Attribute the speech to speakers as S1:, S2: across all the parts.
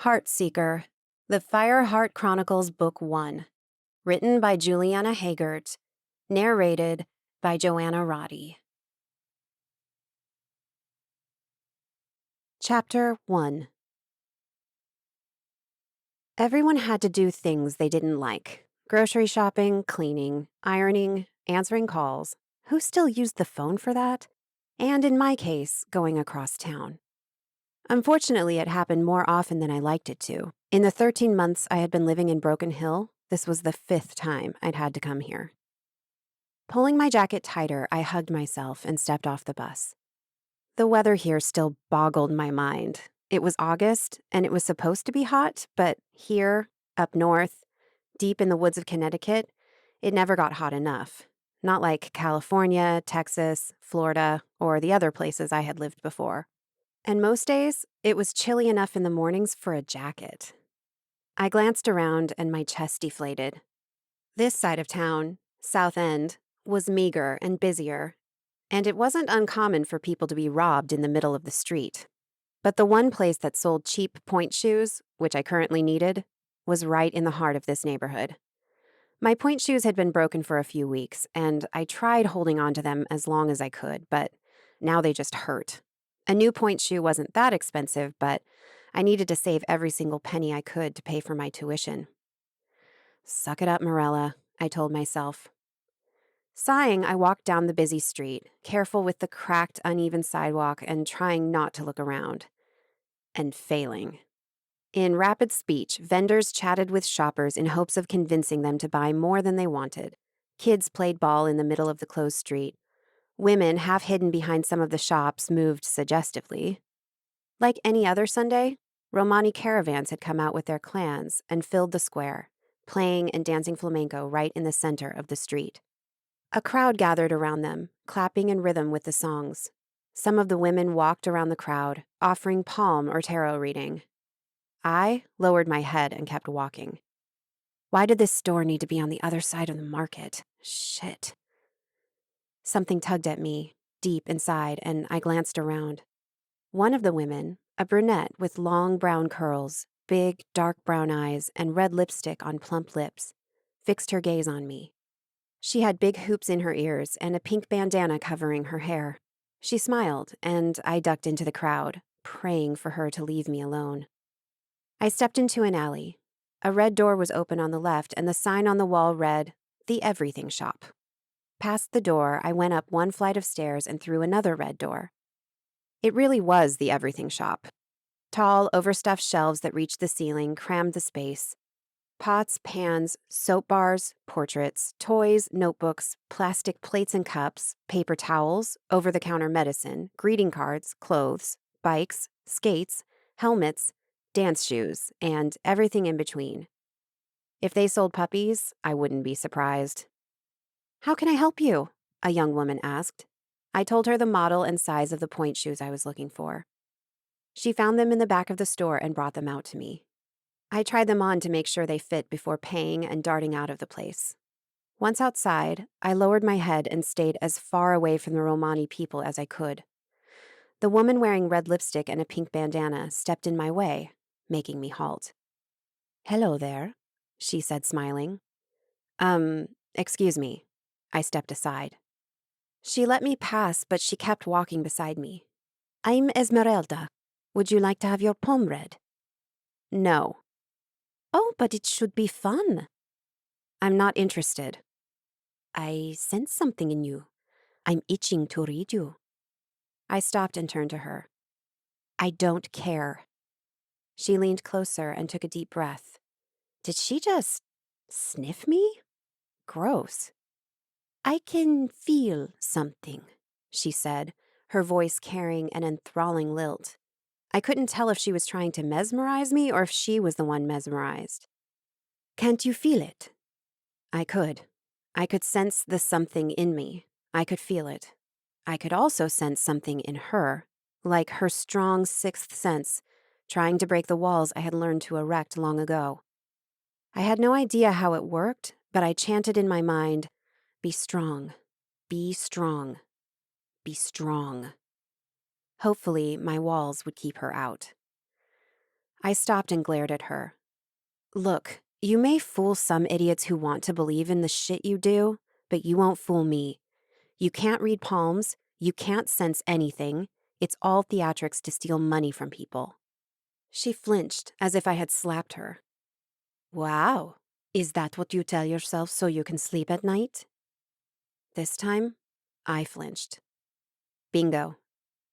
S1: Heartseeker, The Fire Heart Chronicles Book 1, written by Juliana Haygert, narrated by Joanna Roddy. Chapter 1. Everyone had to do things they didn't like. Grocery shopping, cleaning, ironing, answering calls. Who still used the phone for that? And in my case, going across town. Unfortunately, it happened more often than I liked it to. In the 13 months I had been living in Broken Hill, this was the 5th time I'd had to come here. Pulling my jacket tighter, I hugged myself and stepped off the bus. The weather here still boggled my mind. It was August, and it was supposed to be hot, but here, up north, deep in the woods of Connecticut, it never got hot enough. Not like California, Texas, Florida, or the other places I had lived before. And most days, it was chilly enough in the mornings for a jacket. I glanced around and my chest deflated. This side of town, South End, was meager and busier, and it wasn't uncommon for people to be robbed in the middle of the street. But the one place that sold cheap point shoes, which I currently needed, was right in the heart of this neighborhood. My point shoes had been broken for a few weeks, and I tried holding on to them as long as I could, but now they just hurt. A new point shoe wasn't that expensive, but I needed to save every single penny I could to pay for my tuition. Suck it up, Mirella, I told myself. Sighing, I walked down the busy street, careful with the cracked, uneven sidewalk and trying not to look around. And failing. In rapid speech, vendors chatted with shoppers in hopes of convincing them to buy more than they wanted. Kids played ball in the middle of the closed street. Women, half hidden behind some of the shops, moved suggestively. Like any other Sunday, Romani caravans had come out with their clans and filled the square, playing and dancing flamenco right in the center of the street. A crowd gathered around them, clapping in rhythm with the songs. Some of the women walked around the crowd, offering palm or tarot reading. I lowered my head and kept walking. Why did this store need to be on the other side of the market? Shit. Something tugged at me, deep inside, and I glanced around. One of the women, a brunette with long brown curls, big, dark brown eyes, and red lipstick on plump lips, fixed her gaze on me. She had big hoops in her ears and a pink bandana covering her hair. She smiled, and I ducked into the crowd, praying for her to leave me alone. I stepped into an alley. A red door was open on the left, and the sign on the wall read, "The Everything Shop." Past the door, I went up one flight of stairs and through another red door. It really was the Everything Shop. Tall, overstuffed shelves that reached the ceiling crammed the space. Pots, pans, soap bars, portraits, toys, notebooks, plastic plates and cups, paper towels, over-the-counter medicine, greeting cards, clothes, bikes, skates, helmets, dance shoes, and everything in between. If they sold puppies, I wouldn't be surprised. "How can I help you?" a young woman asked. I told her the model and size of the point shoes I was looking for. She found them in the back of the store and brought them out to me. I tried them on to make sure they fit before paying and darting out of the place. Once outside, I lowered my head and stayed as far away from the Romani people as I could. The woman wearing red lipstick and a pink bandana stepped in my way, making me halt. "Hello there," she said, smiling. Excuse me." I stepped aside. She let me pass, but she kept walking beside me. "I'm Esmerelda. Would you like to have your palm read?" "No." "Oh, but it should be fun." "I'm not interested." "I sense something in you. I'm itching to read you." I stopped and turned to her. "I don't care." She leaned closer and took a deep breath. Did she just sniff me? Gross. "I can feel something," she said, her voice carrying an enthralling lilt. I couldn't tell if she was trying to mesmerize me or if she was the one mesmerized. "Can't you feel it?" I could. I could sense the something in me. I could feel it. I could also sense something in her, like her strong sixth sense, trying to break the walls I had learned to erect long ago. I had no idea how it worked, but I chanted in my mind, "Be strong, be strong, be strong." Hopefully, my walls would keep her out. I stopped and glared at her. Look, you may fool some idiots who want to believe in the shit you do, but you won't fool me. You can't read palms, you can't sense anything. It's all theatrics to steal money from people. She flinched as if I had slapped her. Wow, is that what you tell yourself so you can sleep at night? This time, I flinched. Bingo.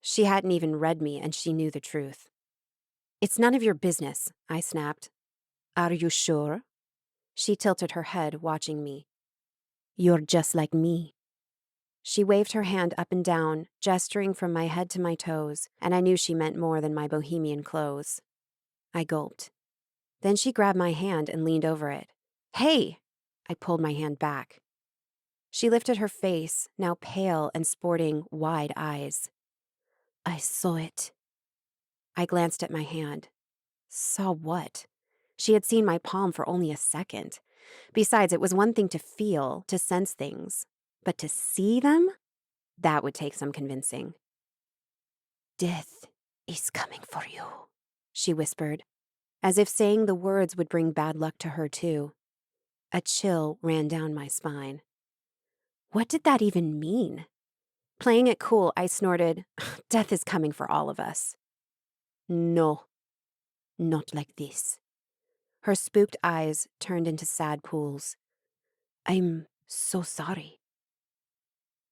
S1: She hadn't even read me and she knew the truth. It's none of your business, I snapped. Are you sure? She tilted her head, watching me. You're just like me. She waved her hand up and down, gesturing from my head to my toes, and I knew she meant more than my bohemian clothes. I gulped. Then she grabbed my hand and leaned over it. Hey! I pulled my hand back. She lifted her face, now pale and sporting wide eyes. I saw it. I glanced at my hand. Saw what? She had seen my palm for only a second. Besides, it was one thing to feel, to sense things. But to see them? That would take some convincing. Death is coming for you, she whispered, as if saying the words would bring bad luck to her too. A chill ran down my spine. What did that even mean? Playing it cool, I snorted, Death is coming for all of us. No, not like this. Her spooked eyes turned into sad pools. I'm so sorry.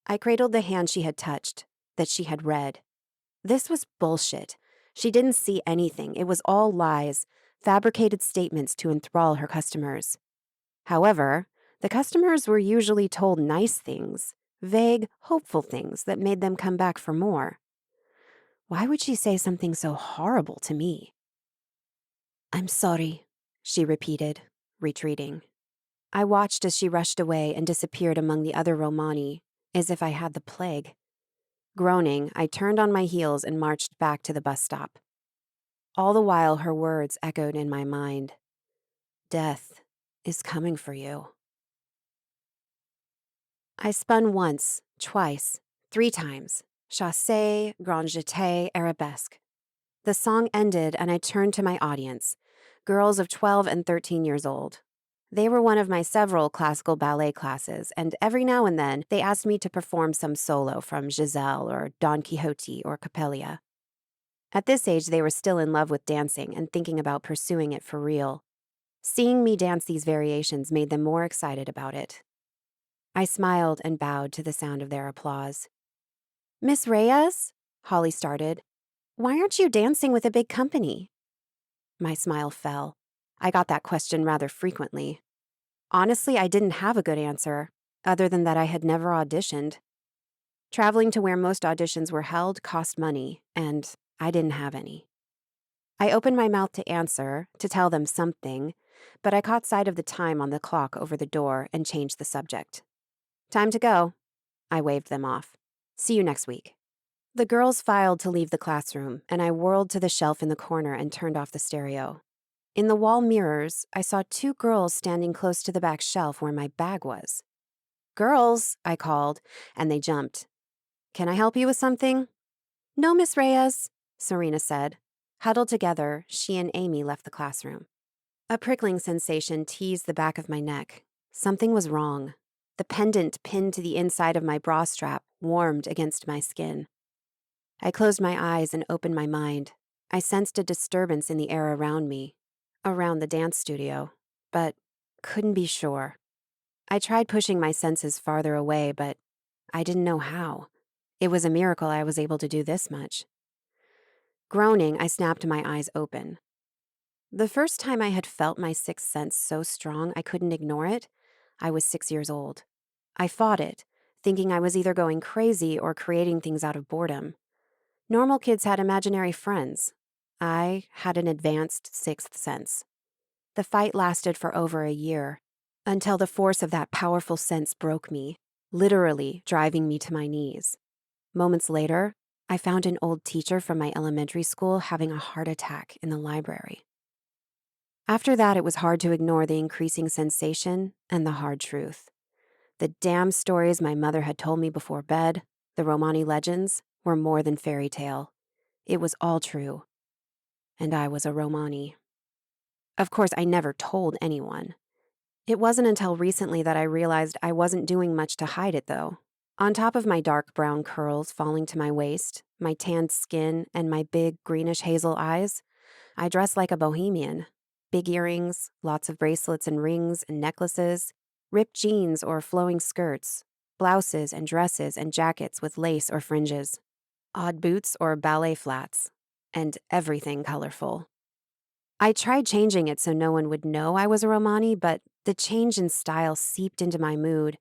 S1: I cradled the hand she had touched, that she had read. This was bullshit. She didn't see anything. It was all lies, fabricated statements to enthrall her customers. However, the customers were usually told nice things, vague, hopeful things that made them come back for more. Why would she say something so horrible to me? I'm sorry, she repeated, retreating. I watched as she rushed away and disappeared among the other Romani, as if I had the plague. Groaning, I turned on my heels and marched back to the bus stop. All the while, her words echoed in my mind. Death is coming for you. I spun once, twice, 3 times. Chassé, grand jeté, arabesque. The song ended and I turned to my audience, girls of 12 and 13 years old. They were one of my several classical ballet classes, and every now and then they asked me to perform some solo from Giselle or Don Quixote or Coppelia. At this age, they were still in love with dancing and thinking about pursuing it for real. Seeing me dance these variations made them more excited about it. I smiled and bowed to the sound of their applause. Miss Reyes? Holly started. Why aren't you dancing with a big company? My smile fell. I got that question rather frequently. Honestly, I didn't have a good answer, other than that I had never auditioned. Traveling to where most auditions were held cost money, and I didn't have any. I opened my mouth to answer, to tell them something, but I caught sight of the time on the clock over the door and changed the subject. Time to go. I waved them off. See you next week. The girls filed to leave the classroom, and I whirled to the shelf in the corner and turned off the stereo. In the wall mirrors, I saw 2 girls standing close to the back shelf where my bag was. Girls, I called, and they jumped. Can I help you with something? No, Miss Reyes, Serena said. Huddled together, she and Amy left the classroom. A prickling sensation teased the back of my neck. Something was wrong. The pendant pinned to the inside of my bra strap warmed against my skin. I closed my eyes and opened my mind. I sensed a disturbance in the air around me, around the dance studio, but couldn't be sure. I tried pushing my senses farther away, but I didn't know how. It was a miracle I was able to do this much. Groaning, I snapped my eyes open. The first time I had felt my sixth sense so strong I couldn't ignore it, I was 6 years old. I fought it, thinking I was either going crazy or creating things out of boredom. Normal kids had imaginary friends. I had an advanced sixth sense. The fight lasted for over a year, until the force of that powerful sense broke me, literally driving me to my knees. Moments later, I found an old teacher from my elementary school having a heart attack in the library. After that, it was hard to ignore the increasing sensation and the hard truth. The damn stories my mother had told me before bed, the Romani legends, were more than fairy tale. It was all true. and I was a Romani. Of course, I never told anyone. It wasn't until recently that I realized I wasn't doing much to hide it, though. On top of my dark brown curls falling to my waist, my tanned skin, and my big greenish hazel eyes, I dressed like a bohemian. Big earrings, lots of bracelets and rings and necklaces, ripped jeans or flowing skirts, blouses and dresses and jackets with lace or fringes, odd boots or ballet flats, and everything colorful. I tried changing it so no one would know I was a Romani, but the change in style seeped into my mood.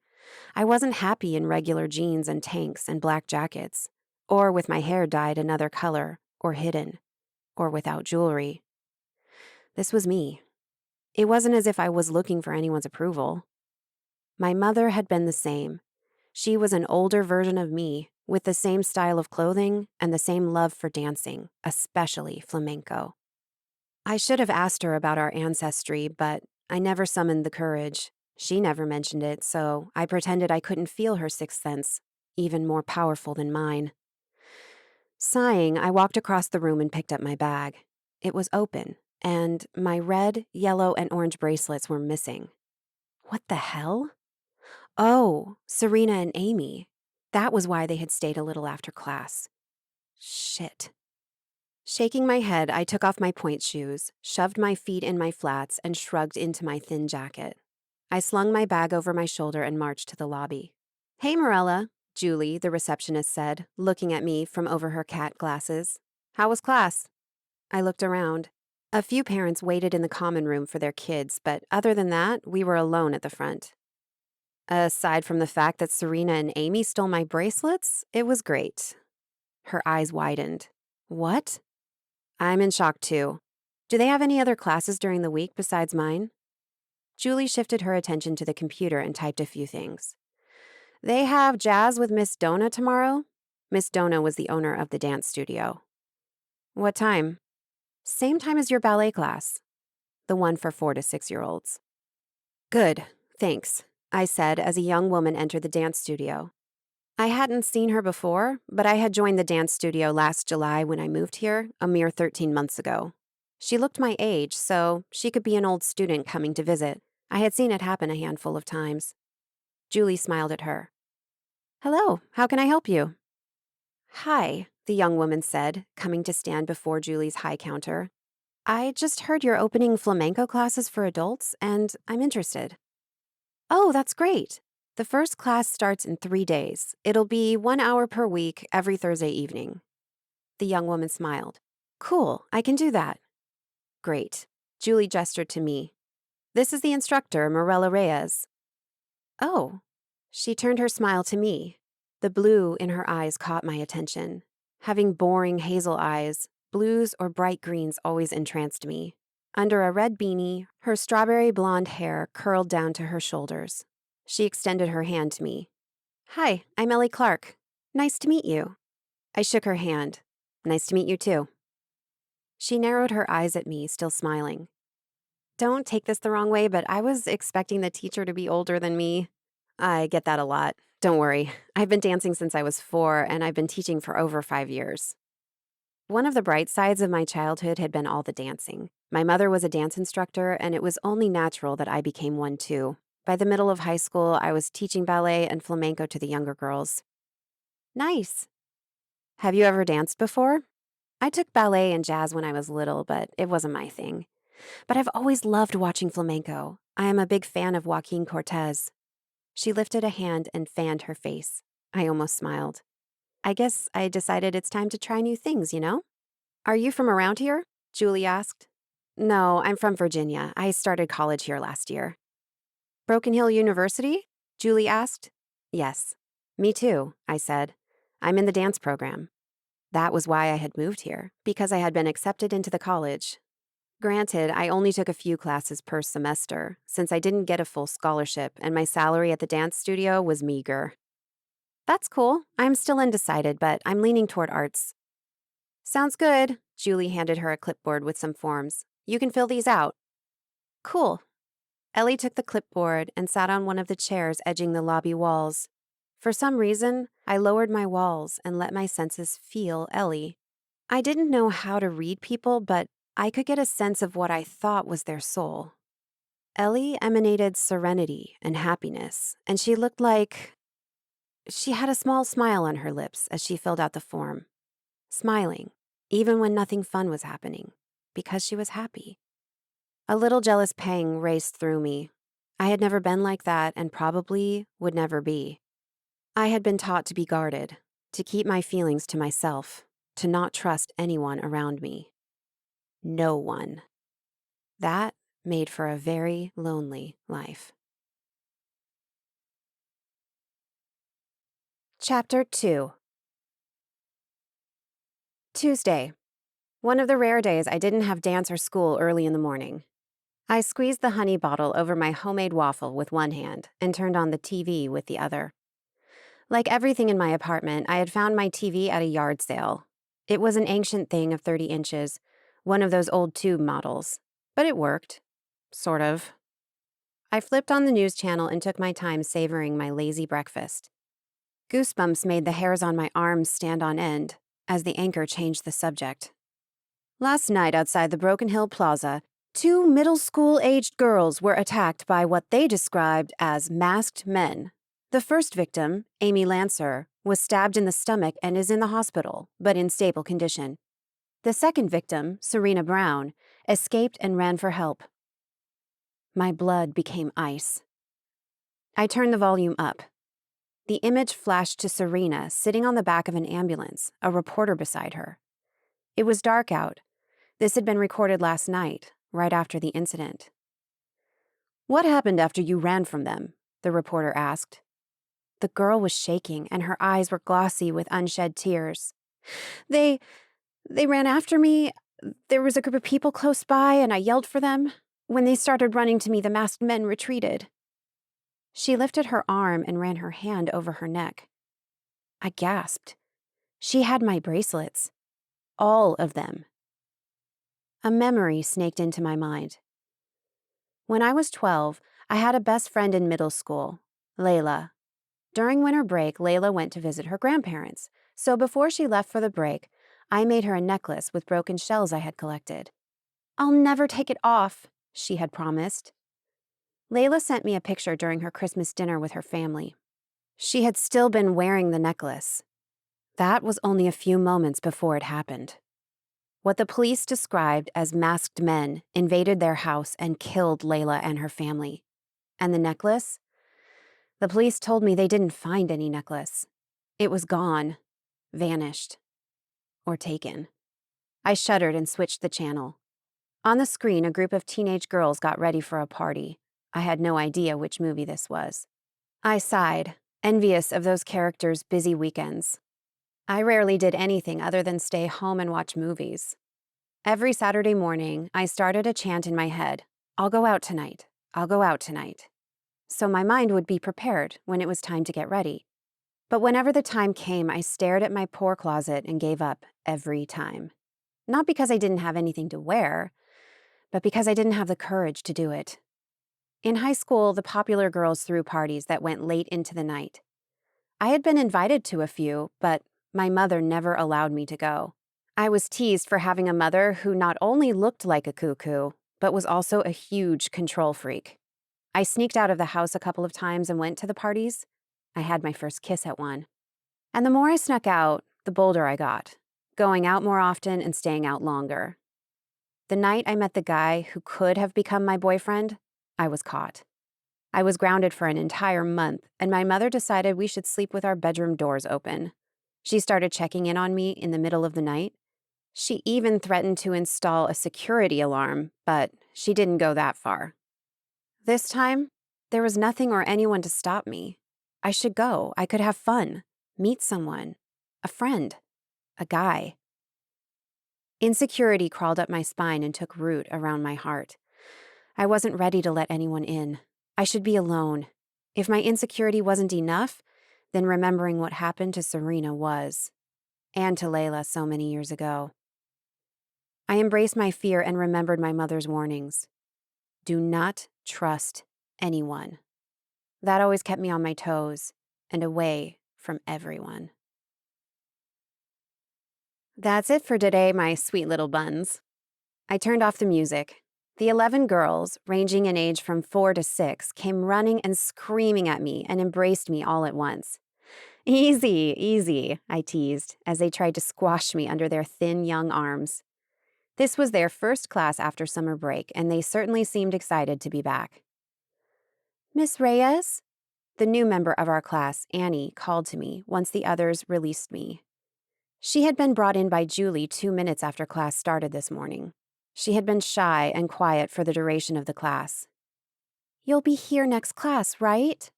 S1: I wasn't happy in regular jeans and tanks and black jackets, or with my hair dyed another color, or hidden, or without jewelry. This was me. It wasn't as if I was looking for anyone's approval. My mother had been the same. She was an older version of me, with the same style of clothing and the same love for dancing, especially flamenco. I should have asked her about our ancestry, but I never summoned the courage. She never mentioned it, so I pretended I couldn't feel her sixth sense, even more powerful than mine. Sighing, I walked across the room and picked up my bag. It was open, and my red, yellow, and orange bracelets were missing. What the hell? Oh, Serena and Amy. That was why they had stayed a little after class. Shit. Shaking my head, I took off my point shoes, shoved my feet in my flats, and shrugged into my thin jacket. I slung my bag over my shoulder and marched to the lobby. "Hey, Mirella," Julie, the receptionist, said, looking at me from over her cat glasses. "How was class?" I looked around. A few parents waited in the common room for their kids, but other than that, we were alone at the front. Aside from the fact that Serena and Amy stole my bracelets, it was great. Her eyes widened. What? I'm in shock too. Do they have any other classes during the week besides mine? Julie shifted her attention to the computer and typed a few things. They have jazz with Miss Donna tomorrow. Miss Donna was the owner of the dance studio. What time? Same time as your ballet class. The one for 4 to 6-year-olds. Good, thanks, I said as a young woman entered the dance studio. I hadn't seen her before, but I had joined the dance studio last July when I moved here, a mere 13 months ago. She looked my age, so she could be an old student coming to visit. I had seen it happen a handful of times. Julie smiled at her. "Hello, how can I help you?" "Hi," the young woman said, coming to stand before Julie's high counter. "I just heard you're opening flamenco classes for adults, and I'm interested." "Oh, that's great. The first class starts in 3 days. It'll be 1 hour per week, every Thursday evening." The young woman smiled. "Cool, I can do that." "Great." Julie gestured to me. "This is the instructor, Mirella Reyes." "Oh." She turned her smile to me. The blue in her eyes caught my attention. Having boring hazel eyes, blues or bright greens always entranced me. Under a red beanie, her strawberry blonde hair curled down to her shoulders. She extended her hand to me. "Hi, I'm Ellie Clark. Nice to meet you." I shook her hand. "Nice to meet you too." She narrowed her eyes at me, still smiling. Don't take this the wrong way, but I was expecting the teacher to be older than me. I get that a lot. Don't worry. I've been dancing since I was 4, and I've been teaching for over 5 years. One of the bright sides of my childhood had been all the dancing. My mother was a dance instructor, and it was only natural that I became one too. By the middle of high school, I was teaching ballet and flamenco to the younger girls. Nice. Have you ever danced before? I took ballet and jazz when I was little, but it wasn't my thing. But I've always loved watching flamenco. I am a big fan of Joaquin Cortez. She lifted a hand and fanned her face. I almost smiled. I guess I decided it's time to try new things, you know? Are you from around here? Julie asked. No, I'm from Virginia. I started college here last year. Broken Hill University? Julie asked. Yes. Me too, I said. I'm in the dance program. That was why I had moved here, because I had been accepted into the college. Granted, I only took a few classes per semester, since I didn't get a full scholarship and my salary at the dance studio was meager. That's cool. I'm still undecided, but I'm leaning toward arts. Sounds good. Julie handed her a clipboard with some forms. You can fill these out. Cool. Ellie took the clipboard and sat on one of the chairs edging the lobby walls. For some reason, I lowered my walls and let my senses feel Ellie. I didn't know how to read people, but I could get a sense of what I thought was their soul. Ellie emanated serenity and happiness, and she looked like she had a small smile on her lips as she filled out the form, smiling, even when nothing fun was happening, because she was happy. A little jealous pang raced through me. I had never been like that and probably would never be. I had been taught to be guarded, to keep my feelings to myself, to not trust anyone around me. No one. That made for a very lonely life. Chapter 2. Tuesday. One of the rare days I didn't have dance or school early in the morning. I squeezed the honey bottle over my homemade waffle with one hand and turned on the TV with the other. Like everything in my apartment, I had found my TV at a yard sale. It was an ancient thing of 30 inches, one of those old tube models. But it worked. Sort of. I flipped on the news channel and took my time savoring my lazy breakfast. Goosebumps made the hairs on my arms stand on end as the anchor changed the subject. Last night outside the Broken Hill Plaza, 2 middle school-aged girls were attacked by what they described as masked men. The first victim, Amy Lancer, was stabbed in the stomach and is in the hospital, but in stable condition. The second victim, Serena Brown, escaped and ran for help. My blood became ice. I turned the volume up. The image flashed to Serena sitting on the back of an ambulance, a reporter beside her. It was dark out. This had been recorded last night, right after the incident. "What happened after you ran from them?" the reporter asked. The girl was shaking, and her eyes were glossy with unshed tears. They ran after me. There was a group of people close by, and I yelled for them. When they started running to me, the masked men retreated." She lifted her arm and ran her hand over her neck. I gasped. She had my bracelets. All of them. A memory snaked into my mind. When I was 12, I had a best friend in middle school, Layla. During winter break, Layla went to visit her grandparents, so before she left for the break, I made her a necklace with broken shells I had collected. "I'll never take it off," she had promised. Layla sent me a picture during her Christmas dinner with her family. She had still been wearing the necklace. That was only a few moments before it happened. What the police described as masked men invaded their house and killed Layla and her family. And the necklace? The police told me they didn't find any necklace. It was gone, vanished, or taken. I shuddered and switched the channel. On the screen, a group of teenage girls got ready for a party. I had no idea which movie this was. I sighed, envious of those characters' busy weekends. I rarely did anything other than stay home and watch movies. Every Saturday morning, I started a chant in my head, "I'll go out tonight, I'll go out tonight." So my mind would be prepared when it was time to get ready. But whenever the time came, I stared at my poor closet and gave up every time. Not because I didn't have anything to wear, but because I didn't have the courage to do it. In high school, the popular girls threw parties that went late into the night. I had been invited to a few, but my mother never allowed me to go. I was teased for having a mother who not only looked like a cuckoo, but was also a huge control freak. I sneaked out of the house a couple of times and went to the parties. I had my first kiss at one. And the more I snuck out, the bolder I got, going out more often and staying out longer. The night I met the guy who could have become my boyfriend, I was caught. I was grounded for an entire month, and my mother decided we should sleep with our bedroom doors open. She started checking in on me in the middle of the night. She even threatened to install a security alarm, but she didn't go that far. This time, there was nothing or anyone to stop me. I should go. I could have fun, meet someone, a friend, a guy. Insecurity crawled up my spine and took root around my heart. I wasn't ready to let anyone in. I should be alone. If my insecurity wasn't enough, then remembering what happened to Serena was, and to Layla so many years ago. I embraced my fear and remembered my mother's warnings. Do not trust anyone. That always kept me on my toes and away from everyone. That's it for today, my sweet little buns. I turned off the music. The 11 girls, ranging in age from 4 to 6, came running and screaming at me and embraced me all at once. Easy, easy, I teased as they tried to squash me under their thin young arms. This was their first class after summer break, and they certainly seemed excited to be back. Miss Reyes? The new member of our class, Annie, called to me once the others released me. She had been brought in by Julie 2 minutes after class started this morning. She had been shy and quiet for the duration of the class. You'll be here next class, right?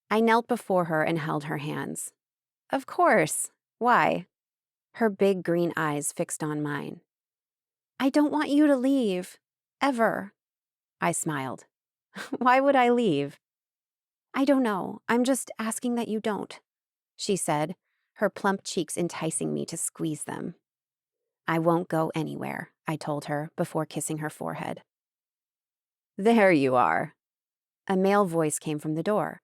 S1: I knelt before her and held her hands. Of course. Why? Her big green eyes fixed on mine. I don't want you to leave. Ever. I smiled. Why would I leave? I don't know. I'm just asking that you don't, she said, her plump cheeks enticing me to squeeze them. I won't go anywhere, I told her before kissing her forehead. There you are. A male voice came from the door.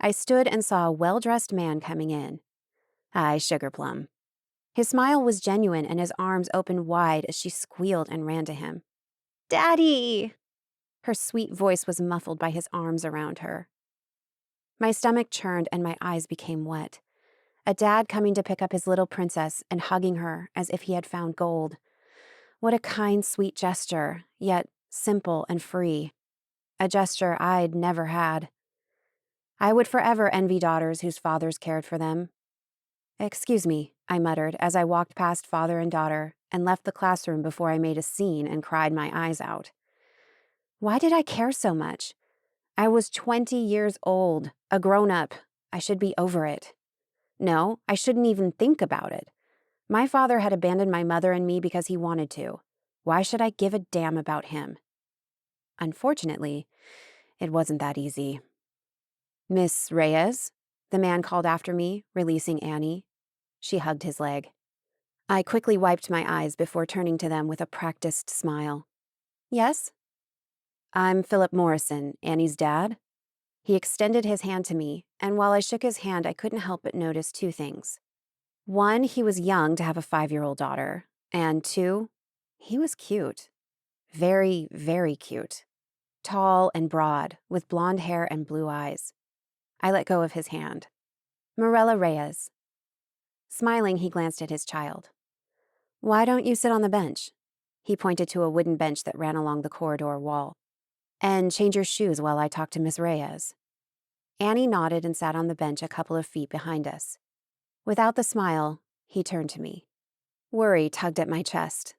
S1: I stood and saw a well-dressed man coming in. Hi, Sugar Plum. His smile was genuine and his arms opened wide as she squealed and ran to him. Daddy! Her sweet voice was muffled by his arms around her. My stomach churned and my eyes became wet. A dad coming to pick up his little princess and hugging her as if he had found gold. What a kind, sweet gesture, yet simple and free. A gesture I'd never had. I would forever envy daughters whose fathers cared for them. Excuse me, I muttered as I walked past father and daughter and left the classroom before I made a scene and cried my eyes out. Why did I care so much? I was 20 years old, a grown-up. I should be over it. No, I shouldn't even think about it. My father had abandoned my mother and me because he wanted to. Why should I give a damn about him? Unfortunately, it wasn't that easy. Miss Reyes, the man called after me, releasing Annie. She hugged his leg. I quickly wiped my eyes before turning to them with a practiced smile. Yes? I'm Philip Morrison, Annie's dad. He extended his hand to me, and while I shook his hand, I couldn't help but notice 2 things. 1, he was young to have a 5-year-old daughter, and 2, he was cute. Very, very cute. Tall and broad, with blonde hair and blue eyes. I let go of his hand. Mirella Reyes. Smiling, he glanced at his child. Why don't you sit on the bench? He pointed to a wooden bench that ran along the corridor wall. And change your shoes while I talk to Miss Reyes. Annie nodded and sat on the bench a couple of feet behind us. Without the smile, he turned to me. Worry tugged at my chest.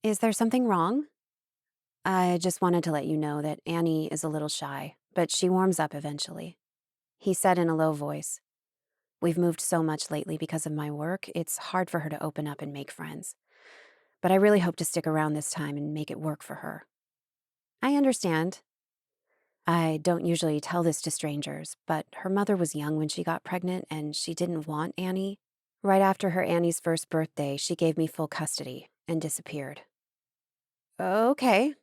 S1: Is there something wrong? I just wanted to let you know that Annie is a little shy, but she warms up eventually. He said in a low voice. We've moved so much lately because of my work, it's hard for her to open up and make friends. But I really hope to stick around this time and make it work for her. I understand. I don't usually tell this to strangers, but her mother was young when she got pregnant and she didn't want Annie. Right after her Annie's first birthday, she gave me full custody and disappeared. Okay.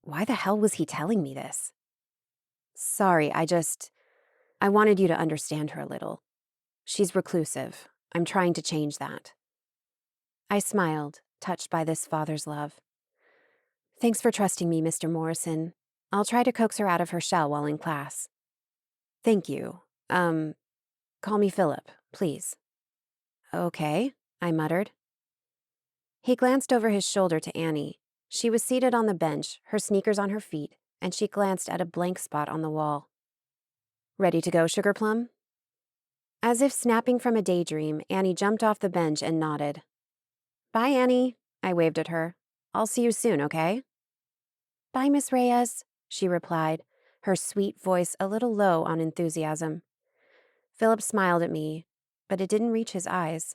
S1: Why the hell was he telling me this? Sorry, I wanted you to understand her a little. She's reclusive. I'm trying to change that. I smiled, touched by this father's love. Thanks for trusting me, Mr. Morrison. I'll try to coax her out of her shell while in class. Thank you. Call me Philip, please. Okay, I muttered. He glanced over his shoulder to Annie. She was seated on the bench, her sneakers on her feet, and she glanced at a blank spot on the wall. Ready to go, Sugar Plum? As if snapping from a daydream, Annie jumped off the bench and nodded. Bye, Annie, I waved at her. I'll see you soon, okay? Bye, Miss Reyes, she replied, her sweet voice a little low on enthusiasm. Philip smiled at me, but it didn't reach his eyes.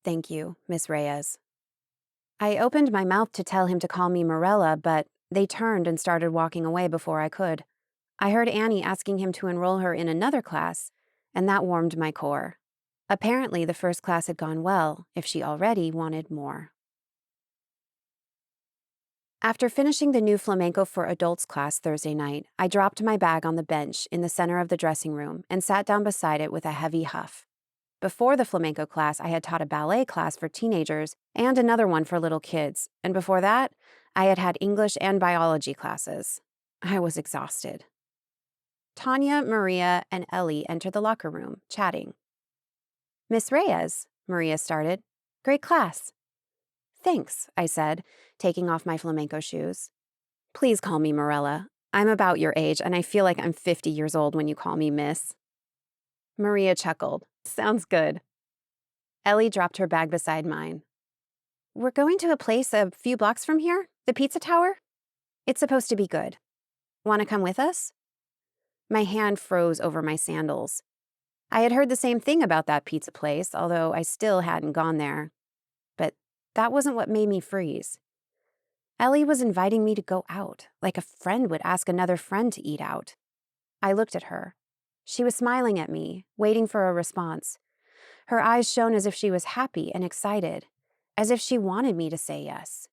S1: Thank you, Miss Reyes. I opened my mouth to tell him to call me Mirella, but they turned and started walking away before I could. I heard Annie asking him to enroll her in another class, and that warmed my core. Apparently, the first class had gone well, if she already wanted more. After finishing the new flamenco for adults class Thursday night, I dropped my bag on the bench in the center of the dressing room and sat down beside it with a heavy huff. Before the flamenco class, I had taught a ballet class for teenagers and another one for little kids, and before that, I had had English and biology classes. I was exhausted. Tanya, Maria, and Ellie entered the locker room, chatting. "Miss Reyes," Maria started. "Great class." "Thanks," I said, taking off my flamenco shoes. "Please call me Mirella. I'm about your age, and I feel like I'm 50 years old when you call me Miss." Maria chuckled. "Sounds good." Ellie dropped her bag beside mine. "We're going to a place a few blocks from here, the Pizza Tower. It's supposed to be good. Want to come with us?" My hand froze over my sandals. I had heard the same thing about that pizza place, although I still hadn't gone there. But that wasn't what made me freeze. Ellie was inviting me to go out, like a friend would ask another friend to eat out. I looked at her. She was smiling at me, waiting for a response. Her eyes shone as if she was happy and excited, as if she wanted me to say yes.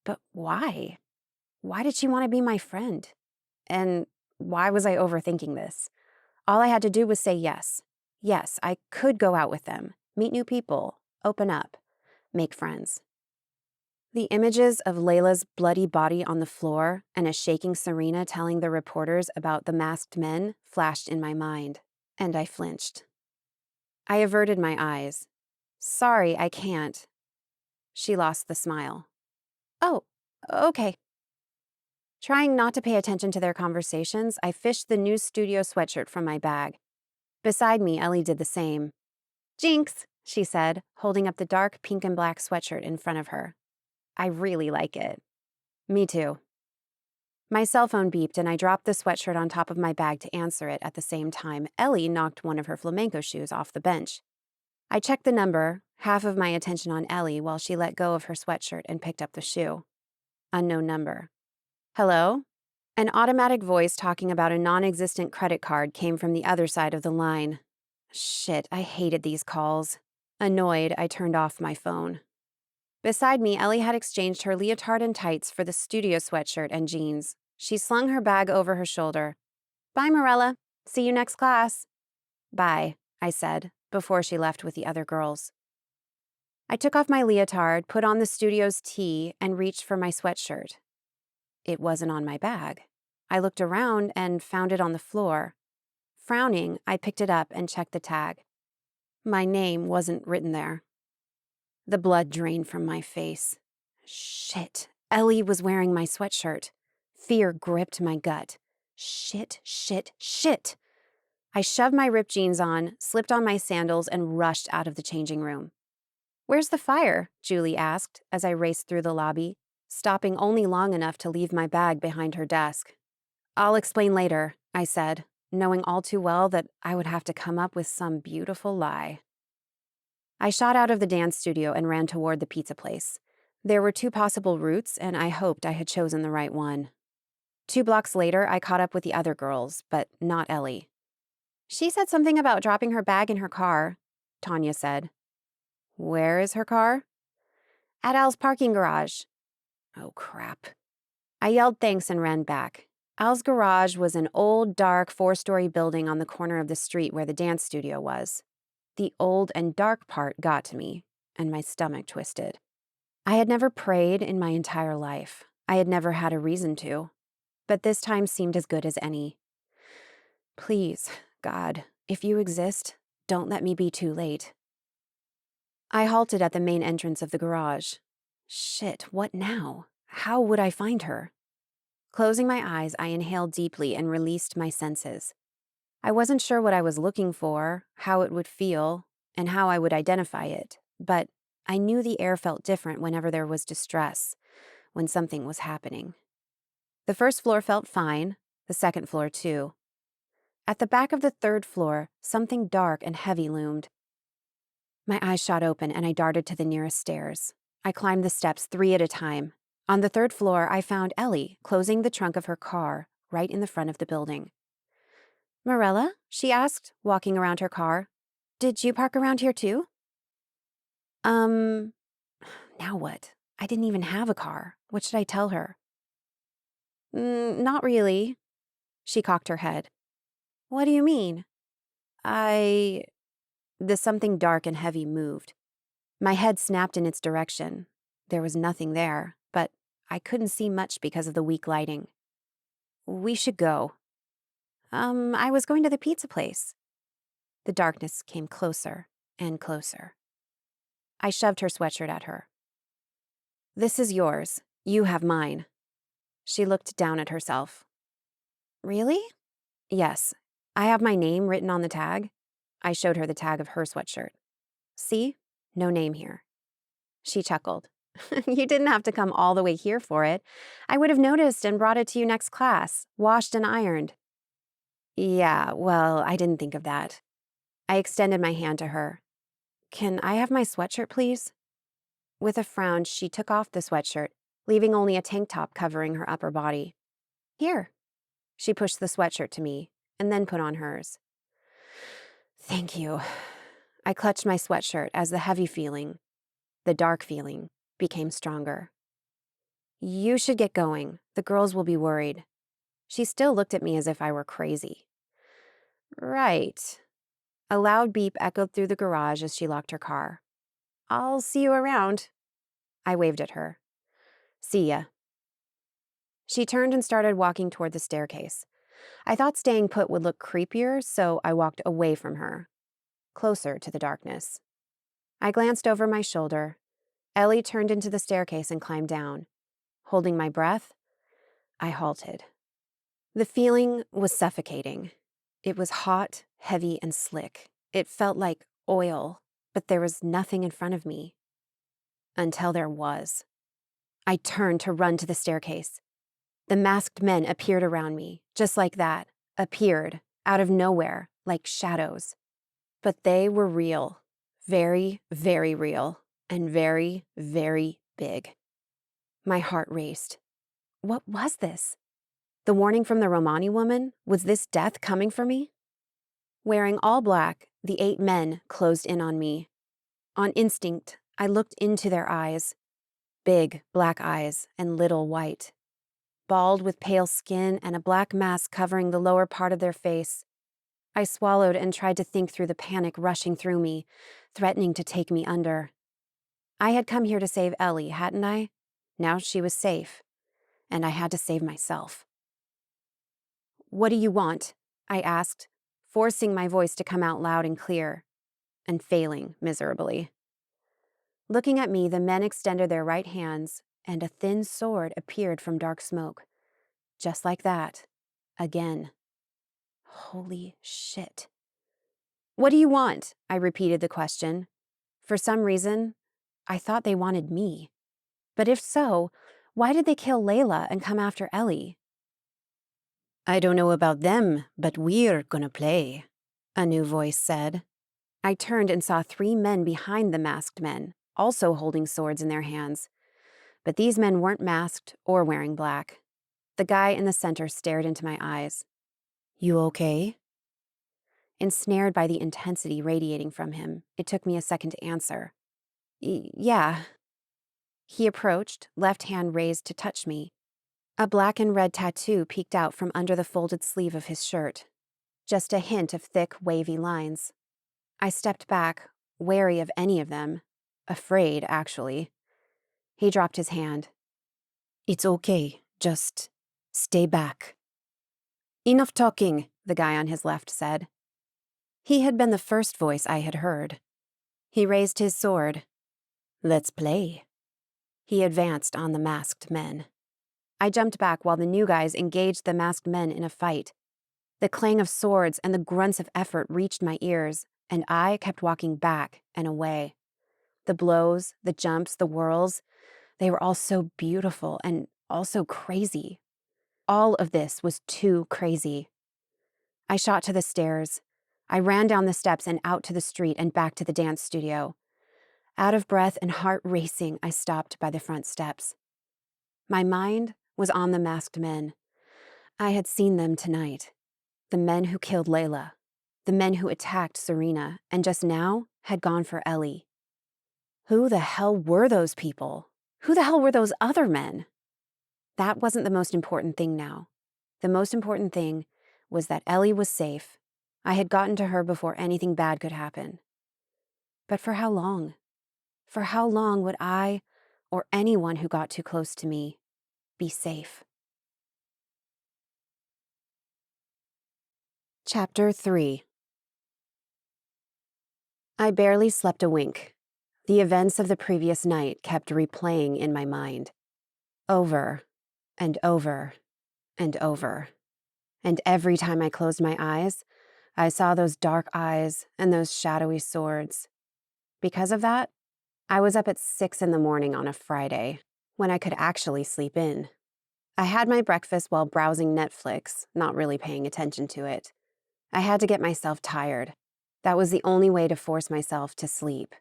S1: But why? Why did she want to be my friend? And why was I overthinking this? All I had to do was say yes. Yes, I could go out with them, meet new people, open up, make friends. The images of Layla's bloody body on the floor and a shaking Serena telling the reporters about the masked men flashed in my mind, and I flinched. I averted my eyes. "Sorry, I can't." She lost the smile. "Oh, okay." Trying not to pay attention to their conversations, I fished the news studio sweatshirt from my bag. Beside me, Ellie did the same. "Jinx," she said, holding up the dark pink and black sweatshirt in front of her. "I really like it." "Me too." My cell phone beeped and I dropped the sweatshirt on top of my bag to answer it at the same time Ellie knocked one of her flamenco shoes off the bench. I checked the number, half of my attention on Ellie while she let go of her sweatshirt and picked up the shoe. Unknown number. "Hello?" An automatic voice talking about a non-existent credit card came from the other side of the line. Shit, I hated these calls. Annoyed, I turned off my phone. Beside me, Ellie had exchanged her leotard and tights for the studio sweatshirt and jeans. She slung her bag over her shoulder. "Bye, Mirella. See you next class." "Bye," I said, before she left with the other girls. I took off my leotard, put on the studio's tee, and reached for my sweatshirt. It wasn't on my bag. I looked around and found it on the floor. Frowning, I picked it up and checked the tag. My name wasn't written there. The blood drained from my face. Shit, Ellie was wearing my sweatshirt. Fear gripped my gut. Shit, shit, shit. I shoved my ripped jeans on, slipped on my sandals, and rushed out of the changing room. "Where's the fire?" Julie asked as I raced through the lobby, stopping only long enough to leave my bag behind her desk. "I'll explain later," I said, knowing all too well that I would have to come up with some beautiful lie. I shot out of the dance studio and ran toward the pizza place. There were 2 possible routes, and I hoped I had chosen the right one. 2 blocks later, I caught up with the other girls, but not Ellie. "She said something about dropping her bag in her car," Tanya said. "Where is her car?" "At Al's parking garage." Oh, crap. I yelled thanks and ran back. Al's garage was an old, dark, 4-story building on the corner of the street where the dance studio was. The old and dark part got to me, and my stomach twisted. I had never prayed in my entire life. I had never had a reason to. But this time seemed as good as any. Please, God, if you exist, don't let me be too late. I halted at the main entrance of the garage. Shit, what now? How would I find her? Closing my eyes, I inhaled deeply and released my senses. I wasn't sure what I was looking for, how it would feel, and how I would identify it, but I knew the air felt different whenever there was distress, when something was happening. The first floor felt fine, the second floor too. At the back of the third floor, something dark and heavy loomed. My eyes shot open and I darted to the nearest stairs. I climbed the steps 3 at a time. On the third floor, I found Ellie closing the trunk of her car right in the front of the building. "Mirella?" she asked, walking around her car. "Did you park around here too?" Now what? I didn't even have a car. What should I tell her? Not really." She cocked her head. "What do you mean?" The something dark and heavy moved. My head snapped in its direction. There was nothing there, but I couldn't see much because of the weak lighting. We should go. I was going to the pizza place. The darkness came closer and closer. I shoved her sweatshirt at her. This is yours. You have mine. She looked down at herself. Really? Yes. I have my name written on the tag. I showed her the tag of her sweatshirt. See? No name here. She chuckled. You didn't have to come all the way here for it. I would have noticed and brought it to you next class, washed and ironed. Yeah, well, I didn't think of that. I extended my hand to her. Can I have my sweatshirt, please? With a frown, she took off the sweatshirt, leaving only a tank top covering her upper body. Here. She pushed the sweatshirt to me, and then put on hers. Thank you. I clutched my sweatshirt as the heavy feeling, the dark feeling, became stronger. You should get going. The girls will be worried. She still looked at me as if I were crazy. Right. A loud beep echoed through the garage as she locked her car. I'll see you around. I waved at her. See ya. She turned and started walking toward the staircase. I thought staying put would look creepier, so I walked away from her, closer to the darkness. I glanced over my shoulder. Ellie turned into the staircase and climbed down. Holding my breath, I halted. The feeling was suffocating. It was hot, heavy, and slick. It felt like oil, but there was nothing in front of me. Until there was. I turned to run to the staircase. The masked men appeared around me, just like that, appeared, out of nowhere, like shadows. But they were real, very, very real, and very, very big. My heart raced. What was this? The warning from the Romani woman? Was this death coming for me? Wearing all black, the 8 men closed in on me. On instinct, I looked into their eyes. Big, black eyes and little white. Bald with pale skin and a black mask covering the lower part of their face. I swallowed and tried to think through the panic rushing through me, threatening to take me under. I had come here to save Ellie, hadn't I? Now she was safe, and I had to save myself. What do you want? I asked, forcing my voice to come out loud and clear, and failing miserably. Looking at me, the men extended their right hands, and a thin sword appeared from dark smoke. Just like that. Again. Holy shit. What do you want? I repeated the question. For some reason, I thought they wanted me. But if so, why did they kill Layla and come after Ellie? I don't know about them, but we're gonna play, a new voice said. I turned and saw 3 men behind the masked men, also holding swords in their hands. But these men weren't masked or wearing black. The guy in the center stared into my eyes. You okay? Ensnared by the intensity radiating from him, it took me a second to answer. Yeah. He approached, left hand raised to touch me. A black and red tattoo peeked out from under the folded sleeve of his shirt. Just a hint of thick, wavy lines. I stepped back, wary of any of them. Afraid, actually. He dropped his hand. It's okay, just stay back. Enough talking, the guy on his left said. He had been the first voice I had heard. He raised his sword. Let's play. He advanced on the masked men. I jumped back while the new guys engaged the masked men in a fight. The clang of swords and the grunts of effort reached my ears, and I kept walking back and away. The blows, the jumps, the whirls, they were all so beautiful and also crazy. All of this was too crazy. I shot to the stairs. I ran down the steps and out to the street and back to the dance studio. Out of breath and heart racing, I stopped by the front steps. My mind was on the masked men. I had seen them tonight. The men who killed Layla. The men who attacked Serena and just now had gone for Ellie. Who the hell were those people? Who the hell were those other men? That wasn't the most important thing now. The most important thing was that Ellie was safe. I had gotten to her before anything bad could happen. But for how long? For how long would I, or anyone who got too close to me, be safe? Chapter 3. I barely slept a wink. The events of the previous night kept replaying in my mind. Over and over and over. And every time I closed my eyes, I saw those dark eyes and those shadowy swords. Because of that, I was up at 6 in the morning on a Friday, when I could actually sleep in. I had my breakfast while browsing Netflix, not really paying attention to it. I had to get myself tired. That was the only way to force myself to sleep,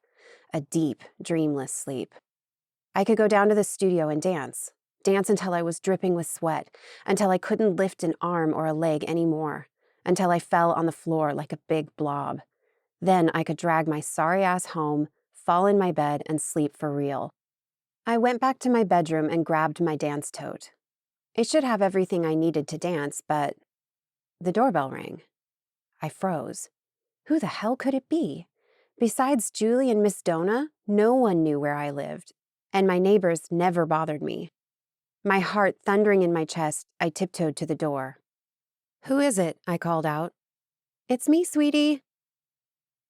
S1: a deep, dreamless sleep. I could go down to the studio and dance until I was dripping with sweat, until I couldn't lift an arm or a leg anymore, until I fell on the floor like a big blob. Then I could drag my sorry ass home, fall in my bed, and sleep for real. I went back to my bedroom and grabbed my dance tote. It should have everything I needed to dance, but the doorbell rang. I froze. Who the hell could it be? Besides Julie and Miss Donna, no one knew where I lived, and my neighbors never bothered me. My heart thundering in my chest, I tiptoed to the door. "Who is it?" I called out. "It's me, sweetie."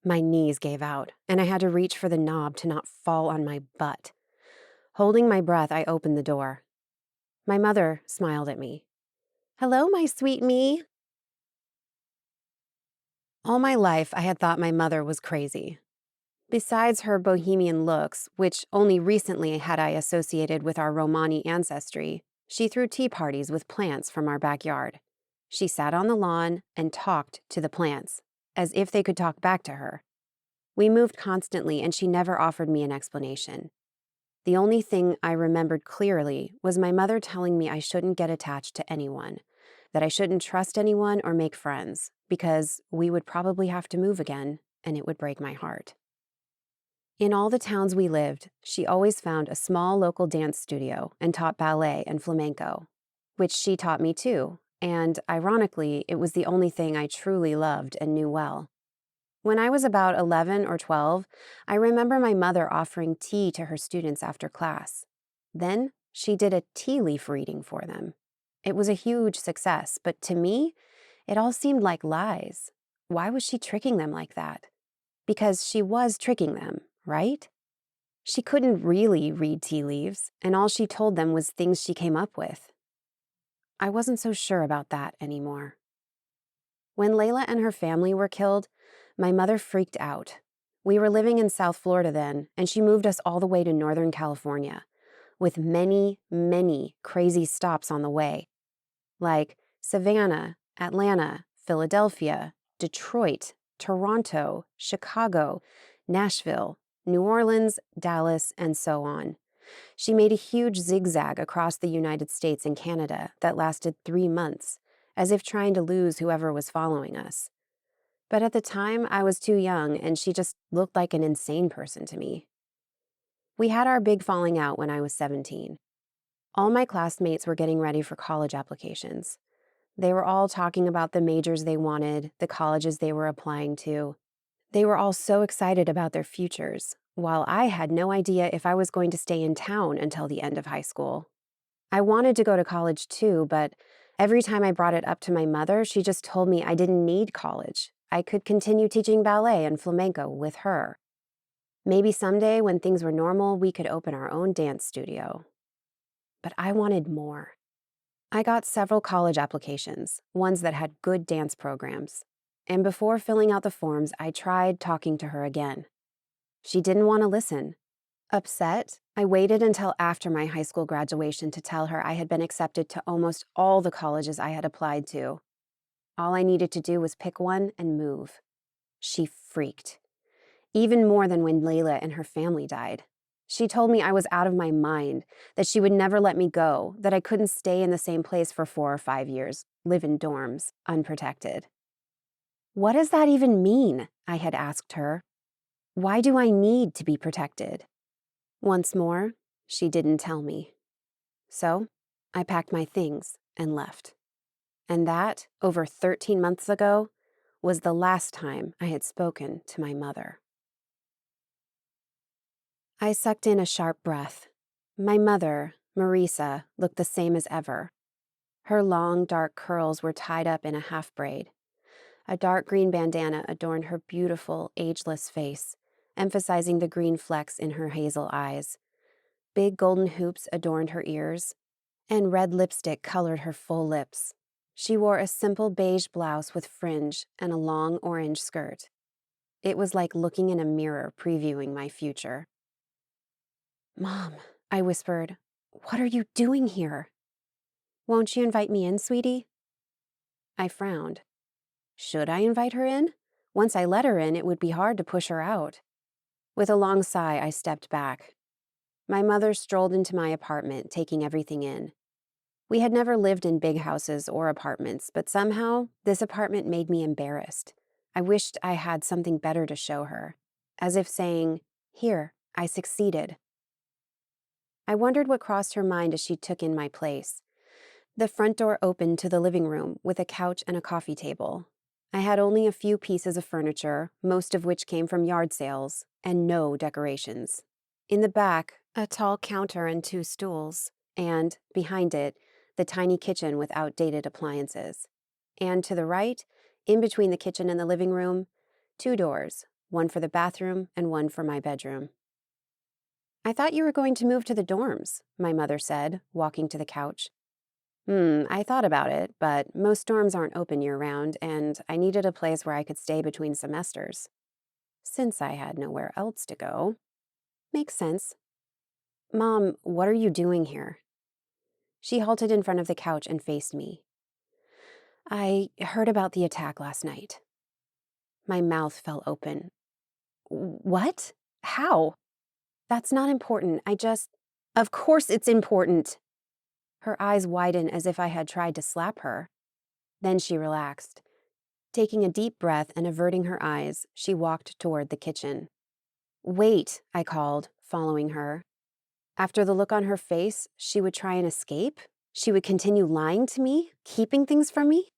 S1: My knees gave out, and I had to reach for the knob to not fall on my butt. Holding my breath, I opened the door. My mother smiled at me. "Hello, my sweet me." All my life, I had thought my mother was crazy. Besides her bohemian looks, which only recently had I associated with our Romani ancestry, she threw tea parties with plants from our backyard. She sat on the lawn and talked to the plants, as if they could talk back to her. We moved constantly, and she never offered me an explanation. The only thing I remembered clearly was my mother telling me I shouldn't get attached to anyone, that I shouldn't trust anyone or make friends, because we would probably have to move again, and it would break my heart. In all the towns we lived, she always found a small local dance studio and taught ballet and flamenco, which she taught me too, and ironically, it was the only thing I truly loved and knew well. When I was about 11 or 12, I remember my mother offering tea to her students after class. Then she did a tea leaf reading for them. It was a huge success, but to me, it all seemed like lies. Why was she tricking them like that? Because she was tricking them, right? She couldn't really read tea leaves, and all she told them was things she came up with. I wasn't so sure about that anymore. When Layla and her family were killed, my mother freaked out. We were living in South Florida then, and she moved us all the way to Northern California, with many, many crazy stops on the way, like Savannah, Atlanta, Philadelphia, Detroit, Toronto, Chicago, Nashville, New Orleans, Dallas, and so on. She made a huge zigzag across the United States and Canada that lasted 3 months, as if trying to lose whoever was following us. But at the time, I was too young, and she just looked like an insane person to me. We had our big falling out when I was 17. All my classmates were getting ready for college applications. They were all talking about the majors they wanted, the colleges they were applying to. They were all so excited about their futures, while I had no idea if I was going to stay in town until the end of high school. I wanted to go to college too, but every time I brought it up to my mother, she just told me I didn't need college. I could continue teaching ballet and flamenco with her. Maybe someday, when things were normal, we could open our own dance studio. But I wanted more. I got several college applications, ones that had good dance programs. And before filling out the forms, I tried talking to her again. She didn't want to listen. Upset, I waited until after my high school graduation to tell her I had been accepted to almost all the colleges I had applied to. All I needed to do was pick one and move. She freaked. Even more than when Layla and her family died. She told me I was out of my mind, that she would never let me go, that I couldn't stay in the same place for 4 or 5 years, live in dorms, unprotected. What does that even mean? I had asked her. Why do I need to be protected? Once more, she didn't tell me. So, I packed my things and left. And that, over 13 months ago, was the last time I had spoken to my mother. I sucked in a sharp breath. My mother, Marisa, looked the same as ever. Her long, dark curls were tied up in a half braid. A dark green bandana adorned her beautiful, ageless face, emphasizing the green flecks in her hazel eyes. Big golden hoops adorned her ears, and red lipstick colored her full lips. She wore a simple beige blouse with fringe and a long orange skirt. It was like looking in a mirror previewing my future. "Mom," I whispered, "what are you doing here?" "Won't you invite me in, sweetie?" I frowned. Should I invite her in? Once I let her in, it would be hard to push her out. With a long sigh, I stepped back. My mother strolled into my apartment, taking everything in. We had never lived in big houses or apartments, but somehow, this apartment made me embarrassed. I wished I had something better to show her, as if saying, "Here, I succeeded." I wondered what crossed her mind as she took in my place. The front door opened to the living room with a couch and a coffee table. I had only a few pieces of furniture, most of which came from yard sales, and no decorations. In the back, a tall counter and 2 stools, and, behind it, the tiny kitchen with outdated appliances. And to the right, in between the kitchen and the living room, 2 doors, one for the bathroom and one for my bedroom. "I thought you were going to move to the dorms," my mother said, walking to the couch. I thought about it, but most dorms aren't open year-round, and I needed a place where I could stay between semesters. Since I had nowhere else to go. Makes sense. "Mom, what are you doing here?" She halted in front of the couch and faced me. "I heard about the attack last night." My mouth fell open. "What? How?" "That's not important. Of course it's important." Her eyes widened as if I had tried to slap her. Then she relaxed. Taking a deep breath and averting her eyes, she walked toward the kitchen. "Wait," I called, following her. After the look on her face, she would try and escape? She would continue lying to me, keeping things from me?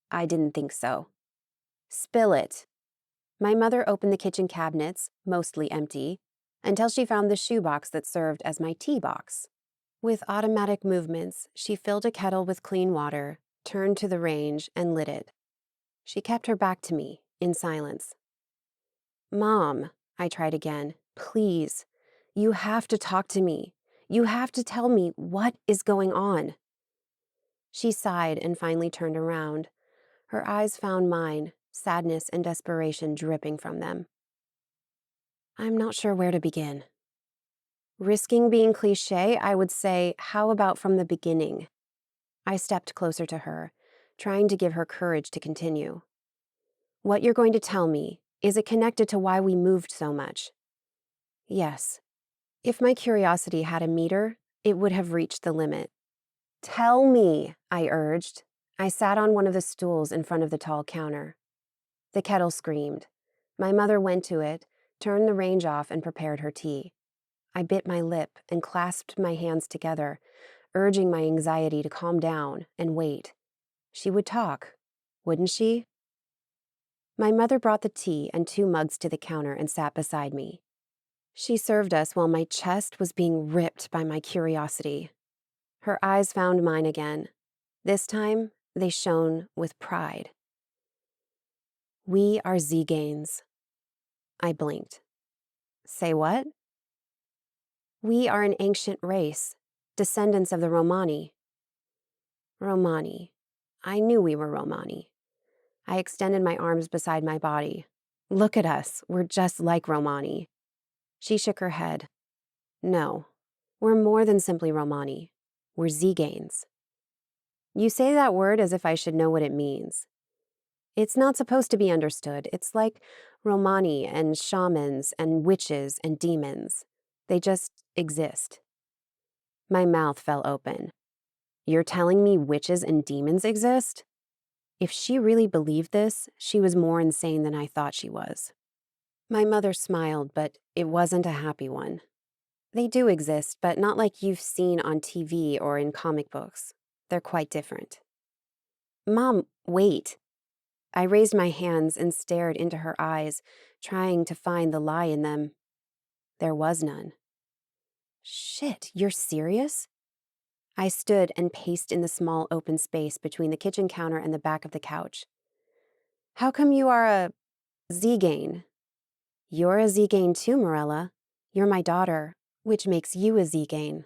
S1: I didn't think so. "Spill it." My mother opened the kitchen cabinets, mostly empty, until she found the shoebox that served as my tea box. With automatic movements, she filled a kettle with clean water, turned to the range, and lit it. She kept her back to me, in silence. "Mom," I tried again, "please, you have to talk to me. You have to tell me what is going on." She sighed and finally turned around. Her eyes found mine, sadness and desperation dripping from them. "I'm not sure where to begin." Risking being cliché, I would say, how about from the beginning? I stepped closer to her, trying to give her courage to continue. "What you're going to tell me, is it connected to why we moved so much?" "Yes." If my curiosity had a meter, it would have reached the limit. "Tell me," I urged. I sat on one of the stools in front of the tall counter. The kettle screamed. My mother went to it, turned the range off, and prepared her tea. I bit my lip and clasped my hands together, urging my anxiety to calm down and wait. She would talk, wouldn't she? My mother brought the tea and 2 mugs to the counter and sat beside me. She served us while my chest was being ripped by my curiosity. Her eyes found mine again. This time, they shone with pride. "We are Zeganes." I blinked. "Say what?" "We are an ancient race, descendants of the Romani." Romani. I knew we were Romani. I extended my arms beside my body. "Look at us, we're just like Romani." She shook her head. "No, we're more than simply Romani. We're Zeganes." "You say that word as if I should know what it means." "It's not supposed to be understood. It's like Romani and shamans and witches and demons. They just exist." My mouth fell open. "You're telling me witches and demons exist?" If she really believed this, she was more insane than I thought she was. My mother smiled, but it wasn't a happy one. "They do exist, but not like you've seen on TV or in comic books. They're quite different." "Mom, wait." I raised my hands and stared into her eyes, trying to find the lie in them. There was none. Shit, you're serious? I stood and paced in the small open space between the kitchen counter and the back of the couch. How come you are a Zegane? You're a Zegane too, Mirella. You're my daughter, which makes you a Zegane.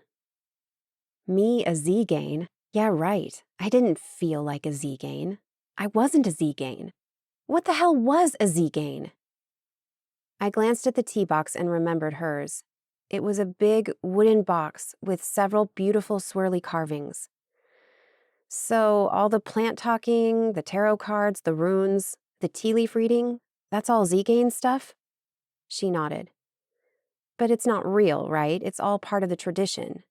S1: Me a Zegane? Yeah, right. I didn't feel like a Zegane. I wasn't a Zegane. What the hell was a Zegane? I glanced at the tea box and remembered hers. It was a big wooden box with several beautiful swirly carvings. So all the plant talking, the tarot cards, the runes, the tea leaf reading, that's all Zegane stuff? She nodded. But it's not real, right? It's all part of the tradition.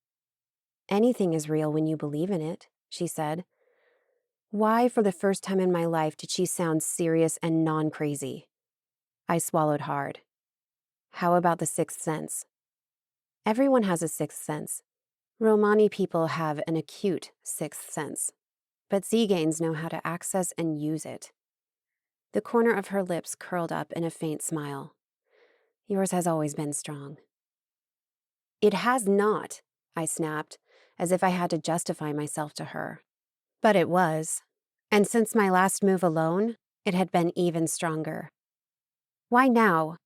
S1: Anything is real when you believe in it, she said. Why, for the first time in my life, did she sound serious and non-crazy? I swallowed hard. How about the sixth sense? Everyone has a sixth sense. Romani people have an acute sixth sense, but Zeganes know how to access and use it. The corner of her lips curled up in a faint smile. Yours has always been strong. It has not, I snapped, as if I had to justify myself to her. But it was. And since my last move alone, it had been even stronger. Why now?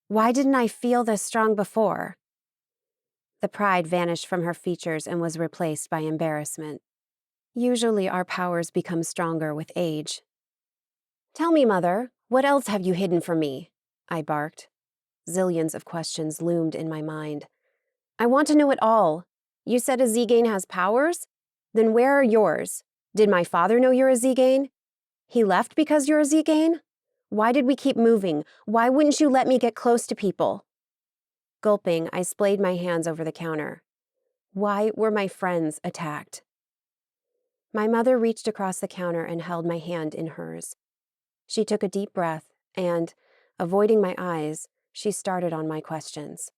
S1: Why didn't I feel this strong before? The pride vanished from her features and was replaced by embarrassment. Usually our powers become stronger with age. Tell me, Mother, what else have you hidden from me? I barked. Zillions of questions loomed in my mind. I want to know it all. You said a Zegane has powers? Then where are yours? Did my father know you're a Zegane? He left because you're a Zegane? Why did we keep moving? Why wouldn't you let me get close to people? Gulping, I splayed my hands over the counter. Why were my friends attacked? My mother reached across the counter and held my hand in hers. She took a deep breath and, avoiding my eyes, she started on my questions.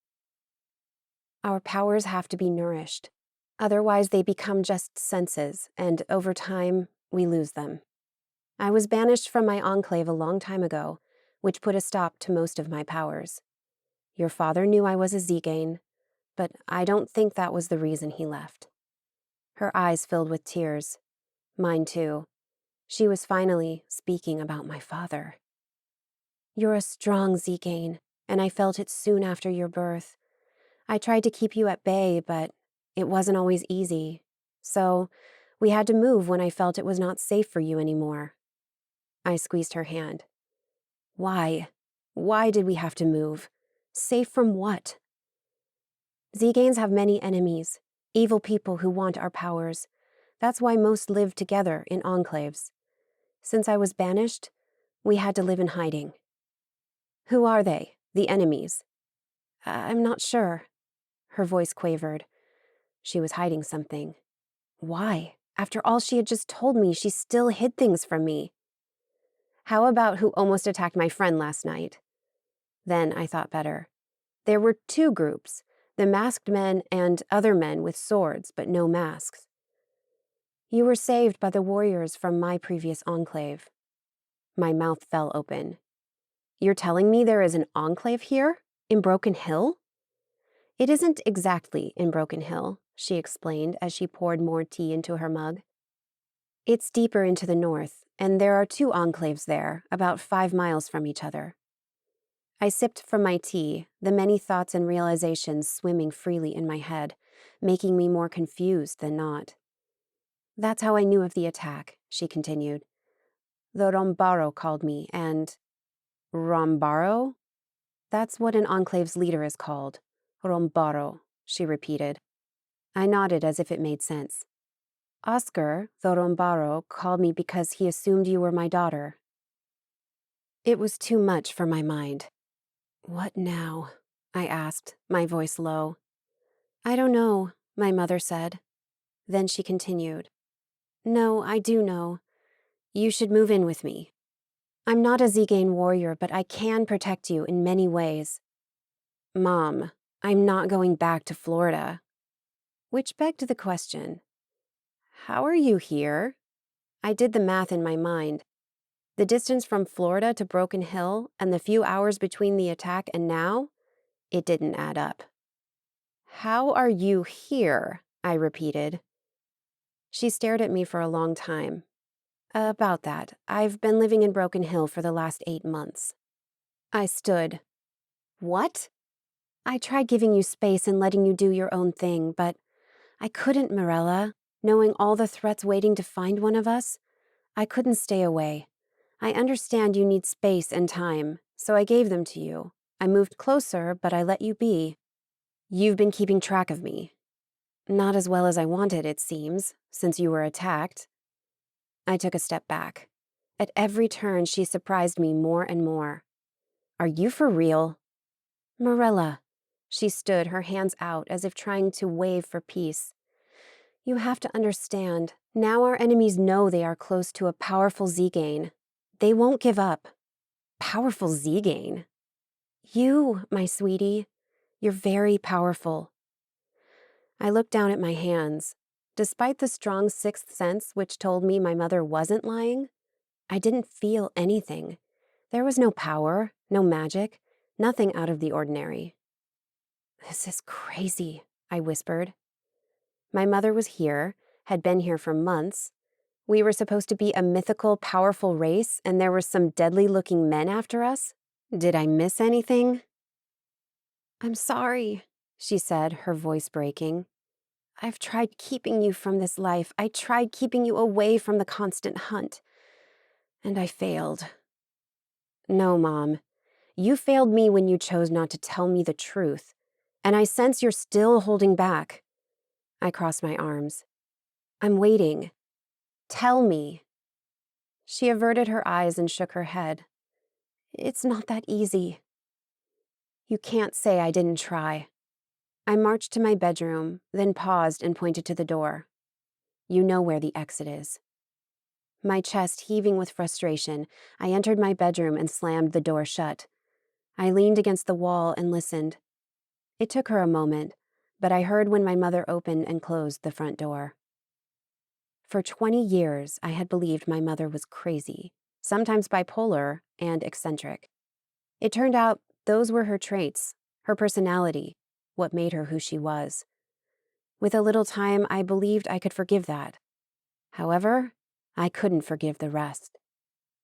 S1: Our powers have to be nourished. Otherwise, they become just senses, and over time, we lose them. I was banished from my enclave a long time ago, which put a stop to most of my powers. Your father knew I was a Zegane, but I don't think that was the reason he left. Her eyes filled with tears. Mine too. She was finally speaking about my father. You're a strong Zegane, and I felt it soon after your birth. I tried to keep you at bay, but it wasn't always easy. So we had to move when I felt it was not safe for you anymore. I squeezed her hand. Why? Why did we have to move? Safe from what? Zeganes have many enemies, evil people who want our powers. That's why most live together in enclaves. Since I was banished, we had to live in hiding. Who are they, the enemies? I'm not sure. Her voice quavered. She was hiding something. Why? After all she had just told me, she still hid things from me. How about who almost attacked my friend last night? Then I thought better. There were two groups, the masked men and other men with swords but no masks. You were saved by the warriors from my previous enclave. My mouth fell open. You're telling me there is an enclave here? In Broken Hill? It isn't exactly in Broken Hill, she explained as she poured more tea into her mug. It's deeper into the north, and there are two enclaves there, about 5 miles from each other. I sipped from my tea, the many thoughts and realizations swimming freely in my head, making me more confused than not. That's how I knew of the attack, she continued. The Rombaro called me, and... Rombaro? That's what an enclave's leader is called. Rombaro, she repeated. I nodded as if it made sense. Oscar, the Rombaro, called me because he assumed you were my daughter. It was too much for my mind. What now? I asked, my voice low. I don't know, my mother said. Then she continued. No, I do know. You should move in with me. I'm not a Zegane warrior, but I can protect you in many ways. Mom, I'm not going back to Florida. Which begged the question. How are you here? I did the math in my mind. The distance from Florida to Broken Hill and the few hours between the attack and now, it didn't add up. How are you here? I repeated. She stared at me for a long time. About that. I've been living in Broken Hill for the last 8 months. I stood. What? I tried giving you space and letting you do your own thing, but I couldn't, Mirella. Knowing all the threats waiting to find one of us, I couldn't stay away. I understand you need space and time, so I gave them to you. I moved closer, but I let you be. You've been keeping track of me. Not as well as I wanted, it seems, since you were attacked. I took a step back. At every turn, she surprised me more and more. Are you for real? Mirella. She stood, her hands out, as if trying to wave for peace. You have to understand, now our enemies know they are close to a powerful Zegane. They won't give up. Powerful Zegane? You, my sweetie, you're very powerful. I looked down at my hands. Despite the strong sixth sense which told me my mother wasn't lying, I didn't feel anything. There was no power, no magic, nothing out of the ordinary. This is crazy, I whispered. My mother was here, had been here for months. We were supposed to be a mythical, powerful race, and there were some deadly-looking men after us? Did I miss anything? I'm sorry, she said, her voice breaking. I've tried keeping you from this life. I tried keeping you away from the constant hunt. And I failed. No, Mom. You failed me when you chose not to tell me the truth. And I sense you're still holding back. I crossed my arms. I'm waiting. Tell me. She averted her eyes and shook her head. It's not that easy. You can't say I didn't try. I marched to my bedroom, then paused and pointed to the door. You know where the exit is. My chest heaving with frustration, I entered my bedroom and slammed the door shut. I leaned against the wall and listened. It took her a moment, but I heard when my mother opened and closed the front door. For 20 years, I had believed my mother was crazy, sometimes bipolar and eccentric. It turned out those were her traits, her personality, what made her who she was. With a little time, I believed I could forgive that. However, I couldn't forgive the rest.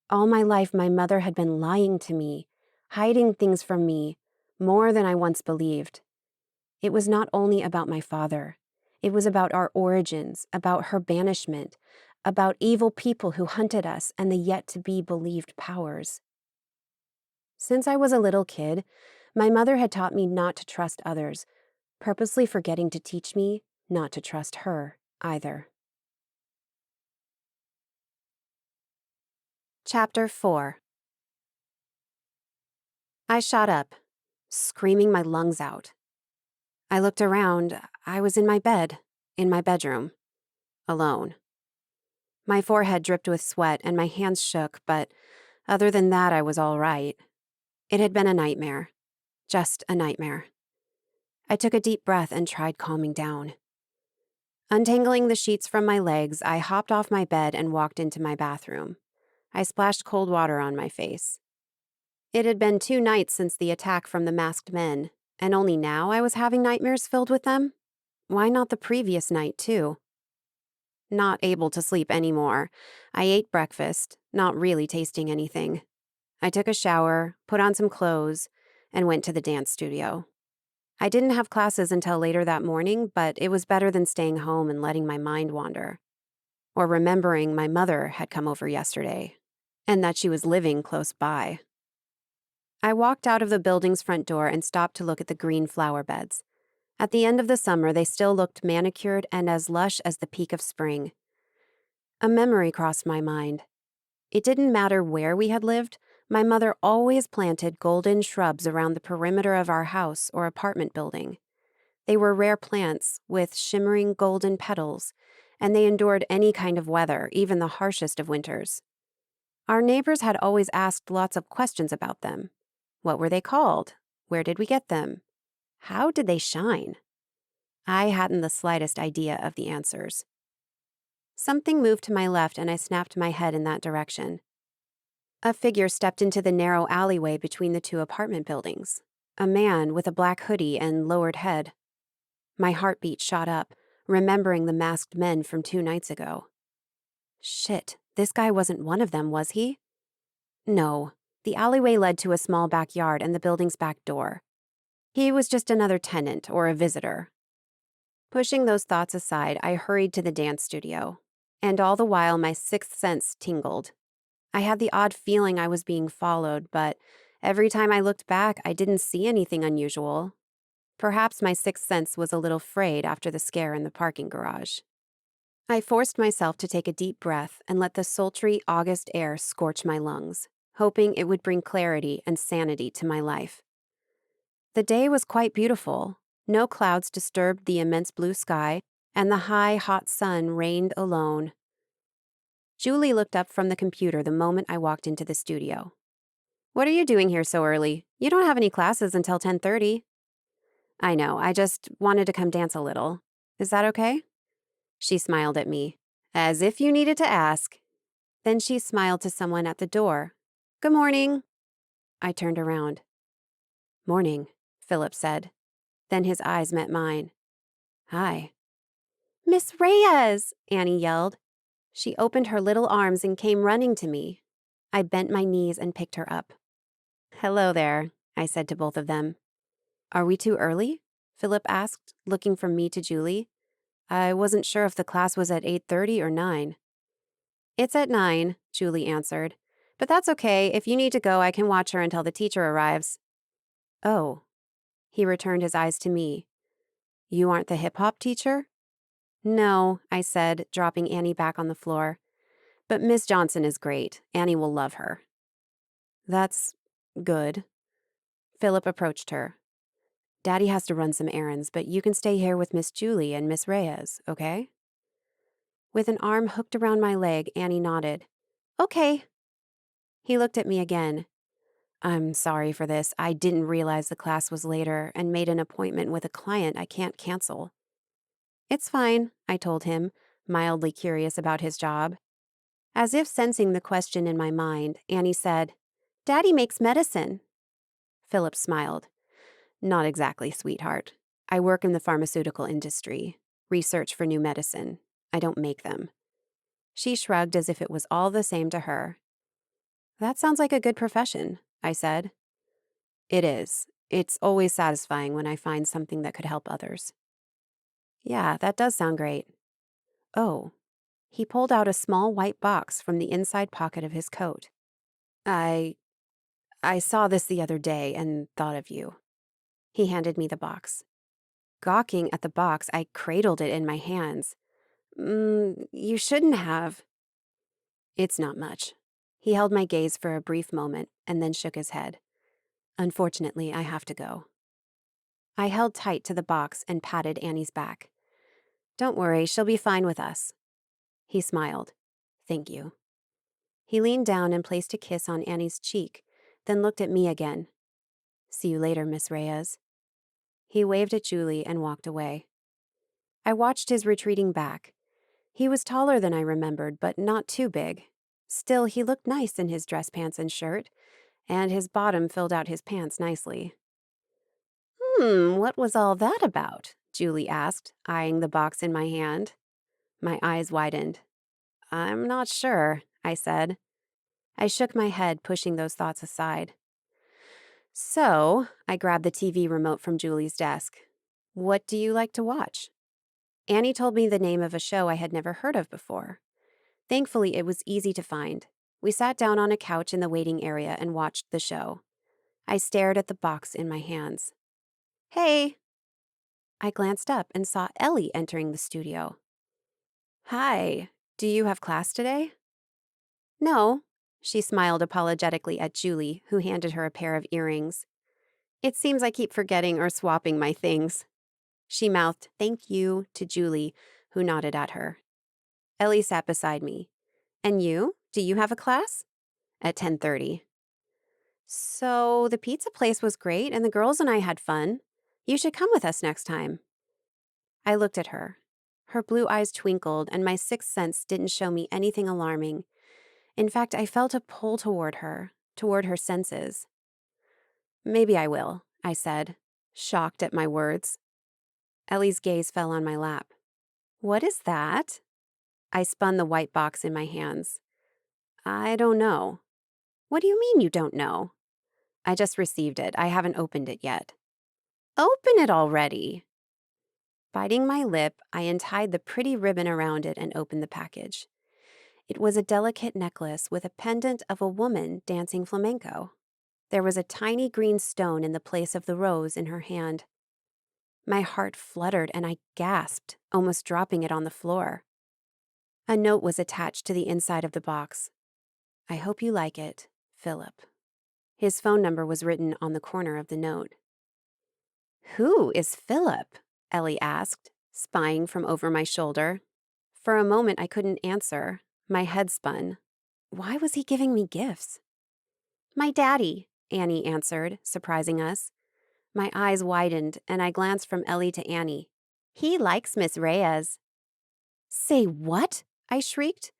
S1: All my life, my mother had been lying to me, hiding things from me, more than I once believed. It was not only about my father. It was about our origins, about her banishment, about evil people who hunted us and the yet-to-be-believed powers. Since I was a little kid, my mother had taught me not to trust others, purposely forgetting to teach me not to trust her either. Chapter 4. I shot up, screaming my lungs out. I looked around. I was in my bed, in my bedroom, alone. My forehead dripped with sweat and my hands shook, but other than that, I was all right. It had been a nightmare. Just a nightmare. I took a deep breath and tried calming down. Untangling the sheets from my legs, I hopped off my bed and walked into my bathroom. I splashed cold water on my face. It had been 2 nights since the attack from the masked men, and only now I was having nightmares filled with them? Why not the previous night, too? Not able to sleep anymore, I ate breakfast, not really tasting anything. I took a shower, put on some clothes, and went to the dance studio. I didn't have classes until later that morning, but it was better than staying home and letting my mind wander. Or remembering my mother had come over yesterday, and that she was living close by. I walked out of the building's front door and stopped to look at the green flower beds. At the end of the summer, they still looked manicured and as lush as the peak of spring. A memory crossed my mind. It didn't matter where we had lived, my mother always planted golden shrubs around the perimeter of our house or apartment building. They were rare plants with shimmering golden petals, and they endured any kind of weather, even the harshest of winters. Our neighbors had always asked lots of questions about them. What were they called? Where did we get them? How did they shine? I hadn't the slightest idea of the answers. Something moved to my left and I snapped my head in that direction. A figure stepped into the narrow alleyway between the 2 apartment buildings. A man with a black hoodie and lowered head. My heartbeat shot up, remembering the masked men from 2 nights ago. Shit, this guy wasn't one of them, was he? No. The alleyway led to a small backyard and the building's back door. He was just another tenant or a visitor. Pushing those thoughts aside, I hurried to the dance studio. And all the while, my sixth sense tingled. I had the odd feeling I was being followed, but every time I looked back, I didn't see anything unusual. Perhaps my sixth sense was a little frayed after the scare in the parking garage. I forced myself to take a deep breath and let the sultry August air scorch my lungs, hoping it would bring clarity and sanity to my life. The day was quite beautiful. No clouds disturbed the immense blue sky, and the high, hot sun reigned alone. Julie looked up from the computer the moment I walked into the studio. "What are you doing here so early? You don't have any classes until 10:30. "I know, I just wanted to come dance a little. Is that okay?" She smiled at me, as if you needed to ask. Then she smiled to someone at the door. "Good morning." I turned around. "Morning," Philip said. Then his eyes met mine. "Hi." "Miss Reyes!" Annie yelled. She opened her little arms and came running to me. I bent my knees and picked her up. "Hello there," I said to both of them. "Are we too early?" Philip asked, looking from me to Julie. I wasn't sure if the class was at 8:30 or 9. "It's at 9, Julie answered. "But that's okay. If you need to go, I can watch her until the teacher arrives." "Oh." He returned his eyes to me. "You aren't the hip-hop teacher?" "No," I said, dropping Annie back on the floor. "But Miss Johnson is great. Annie will love her." "That's good." Philip approached her. "Daddy has to run some errands, but you can stay here with Miss Julie and Miss Reyes, okay?" With an arm hooked around my leg, Annie nodded. "Okay." He looked at me again. "I'm sorry for this. I didn't realize the class was later and made an appointment with a client I can't cancel." "It's fine," I told him, mildly curious about his job. As if sensing the question in my mind, Annie said, "Daddy makes medicine." Philip smiled. "Not exactly, sweetheart. I work in the pharmaceutical industry. Research for new medicine. I don't make them." She shrugged as if it was all the same to her. "That sounds like a good profession," I said. "It is. It's always satisfying when I find something that could help others." "Yeah, that does sound great." "Oh." He pulled out a small white box from the inside pocket of his coat. I saw this the other day and thought of you." He handed me the box. Gawking at the box, I cradled it in my hands. You shouldn't have." "It's not much." He held my gaze for a brief moment and then shook his head. "Unfortunately, I have to go." I held tight to the box and patted Annie's back. "Don't worry, she'll be fine with us." He smiled. "Thank you." He leaned down and placed a kiss on Annie's cheek, then looked at me again. "See you later, Miss Reyes." He waved at Julie and walked away. I watched his retreating back. He was taller than I remembered, but not too big. Still, he looked nice in his dress pants and shirt, and his bottom filled out his pants nicely. What was all that about?" Julie asked, eyeing the box in my hand. My eyes widened. "I'm not sure," I said. I shook my head, pushing those thoughts aside. "So," I grabbed the TV remote from Julie's desk. "What do you like to watch?" Annie told me the name of a show I had never heard of before. Thankfully, it was easy to find. We sat down on a couch in the waiting area and watched the show. I stared at the box in my hands. "Hey!" I glanced up and saw Ellie entering the studio. "Hi, do you have class today?" "No." She smiled apologetically at Julie, who handed her a pair of earrings. "It seems I keep forgetting or swapping my things." She mouthed, "Thank you," to Julie, who nodded at her. Ellie sat beside me. "And you? Do you have a class?" "At 10:30. "So the pizza place was great and the girls and I had fun. You should come with us next time." I looked at her. Her blue eyes twinkled and my sixth sense didn't show me anything alarming. In fact, I felt a pull toward her senses. "Maybe I will," I said, shocked at my words. Ellie's gaze fell on my lap. What is that? I spun the white box in my hands. I don't know. What do you mean you don't know? I just received it. I haven't opened it yet. Open it already. Biting my lip, I untied the pretty ribbon around it and opened the package. It was a delicate necklace with a pendant of a woman dancing flamenco. There was a tiny green stone in the place of the rose in her hand. My heart fluttered and I gasped, almost dropping it on the floor. A note was attached to the inside of the box. I hope you like it, Philip. His phone number was written on the corner of the note. Who is Philip? Ellie asked, spying from over my shoulder. For a moment, I couldn't answer. My head spun. Why was he giving me gifts? My daddy, Annie answered, surprising us. My eyes widened, and I glanced from Ellie to Annie. He likes Miss Reyes. Say what? I shrieked.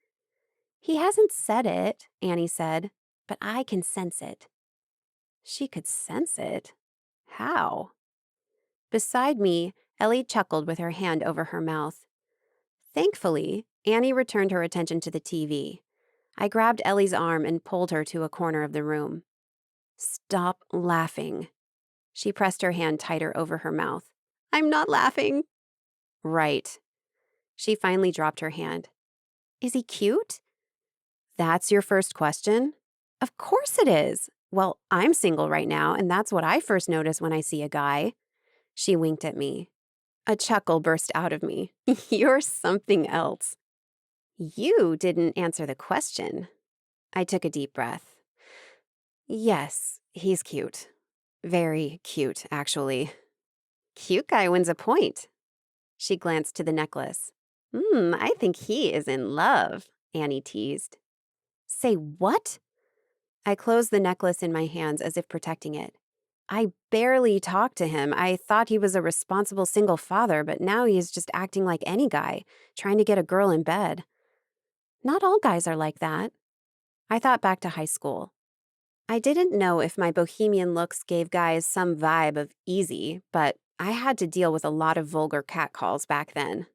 S1: He hasn't said it, Annie said, but I can sense it. She could sense it? How? Beside me, Ellie chuckled with her hand over her mouth. Thankfully, Annie returned her attention to the TV. I grabbed Ellie's arm and pulled her to a corner of the room. Stop laughing. She pressed her hand tighter over her mouth. I'm not laughing. Right. She finally dropped her hand. Is he cute? That's your first question? Of course it is. Well, I'm single right now, and that's what I first notice when I see a guy. She winked at me. A chuckle burst out of me. You're something else. You didn't answer the question. I took a deep breath. Yes, he's cute. Very cute, actually. Cute guy wins a point. She glanced to the necklace. I think he is in love, Annie teased. Say what? I closed the necklace in my hands as if protecting it. I barely talked to him. I thought he was a responsible single father, but now he's just acting like any guy, trying to get a girl in bed. Not all guys are like that. I thought back to high school. I didn't know if my bohemian looks gave guys some vibe of easy, but I had to deal with a lot of vulgar catcalls back then.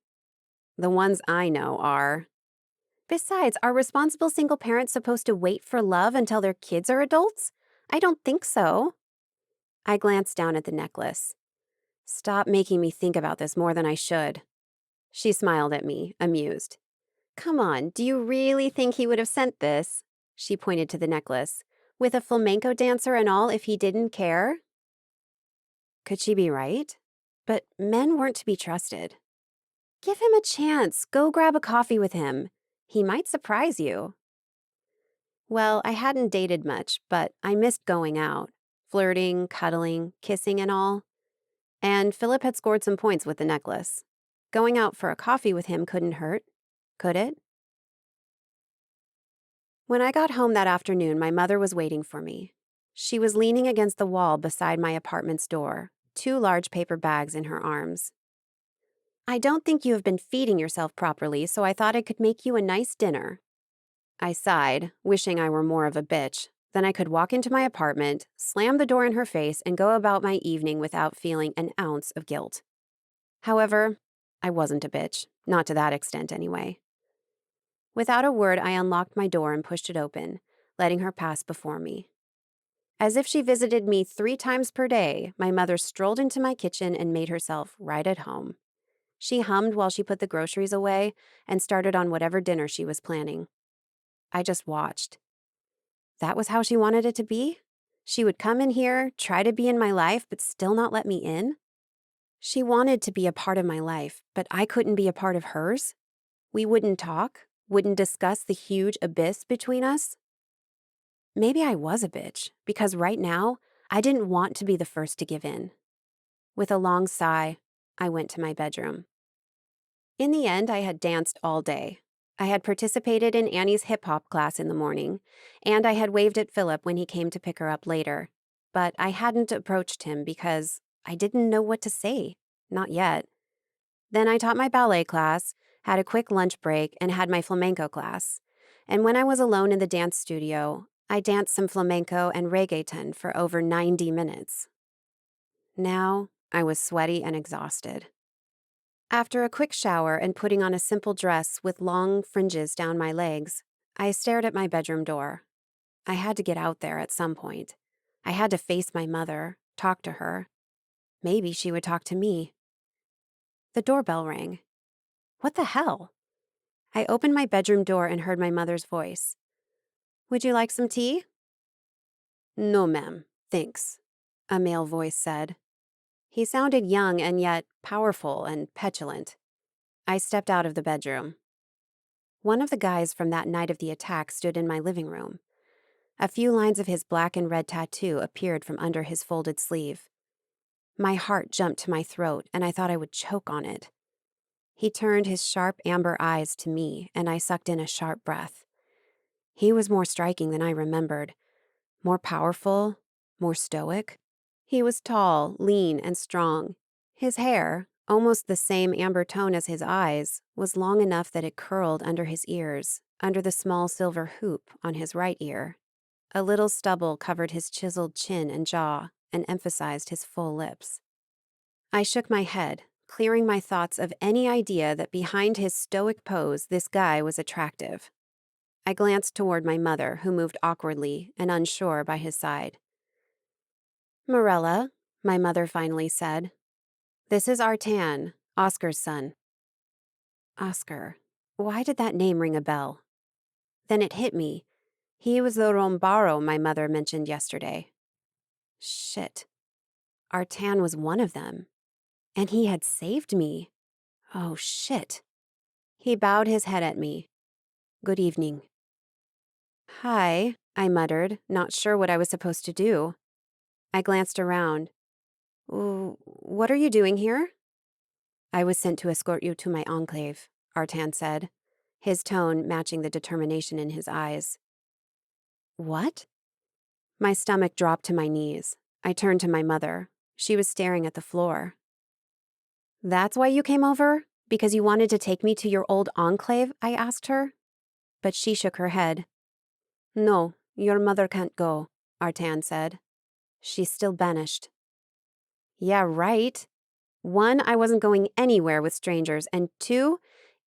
S1: The ones I know are... Besides, are responsible single parents supposed to wait for love until their kids are adults? I don't think so. I glanced down at the necklace. Stop making me think about this more than I should. She smiled at me, amused. Come on, do you really think he would have sent this? She pointed to the necklace. With a flamenco dancer and all if he didn't care? Could she be right? But men weren't to be trusted. Give him a chance. Go grab a coffee with him. He might surprise you. Well, I hadn't dated much, but I missed going out. Flirting, cuddling, kissing and all. And Philip had scored some points with the necklace. Going out for a coffee with him couldn't hurt, could it? When I got home that afternoon, my mother was waiting for me. She was leaning against the wall beside my apartment's door, 2 large paper bags in her arms. I don't think you have been feeding yourself properly, so I thought I could make you a nice dinner. I sighed, wishing I were more of a bitch. Then I could walk into my apartment, slam the door in her face, and go about my evening without feeling an ounce of guilt. However, I wasn't a bitch, not to that extent anyway. Without a word, I unlocked my door and pushed it open, letting her pass before me. As if she visited me 3 times per day, my mother strolled into my kitchen and made herself right at home. She hummed while she put the groceries away and started on whatever dinner she was planning. I just watched. That was how she wanted it to be? She would come in here, try to be in my life, but still not let me in? She wanted to be a part of my life, but I couldn't be a part of hers? We wouldn't talk, wouldn't discuss the huge abyss between us? Maybe I was a bitch, because right now, I didn't want to be the first to give in. With a long sigh, I went to my bedroom. In the end, I had danced all day. I had participated in Annie's hip-hop class in the morning, and I had waved at Philip when he came to pick her up later. But I hadn't approached him because I didn't know what to say. Not yet. Then I taught my ballet class, had a quick lunch break, and had my flamenco class. And when I was alone in the dance studio, I danced some flamenco and reggaeton for over 90 minutes. Now, I was sweaty and exhausted. After a quick shower and putting on a simple dress with long fringes down my legs, I stared at my bedroom door. I had to get out there at some point. I had to face my mother, talk to her. Maybe she would talk to me. The doorbell rang. What the hell? I opened my bedroom door and heard my mother's voice. Would you like some tea? No, ma'am, thanks, a male voice said. He sounded young and yet powerful and petulant. I stepped out of the bedroom. One of the guys from that night of the attack stood in my living room. A few lines of his black and red tattoo appeared from under his folded sleeve. My heart jumped to my throat, and I thought I would choke on it. He turned his sharp amber eyes to me, and I sucked in a sharp breath. He was more striking than I remembered. More powerful, more stoic. He was tall, lean, and strong. His hair, almost the same amber tone as his eyes, was long enough that it curled under his ears, under the small silver hoop on his right ear. A little stubble covered his chiseled chin and jaw and emphasized his full lips. I shook my head, clearing my thoughts of any idea that behind his stoic pose this guy was attractive. I glanced toward my mother, who moved awkwardly and unsure by his side. Mirella, my mother finally said. This is Artan, Oscar's son. Oscar. Why did that name ring a bell? Then it hit me. He was the Rombaro my mother mentioned yesterday. Shit. Artan was one of them. And he had saved me. Oh, shit. He bowed his head at me. Good evening. Hi, I muttered, not sure what I was supposed to do. I glanced around. What are you doing here? I was sent to escort you to my enclave, Artan said, his tone matching the determination in his eyes. What? My stomach dropped to my knees. I turned to my mother. She was staring at the floor. That's why you came over? Because you wanted to take me to your old enclave? I asked her. But she shook her head. No, your mother can't go, Artan said. She's still banished. Yeah, right. 1, I wasn't going anywhere with strangers, and 2,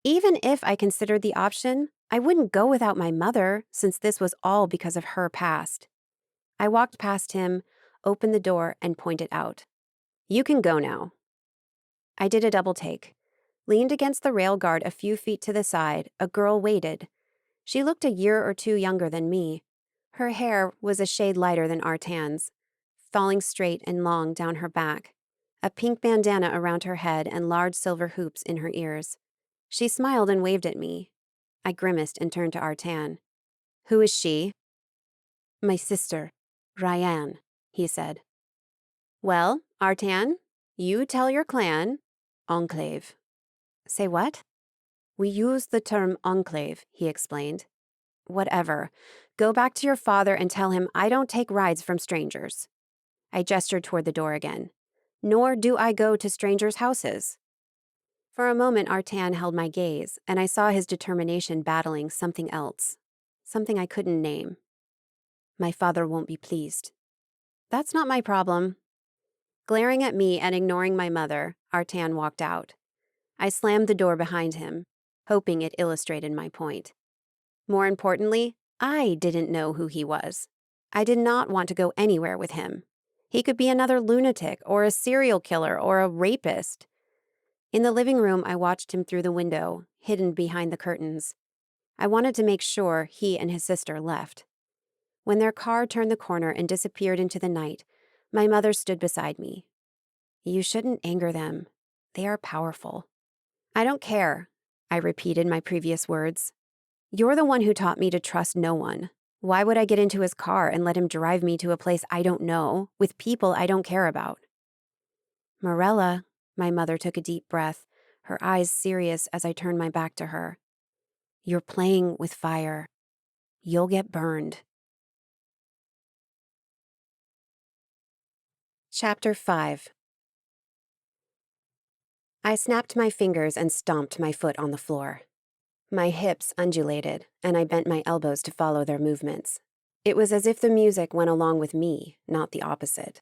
S1: even if I considered the option, I wouldn't go without my mother, since this was all because of her past. I walked past him, opened the door, and pointed out. You can go now. I did a double take. Leaned against the rail guard a few feet to the side, a girl waited. She looked a year or 2 younger than me. Her hair was a shade lighter than Artan's, falling straight and long down her back, a pink bandana around her head and large silver hoops in her ears. She smiled and waved at me. I grimaced and turned to Artan. Who is she? My sister, Ryan, he said. Well, Artan, you tell your clan, enclave. Say what? We use the term enclave, he explained. Whatever. Go back to your father and tell him I don't take rides from strangers. I gestured toward the door again. Nor do I go to strangers' houses. For a moment, Artan held my gaze, and I saw his determination battling something else. Something I couldn't name. My father won't be pleased. That's not my problem. Glaring at me and ignoring my mother, Artan walked out. I slammed the door behind him, hoping it illustrated my point. More importantly, I didn't know who he was. I did not want to go anywhere with him. He could be another lunatic or a serial killer or a rapist. In the living room, I watched him through the window, hidden behind the curtains. I wanted to make sure he and his sister left. When their car turned the corner and disappeared into the night, my mother stood beside me. You shouldn't anger them. They are powerful. I don't care, I repeated my previous words. You're the one who taught me to trust no one. Why would I get into his car and let him drive me to a place I don't know, with people I don't care about? Mirella, my mother took a deep breath, her eyes serious as I turned my back to her. You're playing with fire. You'll get burned. Chapter 5. I snapped my fingers and stomped my foot on the floor. My hips undulated, and I bent my elbows to follow their movements. It was as if the music went along with me, not the opposite.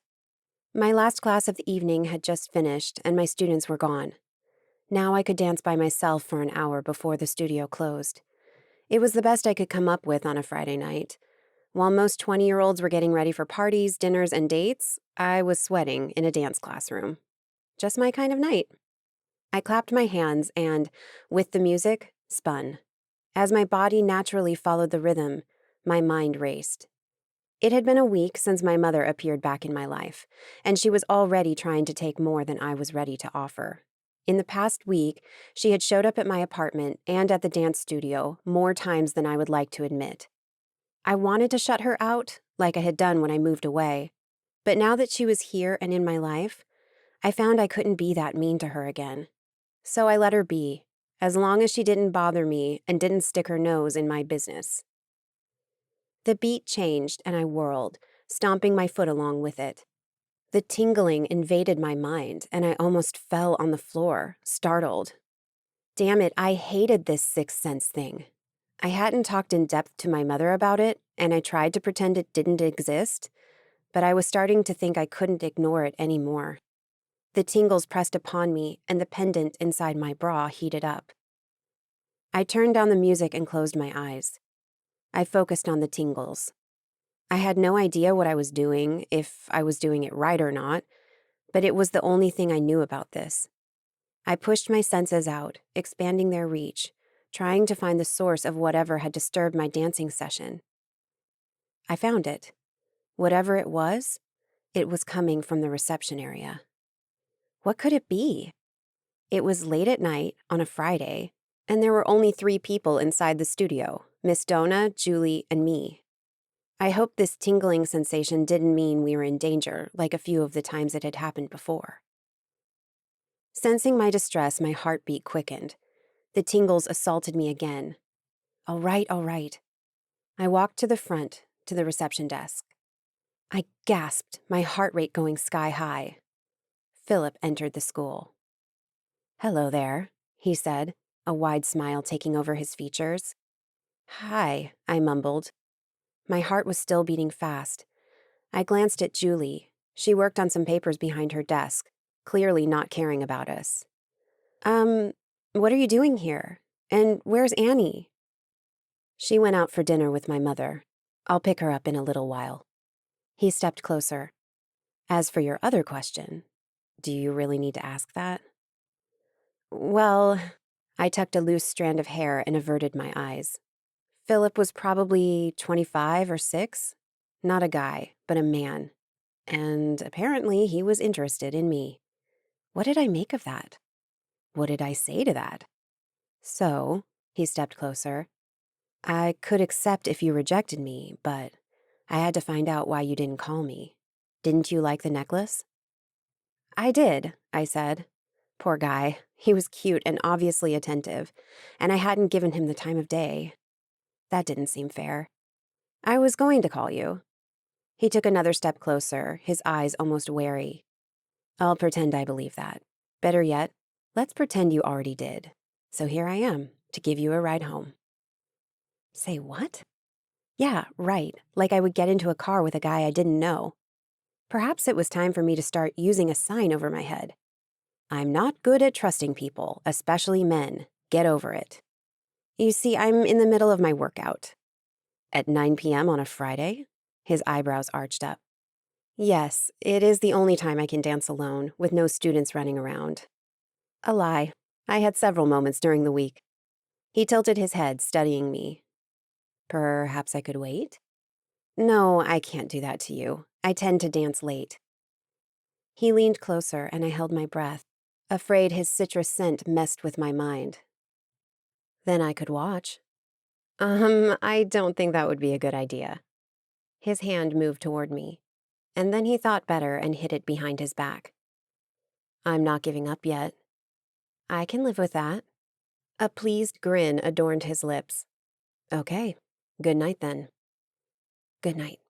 S1: My last class of the evening had just finished, and my students were gone. Now I could dance by myself for an hour before the studio closed. It was the best I could come up with on a Friday night. While most 20-year-olds were getting ready for parties, dinners, and dates, I was sweating in a dance classroom. Just my kind of night. I clapped my hands and, with the music, spun. As my body naturally followed the rhythm, my mind raced. It had been a week since my mother appeared back in my life, and she was already trying to take more than I was ready to offer. In the past week, she had showed up at my apartment and at the dance studio more times than I would like to admit. I wanted to shut her out, like I had done when I moved away. But now that she was here and in my life, I found I couldn't be that mean to her again. So I let her be, as long as she didn't bother me and didn't stick her nose in my business. The beat changed and I whirled, stomping my foot along with it. The tingling invaded my mind and I almost fell on the floor, startled. Damn it, I hated this sixth sense thing. I hadn't talked in depth to my mother about it, and I tried to pretend it didn't exist, but I was starting to think I couldn't ignore it anymore. The tingles pressed upon me, and the pendant inside my bra heated up. I turned down the music and closed my eyes. I focused on the tingles. I had no idea what I was doing, if I was doing it right or not, but it was the only thing I knew about this. I pushed my senses out, expanding their reach, trying to find the source of whatever had disturbed my dancing session. I found it. Whatever it was coming from the reception area. What could it be? It was late at night on a Friday, and there were only 3 people inside the studio, Miss Donna, Julie, and me. I hoped this tingling sensation didn't mean we were in danger, like a few of the times it had happened before. Sensing my distress, my heartbeat quickened. The tingles assaulted me again. All right. I walked to the front, to the reception desk. I gasped, my heart rate going sky high. Philip entered the school. "Hello there," he said, a wide smile taking over his features. "Hi," I mumbled. My heart was still beating fast. I glanced at Julie. She worked on some papers behind her desk, clearly not caring about us. What are you doing here? And where's Annie?" "She went out for dinner with my mother. I'll pick her up in a little while." He stepped closer. "As for your other question, do you really need to ask that?" "Well," I tucked a loose strand of hair and averted my eyes. Philip was probably 25 or 6. Not a guy, but a man. And apparently he was interested in me. What did I make of that? What did I say to that? "So," he stepped closer, "I could accept if you rejected me, but I had to find out why you didn't call me. Didn't you like the necklace?" "I did," I said. Poor guy. He was cute and obviously attentive, and I hadn't given him the time of day. That didn't seem fair. "I was going to call you." He took another step closer, his eyes almost wary. "I'll pretend I believe that. Better yet, let's pretend you already did. So here I am, to give you a ride home." Say what? Yeah, right, like I would get into a car with a guy I didn't know. Perhaps it was time for me to start using a sign over my head. "I'm not good at trusting people, especially men. Get over it." You see, I'm in the middle of my workout. At 9 p.m. on a Friday? His eyebrows arched up. Yes, it is the only time I can dance alone, with no students running around. A lie. I had several moments during the week. He tilted his head, studying me. Perhaps I could wait? No, I can't do that to you. I tend to dance late. He leaned closer, and I held my breath, afraid his citrus scent messed with my mind. Then I could watch. I don't think that would be a good idea. His hand moved toward me, and then he thought better and hid it behind his back. "I'm not giving up yet." "I can live with that." A pleased grin adorned his lips. "Okay, good night then." "Good night,"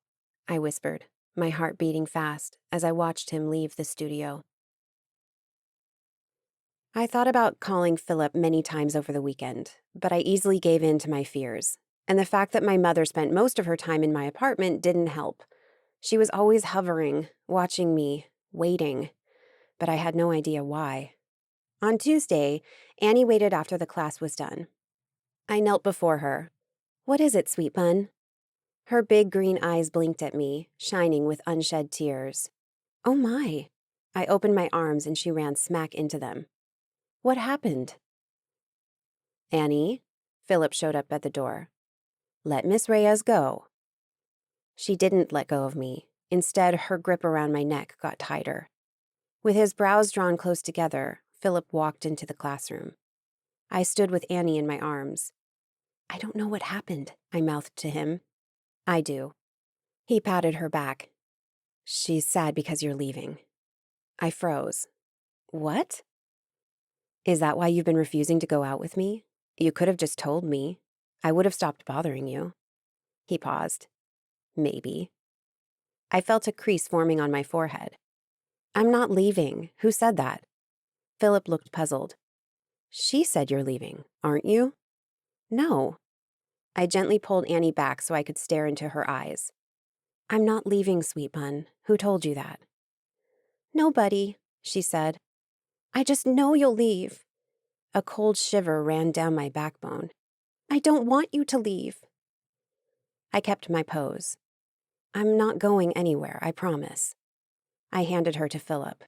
S1: I whispered, my heart beating fast as I watched him leave the studio. I thought about calling Philip many times over the weekend, but I easily gave in to my fears, and the fact that my mother spent most of her time in my apartment didn't help. She was always hovering, watching me, waiting, but I had no idea why. On Tuesday, Annie waited after the class was done. I knelt before her. "What is it, sweet bun?" Her big green eyes blinked at me, shining with unshed tears. "Oh my." I opened my arms and she ran smack into them. "What happened?" "Annie," Philip showed up at the door. "Let Miss Reyes go." She didn't let go of me. Instead, her grip around my neck got tighter. With his brows drawn close together, Philip walked into the classroom. I stood with Annie in my arms. "I don't know what happened," I mouthed to him. "I do." He patted her back. "She's sad because you're leaving." I froze. "What?" "Is that why you've been refusing to go out with me? You could have just told me. I would have stopped bothering you." He paused. "Maybe." I felt a crease forming on my forehead. "I'm not leaving. Who said that?" Philip looked puzzled. "She said you're leaving, aren't you?" "No." I gently pulled Annie back so I could stare into her eyes. "I'm not leaving, sweet bun. Who told you that?" "Nobody," she said. "I just know you'll leave." A cold shiver ran down my backbone. "I don't want you to leave." I kept my pose. "I'm not going anywhere, I promise." I handed her to Philip.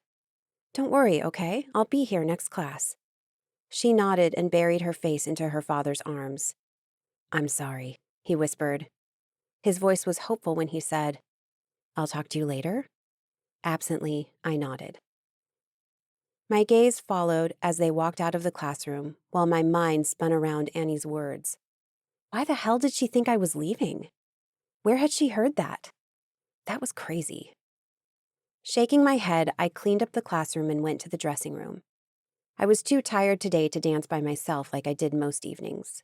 S1: "Don't worry, okay? I'll be here next class." She nodded and buried her face into her father's arms. "I'm sorry," he whispered. His voice was hopeful when he said, "I'll talk to you later?" Absently, I nodded. My gaze followed as they walked out of the classroom, while my mind spun around Annie's words. Why the hell did she think I was leaving? Where had she heard that? That was crazy. Shaking my head, I cleaned up the classroom and went to the dressing room. I was too tired today to dance by myself like I did most evenings.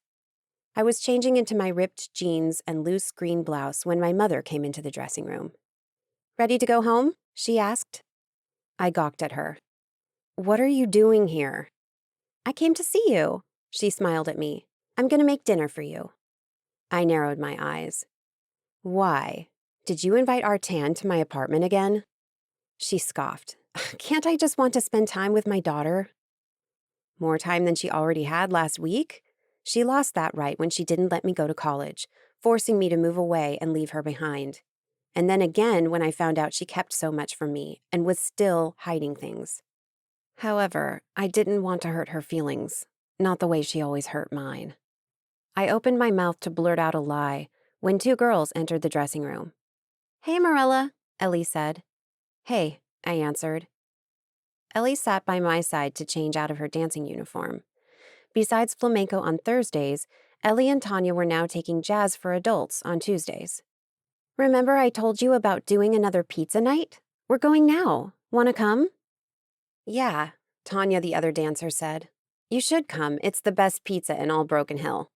S1: I was changing into my ripped jeans and loose green blouse when my mother came into the dressing room. "Ready to go home?" she asked. I gawked at her. "What are you doing here?" "I came to see you." She smiled at me. "I'm going to make dinner for you." I narrowed my eyes. "Why? Did you invite Artan to my apartment again?" She scoffed. "Can't I just want to spend time with my daughter?" More time than she already had last week? She lost that right when she didn't let me go to college, forcing me to move away and leave her behind. And then again when I found out she kept so much from me and was still hiding things. However, I didn't want to hurt her feelings, not the way she always hurt mine. I opened my mouth to blurt out a lie when two girls entered the dressing room. "Hey, Mirella," Ellie said. "Hey," I answered. Ellie sat by my side to change out of her dancing uniform. Besides flamenco on Thursdays, Ellie and Tanya were now taking jazz for adults on Tuesdays. "Remember I told you about doing another pizza night? We're going now. Want to come?" "Yeah," Tanya, the other dancer, said. "You should come. It's the best pizza in all Broken Hill."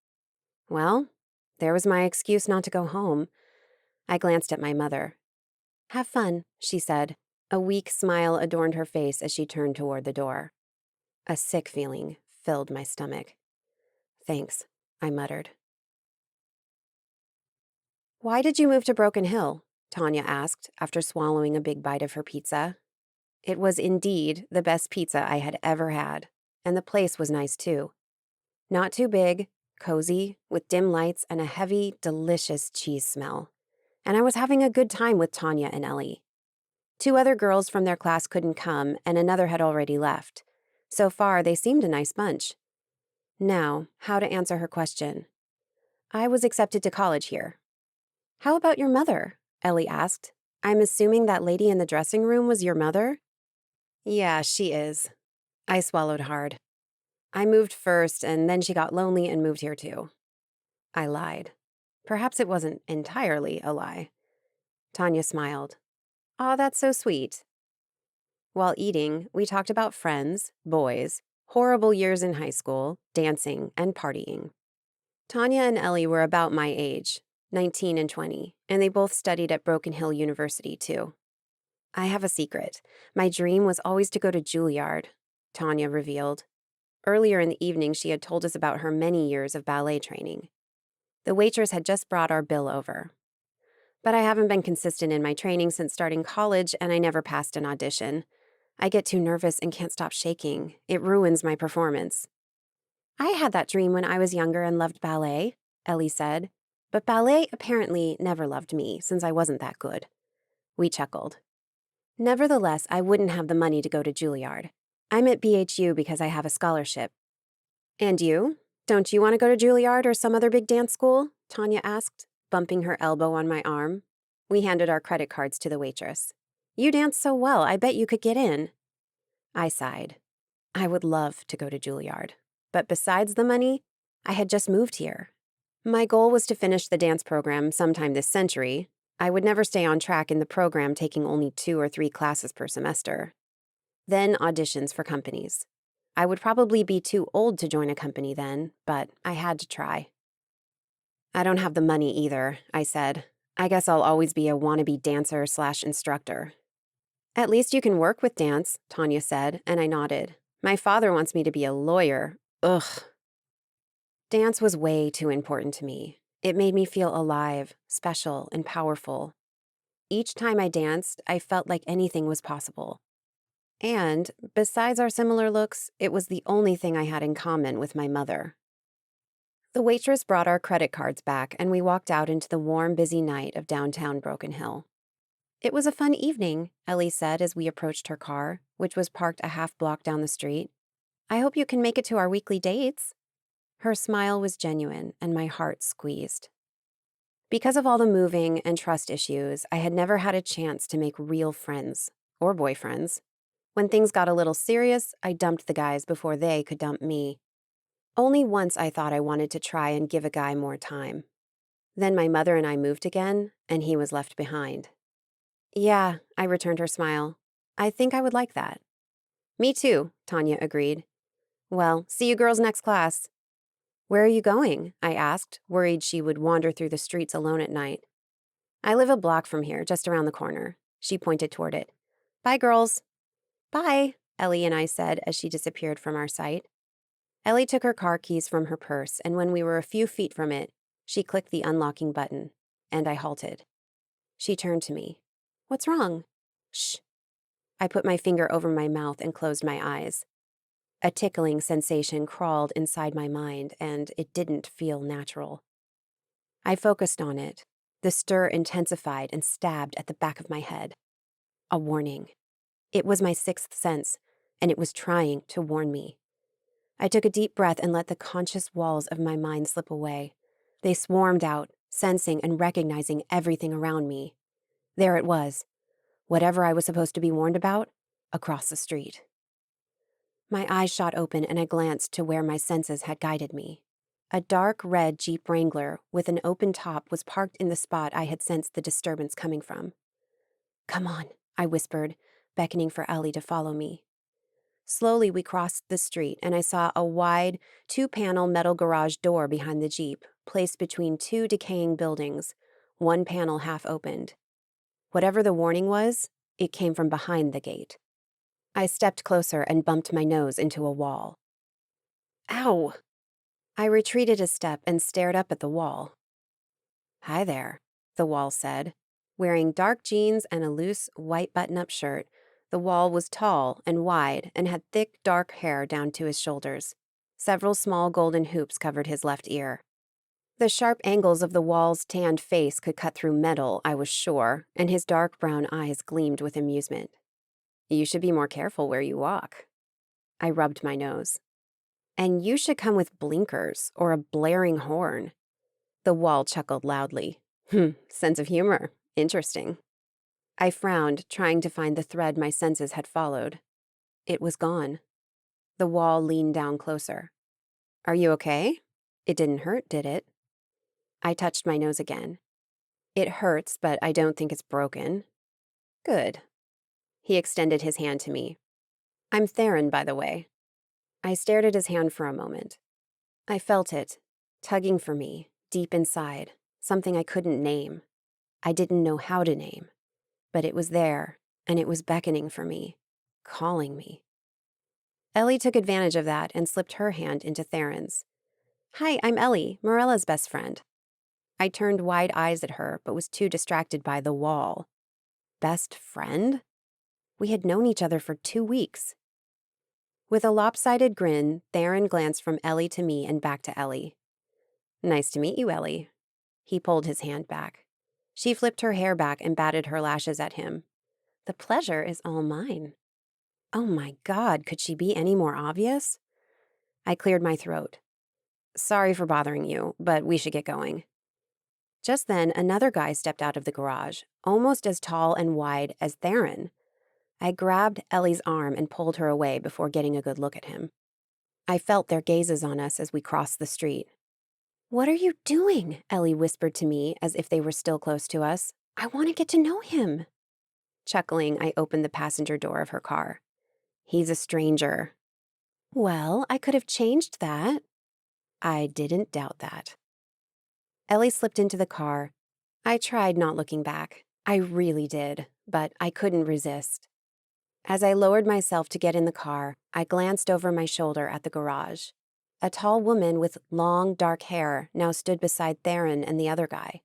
S1: Well, there was my excuse not to go home. I glanced at my mother. "Have fun," she said. A weak smile adorned her face as she turned toward the door. A sick feeling filled my stomach. "Thanks," I muttered. "Why did you move to Broken Hill?" Tanya asked after swallowing a big bite of her pizza. It was indeed the best pizza I had ever had, and the place was nice too. Not too big, cozy, with dim lights and a heavy, delicious cheese smell. And I was having a good time with Tanya and Ellie. Two other girls from their class couldn't come, and another had already left. So far, they seemed a nice bunch. Now, how to answer her question. I was accepted to college here. "How about your mother?" Ellie asked. "I'm assuming that lady in the dressing room was your mother?" "Yeah, she is." I swallowed hard. "I moved first, and then she got lonely and moved here too." I lied. Perhaps it wasn't entirely a lie. Tanya smiled. "Aw, that's so sweet." While eating, we talked about friends, boys, horrible years in high school, dancing, and partying. Tanya and Ellie were about my age, 19 and 20, and they both studied at Broken Hill University, too. "I have a secret. My dream was always to go to Juilliard," Tanya revealed. Earlier in the evening, she had told us about her many years of ballet training. The waitress had just brought our bill over. "But I haven't been consistent in my training since starting college, and I never passed an audition. I get too nervous and can't stop shaking. It ruins my performance. I had that dream when I was younger and loved ballet, Ellie said. But ballet apparently never loved me since I wasn't that good. We chuckled. Nevertheless, I wouldn't have the money to go to Juilliard. I'm at BHU because I have a scholarship. And you? Don't you want to go to Juilliard or some other big dance school? Tanya asked, bumping her elbow on my arm. We handed our credit cards to the waitress. You dance so well, I bet you could get in. I sighed. I would love to go to Juilliard. But besides the money, I had just moved here. My goal was to finish the dance program sometime this century. I would never stay on track in the program, taking only 2 or 3 classes per semester. Then auditions for companies. I would probably be too old to join a company then, but I had to try. I don't have the money either, I said. I guess I'll always be a wannabe dancer/instructor. At least you can work with dance, Tanya said, and I nodded. My father wants me to be a lawyer. Ugh. Dance was way too important to me. It made me feel alive, special, and powerful. Each time I danced, I felt like anything was possible. And, besides our similar looks, it was the only thing I had in common with my mother. The waitress brought our credit cards back, and we walked out into the warm, busy night of downtown Broken Hill. It was a fun evening, Ellie said as we approached her car, which was parked a half block down the street. I hope you can make it to our weekly dates. Her smile was genuine, and my heart squeezed. Because of all the moving and trust issues, I had never had a chance to make real friends, or boyfriends. When things got a little serious, I dumped the guys before they could dump me. Only once I thought I wanted to try and give a guy more time. Then my mother and I moved again, and he was left behind. Yeah, I returned her smile. I think I would like that. Me too, Tanya agreed. Well, see you girls next class. Where are you going? I asked, worried she would wander through the streets alone at night. I live a block from here, just around the corner. She pointed toward it. Bye, girls. Bye, Ellie and I said as she disappeared from our sight. Ellie took her car keys from her purse, and when we were a few feet from it, she clicked the unlocking button, and I halted. She turned to me. What's wrong? Shh. I put my finger over my mouth and closed my eyes. A tickling sensation crawled inside my mind, and it didn't feel natural. I focused on it. The stir intensified and stabbed at the back of my head. A warning. It was my sixth sense, and it was trying to warn me. I took a deep breath and let the conscious walls of my mind slip away. They swarmed out, sensing and recognizing everything around me. There it was, whatever I was supposed to be warned about, across the street. My eyes shot open and I glanced to where my senses had guided me. A dark red Jeep Wrangler with an open top was parked in the spot I had sensed the disturbance coming from. Come on, I whispered, beckoning for Ellie to follow me. Slowly we crossed the street and I saw a wide, 2-panel metal garage door behind the Jeep, placed between 2 decaying buildings, one panel half opened. Whatever the warning was, it came from behind the gate. I stepped closer and bumped my nose into a wall. Ow! I retreated a step and stared up at the wall. Hi there, the wall said. Wearing dark jeans and a loose, white button-up shirt, the wall was tall and wide and had thick, dark hair down to his shoulders. Several small golden hoops covered his left ear. The sharp angles of the wall's tanned face could cut through metal, I was sure, and his dark brown eyes gleamed with amusement. You should be more careful where you walk. I rubbed my nose. And you should come with blinkers or a blaring horn. The wall chuckled loudly. Sense of humor. Interesting. I frowned, trying to find the thread my senses had followed. It was gone. The wall leaned down closer. Are you okay? It didn't hurt, did it? I touched my nose again. It hurts, but I don't think it's broken. Good. He extended his hand to me. I'm Theron, by the way. I stared at his hand for a moment. I felt it, tugging for me, deep inside, something I couldn't name. I didn't know how to name. But it was there, and it was beckoning for me, calling me. Ellie took advantage of that and slipped her hand into Theron's. Hi, I'm Ellie, Mirella's best friend. I turned wide eyes at her, but was too distracted by the wall. Best friend? We had known each other for 2 weeks. With a lopsided grin, Theron glanced from Ellie to me and back to Ellie. "Nice to meet you, Ellie." He pulled his hand back. She flipped her hair back and batted her lashes at him. "The pleasure is all mine." Oh my God, could she be any more obvious? I cleared my throat. "Sorry for bothering you, but we should get going." Just then, another guy stepped out of the garage, almost as tall and wide as Theron. I grabbed Ellie's arm and pulled her away before getting a good look at him. I felt their gazes on us as we crossed the street. "What are you doing?" Ellie whispered to me as if they were still close to us. "I want to get to know him." Chuckling, I opened the passenger door of her car. "He's a stranger." "Well, I could have changed that." I didn't doubt that. Ellie slipped into the car. I tried not looking back. I really did, but I couldn't resist. As I lowered myself to get in the car, I glanced over my shoulder at the garage. A tall woman with long, dark hair now stood beside Theron and the other guy,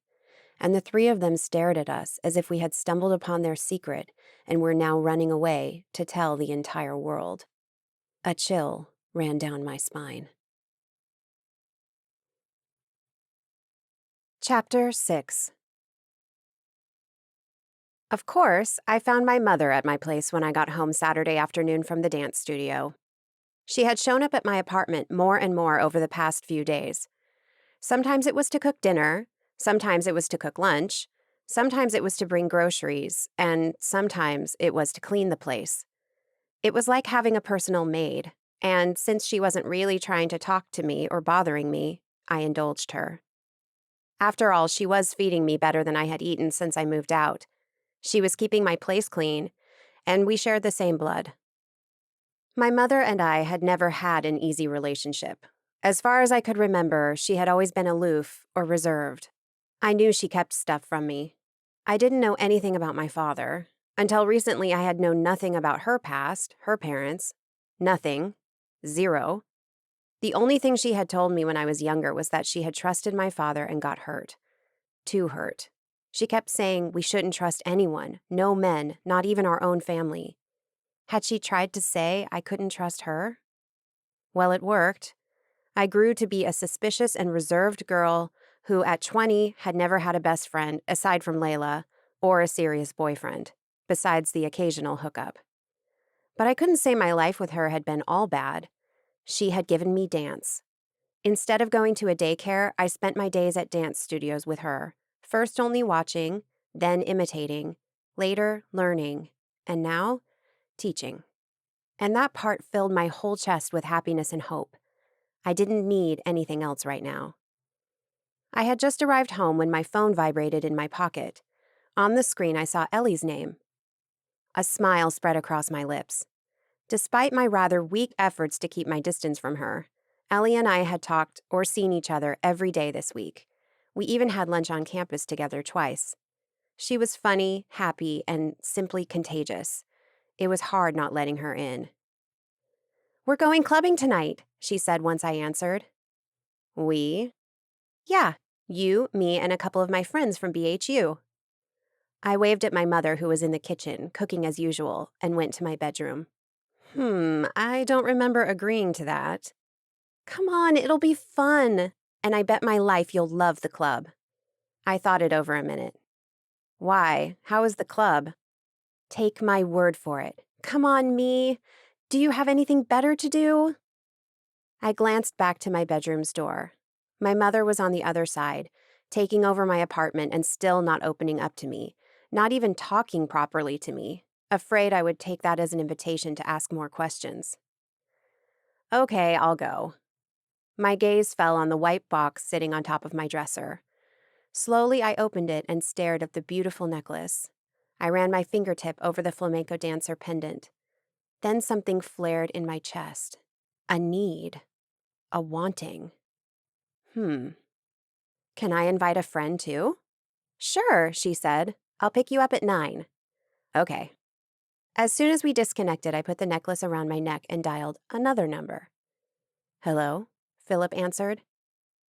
S1: and the three of them stared at us as if we had stumbled upon their secret and were now running away to tell the entire world. A chill ran down my spine. Chapter 6. Of course, I found my mother at my place when I got home Saturday afternoon from the dance studio. She had shown up at my apartment more and more over the past few days. Sometimes it was to cook dinner, sometimes it was to cook lunch, sometimes it was to bring groceries, and sometimes it was to clean the place. It was like having a personal maid, and since she wasn't really trying to talk to me or bothering me, I indulged her. After all, she was feeding me better than I had eaten since I moved out. She was keeping my place clean, and we shared the same blood. My mother and I had never had an easy relationship. As far as I could remember, she had always been aloof or reserved. I knew she kept stuff from me. I didn't know anything about my father. Until recently, I had known nothing about her past, her parents. Nothing. Zero. The only thing she had told me when I was younger was that she had trusted my father and got hurt. Too hurt. She kept saying we shouldn't trust anyone, no men, not even our own family. Had she tried to say I couldn't trust her? Well, it worked. I grew to be a suspicious and reserved girl who, at 20, had never had a best friend, aside from Layla, or a serious boyfriend, besides the occasional hookup. But I couldn't say my life with her had been all bad. She had given me dance. Instead of going to a daycare, I spent my days at dance studios with her, first only watching, then imitating, later learning, and now teaching. And that part filled my whole chest with happiness and hope. I didn't need anything else right now. I had just arrived home when my phone vibrated in my pocket. On the screen, I saw Ellie's name. A smile spread across my lips. Despite my rather weak efforts to keep my distance from her, Ellie and I had talked or seen each other every day this week. We even had lunch on campus together twice. She was funny, happy, and simply contagious. It was hard not letting her in. "We're going clubbing tonight," she said once I answered. "We?" "Yeah, you, me, and a couple of my friends from BHU." I waved at my mother, who was in the kitchen, cooking as usual, and went to my bedroom. I don't remember agreeing to that." "Come on, it'll be fun. And I bet my life you'll love the club." I thought it over a minute. "Why? How is the club?" "Take my word for it. Come on, me. Do you have anything better to do?" I glanced back to my bedroom's door. My mother was on the other side, taking over my apartment and still not opening up to me, not even talking properly to me, afraid I would take that as an invitation to ask more questions. "Okay, I'll go." My gaze fell on the white box sitting on top of my dresser. Slowly, I opened it and stared at the beautiful necklace. I ran my fingertip over the flamenco dancer pendant. Then something flared in my chest. A need. A wanting. Can I invite a friend too? "Sure," she said. "I'll pick you up at 9. Okay. As soon as we disconnected, I put the necklace around my neck and dialed another number. "Hello?" Philip answered.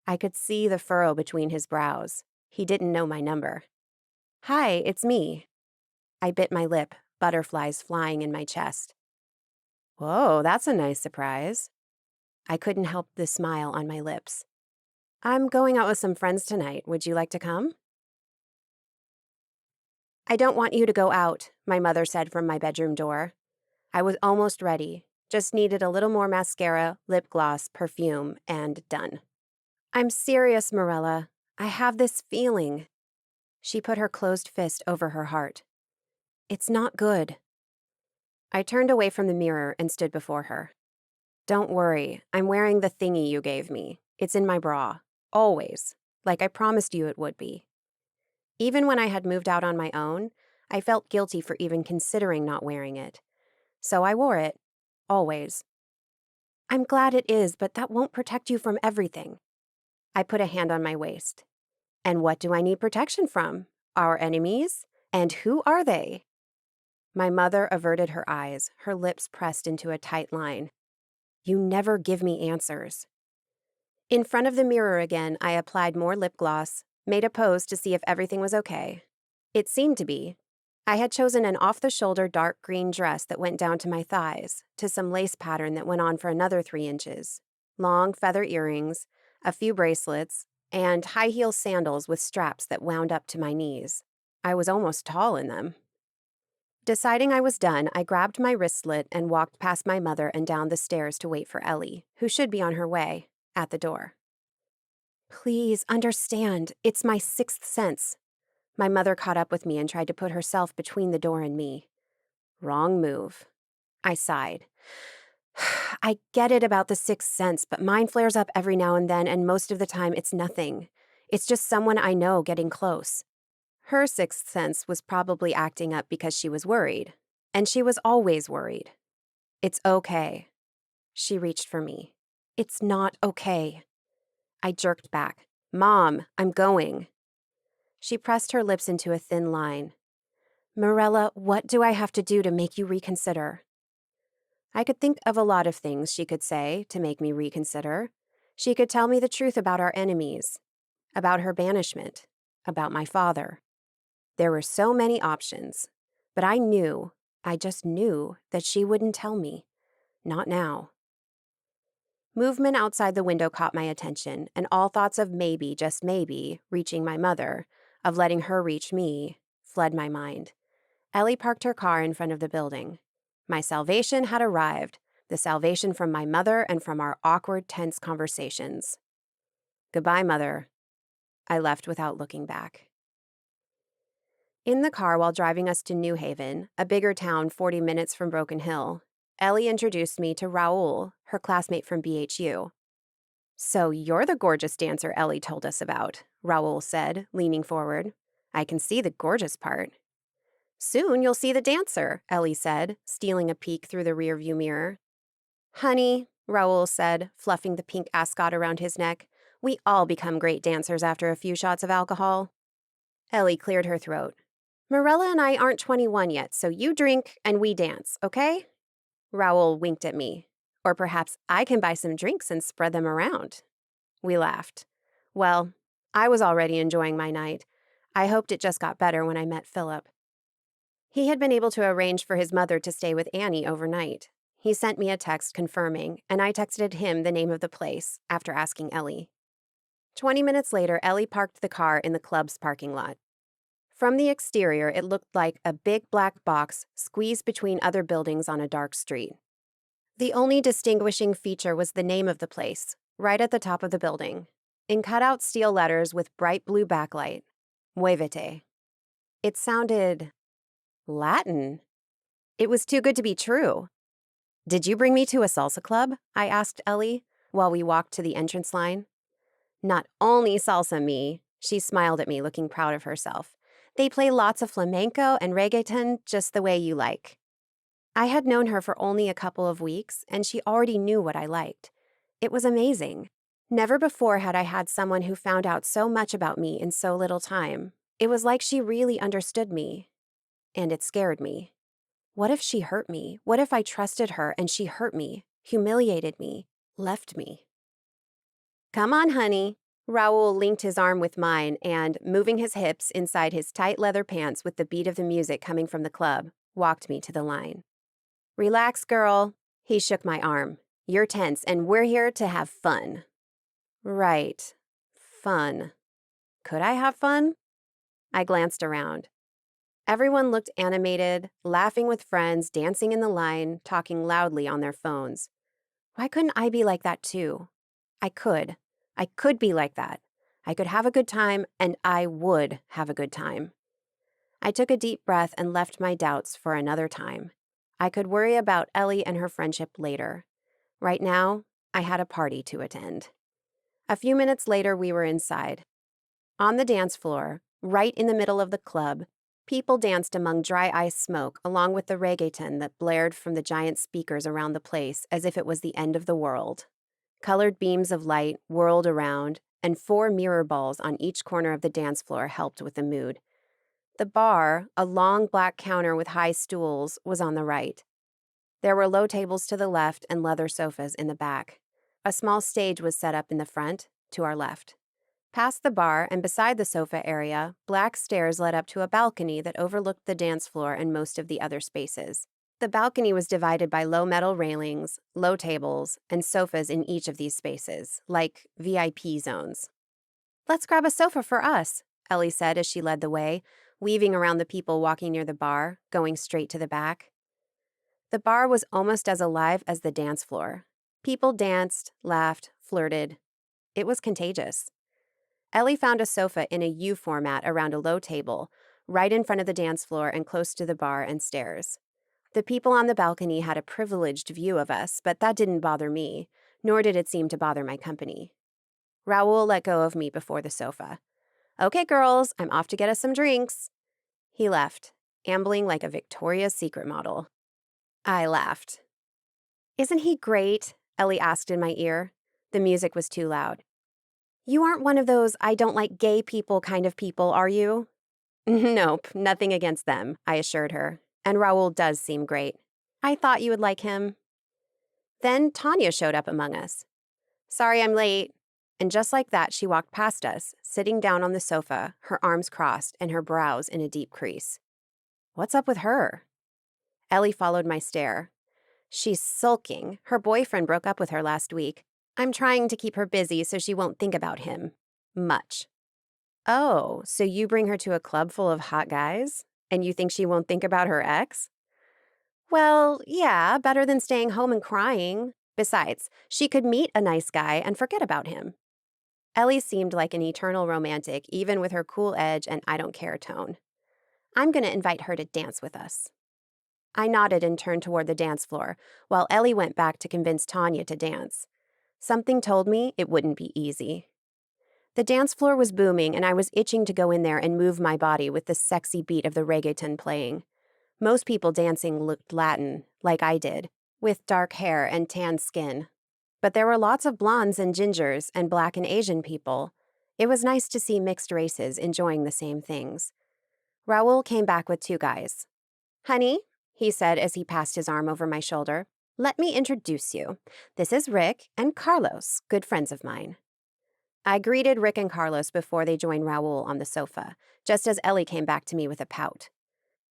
S1: I could see the furrow between his brows. He didn't know my number. "Hi, it's me." I bit my lip, butterflies flying in my chest. Whoa, that's a nice surprise. I couldn't help the smile on my lips. I'm going out with some friends tonight. Would you like to come? I don't want you to go out, my mother said from my bedroom door. I was almost ready, just needed a little more mascara, lip gloss, perfume, and done. I'm serious, Mirella. I have this feeling. She put her closed fist over her heart. It's not good. I turned away from the mirror and stood before her. Don't worry, I'm wearing the thingy you gave me. It's in my bra. Always. Like I promised you it would be. Even when I had moved out on my own, I felt guilty for even considering not wearing it. So I wore it. Always. I'm glad it is, but that won't protect you from everything. I put a hand on my waist. And what do I need protection from? Our enemies? And who are they? My mother averted her eyes, her lips pressed into a tight line. You never give me answers. In front of the mirror again, I applied more lip gloss, made a pose to see if everything was okay. It seemed to be. I had chosen an off-the-shoulder dark green dress that went down to my thighs, to some lace pattern that went on for another 3 inches, long feather earrings, a few bracelets, and high-heel sandals with straps that wound up to my knees. I was almost tall in them. Deciding I was done, I grabbed my wristlet and walked past my mother and down the stairs to wait for Ellie, who should be on her way, at the door. Please understand, it's my sixth sense. My mother caught up with me and tried to put herself between the door and me. Wrong move. I sighed. I get it about the sixth sense, but mine flares up every now and then, and most of the time it's nothing. It's just someone I know getting close. Her sixth sense was probably acting up because she was worried. And she was always worried. It's okay. She reached for me. It's not okay. I jerked back. Mom, I'm going. She pressed her lips into a thin line. Mirella, what do I have to do to make you reconsider? I could think of a lot of things she could say to make me reconsider. She could tell me the truth about our enemies, about her banishment, about my father. There were so many options, but I just knew that she wouldn't tell me. Not now. Movement outside the window caught my attention, and all thoughts of maybe, just maybe, reaching my mother, of letting her reach me, fled my mind. Ellie parked her car in front of the building. My salvation had arrived, the salvation from my mother and from our awkward, tense conversations. Goodbye, Mother. I left without looking back. In the car while driving us to New Haven, a bigger town 40 minutes from Broken Hill, Ellie introduced me to Raoul, her classmate from BHU. So you're the gorgeous dancer Ellie told us about, Raoul said, leaning forward. I can see the gorgeous part. Soon you'll see the dancer, Ellie said, stealing a peek through the rearview mirror. Honey, Raoul said, fluffing the pink ascot around his neck, we all become great dancers after a few shots of alcohol. Ellie cleared her throat. Mirella and I aren't 21 yet, so you drink and we dance, okay? Raoul winked at me. Or perhaps I can buy some drinks and spread them around. We laughed. Well, I was already enjoying my night. I hoped it just got better when I met Philip. He had been able to arrange for his mother to stay with Annie overnight. He sent me a text confirming, and I texted him the name of the place after asking Ellie. 20 minutes later, Ellie parked the car in the club's parking lot. From the exterior, it looked like a big black box squeezed between other buildings on a dark street. The only distinguishing feature was the name of the place, right at the top of the building, in cutout steel letters with bright blue backlight, Muévete. It sounded Latin. It was too good to be true. Did you bring me to a salsa club? I asked Ellie while we walked to the entrance line. Not only salsa me, she smiled at me, looking proud of herself. They play lots of flamenco and reggaeton just the way you like. I had known her for only a couple of weeks, and she already knew what I liked. It was amazing. Never before had I had someone who found out so much about me in so little time. It was like she really understood me. And it scared me. What if she hurt me? What if I trusted her and she hurt me, humiliated me, left me? Come on, honey. Raoul linked his arm with mine and, moving his hips inside his tight leather pants with the beat of the music coming from the club, walked me to the line. "Relax, girl." He shook my arm. "You're tense, and we're here to have fun." Right. Fun. Could I have fun? I glanced around. Everyone looked animated, laughing with friends, dancing in the line, talking loudly on their phones. Why couldn't I be like that too? I could. I could be like that. I could have a good time, and I would have a good time. I took a deep breath and left my doubts for another time. I could worry about Ellie and her friendship later. Right now, I had a party to attend. A few minutes later, we were inside. On the dance floor, right in the middle of the club, people danced among dry ice smoke along with the reggaeton that blared from the giant speakers around the place as if it was the end of the world. Colored beams of light whirled around, and 4 mirror balls on each corner of the dance floor helped with the mood. The bar, a long black counter with high stools, was on the right. There were low tables to the left and leather sofas in the back. A small stage was set up in the front, to our left. Past the bar and beside the sofa area, black stairs led up to a balcony that overlooked the dance floor and most of the other spaces. The balcony was divided by low metal railings, low tables, and sofas in each of these spaces, like VIP zones. "Let's grab a sofa for us," Ellie said as she led the way, weaving around the people walking near the bar, going straight to the back. The bar was almost as alive as the dance floor. People danced, laughed, flirted. It was contagious. Ellie found a sofa in a U format around a low table, right in front of the dance floor and close to the bar and stairs. The people on the balcony had a privileged view of us, but that didn't bother me, nor did it seem to bother my company. Raoul let go of me before the sofa. "Okay, girls, I'm off to get us some drinks." He left, ambling like a Victoria's Secret model. I laughed. "Isn't he great?" Ellie asked in my ear. The music was too loud. "You aren't one of those I don't like gay people kind of people, are you?" "Nope, nothing against them," I assured her. "And Raoul does seem great. I thought you would like him." Then Tanya showed up among us. "Sorry I'm late." And just like that, she walked past us, sitting down on the sofa, her arms crossed and her brows in a deep crease. What's up with her? Ellie followed my stare. "She's sulking. Her boyfriend broke up with her last week. I'm trying to keep her busy so she won't think about him. Much." "Oh, so you bring her to a club full of hot guys? And you think she won't think about her ex?" "Well, yeah, better than staying home and crying. Besides, she could meet a nice guy and forget about him." Ellie seemed like an eternal romantic, even with her cool edge and I don't care tone. "I'm going to invite her to dance with us." I nodded and turned toward the dance floor, while Ellie went back to convince Tanya to dance. Something told me it wouldn't be easy. The dance floor was booming, and I was itching to go in there and move my body with the sexy beat of the reggaeton playing. Most people dancing looked Latin, like I did, with dark hair and tan skin. But there were lots of blondes and gingers and Black and Asian people. It was nice to see mixed races enjoying the same things. Raoul came back with 2 guys. "Honey," he said as he passed his arm over my shoulder, "let me introduce you. This is Rick and Carlos, good friends of mine." I greeted Rick and Carlos before they joined Raoul on the sofa, just as Ellie came back to me with a pout.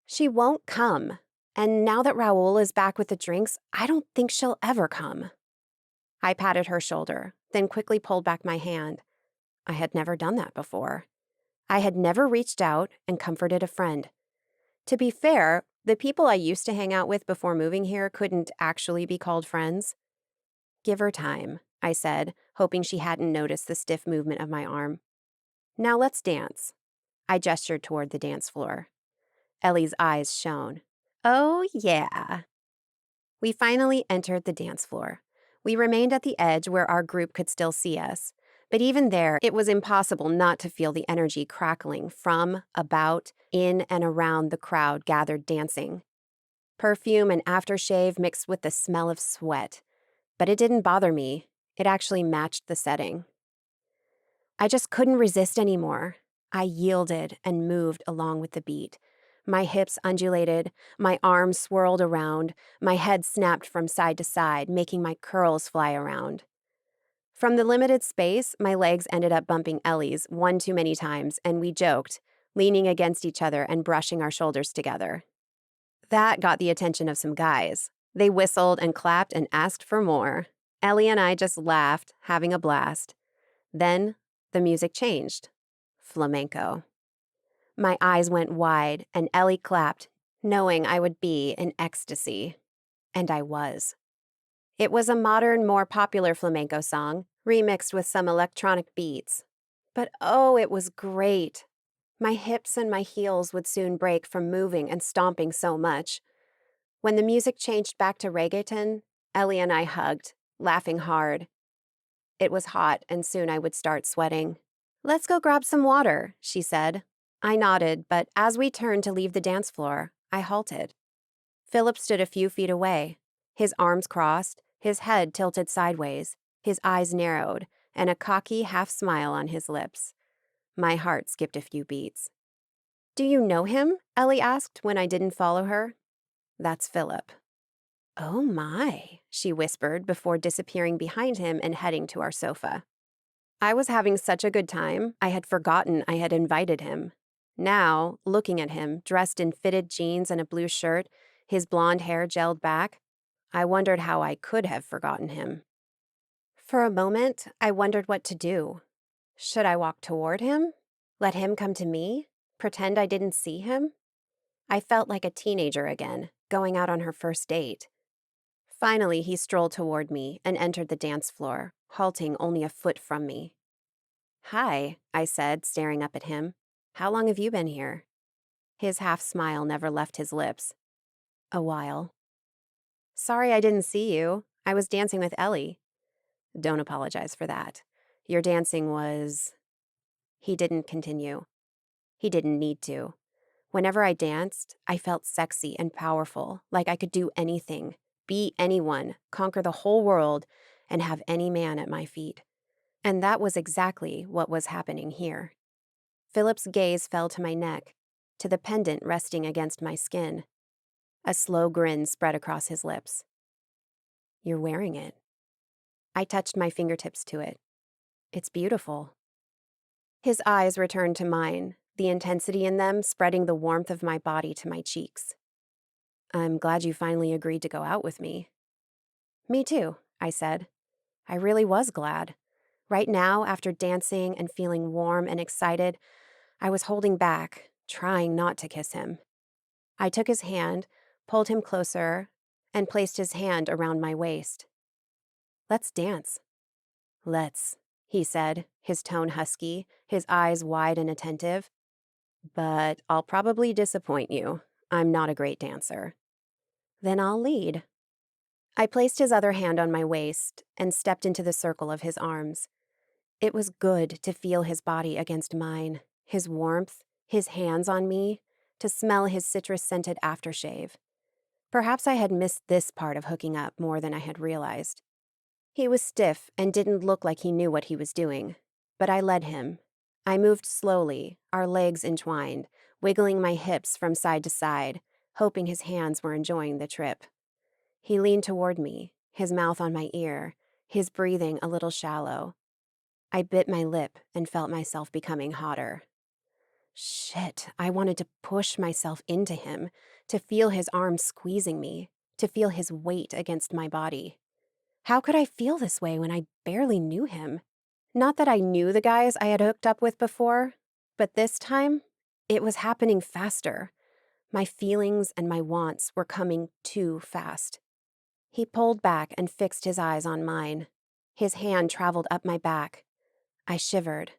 S1: "She won't come. And now that Raoul is back with the drinks, I don't think she'll ever come." I patted her shoulder, then quickly pulled back my hand. I had never done that before. I had never reached out and comforted a friend. To be fair, the people I used to hang out with before moving here couldn't actually be called friends. "Give her time," I said, hoping she hadn't noticed the stiff movement of my arm. "Now let's dance." I gestured toward the dance floor. Ellie's eyes shone. "Oh, yeah." We finally entered the dance floor. We remained at the edge where our group could still see us. But even there, it was impossible not to feel the energy crackling from, about, in, and around the crowd gathered dancing. Perfume and aftershave mixed with the smell of sweat. But it didn't bother me. It actually matched the setting. I just couldn't resist anymore. I yielded and moved along with the beat. My hips undulated, my arms swirled around, my head snapped from side to side, making my curls fly around. From the limited space, my legs ended up bumping Ellie's one too many times, and we joked, leaning against each other and brushing our shoulders together. That got the attention of some guys. They whistled and clapped and asked for more. Ellie and I just laughed, having a blast. Then the music changed. Flamenco. My eyes went wide, and Ellie clapped, knowing I would be in ecstasy. And I was. It was a modern, more popular flamenco song, remixed with some electronic beats. But oh, it was great. My hips and my heels would soon break from moving and stomping so much. When the music changed back to reggaeton, Ellie and I hugged, laughing hard. It was hot, and soon I would start sweating. "Let's go grab some water," she said. I nodded, but as we turned to leave the dance floor, I halted. Philip stood a few feet away, his arms crossed, his head tilted sideways, his eyes narrowed, and a cocky half-smile on his lips. My heart skipped a few beats. "Do you know him?" Ellie asked when I didn't follow her. "That's Philip." "Oh my," she whispered before disappearing behind him and heading to our sofa. I was having such a good time, I had forgotten I had invited him. Now, looking at him, dressed in fitted jeans and a blue shirt, his blonde hair gelled back, I wondered how I could have forgotten him. For a moment, I wondered what to do. Should I walk toward him? Let him come to me? Pretend I didn't see him? I felt like a teenager again, going out on her first date. Finally, he strolled toward me and entered the dance floor, halting only a foot from me. "Hi," I said, staring up at him. "How long have you been here?" His half-smile never left his lips. "A while." "Sorry I didn't see you. I was dancing with Ellie." "Don't apologize for that. Your dancing was—" He didn't continue. He didn't need to. Whenever I danced, I felt sexy and powerful, like I could do anything, be anyone, conquer the whole world, and have any man at my feet. And that was exactly what was happening here. Philip's gaze fell to my neck, to the pendant resting against my skin. A slow grin spread across his lips. "You're wearing it." I touched my fingertips to it. "It's beautiful." His eyes returned to mine, the intensity in them spreading the warmth of my body to my cheeks. "I'm glad you finally agreed to go out with me." "Me too," I said. I really was glad. Right now, after dancing and feeling warm and excited, I was holding back, trying not to kiss him. I took his hand, pulled him closer, and placed his hand around my waist. "Let's dance." "Let's," he said, his tone husky, his eyes wide and attentive. "But I'll probably disappoint you. I'm not a great dancer." "Then I'll lead." I placed his other hand on my waist and stepped into the circle of his arms. It was good to feel his body against mine, his warmth, his hands on me, to smell his citrus-scented aftershave. Perhaps I had missed this part of hooking up more than I had realized. He was stiff and didn't look like he knew what he was doing, but I led him. I moved slowly, our legs entwined, wiggling my hips from side to side, hoping his hands were enjoying the trip. He leaned toward me, his mouth on my ear, his breathing a little shallow. I bit my lip and felt myself becoming hotter. Shit, I wanted to push myself into him, to feel his arms squeezing me, to feel his weight against my body. How could I feel this way when I barely knew him? Not that I knew the guys I had hooked up with before, but this time, it was happening faster. My feelings and my wants were coming too fast. He pulled back and fixed his eyes on mine. His hand traveled up my back. I shivered.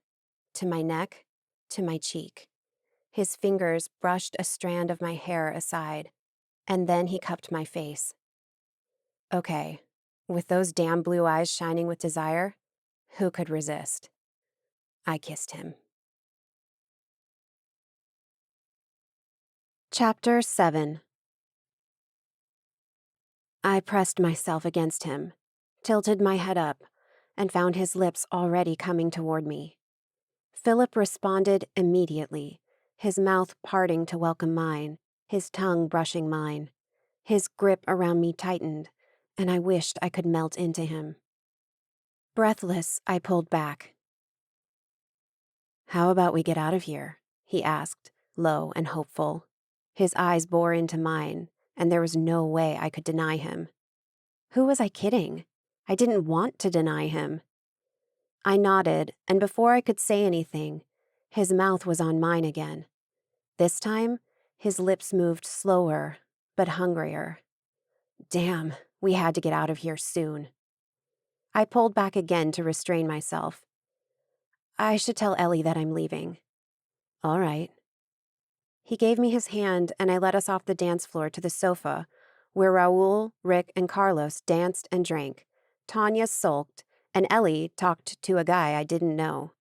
S1: To my neck, to my cheek. His fingers brushed a strand of my hair aside, and then he cupped my face. Okay, with those damn blue eyes shining with desire, who could resist? I kissed him. Chapter 7. I pressed myself against him, tilted my head up, and found his lips already coming toward me. Philip responded immediately, his mouth parting to welcome mine, his tongue brushing mine. His grip around me tightened, and I wished I could melt into him. Breathless, I pulled back. "How about we get out of here?" he asked, low and hopeful. His eyes bore into mine, and there was no way I could deny him. Who was I kidding? I didn't want to deny him. I nodded, and before I could say anything, his mouth was on mine again. This time, his lips moved slower, but hungrier. Damn, we had to get out of here soon. I pulled back again to restrain myself. I should tell Ellie that I'm leaving. All right. He gave me his hand, and I led us off the dance floor to the sofa, where Raul, Rick, and Carlos danced and drank. Tanya sulked, and Ellie talked to a guy I didn't know.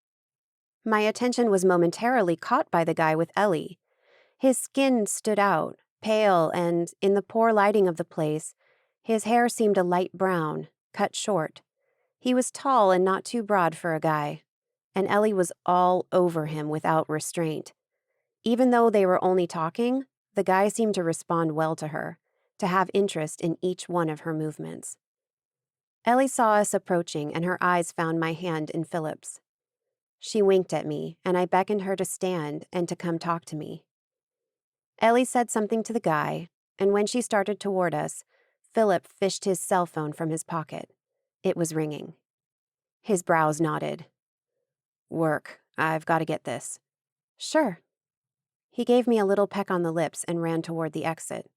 S1: My attention was momentarily caught by the guy with Ellie. His skin stood out, pale, and, in the poor lighting of the place, his hair seemed a light brown, cut short. He was tall and not too broad for a guy, and Ellie was all over him without restraint. Even though they were only talking, the guy seemed to respond well to her, to have interest in each one of her movements. Ellie saw us approaching, and her eyes found my hand in Philip's. She winked at me, and I beckoned her to stand and to come talk to me. Ellie said something to the guy, and when she started toward us, Philip fished his cell phone from his pocket. It was ringing. His brows knotted. Work. I've got to get this. Sure. He gave me a little peck on the lips and ran toward the exit.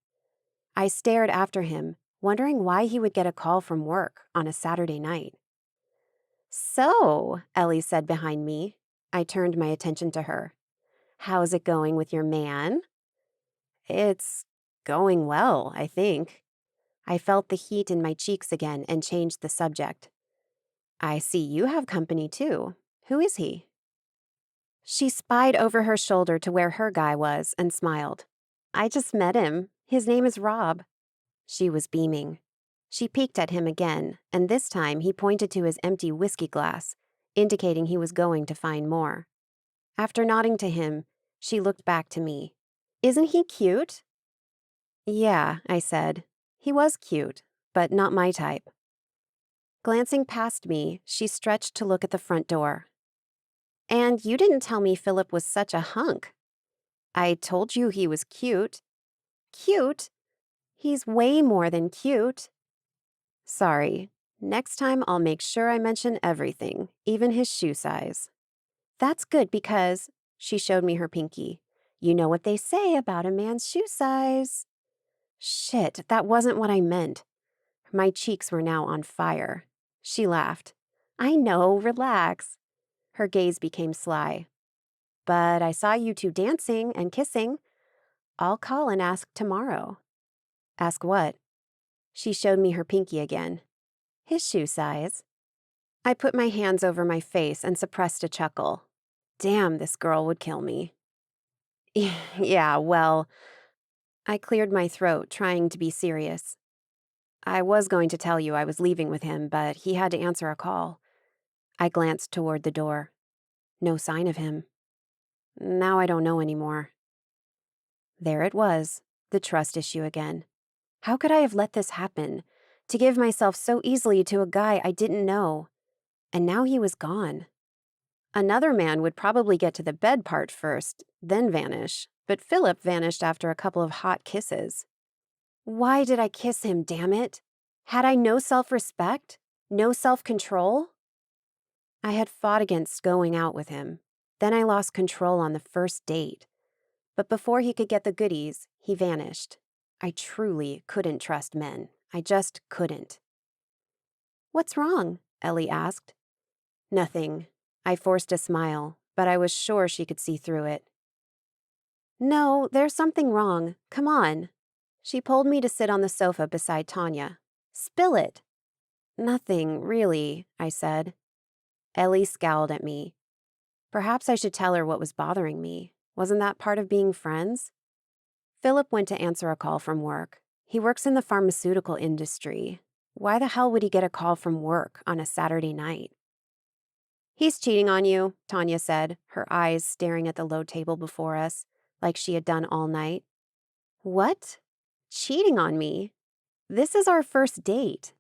S1: I stared after him, wondering why he would get a call from work on a Saturday night. So, Ellie said behind me. I turned my attention to her. How's it going with your man? It's going well, I think. I felt the heat in my cheeks again and changed the subject. I see you have company too. Who is he? She spied over her shoulder to where her guy was and smiled. I just met him. His name is Rob. She was beaming. She peeked at him again, and this time he pointed to his empty whiskey glass, indicating he was going to find more. After nodding to him, she looked back to me. Isn't he cute? Yeah, I said. He was cute, but not my type. Glancing past me, she stretched to look at the front door. And you didn't tell me Philip was such a hunk. I told you he was cute. Cute? He's way more than cute. Sorry. Next time I'll make sure I mention everything, even his shoe size. That's good because, she showed me her pinky, you know what they say about a man's shoe size. Shit, that wasn't what I meant. My cheeks were now on fire. She laughed. I know, relax. Her gaze became sly. But I saw you two dancing and kissing. I'll call and ask tomorrow. Ask what? She showed me her pinky again. His shoe size. I put my hands over my face and suppressed a chuckle. Damn, this girl would kill me. Yeah, well, I cleared my throat, trying to be serious. I was going to tell you I was leaving with him, but he had to answer a call. I glanced toward the door. No sign of him. Now I don't know anymore. There it was, the trust issue again. How could I have let this happen? To give myself so easily to a guy I didn't know. And now he was gone. Another man would probably get to the bed part first, then vanish, but Philip vanished after a couple of hot kisses. Why did I kiss him, damn it? Had I no self-respect? No self-control? I had fought against going out with him. Then I lost control on the first date. But before he could get the goodies, he vanished. I truly couldn't trust men. I just couldn't. What's wrong? Ellie asked. Nothing. I forced a smile, but I was sure she could see through it. No, there's something wrong. Come on. She pulled me to sit on the sofa beside Tanya. Spill it. Nothing, really, I said. Ellie scowled at me. Perhaps I should tell her what was bothering me. Wasn't that part of being friends? Philip went to answer a call from work. He works in the pharmaceutical industry. Why the hell would he get a call from work on a Saturday night? He's cheating on you, Tanya said, her eyes staring at the low table before us, like she had done all night. What? Cheating on me? This is our first date.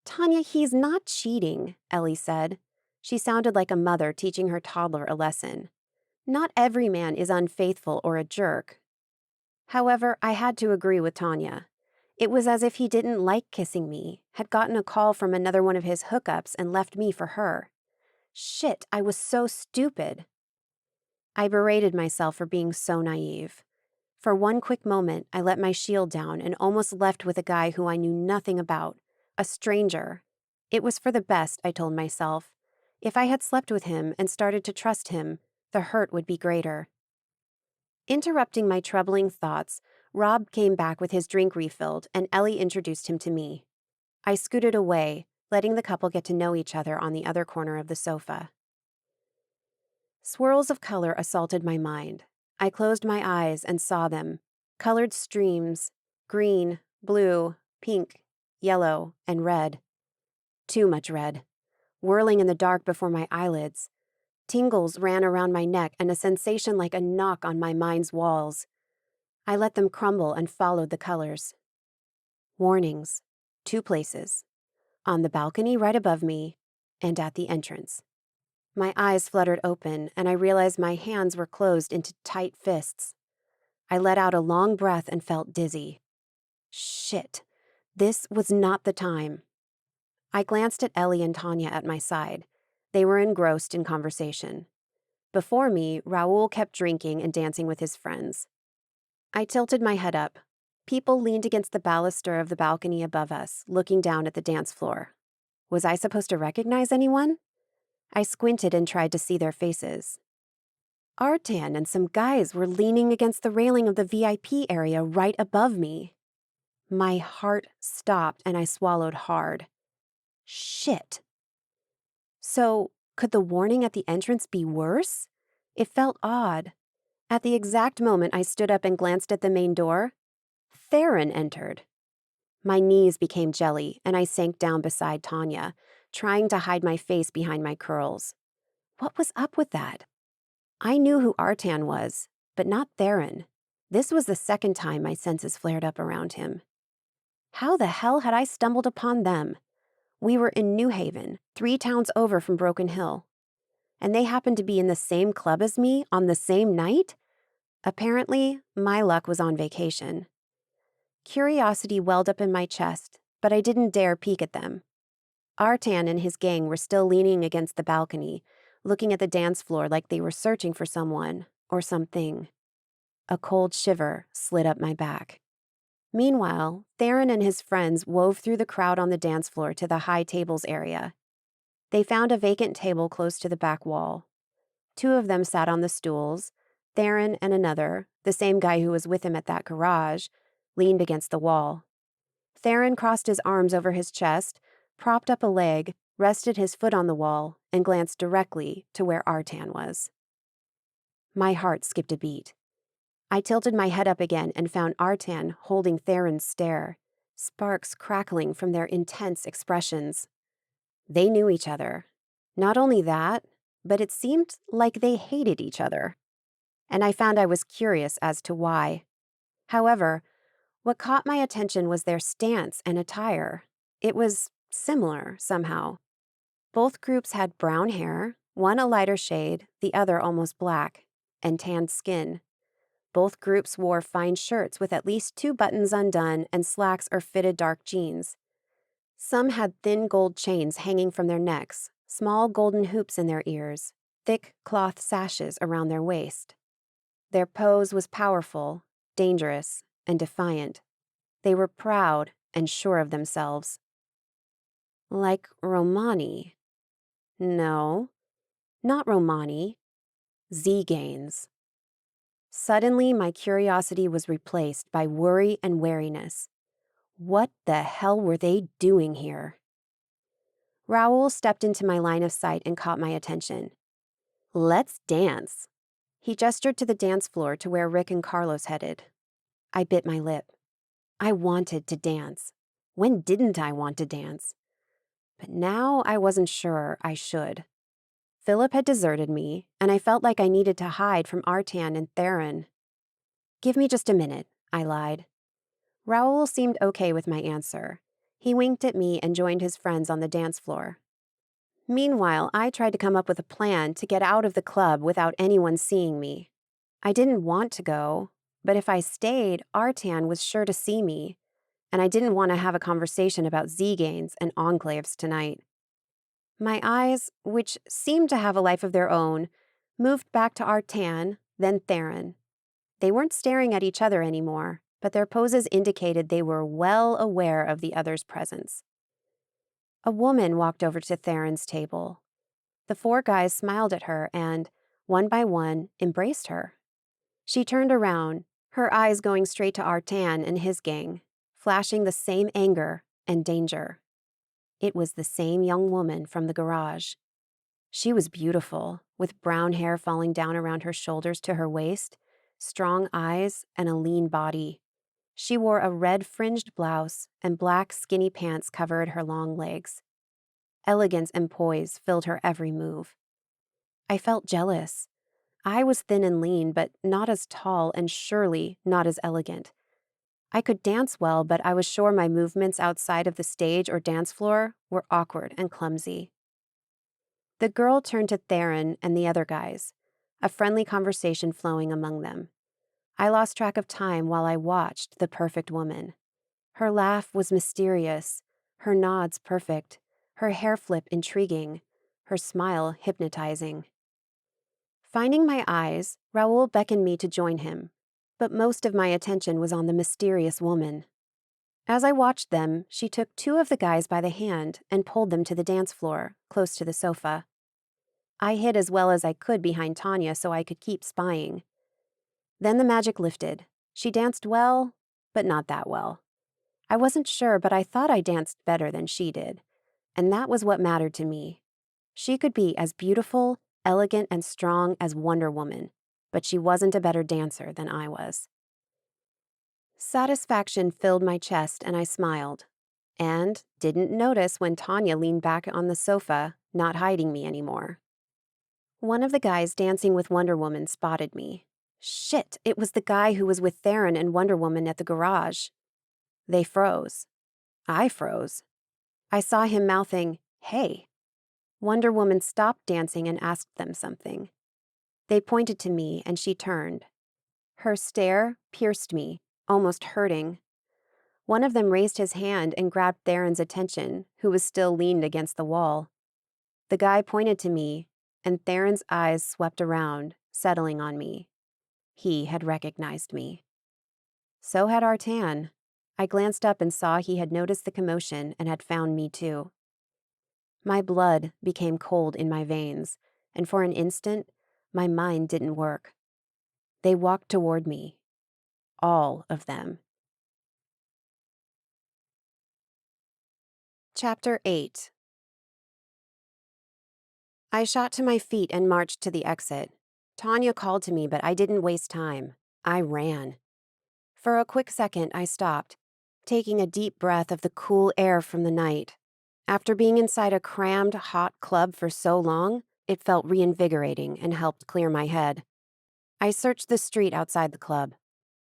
S1: Tanya, he's not cheating, Ellie said. She sounded like a mother teaching her toddler a lesson. Not every man is unfaithful or a jerk. However, I had to agree with Tanya. It was as if he didn't like kissing me, had gotten a call from another one of his hookups and left me for her. Shit, I was so stupid. I berated myself for being so naive. For one quick moment, I let my shield down and almost left with a guy who I knew nothing about, a stranger. It was for the best, I told myself. If I had slept with him and started to trust him, the hurt would be greater. Interrupting my troubling thoughts, Rob came back with his drink refilled, and Ellie introduced him to me. I scooted away, letting the couple get to know each other on the other corner of the sofa. Swirls of color assaulted my mind. I closed my eyes and saw them. Colored streams, green, blue, pink, yellow, and red. Too much red. Whirling in the dark before my eyelids. Tingles ran around my neck and a sensation like a knock on my mind's walls. I let them crumble and followed the colors. Warnings. 2 places. On the balcony right above me, and at the entrance. My eyes fluttered open, and I realized my hands were closed into tight fists. I let out a long breath and felt dizzy. Shit. This was not the time. I glanced at Ellie and Tanya at my side. They were engrossed in conversation. Before me, Raoul kept drinking and dancing with his friends. I tilted my head up. People leaned against the baluster of the balcony above us, looking down at the dance floor. Was I supposed to recognize anyone? I squinted and tried to see their faces. Artan and some guys were leaning against the railing of the VIP area right above me. My heart stopped and I swallowed hard. Shit. So, could the warning at the entrance be worse? It felt odd. At the exact moment I stood up and glanced at the main door, Theron entered. My knees became jelly and I sank down beside Tanya, trying to hide my face behind my curls. What was up with that? I knew who Artan was, but not Theron. This was the second time my senses flared up around him. How the hell had I stumbled upon them? We were in New Haven, 3 towns over from Broken Hill. And they happened to be in the same club as me on the same night? Apparently, my luck was on vacation. Curiosity welled up in my chest, but I didn't dare peek at them. Artan and his gang were still leaning against the balcony, looking at the dance floor like they were searching for someone or something. A cold shiver slid up my back. Meanwhile, Theron and his friends wove through the crowd on the dance floor to the high tables area. They found a vacant table close to the back wall. 2 of them sat on the stools. Theron and another, the same guy who was with him at that garage, leaned against the wall. Theron crossed his arms over his chest, propped up a leg, rested his foot on the wall, and glanced directly to where Artan was. My heart skipped a beat. I tilted my head up again and found Artan holding Theron's stare, sparks crackling from their intense expressions. They knew each other. Not only that, but it seemed like they hated each other. And I found I was curious as to why. However, what caught my attention was their stance and attire. It was similar, somehow. Both groups had brown hair, one a lighter shade, the other almost black, and tanned skin. Both groups wore fine shirts with at least 2 buttons undone and slacks or fitted dark jeans. Some had thin gold chains hanging from their necks, small golden hoops in their ears, thick cloth sashes around their waist. Their pose was powerful, dangerous, and defiant. They were proud and sure of themselves. Like Romani. No, not Romani. Zeganes. Suddenly, my curiosity was replaced by worry and wariness. What the hell were they doing here? Raoul stepped into my line of sight and caught my attention. Let's dance. He gestured to the dance floor to where Rick and Carlos headed. I bit my lip. I wanted to dance. When didn't I want to dance? But now I wasn't sure I should. Philip had deserted me, and I felt like I needed to hide from Artan and Theron. Give me just a minute, I lied. Raoul seemed okay with my answer. He winked at me and joined his friends on the dance floor. Meanwhile, I tried to come up with a plan to get out of the club without anyone seeing me. I didn't want to go, But if I stayed, Artan was sure to see me, and I didn't want to have a conversation about Zeganes and enclaves tonight. My eyes, which seemed to have a life of their own, moved back to Artan, then Theron. They weren't staring at each other anymore, but their poses indicated they were well aware of the other's presence. A woman walked over to Theron's table. The four guys smiled at her and, one by one, embraced her. She turned around, her eyes going straight to Artan and his gang, flashing the same anger and danger. It was the same young woman from the garage. She was beautiful, with brown hair falling down around her shoulders to her waist, strong eyes, and a lean body. She wore a red fringed blouse, and black skinny pants covered her long legs. Elegance and poise filled her every move. I felt jealous. I was thin and lean, but not as tall and surely not as elegant. I could dance well, but I was sure my movements outside of the stage or dance floor were awkward and clumsy. The girl turned to Theron and the other guys, a friendly conversation flowing among them. I lost track of time while I watched the perfect woman. Her laugh was mysterious, her nods perfect, her hair flip intriguing, her smile hypnotizing. Finding my eyes, Raoul beckoned me to join him, but most of my attention was on the mysterious woman. As I watched them, she took two of the guys by the hand and pulled them to the dance floor, close to the sofa. I hid as well as I could behind Tanya so I could keep spying. Then the magic lifted. She danced well, but not that well. I wasn't sure, but I thought I danced better than she did, and that was what mattered to me. She could be as beautiful, elegant, and strong as Wonder Woman, but she wasn't a better dancer than I was. Satisfaction filled my chest and I smiled, and didn't notice when Tanya leaned back on the sofa, not hiding me anymore. One of the guys dancing with Wonder Woman spotted me. Shit, it was the guy who was with Theron and Wonder Woman at the garage. They froze. I froze. I saw him mouthing, "Hey." Wonder Woman stopped dancing and asked them something. They pointed to me and she turned. Her stare pierced me, almost hurting. One of them raised his hand and grabbed Theron's attention, who was still leaned against the wall. The guy pointed to me, and Theron's eyes swept around, settling on me. He had recognized me. So had Artan. I glanced up and saw he had noticed the commotion and had found me too. My blood became cold in my veins, and for an instant, my mind didn't work. They walked toward me. All of them. Chapter 8. I shot to my feet and marched to the exit. Tanya called to me, but I didn't waste time. I ran. For a quick second, I stopped, taking a deep breath of the cool air from the night. After being inside a crammed, hot club for so long, it felt reinvigorating and helped clear my head. I searched the street outside the club.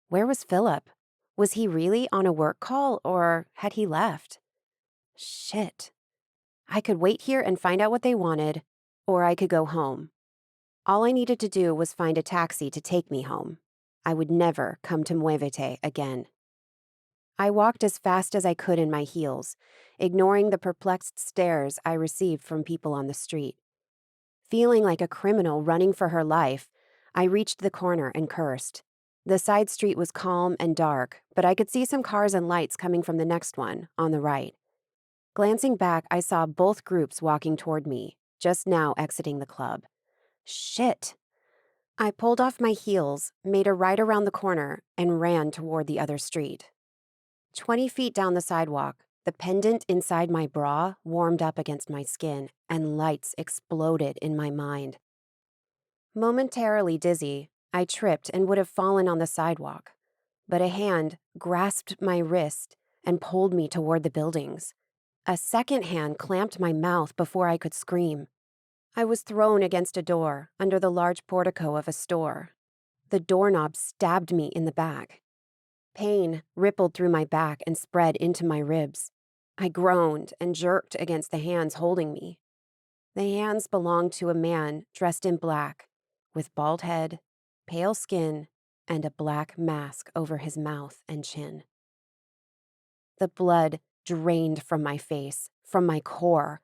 S1: Where was Philip? Was he really on a work call, or had he left? Shit. I could wait here and find out what they wanted, or I could go home. All I needed to do was find a taxi to take me home. I would never come to Muévete again. I walked as fast as I could in my heels, ignoring the perplexed stares I received from people on the street. Feeling like a criminal running for her life, I reached the corner and cursed. The side street was calm and dark, but I could see some cars and lights coming from the next one, on the right. Glancing back, I saw both groups walking toward me, just now exiting the club. Shit. I pulled off my heels, made a right around the corner, and ran toward the other street. 20 feet down the sidewalk, the pendant inside my bra warmed up against my skin, and lights exploded in my mind. Momentarily dizzy, I tripped and would have fallen on the sidewalk, but a hand grasped my wrist and pulled me toward the buildings. A second hand clamped my mouth before I could scream. I was thrown against a door under the large portico of a store. The doorknob stabbed me in the back. Pain rippled through my back and spread into my ribs. I groaned and jerked against the hands holding me. The hands belonged to a man dressed in black, with bald head, pale skin, and a black mask over his mouth and chin. The blood drained from my face, from my core.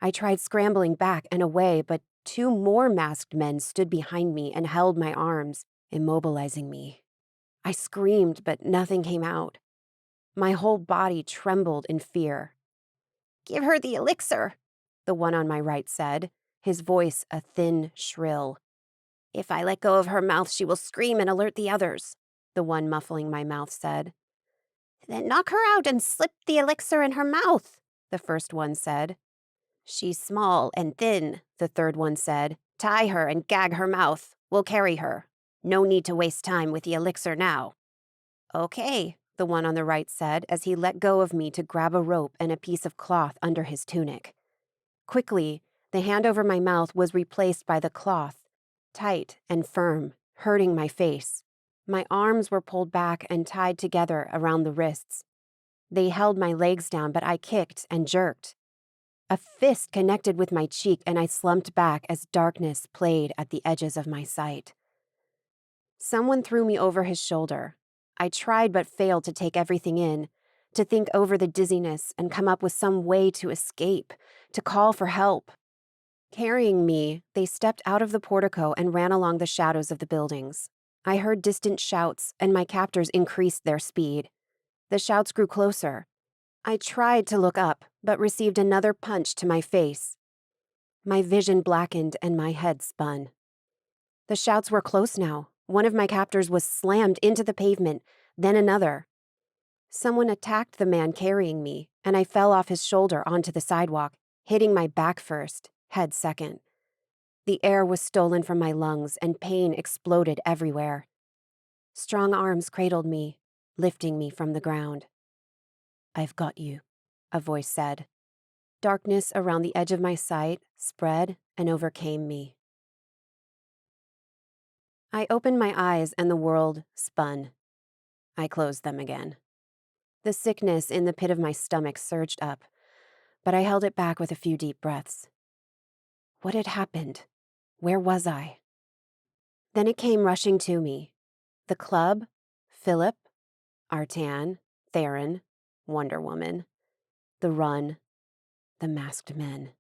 S1: I tried scrambling back and away, but 2 more masked men stood behind me and held my arms, immobilizing me. I screamed, but nothing came out. My whole body trembled in fear. "Give her the elixir," the one on my right said, his voice a thin shrill. "If I let go of her mouth, she will scream and alert the others," the one muffling my mouth said. "Then knock her out and slip the elixir in her mouth," the first one said. "She's small and thin," the third one said. "Tie her and gag her mouth. We'll carry her. No need to waste time with the elixir now." "Okay," the one on the right said as he let go of me to grab a rope and a piece of cloth under his tunic. Quickly, the hand over my mouth was replaced by the cloth, tight and firm, hurting my face. My arms were pulled back and tied together around the wrists. They held my legs down, but I kicked and jerked. A fist connected with my cheek, and I slumped back as darkness played at the edges of my sight. Someone threw me over his shoulder. I tried but failed to take everything in, to think over the dizziness and come up with some way to escape, to call for help. Carrying me, they stepped out of the portico and ran along the shadows of the buildings. I heard distant shouts, and my captors increased their speed. The shouts grew closer. I tried to look up, but received another punch to my face. My vision blackened and my head spun. The shouts were close now. One of my captors was slammed into the pavement, then another. Someone attacked the man carrying me, and I fell off his shoulder onto the sidewalk, hitting my back first, head second. The air was stolen from my lungs, and pain exploded everywhere. Strong arms cradled me, lifting me from the ground. "I've got you," a voice said. Darkness around the edge of my sight spread and overcame me. I opened my eyes and the world spun. I closed them again. The sickness in the pit of my stomach surged up, but I held it back with a few deep breaths. What had happened? Where was I? Then it came rushing to me. The club, Philip, Artan, Theron, Wonder Woman, the run, the masked men.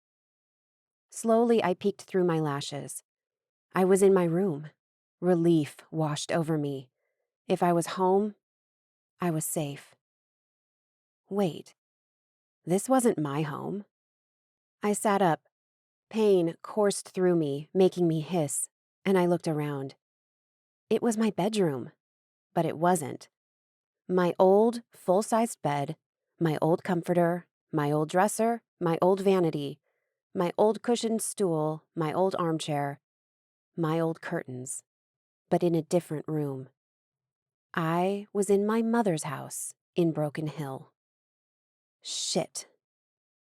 S1: Slowly, I peeked through my lashes. I was in my room. Relief washed over me. If I was home, I was safe. Wait, this wasn't my home. I sat up. Pain coursed through me, making me hiss, and I looked around. It was my bedroom, but it wasn't. My old, full-sized bed, my old comforter, my old dresser, my old vanity, my old cushioned stool, my old armchair, my old curtains, but in a different room. I was in my mother's house in Broken Hill. Shit.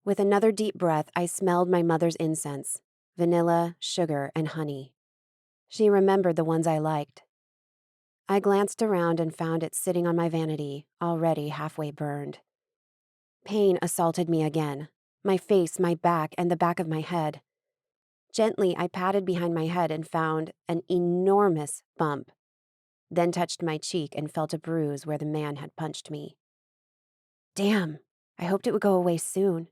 S1: With another deep breath, I smelled my mother's incense, vanilla, sugar, and honey. She remembered the ones I liked. I glanced around and found it sitting on my vanity, already halfway burned. Pain assaulted me again, my face, my back, and the back of my head. Gently, I patted behind my head and found an enormous bump, then touched my cheek and felt a bruise where the man had punched me. Damn, I hoped it would go away soon.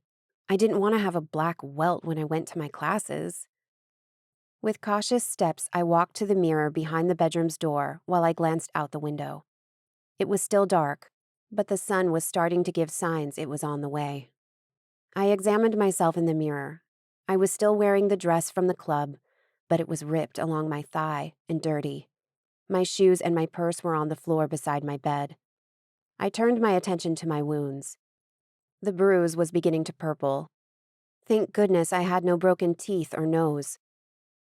S1: I didn't want to have a black welt when I went to my classes. With cautious steps, I walked to the mirror behind the bedroom's door while I glanced out the window. It was still dark, but the sun was starting to give signs it was on the way. I examined myself in the mirror. I was still wearing the dress from the club, but it was ripped along my thigh and dirty. My shoes and my purse were on the floor beside my bed. I turned my attention to my wounds. The bruise was beginning to purple. Thank goodness I had no broken teeth or nose.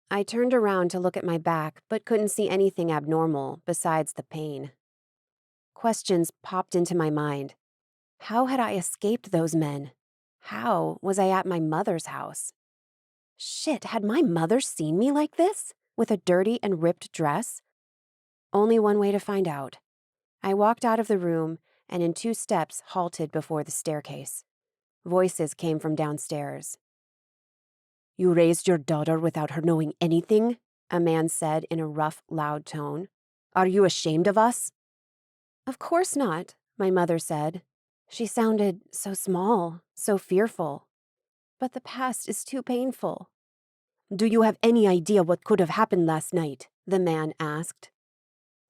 S1: I turned around to look at my back, but couldn't see anything abnormal besides the pain. Questions popped into my mind. How had I escaped those men? How was I at my mother's house? Shit, had my mother seen me like this, with a dirty and ripped dress? Only one way to find out. I walked out of the room and in 2 steps halted before the staircase. Voices came from downstairs. "You raised your daughter without her knowing anything?" a man said in a rough, loud tone. Are you ashamed of us?" "Of course not," my mother said. She sounded so small, so fearful. "But the past is too painful." "Do you have any idea what could have happened last night?" the man asked.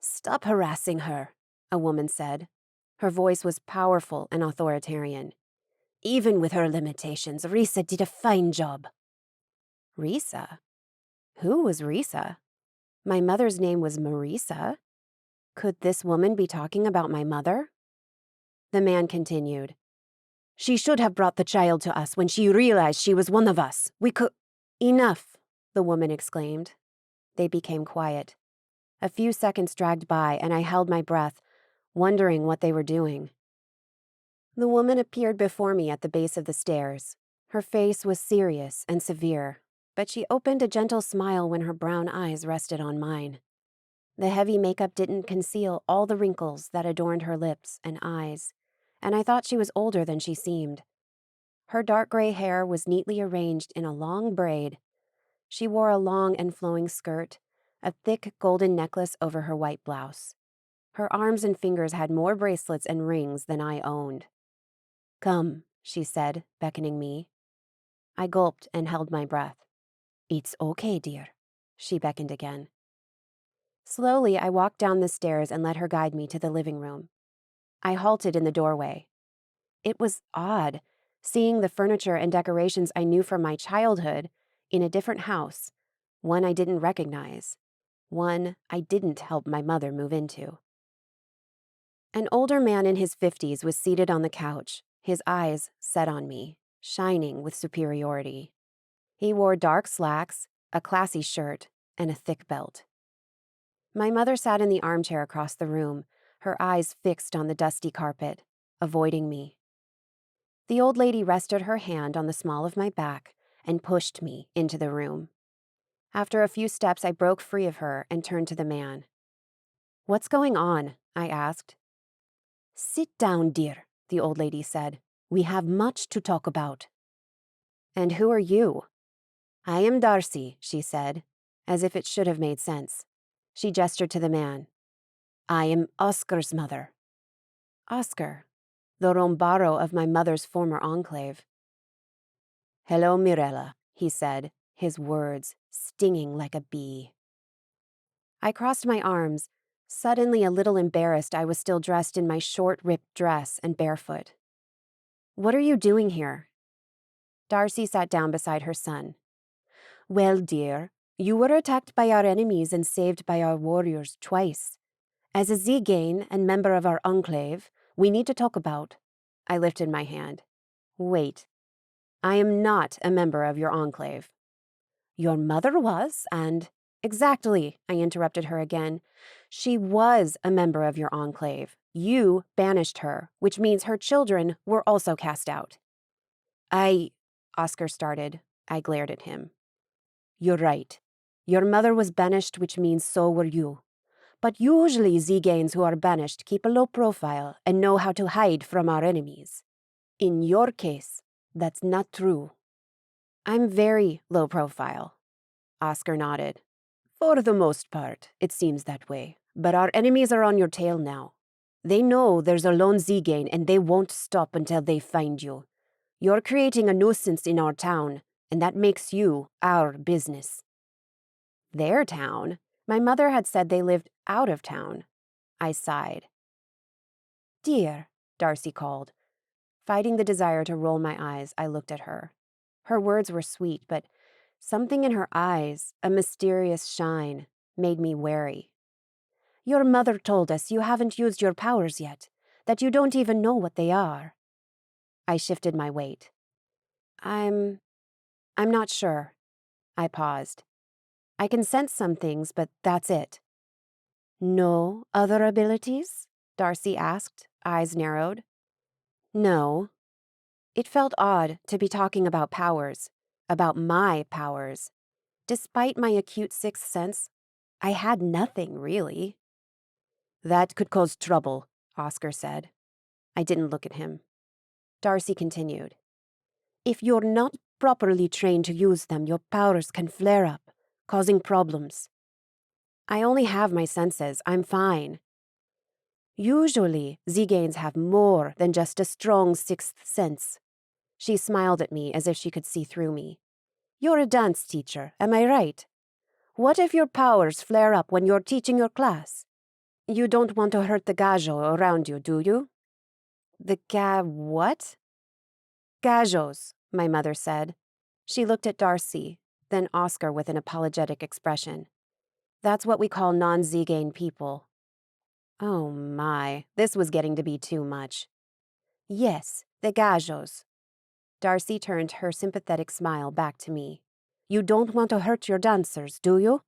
S1: "Stop harassing her," a woman said. Her voice was powerful and authoritarian. "Even with her limitations, Risa did a fine job." Risa? Who was Risa? My mother's name was Marisa. Could this woman be talking about my mother? The man continued. "She should have brought the child to us when she realized she was one of us. We could—" "Enough," the woman exclaimed. They became quiet. A few seconds dragged by, and I held my breath, wondering what they were doing. The woman appeared before me at the base of the stairs. Her face was serious and severe, but she opened a gentle smile when her brown eyes rested on mine. The heavy makeup didn't conceal all the wrinkles that adorned her lips and eyes, and I thought she was older than she seemed. Her dark gray hair was neatly arranged in a long braid. She wore a long and flowing skirt, a thick golden necklace over her white blouse. Her arms and fingers had more bracelets and rings than I owned. "Come," she said, beckoning me. I gulped and held my breath. "It's okay, dear," she beckoned again. Slowly, I walked down the stairs and let her guide me to the living room. I halted in the doorway. It was odd, seeing the furniture and decorations I knew from my childhood in a different house, one I didn't recognize, one I didn't help my mother move into. An older man in his 50s was seated on the couch, his eyes set on me, shining with superiority. He wore dark slacks, a classy shirt, and a thick belt. My mother sat in the armchair across the room, her eyes fixed on the dusty carpet, avoiding me. The old lady rested her hand on the small of my back and pushed me into the room. After a few steps, I broke free of her and turned to the man. "What's going on?" I asked. "Sit down, dear," the old lady said. "We have much to talk about." "And who are you?" "I am Darcy," she said, as if it should have made sense. She gestured to the man. "I am Oscar's mother." Oscar, the Rombaro of my mother's former enclave. "Hello, Mirella," he said, his words stinging like a bee. I crossed my arms, suddenly a little embarrassed I was still dressed in my short, ripped dress and barefoot. "What are you doing here?" Darcy sat down beside her son. "Well, dear, you were attacked by our enemies and saved by our warriors twice. As a Zegane and member of our enclave, we need to talk about—" I lifted my hand. "Wait. I am not a member of your enclave." "Your mother was, and—" "Exactly," I interrupted her again. "She was a member of your enclave. You banished her, which means her children were also cast out." Oscar started. I glared at him. "You're right. Your mother was banished, which means so were you. But usually Zeganes who are banished keep a low profile and know how to hide from our enemies. In your case, that's not true." "I'm very low profile." Oscar nodded. "For the most part, it seems that way. But our enemies are on your tail now. They know there's a lone Zegane and they won't stop until they find you. You're creating a nuisance in our town, and that makes you our business." Their town? My mother had said they lived out of town. I sighed. "Dear," Darcy called. Fighting the desire to roll my eyes, I looked at her. Her words were sweet, but something in her eyes, a mysterious shine, made me wary. "Your mother told us you haven't used your powers yet, that you don't even know what they are." I shifted my weight. I'm not sure." I paused. "I can sense some things, but that's it." "No other abilities?" Darcy asked, eyes narrowed. "No." It felt odd to be talking about powers, about my powers. Despite my acute sixth sense, I had nothing, really. "That could cause trouble," Oscar said. I didn't look at him. Darcy continued. "If you're not properly trained to use them, your powers can flare up, causing problems." I only have my senses. I'm fine. Usually, Zeganes have more than just a strong sixth sense. She smiled at me as if she could see through me. You're a dance teacher, am I right? What if your powers flare up when you're teaching your class? You don't want to hurt the gajo around you, do you? The what? Gajos, my mother said. She looked at Darcy, then Oscar with an apologetic expression. That's what we call non-Zegane people. Oh my, this was getting to be too much. Yes, the gajos. Darcy turned her sympathetic smile back to me. You don't want to hurt your dancers, do you?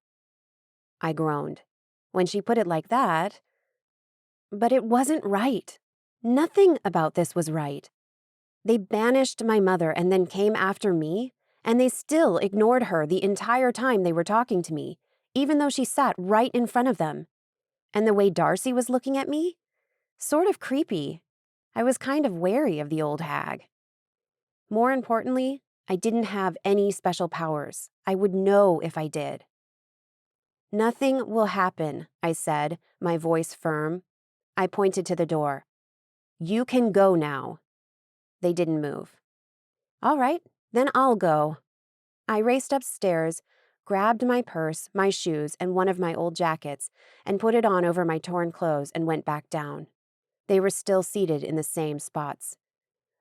S1: I groaned. When she put it like that... But it wasn't right. Nothing about this was right. They banished my mother and then came after me, and they still ignored her the entire time they were talking to me, even though she sat right in front of them. And the way Darcy was looking at me? Sort of creepy. I was kind of wary of the old hag. More importantly, I didn't have any special powers. I would know if I did. Nothing will happen, I said, my voice firm. I pointed to the door. You can go now. They didn't move. All right, then I'll go. I raced upstairs, grabbed my purse, my shoes, and one of my old jackets, and put it on over my torn clothes and went back down. They were still seated in the same spots.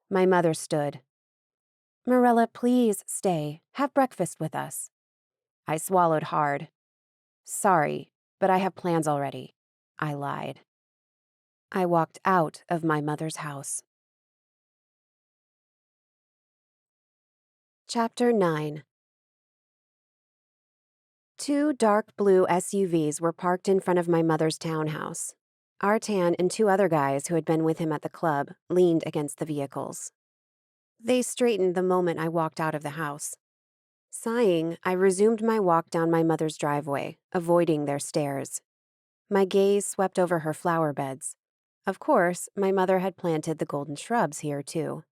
S1: My mother stood. Mirella, please stay. Have breakfast with us. I swallowed hard. Sorry, but I have plans already. I lied. I walked out of my mother's house. Chapter 9. 2 dark blue SUVs were parked in front of my mother's townhouse. Artan and 2 other guys who had been with him at the club leaned against the vehicles. They straightened the moment I walked out of the house. Sighing, I resumed my walk down my mother's driveway, avoiding their stares. My gaze swept over her flower beds. Of course, my mother had planted the golden shrubs here, too.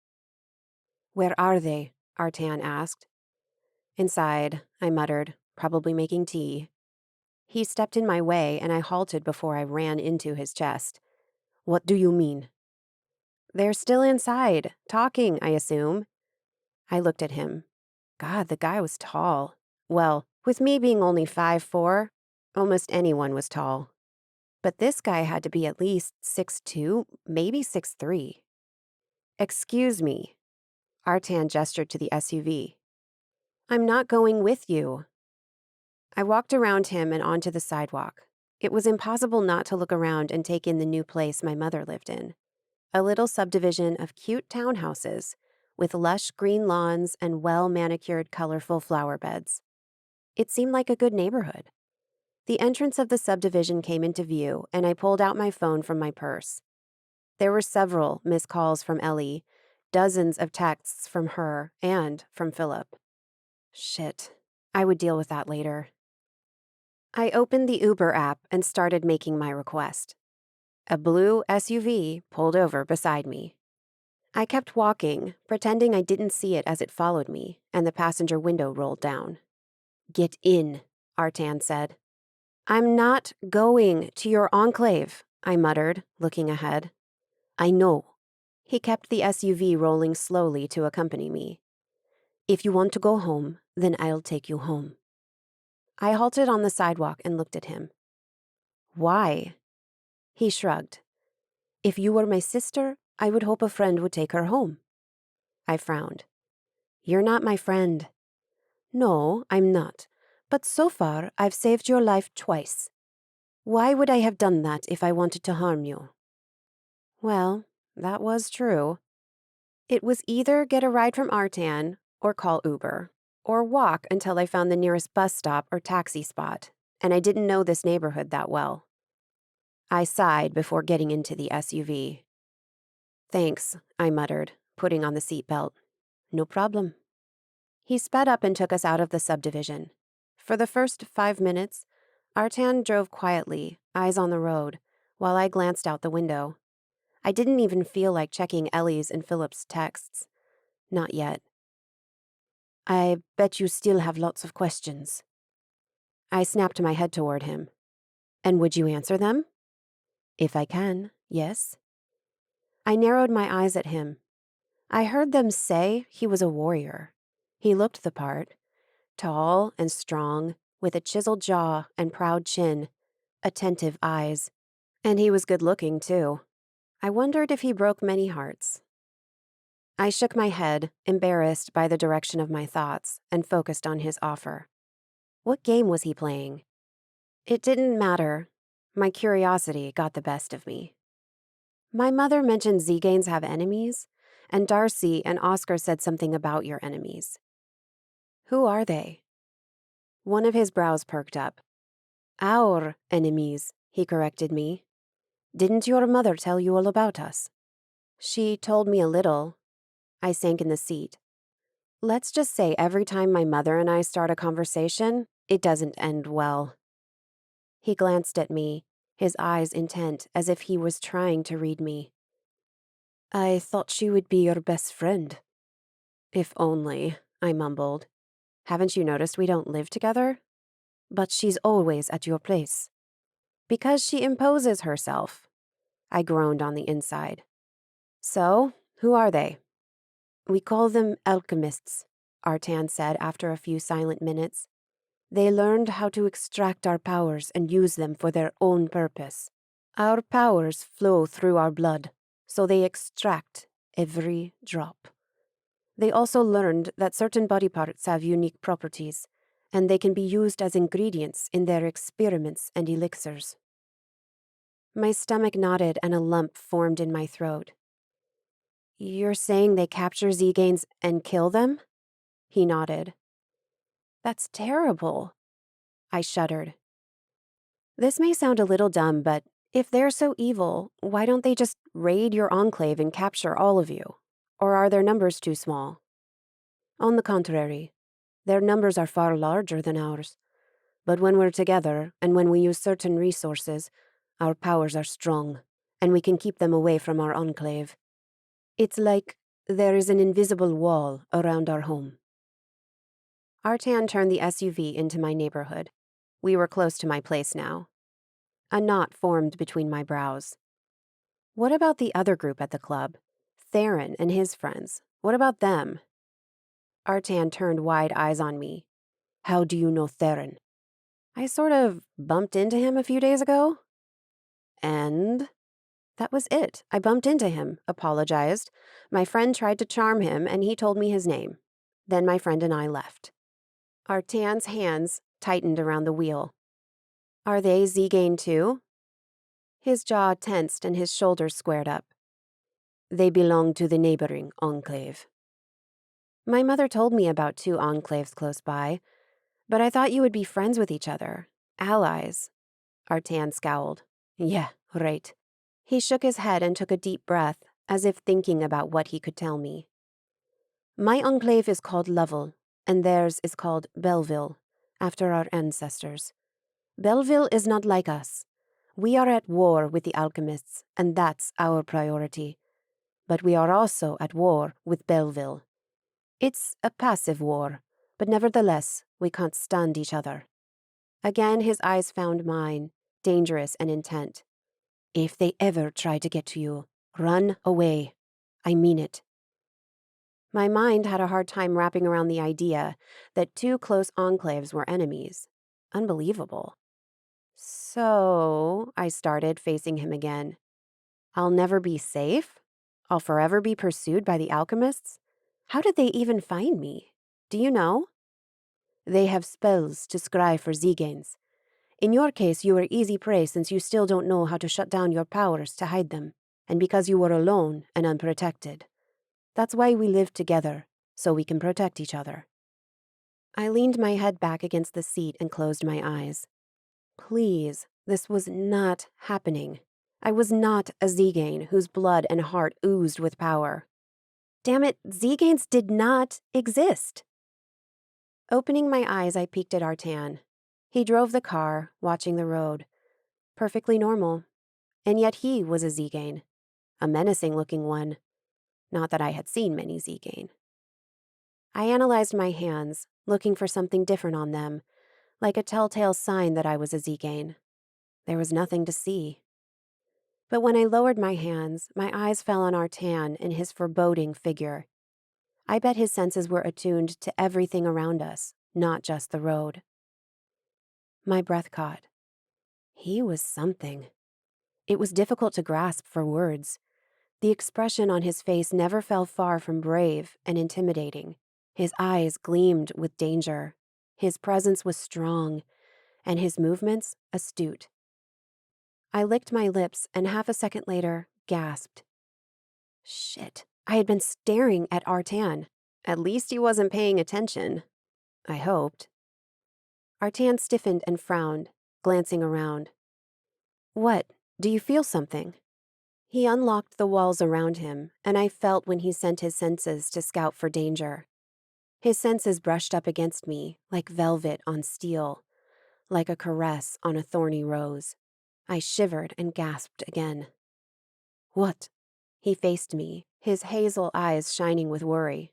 S1: Where are they? Artan asked. Inside, I muttered, probably making tea. He stepped in my way, and I halted before I ran into his chest. What do you mean? They're still inside, talking, I assume. I looked at him. God, the guy was tall. Well, with me being only 5'4", almost anyone was tall. But this guy had to be at least 6'2", maybe 6'3". Excuse me. Artan gestured to the SUV. I'm not going with you. I walked around him and onto the sidewalk. It was impossible not to look around and take in the new place my mother lived in. A little subdivision of cute townhouses with lush green lawns and well-manicured, colorful flower beds. It seemed like a good neighborhood. The entrance of the subdivision came into view, and I pulled out my phone from my purse. There were several missed calls from Ellie, dozens of texts from her and from Philip. Shit, I would deal with that later. I opened the Uber app and started making my request. A blue SUV pulled over beside me. I kept walking, pretending I didn't see it as it followed me, and the passenger window rolled down. Get in, Artan said. I'm not going to your enclave, I muttered, looking ahead. I know. He kept the SUV rolling slowly to accompany me. If you want to go home, then I'll take you home. I halted on the sidewalk and looked at him. Why? He shrugged. If you were my sister, I would hope a friend would take her home. I frowned. You're not my friend. No, I'm not. But so far, I've saved your life twice. Why would I have done that if I wanted to harm you? Well, that was true. It was either get a ride from Artan or call Uber, or walk until I found the nearest bus stop or taxi spot, and I didn't know this neighborhood that well. I sighed before getting into the SUV. Thanks, I muttered, putting on the seatbelt. No problem. He sped up and took us out of the subdivision. For the first 5 minutes, Artan drove quietly, eyes on the road, while I glanced out the window. I didn't even feel like checking Ellie's and Philip's texts. Not yet. I bet you still have lots of questions. I snapped my head toward him. And would you answer them? If I can, yes. I narrowed my eyes at him. I heard them say he was a warrior. He looked the part, tall and strong, with a chiseled jaw and proud chin, attentive eyes. And he was good-looking, too. I wondered if he broke many hearts. I shook my head, embarrassed by the direction of my thoughts, and focused on his offer. What game was he playing? It didn't matter. My curiosity got the best of me. My mother mentioned Zeganes have enemies, and Darcy and Oscar said something about your enemies. Who are they? One of his brows perked up. Our enemies, he corrected me. Didn't your mother tell you all about us? She told me a little. I sank in the seat. Let's just say every time my mother and I start a conversation, it doesn't end well. He glanced at me, his eyes intent as if he was trying to read me. I thought she would be your best friend. If only, I mumbled. Haven't you noticed we don't live together? But she's always at your place. Because she imposes herself. I groaned on the inside. So, who are they? We call them alchemists, Artan said after a few silent minutes. They learned how to extract our powers and use them for their own purpose. Our powers flow through our blood, so they extract every drop. They also learned that certain body parts have unique properties, and they can be used as ingredients in their experiments and elixirs. My stomach knotted and a lump formed in my throat. You're saying they capture Zeganes and kill them? He nodded. That's terrible. I shuddered. This may sound a little dumb, but if they're so evil, why don't they just raid your enclave and capture all of you? Or are their numbers too small? On the contrary, their numbers are far larger than ours. But when we're together, and when we use certain resources, our powers are strong, and we can keep them away from our enclave. It's like there is an invisible wall around our home. Artan turned the SUV into my neighborhood. We were close to my place now. A knot formed between my brows. What about the other group at the club? Theron and his friends. What about them? Artan turned wide eyes on me. How do you know Theron? I sort of bumped into him a few days ago. And that was it. I bumped into him, apologized. My friend tried to charm him, and he told me his name. Then my friend and I left. Artan's hands tightened around the wheel. Are they Zegane too? His jaw tensed and his shoulders squared up. They belong to the neighboring enclave. My mother told me about 2 enclaves close by, but I thought you would be friends with each other. Allies. Artan scowled. Yeah, right. He shook his head and took a deep breath, as if thinking about what he could tell me. My enclave is called Lovell, and theirs is called Belleville, after our ancestors. Belleville is not like us. We are at war with the alchemists, and that's our priority. But we are also at war with Belleville. It's a passive war, but nevertheless, we can't stand each other. Again his eyes found mine, dangerous and intent. If they ever try to get to you, run away. I mean it. My mind had a hard time wrapping around the idea that 2 close enclaves were enemies. Unbelievable. So, I started, facing him again. I'll never be safe? I'll forever be pursued by the alchemists? How did they even find me? Do you know? They have spells to scry for Zeganes. In your case, you were easy prey since you still don't know how to shut down your powers to hide them, and because you were alone and unprotected. That's why we live together, so we can protect each other. I leaned my head back against the seat and closed my eyes. Please, this was not happening. I was not a Zegane whose blood and heart oozed with power. Damn it, Zeganes did not exist. Opening my eyes, I peeked at Artan. He drove the car, watching the road. Perfectly normal. And yet he was a Zegane. A menacing-looking one. Not that I had seen many Zegane. I analyzed my hands, looking for something different on them, like a telltale sign that I was a Zegane. There was nothing to see. But when I lowered my hands, my eyes fell on Artan and his foreboding figure. I bet his senses were attuned to everything around us, not just the road. My breath caught. He was something. It was difficult to grasp for words. The expression on his face never fell far from brave and intimidating. His eyes gleamed with danger. His presence was strong, and his movements astute. I licked my lips and half a second later gasped. Shit, I had been staring at Artan. At least he wasn't paying attention. I hoped. Artan stiffened and frowned, glancing around. What? Do you feel something? He unlocked the walls around him, and I felt when he sent his senses to scout for danger. His senses brushed up against me, like velvet on steel, like a caress on a thorny rose. I shivered and gasped again. What? He faced me, his hazel eyes shining with worry.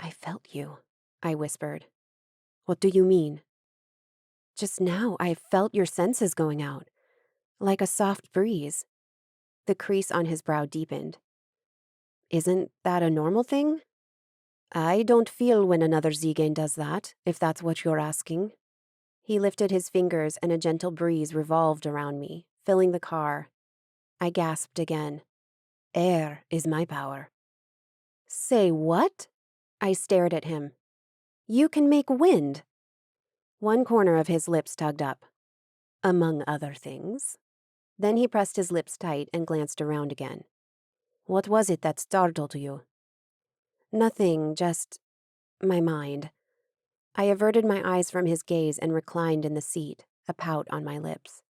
S1: I felt you, I whispered. What do you mean? Just now I felt your senses going out, like a soft breeze. The crease on his brow deepened. Isn't that a normal thing? I don't feel when another Zegane does that, if that's what you're asking. He lifted his fingers and a gentle breeze revolved around me, filling the car. I gasped again. Air is my power. Say what? I stared at him. You can make wind. One corner of his lips tugged up. Among other things. Then he pressed his lips tight and glanced around again. What was it that startled you? Nothing, just my mind. I averted my eyes from his gaze and reclined in the seat, a pout on my lips.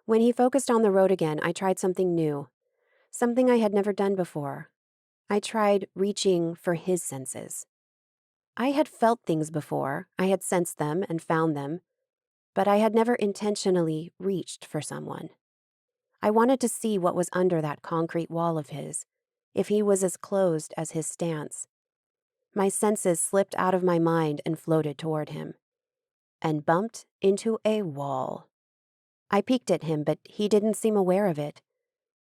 S1: When he focused on the road again, I tried something new, something I had never done before. I tried reaching for his senses. I had felt things before, I had sensed them and found them, but I had never intentionally reached for someone. I wanted to see what was under that concrete wall of his, if he was as closed as his stance. My senses slipped out of my mind and floated toward him, and bumped into a wall. I peeked at him, but he didn't seem aware of it.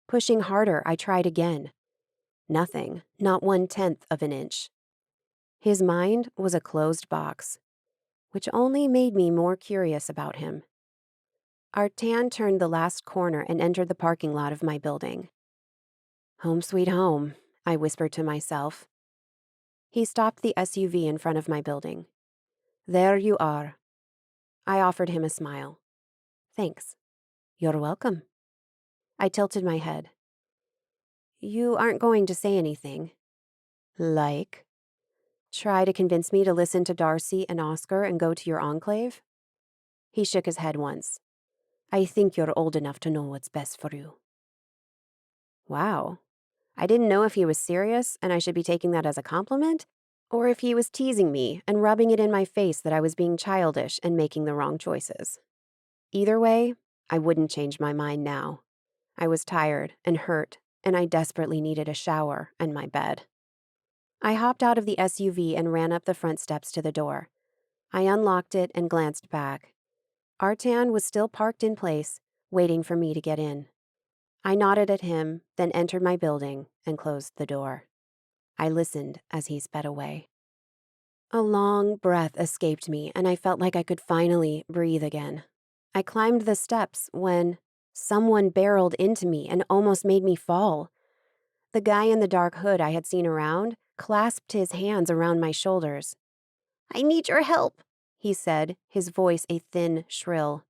S1: Pushing harder, I tried again. Nothing, not 1/10 of an inch. His mind was a closed box, which only made me more curious about him. Artan turned the last corner and entered the parking lot of my building. Home sweet home, I whispered to myself. He stopped the SUV in front of my building. There you are. I offered him a smile. Thanks. You're welcome. I tilted my head. You aren't going to say anything. Like? Try to convince me to listen to Darcy and Oscar and go to your enclave? He shook his head once. I think you're old enough to know what's best for you. Wow. I didn't know if he was serious and I should be taking that as a compliment, or if he was teasing me and rubbing it in my face that I was being childish and making the wrong choices. Either way, I wouldn't change my mind now. I was tired and hurt, and I desperately needed a shower and my bed. I hopped out of the SUV and ran up the front steps to the door. I unlocked it and glanced back. Artan was still parked in place, waiting for me to get in. I nodded at him, then entered my building and closed the door. I listened as he sped away. A long breath escaped me, and I felt like I could finally breathe again. I climbed the steps when someone barreled into me and almost made me fall. The guy in the dark hood I had seen around clasped his hands around my shoulders. I need your help, he said, his voice a thin shrill.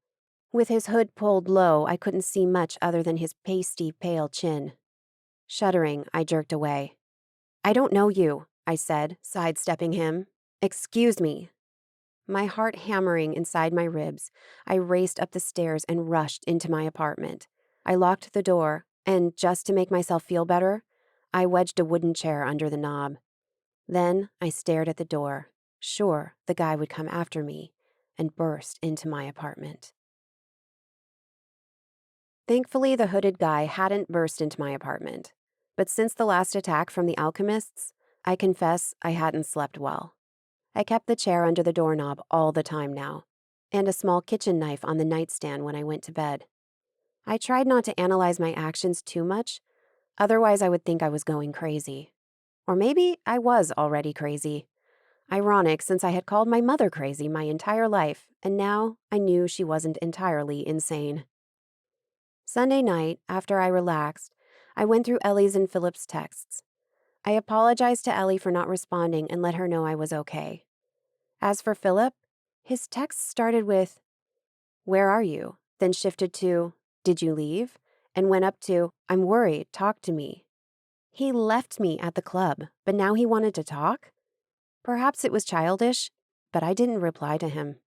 S1: With his hood pulled low, I couldn't see much other than his pasty, pale chin. Shuddering, I jerked away. I don't know you, I said, sidestepping him. Excuse me. My heart hammering inside my ribs, I raced up the stairs and rushed into my apartment. I locked the door, and just to make myself feel better, I wedged a wooden chair under the knob. Then I stared at the door, sure the guy would come after me, and burst into my apartment. Thankfully, the hooded guy hadn't burst into my apartment. But since the last attack from the alchemists, I confess I hadn't slept well. I kept the chair under the doorknob all the time now. and a small kitchen knife on the nightstand when I went to bed. I tried not to analyze my actions too much, otherwise I would think I was going crazy. Or maybe I was already crazy. Ironic, since I had called my mother crazy my entire life, and now I knew she wasn't entirely insane. Sunday night, after I relaxed, I went through Ellie's and Philip's texts. I apologized to Ellie for not responding and let her know I was okay. As for Philip, his text started with, "Where are you?" then shifted to, "Did you leave?" and went up to, "I'm worried, talk to me." He left me at the club, but now he wanted to talk? Perhaps it was childish, but I didn't reply to him.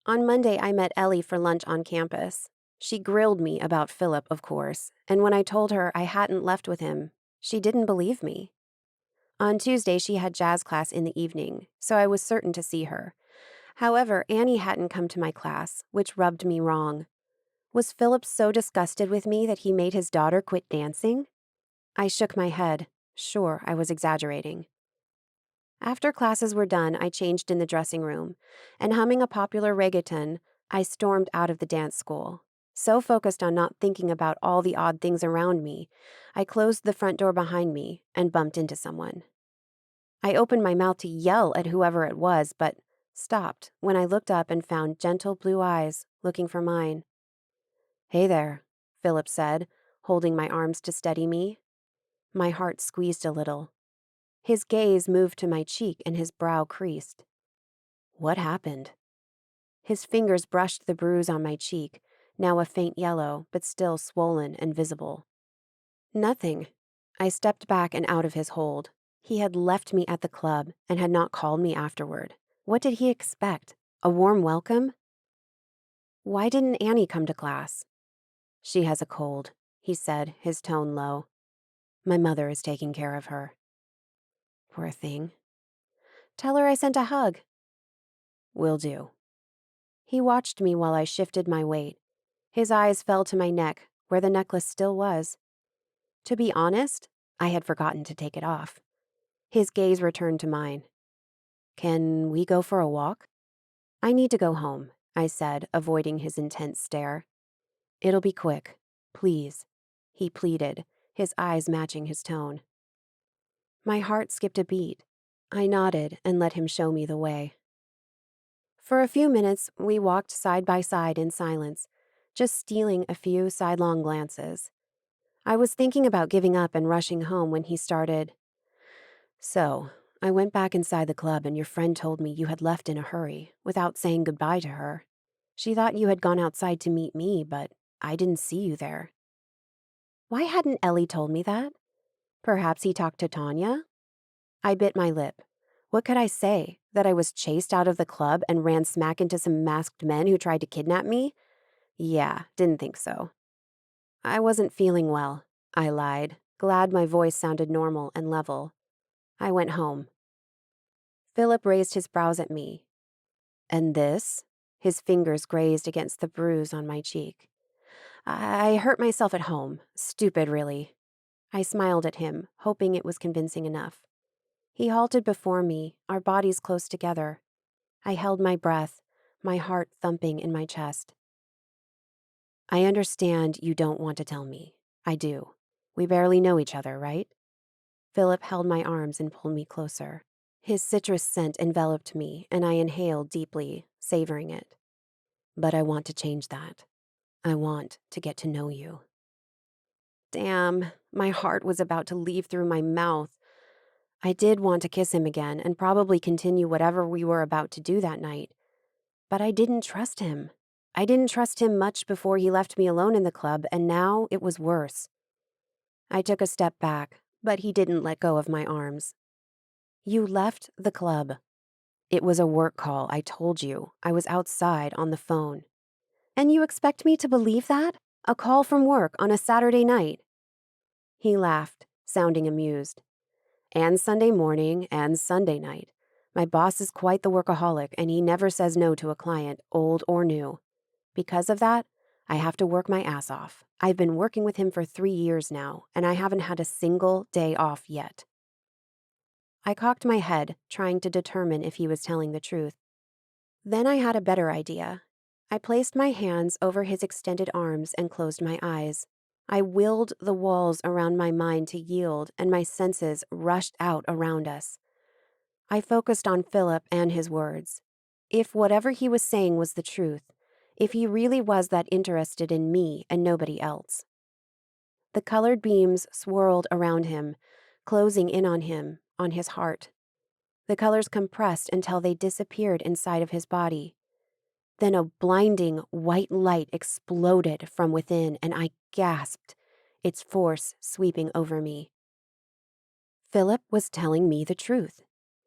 S1: On Monday, I met Ellie for lunch on campus. She grilled me about Philip, of course, and when I told her I hadn't left with him, she didn't believe me. On Tuesday, she had jazz class in the evening, so I was certain to see her. However, Annie hadn't come to my class, which rubbed me wrong. Was Philip so disgusted with me that he made his daughter quit dancing? I shook my head. Sure, I was exaggerating. After classes were done, I changed in the dressing room, and humming a popular reggaeton, I stormed out of the dance school. So focused on not thinking about all the odd things around me, I closed the front door behind me and bumped into someone. I opened my mouth to yell at whoever it was, but stopped when I looked up and found gentle blue eyes looking for mine. "Hey there," Philip said, holding my arms to steady me. My heart squeezed a little. His gaze moved to my cheek and his brow creased. What happened? His fingers brushed the bruise on my cheek, now a faint yellow, but still swollen and visible. Nothing. I stepped back and out of his hold. He had left me at the club and had not called me afterward. What did he expect? A warm welcome? Why didn't Annie come to class? She has a cold, he said, his tone low. My mother is taking care of her. Poor thing. Tell her I sent a hug. Will do. He watched me while I shifted my weight. His eyes fell to my neck, where the necklace still was. To be honest, I had forgotten to take it off. His gaze returned to mine. Can we go for a walk? I need to go home, I said, avoiding his intense stare. It'll be quick. Please, he pleaded, his eyes matching his tone. My heart skipped a beat. I nodded and let him show me the way. For a few minutes, we walked side by side in silence, just stealing a few sidelong glances. I was thinking about giving up and rushing home when he started. So, I went back inside the club and your friend told me you had left in a hurry, without saying goodbye to her. She thought you had gone outside to meet me, but I didn't see you there. Why hadn't Ellie told me that? Perhaps he talked to Tanya? I bit my lip. What could I say? That I was chased out of the club and ran smack into some masked men who tried to kidnap me? Yeah, didn't think so. I wasn't feeling well, I lied, glad my voice sounded normal and level. I went home. Philip raised his brows at me. And this? His fingers grazed against the bruise on my cheek. I hurt myself at home. Stupid, really. I smiled at him, hoping it was convincing enough. He halted before me, our bodies close together. I held my breath, my heart thumping in my chest. I understand you don't want to tell me. I do. We barely know each other, right? Philip held my arms and pulled me closer. His citrus scent enveloped me, and I inhaled deeply, savoring it. But I want to change that. I want to get to know you. Damn, my heart was about to leave through my mouth. I did want to kiss him again and probably continue whatever we were about to do that night. But I didn't trust him. I didn't trust him much before he left me alone in the club, and now it was worse. I took a step back, but he didn't let go of my arms. You left the club. It was a work call, I told you. I was outside on the phone. And you expect me to believe that? A call from work on a Saturday night? He laughed, sounding amused. And Sunday morning and Sunday night. My boss is quite the workaholic, and he never says no to a client, old or new. Because of that, I have to work my ass off. I've been working with him for 3 years now, and I haven't had a single day off yet. I cocked my head, trying to determine if he was telling the truth. Then I had a better idea. I placed my hands over his extended arms and closed my eyes. I willed the walls around my mind to yield, and my senses rushed out around us. I focused on Philip and his words. If whatever he was saying was the truth, if he really was that interested in me and nobody else. The colored beams swirled around him, closing in on him, on his heart. The colors compressed until they disappeared inside of his body. Then a blinding white light exploded from within, and I gasped, its force sweeping over me. Philip was telling me the truth.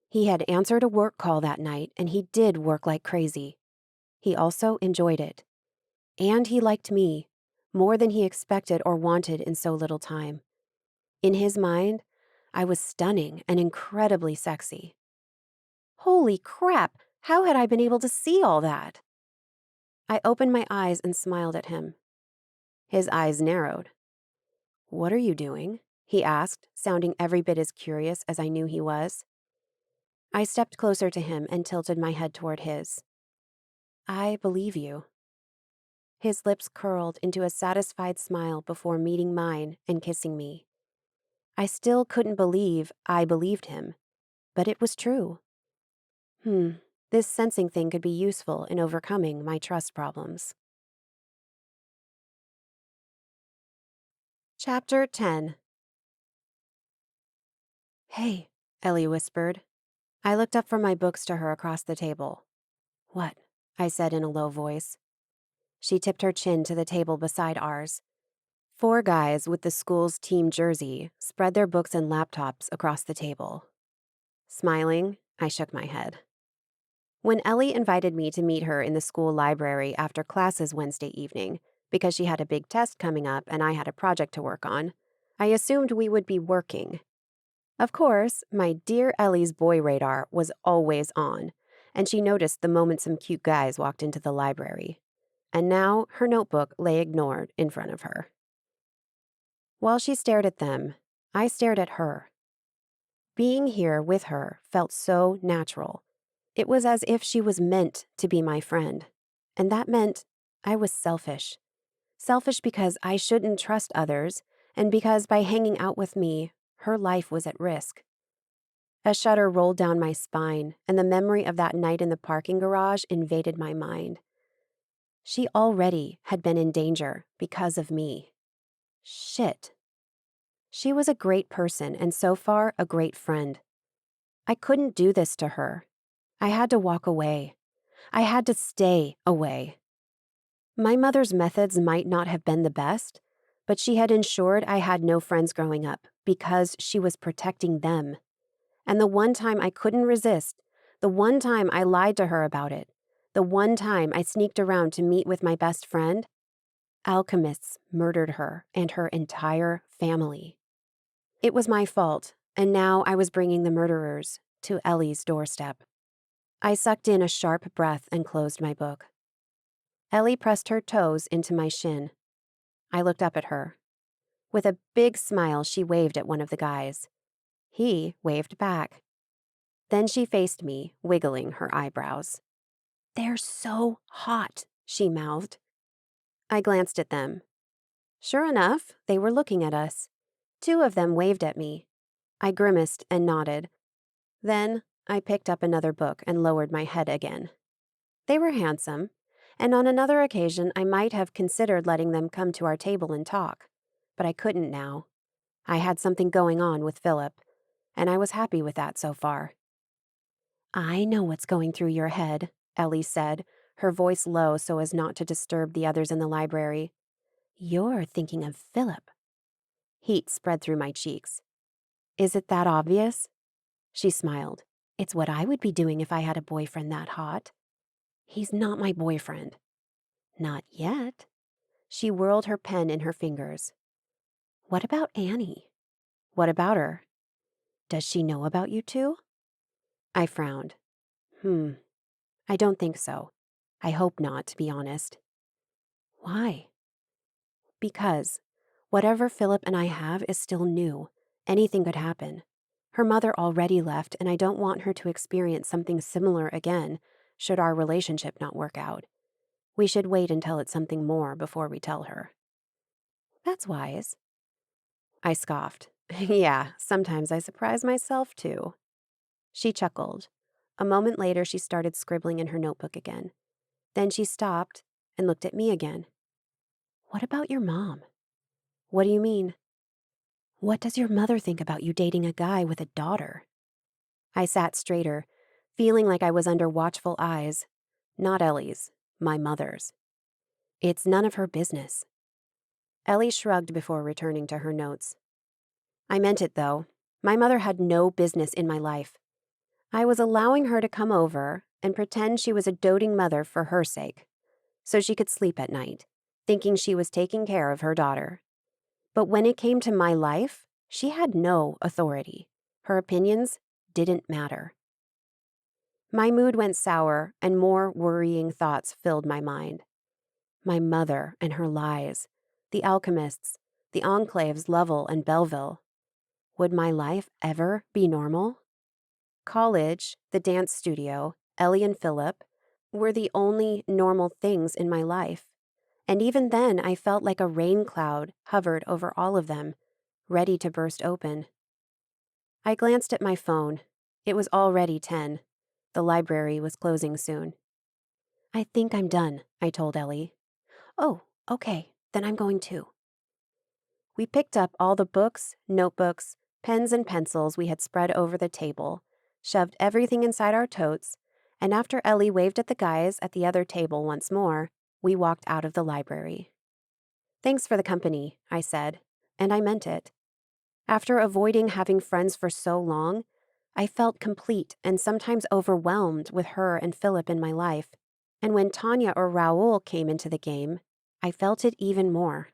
S1: He had answered a work call that night, and he did work like crazy. He also enjoyed it. And he liked me, more than he expected or wanted in so little time. In his mind, I was stunning and incredibly sexy. Holy crap! How had I been able to see all that? I opened my eyes and smiled at him. His eyes narrowed. "What are you doing?" he asked, sounding every bit as curious as I knew he was. I stepped closer to him and tilted my head toward his. "I believe you." His lips curled into a satisfied smile before meeting mine and kissing me. I still couldn't believe I believed him, but it was true. This sensing thing could be useful in overcoming my trust problems. Chapter 10. "Hey," Ellie whispered. I looked up from my books to her across the table. "What?" I said in a low voice. She tipped her chin to the table beside ours. 4 guys with the school's team jersey spread their books and laptops across the table. Smiling, I shook my head. When Ellie invited me to meet her in the school library after classes Wednesday evening, because she had a big test coming up and I had a project to work on, I assumed we would be working. Of course, my dear Ellie's boy radar was always on, and she noticed the moment some cute guys walked into the library. And now her notebook lay ignored in front of her. While she stared at them, I stared at her. Being here with her felt so natural. It was as if she was meant to be my friend. And that meant I was selfish. Selfish because I shouldn't trust others, and because by hanging out with me, her life was at risk. A shudder rolled down my spine, and the memory of that night in the parking garage invaded my mind. She already had been in danger because of me. Shit. She was a great person and so far a great friend. I couldn't do this to her. I had to walk away. I had to stay away. My mother's methods might not have been the best, but she had ensured I had no friends growing up because she was protecting them. And the one time I couldn't resist, the one time I lied to her about it, the one time I sneaked around to meet with my best friend, alchemists murdered her and her entire family. It was my fault, and now I was bringing the murderers to Ellie's doorstep. I sucked in a sharp breath and closed my book. Ellie pressed her toes into my shin. I looked up at her. With a big smile, she waved at one of the guys. He waved back. Then she faced me, wiggling her eyebrows. "They're so hot," she mouthed. I glanced at them. Sure enough, they were looking at us. 2 of them waved at me. I grimaced and nodded. Then I picked up another book and lowered my head again. They were handsome, and on another occasion I might have considered letting them come to our table and talk. But I couldn't now. I had something going on with Philip, and I was happy with that so far. "I know what's going through your head," Ellie said, her voice low so as not to disturb the others in the library. "You're thinking of Philip." Heat spread through my cheeks. "Is it that obvious?" She smiled. "It's what I would be doing if I had a boyfriend that hot." "He's not my boyfriend." "Not yet." She whirled her pen in her fingers. "What about Annie?" "What about her?" "Does she know about you two?" I frowned. I don't think so. I hope not, to be honest." "Why?" "Because whatever Philip and I have is still new. Anything could happen. Her mother already left, and I don't want her to experience something similar again, should our relationship not work out. We should wait until it's something more before we tell her. That's wise. I scoffed. Yeah, sometimes I surprise myself too. She chuckled. A moment later, she started scribbling in her notebook again. Then she stopped and looked at me again. What about your mom? What do you mean? What does your mother think about you dating a guy with a daughter? I sat straighter, feeling like I was under watchful eyes. Not Ellie's, my mother's. It's none of her business. Ellie shrugged before returning to her notes. I meant it, though. My mother had no business in my life. I was allowing her to come over and pretend she was a doting mother for her sake, so she could sleep at night, thinking she was taking care of her daughter. But when it came to my life, she had no authority. Her opinions didn't matter. My mood went sour, and more worrying thoughts filled my mind. My mother and her lies, the alchemists, the enclaves Lovell and Belleville. Would my life ever be normal? College, the dance studio, Ellie and Philip were the only normal things in my life. And even then, I felt like a rain cloud hovered over all of them, ready to burst open. I glanced at my phone. It was already 10. The library was closing soon. I think I'm done, I told Ellie. Oh, okay, then I'm going too. We picked up all the books, notebooks, pens, and pencils we had spread over the table, shoved everything inside our totes, and after Ellie waved at the guys at the other table once more, we walked out of the library. Thanks for the company, I said, and I meant it. After avoiding having friends for so long, I felt complete and sometimes overwhelmed with her and Philip in my life, and when Tanya or Raoul came into the game, I felt it even more.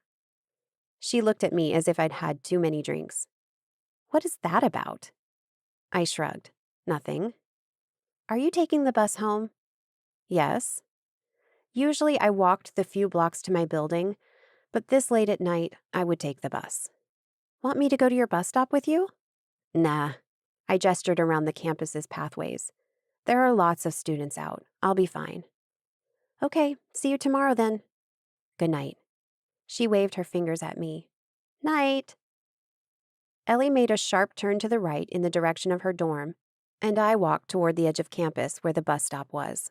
S1: She looked at me as if I'd had too many drinks. What is that about? I shrugged. Nothing. Are you taking the bus home? Yes. Usually I walked the few blocks to my building, but this late at night, I would take the bus. Want me to go to your bus stop with you? Nah. I gestured around the campus's pathways. There are lots of students out. I'll be fine. Okay, see you tomorrow then. Good night. She waved her fingers at me. Night. Ellie made a sharp turn to the right in the direction of her dorm, and I walked toward the edge of campus where the bus stop was.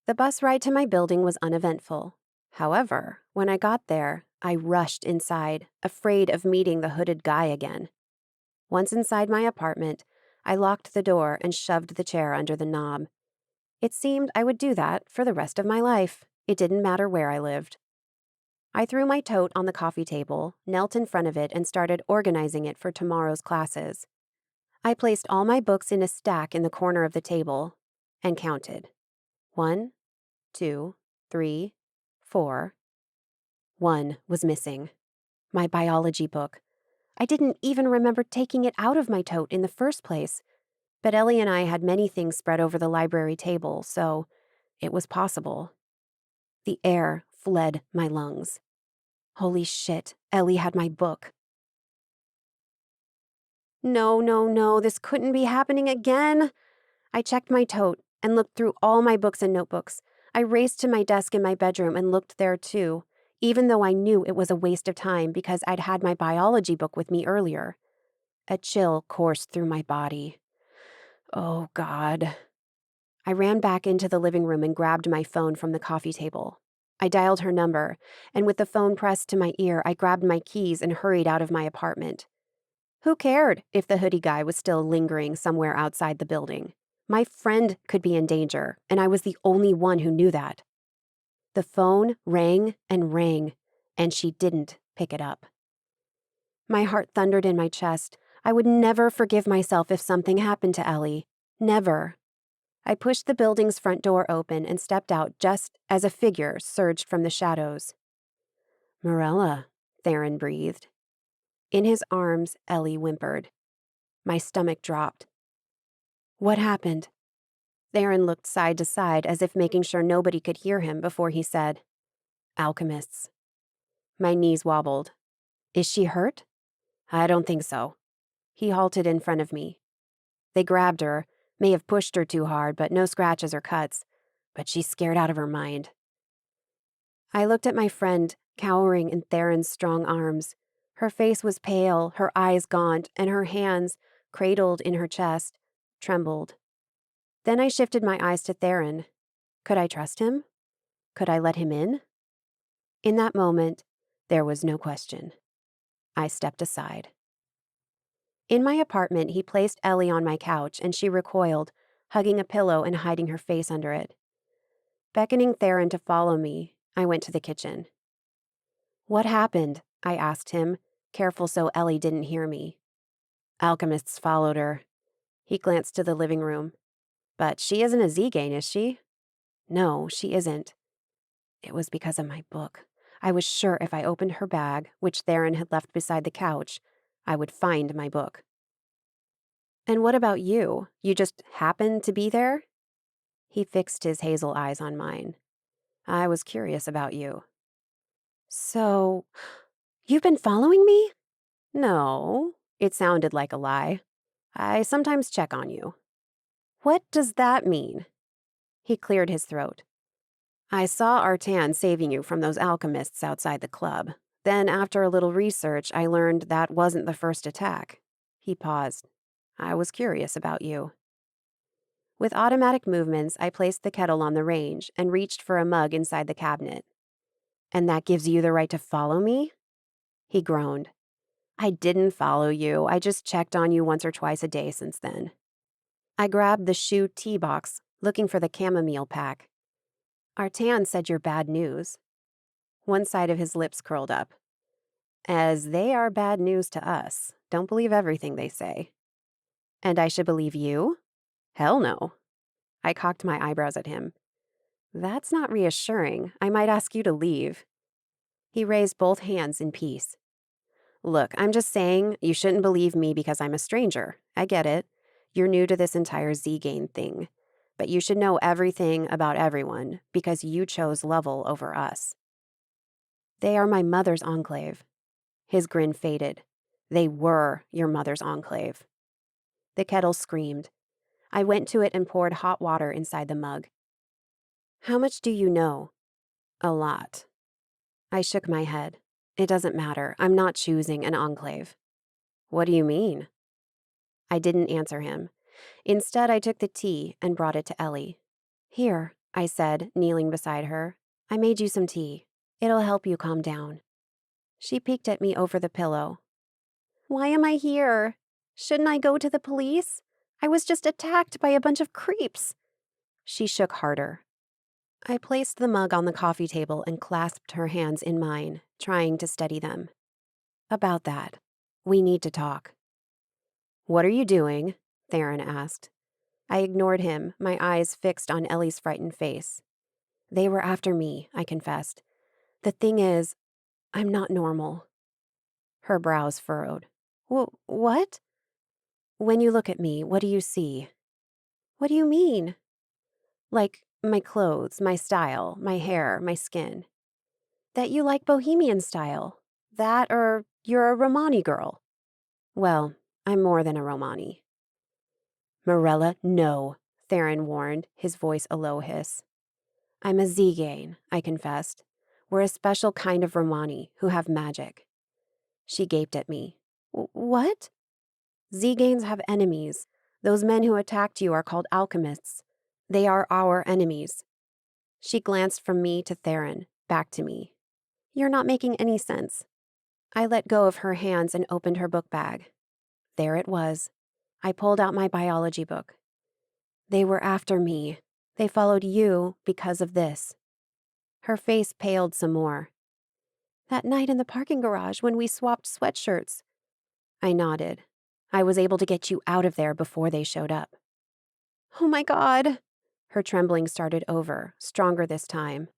S1: The bus ride to my building was uneventful. However, when I got there, I rushed inside, afraid of meeting the hooded guy again. Once inside my apartment, I locked the door and shoved the chair under the knob. It seemed I would do that for the rest of my life. It didn't matter where I lived. I threw my tote on the coffee table, knelt in front of it, and started organizing it for tomorrow's classes. I placed all my books in a stack in the corner of the table and counted. 1, 2, 3, 4. One was missing. My biology book. I didn't even remember taking it out of my tote in the first place, but Ellie and I had many things spread over the library table, so it was possible. The air fled my lungs. Holy shit, Ellie had my book. No, this couldn't be happening again. I checked my tote and looked through all my books and notebooks. I raced to my desk in my bedroom and looked there too, even though I knew it was a waste of time because I'd had my biology book with me earlier. A chill coursed through my body. Oh, God. I ran back into the living room and grabbed my phone from the coffee table. I dialed her number, and with the phone pressed to my ear, I grabbed my keys and hurried out of my apartment. Who cared if the hoodie guy was still lingering somewhere outside the building? My friend could be in danger, and I was the only one who knew that. The phone rang, and she didn't pick it up. My heart thundered in my chest. I would never forgive myself if something happened to Ellie. Never. I pushed the building's front door open and stepped out just as a figure surged from the shadows. Mirella, Theron breathed. In his arms, Ellie whimpered. My stomach dropped. What happened? Theron looked side to side as if making sure nobody could hear him before he said, Alchemists. My knees wobbled. Is she hurt? I don't think so. He halted in front of me. They grabbed her, may have pushed her too hard, but no scratches or cuts. but she's scared out of her mind. I looked at my friend, cowering in Theron's strong arms. Her face was pale, her eyes gaunt, and her hands, cradled in her chest, trembled. Then I shifted my eyes to Theron. Could I trust him? Could I let him in? In that moment, there was no question. I stepped aside. In my apartment, he placed Ellie on my couch, and she recoiled, hugging a pillow and hiding her face under it. Beckoning Theron to follow me, I went to the kitchen. What happened? I asked him, careful so Ellie didn't hear me. Alchemists followed her. He glanced to the living room. But she isn't a Zegane, is she? No, she isn't. It was because of my book. I was sure if I opened her bag, which Theron had left beside the couch, I would find my book. And what about you? You just happened to be there? He fixed his hazel eyes on mine. I was curious about you. So, you've been following me? No, it sounded like a lie. I sometimes check on you. What does that mean? He cleared his throat. I saw Artan saving you from those alchemists outside the club. Then, after a little research, I learned that wasn't the first attack. He paused. I was curious about you. With automatic movements, I placed the kettle on the range and reached for a mug inside the cabinet. And that gives you the right to follow me? He groaned. I didn't follow you. I just checked on you once or twice a day since then. I grabbed the shoe tea box, looking for the chamomile pack. Artan said you're bad news. One side of his lips curled up. As they are bad news to us. Don't believe everything they say. And I should believe you? Hell no. I cocked my eyebrows at him. That's not reassuring. I might ask you to leave. He raised both hands in peace. Look, I'm just saying you shouldn't believe me because I'm a stranger. I get it. You're new to this entire Zegane thing. But you should know everything about everyone because you chose Lovell over us. They are my mother's enclave. His grin faded. They were your mother's enclave. The kettle screamed. I went to it and poured hot water inside the mug. How much do you know? A lot. I shook my head. It doesn't matter. I'm not choosing an enclave. What do you mean? I didn't answer him. Instead, I took the tea and brought it to Ellie. Here, I said, kneeling beside her. I made you some tea. It'll help you calm down. She peeked at me over the pillow. Why am I here? Shouldn't I go to the police? I was just attacked by a bunch of creeps. She shook harder. I placed the mug on the coffee table and clasped her hands in mine, trying to steady them. About that. We need to talk. What are you doing? Theron asked. I ignored him, my eyes fixed on Ellie's frightened face. They were after me, I confessed. The thing is, I'm not normal. Her brows furrowed. What? When you look at me, what do you see? What do you mean? Like my clothes, my style, my hair, my skin. That you like bohemian style. That or you're a Romani girl. Well, I'm more than a Romani. Mirella, no, Theron warned, his voice a low hiss. I'm a Zegane, I confessed. We're a special kind of Romani who have magic. She gaped at me. What? Zeganes have enemies. Those men who attacked you are called alchemists. They are our enemies. She glanced from me to Theron, back to me. You're not making any sense. I let go of her hands and opened her book bag. There it was. I pulled out my biology book. They were after me. They followed you because of this. Her face paled some more. That night in the parking garage when we swapped sweatshirts. I nodded. I was able to get you out of there before they showed up. Oh my God. Her trembling started over, stronger this time.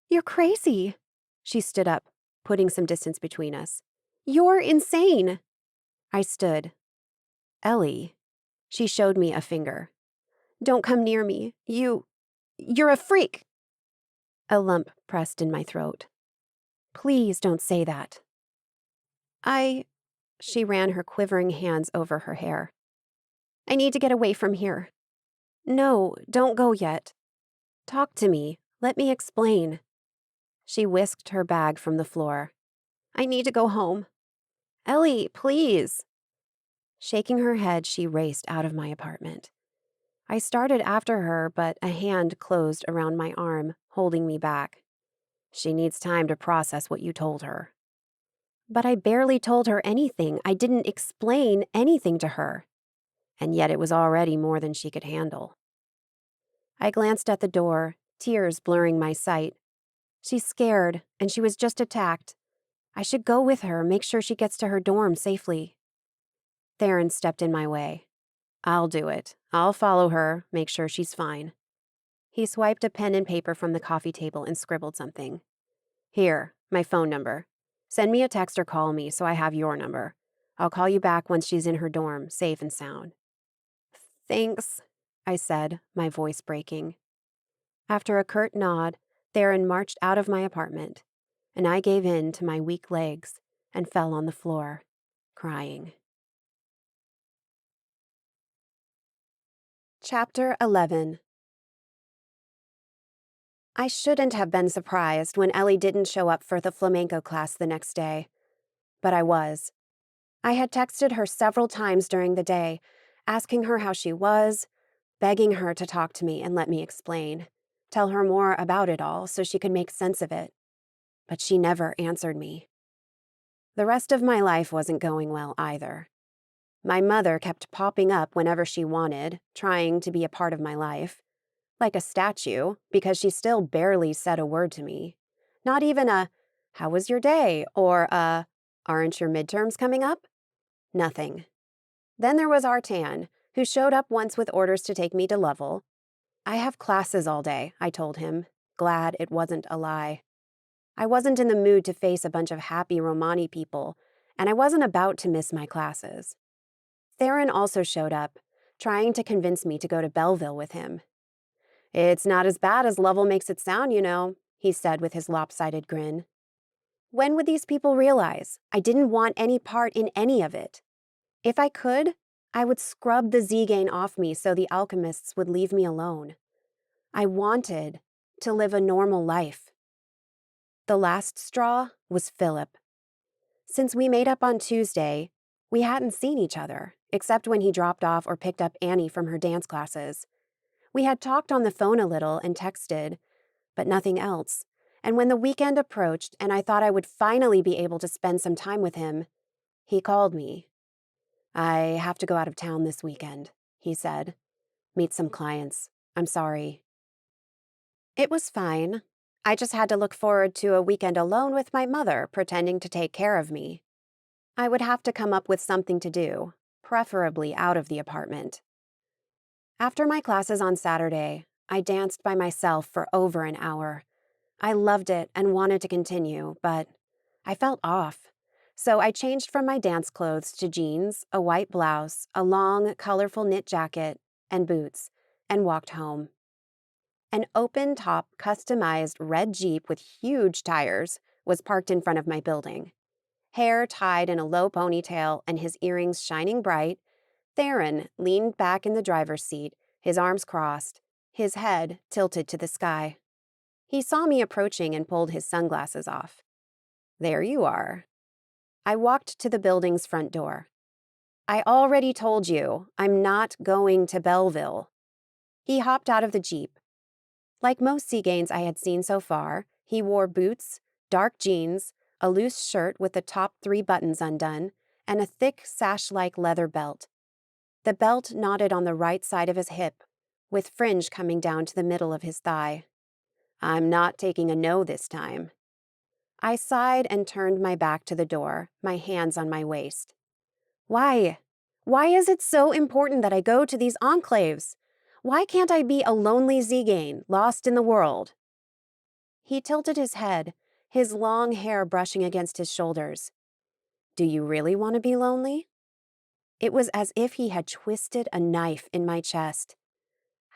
S1: You're crazy. She stood up, putting some distance between us. You're insane. I stood. Ellie. She showed me a finger. Don't come near me. You're a freak. A lump pressed in my throat. Please don't say that. She ran her quivering hands over her hair. I need to get away from here. No, don't go yet. Talk to me. Let me explain. She whisked her bag from the floor. I need to go home. Ellie, please. Shaking her head, she raced out of my apartment. I started after her, but a hand closed around my arm, holding me back. She needs time to process what you told her. But I barely told her anything. I didn't explain anything to her. And yet it was already more than she could handle. I glanced at the door, tears blurring my sight. She's scared, and she was just attacked. I should go with her, make sure she gets to her dorm safely. Theron stepped in my way. I'll do it. I'll follow her, make sure she's fine. He swiped a pen and paper from the coffee table and scribbled something. Here, my phone number. Send me a text or call me so I have your number. I'll call you back once she's in her dorm, safe and sound. Thanks, I said, my voice breaking. After a curt nod, Theron marched out of my apartment, and I gave in to my weak legs and fell on the floor, crying. Chapter 11. I shouldn't have been surprised when Ellie didn't show up for the flamenco class the next day, but I was. I had texted her several times during the day, asking her how she was, begging her to talk to me and let me explain, tell her more about it all so she could make sense of it. But she never answered me. The rest of my life wasn't going well either. My mother kept popping up whenever she wanted, trying to be a part of my life. Like a statue, because she still barely said a word to me. Not even a, "How was your day?" or a, "Aren't your midterms coming up?" Nothing. Then there was Artan, who showed up once with orders to take me to Lovell. I have classes all day, I told him, glad it wasn't a lie. I wasn't in the mood to face a bunch of happy Romani people, and I wasn't about to miss my classes. Theron also showed up, trying to convince me to go to Belleville with him. It's not as bad as Lovell makes it sound, you know, he said with his lopsided grin. When would these people realize I didn't want any part in any of it? If I could, I would scrub the Zegane off me so the alchemists would leave me alone. I wanted to live a normal life. The last straw was Philip. Since we made up on Tuesday, we hadn't seen each other, except when he dropped off or picked up Annie from her dance classes. We had talked on the phone a little and texted, but nothing else. And when the weekend approached and I thought I would finally be able to spend some time with him, he called me. I have to go out of town this weekend, he said. Meet some clients. I'm sorry. It was fine. I just had to look forward to a weekend alone with my mother pretending to take care of me. I would have to come up with something to do, preferably out of the apartment. After my classes on Saturday, I danced by myself for over an hour. I loved it and wanted to continue, but I felt off. So I changed from my dance clothes to jeans, a white blouse, a long, colorful knit jacket, and boots, and walked home. An open-top, customized red Jeep with huge tires was parked in front of my building. Hair tied in a low ponytail and his earrings shining bright, Theron leaned back in the driver's seat, his arms crossed, his head tilted to the sky. He saw me approaching and pulled his sunglasses off. There you are. I walked to the building's front door. I already told you, I'm not going to Belleville. He hopped out of the Jeep. Like most Seganes I had seen so far, he wore boots, dark jeans, a loose shirt with the top 3 buttons undone, and a thick sash-like leather belt. The belt knotted on the right side of his hip, with fringe coming down to the middle of his thigh. I'm not taking a no this time. I sighed and turned my back to the door, my hands on my waist. Why? Why is it so important that I go to these enclaves? Why can't I be a lonely Zegane, lost in the world? He tilted his head, his long hair brushing against his shoulders. Do you really want to be lonely? It was as if he had twisted a knife in my chest.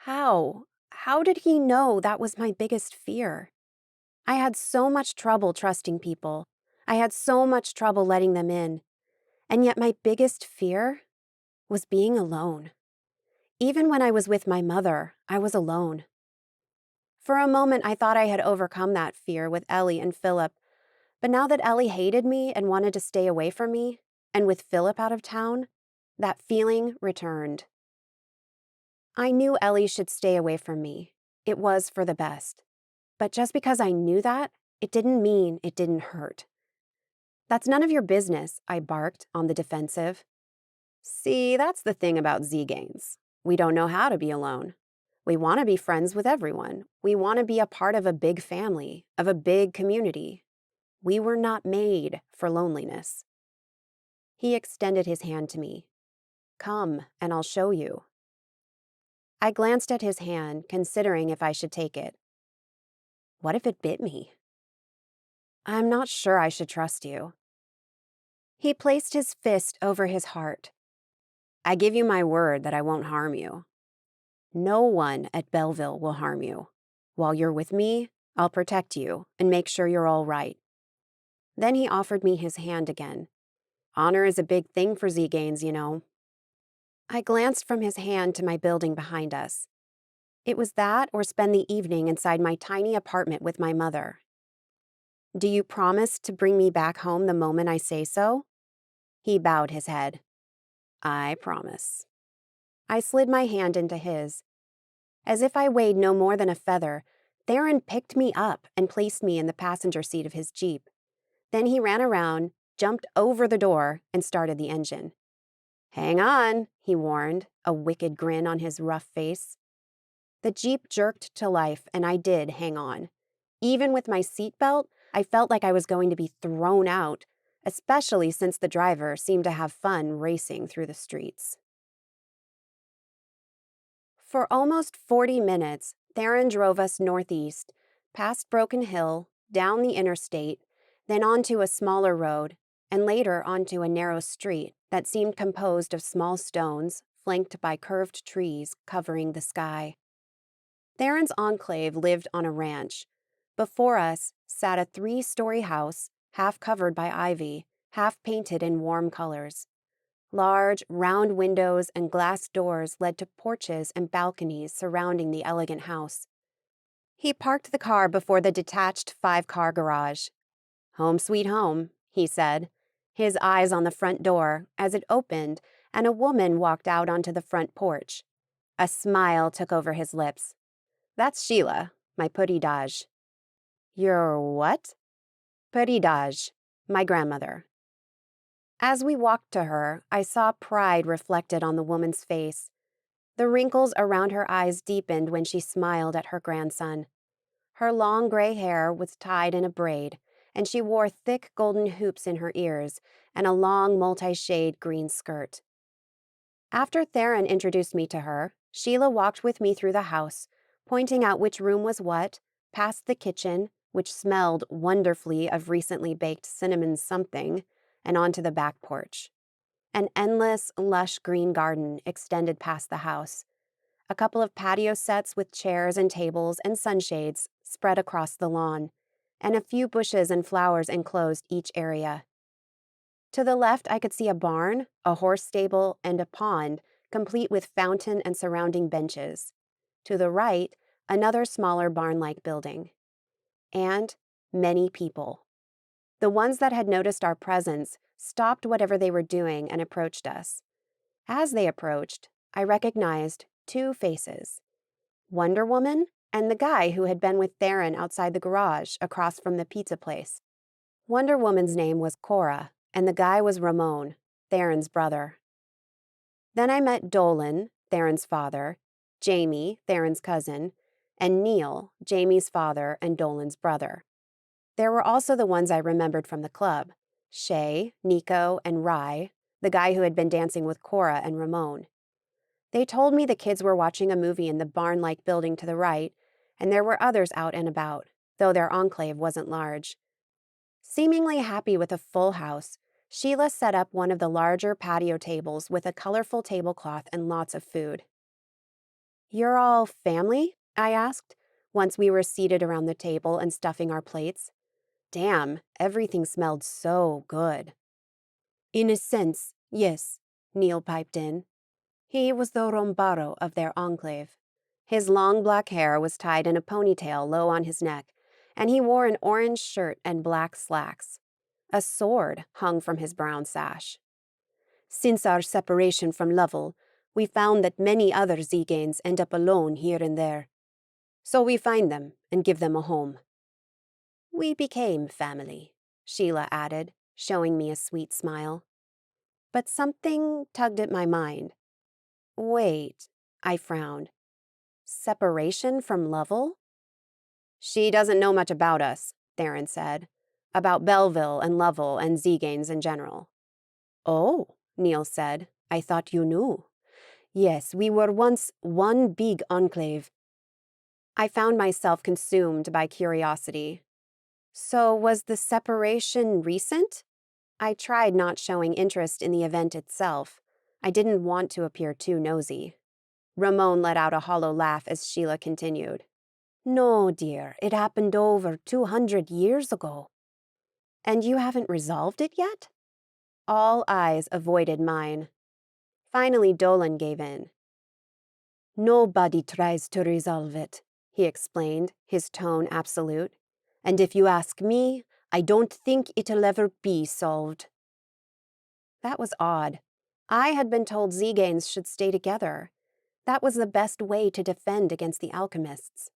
S1: How? How did he know that was my biggest fear? I had so much trouble trusting people. I had so much trouble letting them in. And yet my biggest fear was being alone. Even when I was with my mother, I was alone. For a moment, I thought I had overcome that fear with Ellie and Philip, but now that Ellie hated me and wanted to stay away from me, and with Philip out of town, that feeling returned. I knew Ellie should stay away from me. It was for the best. But just because I knew that, it didn't mean it didn't hurt. That's none of your business, I barked on the defensive. See, that's the thing about Zeganes. We don't know how to be alone. We want to be friends with everyone. We want to be a part of a big family, of a big community. We were not made for loneliness. He extended his hand to me. Come, and I'll show you. I glanced at his hand, considering if I should take it. What if it bit me? I'm not sure I should trust you. He placed his fist over his heart. I give you my word that I won't harm you. No one at Belleville will harm you. While you're with me, I'll protect you and make sure you're all right. Then he offered me his hand again. Honor is a big thing for Zeganes, you know. I glanced from his hand to my building behind us. It was that or spend the evening inside my tiny apartment with my mother. Do you promise to bring me back home the moment I say so? He bowed his head. I promise. I slid my hand into his. As if I weighed no more than a feather, Theron picked me up and placed me in the passenger seat of his Jeep. Then he ran around, jumped over the door, and started the engine. Hang on, he warned, a wicked grin on his rough face. The Jeep jerked to life, and I did hang on. Even with my seatbelt, I felt like I was going to be thrown out, especially since the driver seemed to have fun racing through the streets. For almost 40 minutes, Theron drove us northeast, past Broken Hill, down the interstate, then onto a smaller road, and later onto a narrow street that seemed composed of small stones, flanked by curved trees covering the sky. Theron's enclave lived on a ranch. Before us sat a 3-story house, half covered by ivy, half painted in warm colors. Large, round windows and glass doors led to porches and balconies surrounding the elegant house. He parked the car before the detached 5-car garage. Home sweet home, he said, his eyes on the front door as it opened and a woman walked out onto the front porch. A smile took over his lips. That's Sheila, my Puridaj. Your what? Puridaj, my grandmother. As we walked to her, I saw pride reflected on the woman's face. The wrinkles around her eyes deepened when she smiled at her grandson. Her long gray hair was tied in a braid, and she wore thick golden hoops in her ears and a long multi-shade green skirt. After Theron introduced me to her, Sheila walked with me through the house, pointing out which room was what, past the kitchen, which smelled wonderfully of recently baked cinnamon something, and onto the back porch. An endless, lush green garden extended past the house. A couple of patio sets with chairs and tables and sunshades spread across the lawn, and a few bushes and flowers enclosed each area. To the left, I could see a barn, a horse stable, and a pond, complete with fountain and surrounding benches. To the right, another smaller barn-like building. And many people. The ones that had noticed our presence stopped whatever they were doing and approached us. As they approached, I recognized 2 faces. Wonder Woman and the guy who had been with Theron outside the garage across from the pizza place. Wonder Woman's name was Cora, and the guy was Ramon, Theron's brother. Then I met Dolan, Theron's father, Jamie, Theron's cousin, and Neil, Jamie's father and Dolan's brother. There were also the ones I remembered from the club, Shay, Nico, and Rye, the guy who had been dancing with Cora and Ramon. They told me the kids were watching a movie in the barn-like building to the right, and there were others out and about, though their enclave wasn't large. Seemingly happy with a full house, Sheila set up one of the larger patio tables with a colorful tablecloth and lots of food. You're all family? I asked, once we were seated around the table and stuffing our plates. Damn, everything smelled so good. In a sense, yes, Neil piped in. He was the rombaro of their enclave. His long black hair was tied in a ponytail low on his neck, and he wore an orange shirt and black slacks. A sword hung from his brown sash. Since our separation from Lovell, we found that many other Zeganes end up alone here and there. So we find them and give them a home. We became family, Sheila added, showing me a sweet smile. But something tugged at my mind. Wait, I frowned. Separation from Lovell? She doesn't know much about us, Theron said. About Belleville and Lovell and Zeganes in general. Oh, Neil said. I thought you knew. Yes, we were once one big enclave. I found myself consumed by curiosity. So was the separation recent? I tried not showing interest in the event itself. I didn't want to appear too nosy. Ramon let out a hollow laugh as Sheila continued. No, dear, it happened over 200 years ago. And you haven't resolved it yet? All eyes avoided mine. Finally, Dolan gave in. Nobody tries to resolve it, he explained, his tone absolute. And if you ask me, I don't think it'll ever be solved. That was odd. I had been told Zeganes should stay together. That was the best way to defend against the alchemists.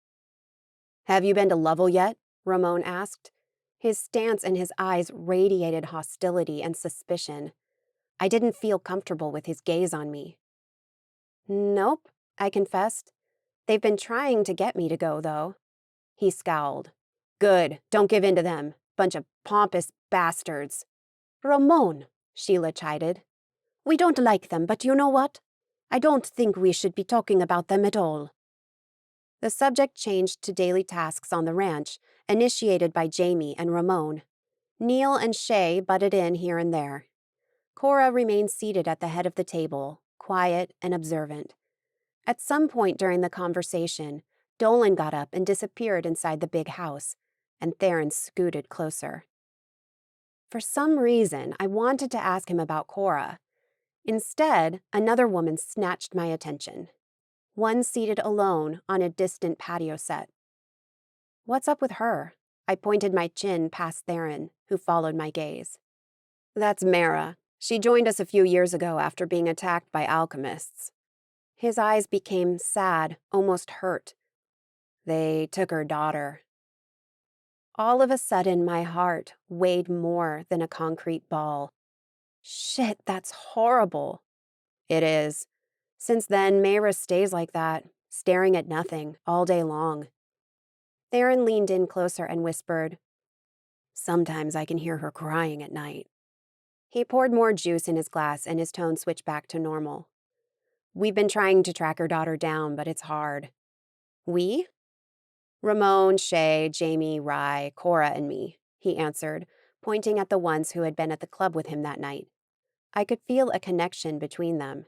S1: Have you been to Lovell yet? Ramon asked. His stance and his eyes radiated hostility and suspicion. I didn't feel comfortable with his gaze on me. Nope, I confessed. They've been trying to get me to go, though. He scowled. Good, don't give in to them. Bunch of pompous bastards. Ramon, Sheila chided. We don't like them, but you know what? I don't think we should be talking about them at all. The subject changed to daily tasks on the ranch, initiated by Jamie and Ramon. Neil and Shay butted in here and there. Cora remained seated at the head of the table, quiet and observant. At some point during the conversation, Dolan got up and disappeared inside the big house, and Theron scooted closer. For some reason, I wanted to ask him about Cora. Instead, another woman snatched my attention. One seated alone on a distant patio set. What's up with her? I pointed my chin past Theron, who followed my gaze. That's Mara. She joined us a few years ago after being attacked by alchemists. His eyes became sad, almost hurt. They took her daughter. All of a sudden, my heart weighed more than a concrete ball. Shit, that's horrible. It is. Since then, Mayra stays like that, staring at nothing, all day long. Theron leaned in closer and whispered, Sometimes I can hear her crying at night. He poured more juice in his glass and his tone switched back to normal. We've been trying to track her daughter down, but it's hard. We? Ramon, Shay, Jamie, Rye, Cora, and me, he answered, pointing at the ones who had been at the club with him that night. I could feel a connection between them.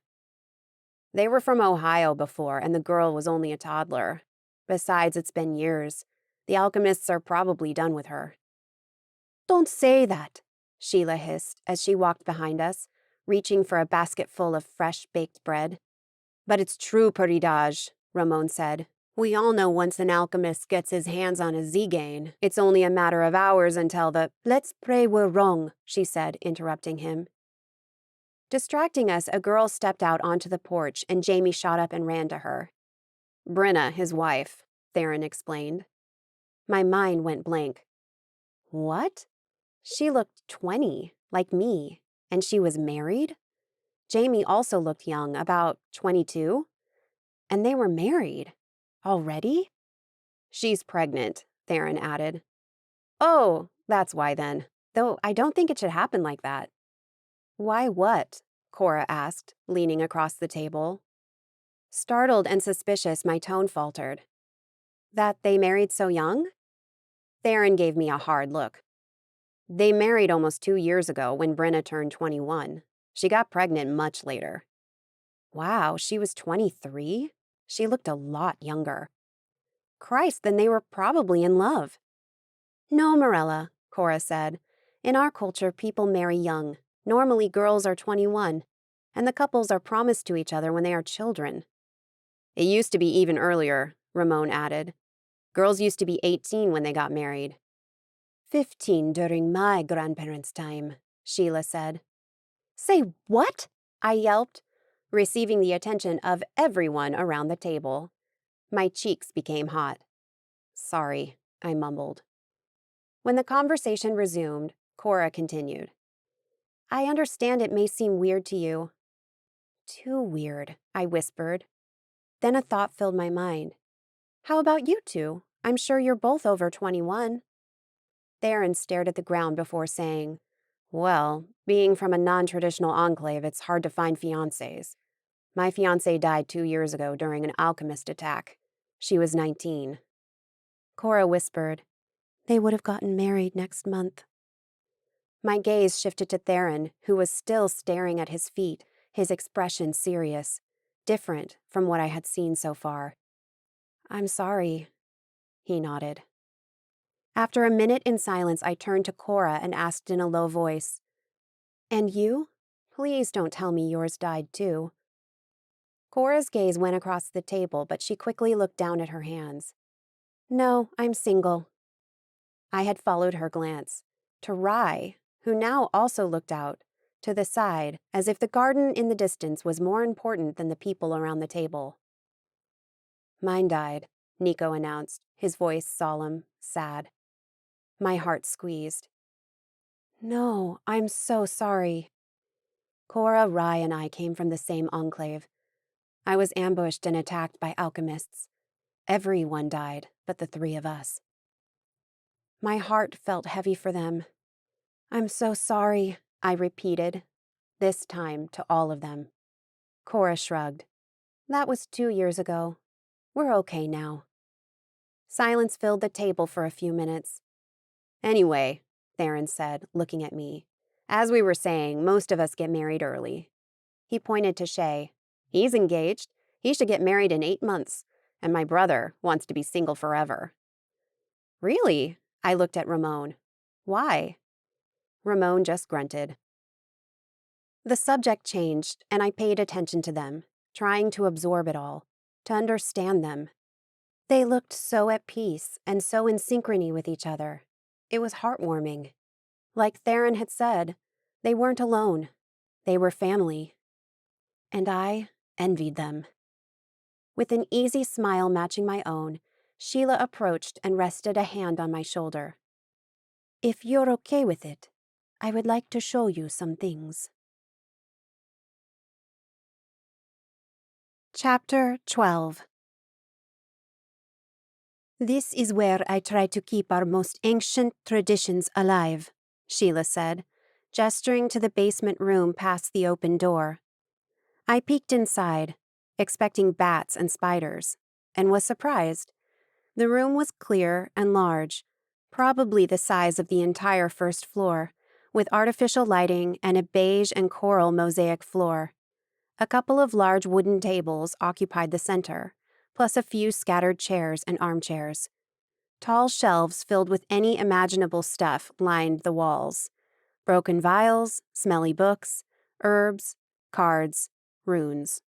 S1: They were from Ohio before, and the girl was only a toddler. Besides, it's been years. The alchemists are probably done with her. Don't say that, Sheila hissed as she walked behind us, reaching for a basket full of fresh baked bread. But it's true, Peridage, Ramon said. We all know once an alchemist gets his hands on a Zegane, it's only a matter of hours until the— Let's pray we're wrong, she said, interrupting him. Distracting us, a girl stepped out onto the porch and Jamie shot up and ran to her. Brenna, his wife, Theron explained. My mind went blank. What? She looked 20, like me, and she was married? Jamie also looked young, about 22. And they were married. Already? She's pregnant, Theron added. Oh, that's why then. Though I don't think it should happen like that. Why what? Cora asked, leaning across the table. Startled and suspicious, my tone faltered. That they married so young? Theron gave me a hard look. They married almost 2 years ago when Brenna turned 21. She got pregnant much later. Wow, she was 23? She looked a lot younger. Christ, then they were probably in love. No, Mirella, Cora said. In our culture, people marry young. Normally, girls are 21, and the couples are promised to each other when they are children. It used to be even earlier, Ramon added. Girls used to be 18 when they got married. 15 during my grandparents' time, Sheila said. Say what? I yelped, receiving the attention of everyone around the table. My cheeks became hot. Sorry, I mumbled. When the conversation resumed, Cora continued. I understand it may seem weird to you. Too weird, I whispered. Then a thought filled my mind. How about you two? I'm sure you're both over 21. Theron stared at the ground before saying, Well, being from a non-traditional enclave, it's hard to find fiancés. My fiancé died 2 years ago during an alchemist attack. She was 19. Cora whispered, They would have gotten married next month. My gaze shifted to Theron, who was still staring at his feet, his expression serious, different from what I had seen so far. I'm sorry, he nodded. After a minute in silence, I turned to Cora and asked in a low voice, And you? Please don't tell me yours died too. Cora's gaze went across the table, but she quickly looked down at her hands. No, I'm single. I had followed her glance, to Rye, who now also looked out, to the side, as if the garden in the distance was more important than the people around the table. Mine died, Nico announced, his voice solemn, sad. My heart squeezed. No, I'm so sorry. Cora, Rye, and I came from the same enclave. I was ambushed and attacked by alchemists. Everyone died, but the three of us. My heart felt heavy for them. I'm so sorry, I repeated, this time to all of them. Cora shrugged. That was 2 years ago. We're okay now. Silence filled the table for a few minutes. Anyway, Theron said, looking at me. As we were saying, most of us get married early. He pointed to Shay. He's engaged. He should get married in 8 months. And my brother wants to be single forever. Really? I looked at Ramon. Why? Ramon just grunted. The subject changed, and I paid attention to them, trying to absorb it all, to understand them. They looked so at peace and so in synchrony with each other. It was heartwarming. Like Theron had said, they weren't alone. They were family. And I envied them. With an easy smile matching my own, Sheila approached and rested a hand on my shoulder. If you're okay with it, I would like to show you some things. Chapter 12. This is where I try to keep our most ancient traditions alive, Sheila said, gesturing to the basement room past the open door. I peeked inside, expecting bats and spiders, and was surprised. The room was clear and large, probably the size of the entire first floor, with artificial lighting and a beige and coral mosaic floor. A couple of large wooden tables occupied the center, plus a few scattered chairs and armchairs. Tall shelves filled with any imaginable stuff lined the walls. Broken vials, smelly books, herbs, cards, runes.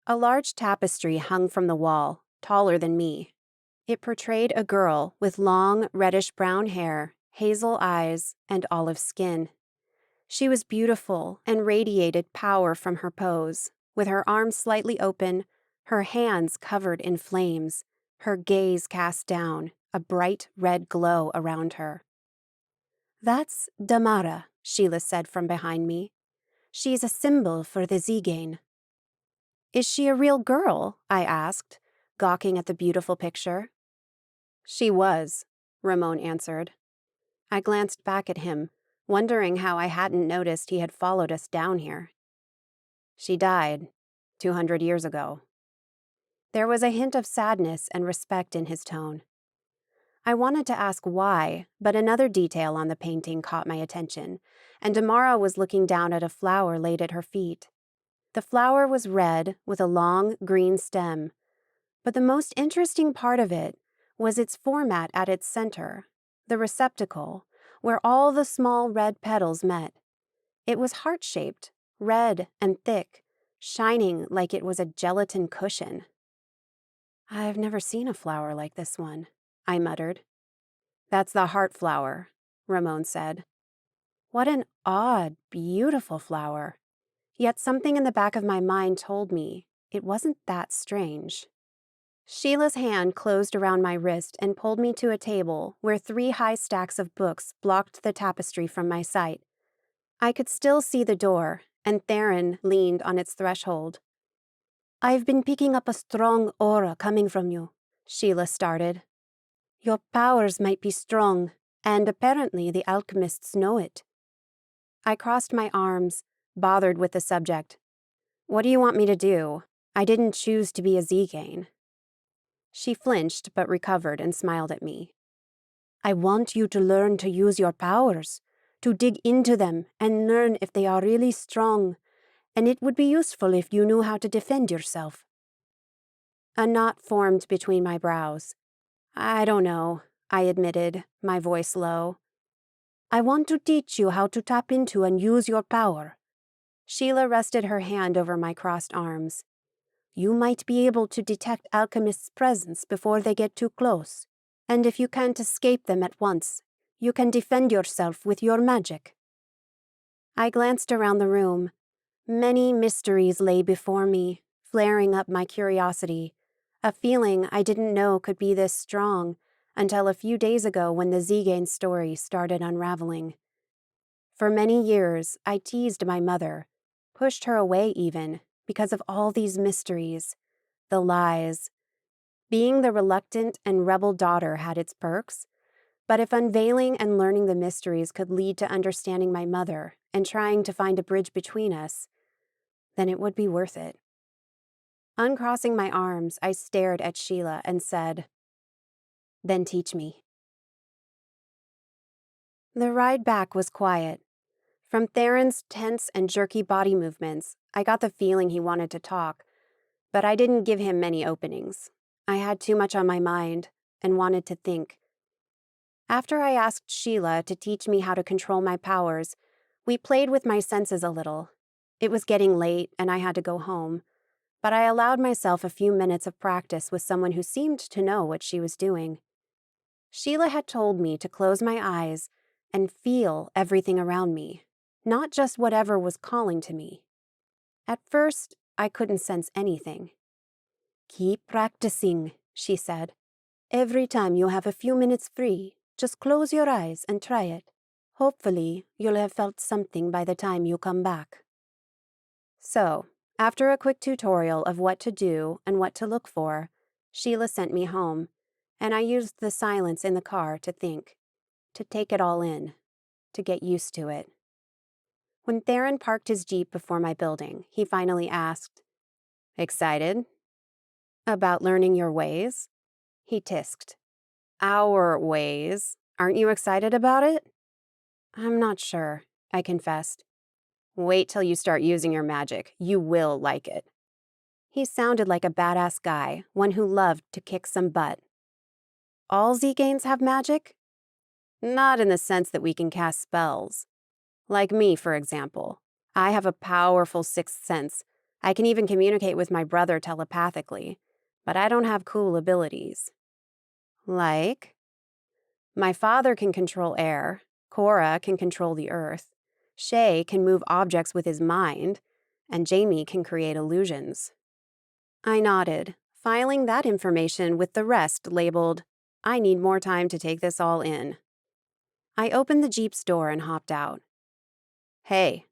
S1: A large tapestry hung from the wall, taller than me. It portrayed a girl with long, reddish-brown hair, hazel eyes, and olive skin. She was beautiful and radiated power from her pose, with her arms slightly open, her hands covered in flames, her gaze cast down, a bright red glow around her. That's Damara, Sheila said from behind me. She's a symbol for the Zegane. Is she a real girl? I asked, gawking at the beautiful picture. She was, Ramon answered. I glanced back at him, wondering how I hadn't noticed he had followed us down here. She died 200 years ago. There was a hint of sadness and respect in his tone. I wanted to ask why, but another detail on the painting caught my attention, and Damara was looking down at a flower laid at her feet. The flower was red with a long green stem, but the most interesting part of it was its format at its center, the receptacle, where all the small red petals met. It was heart-shaped, red and thick, shining like it was a gelatin cushion. "I've never seen a flower like this one," I muttered. "That's the heart flower," Ramon said. What an odd, beautiful flower. Yet something in the back of my mind told me it wasn't that strange. Sheila's hand closed around my wrist and pulled me to a table where 3 high stacks of books blocked the tapestry from my sight. I could still see the door, and Theron leaned on its threshold. "I've been picking up a strong aura coming from you," Sheila started. "Your powers might be strong, and apparently the alchemists know it." I crossed my arms, bothered with the subject. "What do you want me to do? I didn't choose to be a Zegane." She flinched but recovered and smiled at me. "I want you to learn to use your powers, to dig into them and learn if they are really strong, and it would be useful if you knew how to defend yourself." A knot formed between my brows. "I don't know," I admitted, my voice low. "I want to teach you how to tap into and use your power." Sheila rested her hand over my crossed arms. "You might be able to detect alchemists' presence before they get too close, and if you can't escape them at once, you can defend yourself with your magic." I glanced around the room. Many mysteries lay before me, flaring up my curiosity, a feeling I didn't know could be this strong until a few days ago when the Zegane story started unraveling. For many years, I teased my mother, pushed her away even, because of all these mysteries, the lies. Being the reluctant and rebel daughter had its perks, but if unveiling and learning the mysteries could lead to understanding my mother and trying to find a bridge between us, then it would be worth it. Uncrossing my arms, I stared at Sheila and said, "Then teach me." The ride back was quiet. From Theron's tense and jerky body movements, I got the feeling he wanted to talk, but I didn't give him many openings. I had too much on my mind and wanted to think. After I asked Sheila to teach me how to control my powers, we played with my senses a little. It was getting late and I had to go home, but I allowed myself a few minutes of practice with someone who seemed to know what she was doing. Sheila had told me to close my eyes and feel everything around me, not just whatever was calling to me. At first, I couldn't sense anything. "Keep practicing," she said. "Every time you have a few minutes free, just close your eyes and try it. Hopefully, you'll have felt something by the time you come back." So, after a quick tutorial of what to do and what to look for, Sheila sent me home, and I used the silence in the car to think, to take it all in, to get used to it. When Theron parked his Jeep before my building, he finally asked, "Excited? About learning your ways?" He tisked. "Our ways. Aren't you excited about it?" "I'm not sure," I confessed. "Wait till you start using your magic. You will like it." He sounded like a badass guy, one who loved to kick some butt. "All Zeganes have magic?" "Not in the sense that we can cast spells. Like me, for example. I have a powerful sixth sense. I can even communicate with my brother telepathically, but I don't have cool abilities." "Like?" "My father can control air, Cora can control the earth, Shay can move objects with his mind, and Jamie can create illusions." I nodded, filing that information with the rest labeled, "I need more time to take this all in." I opened the Jeep's door and hopped out. "Hey."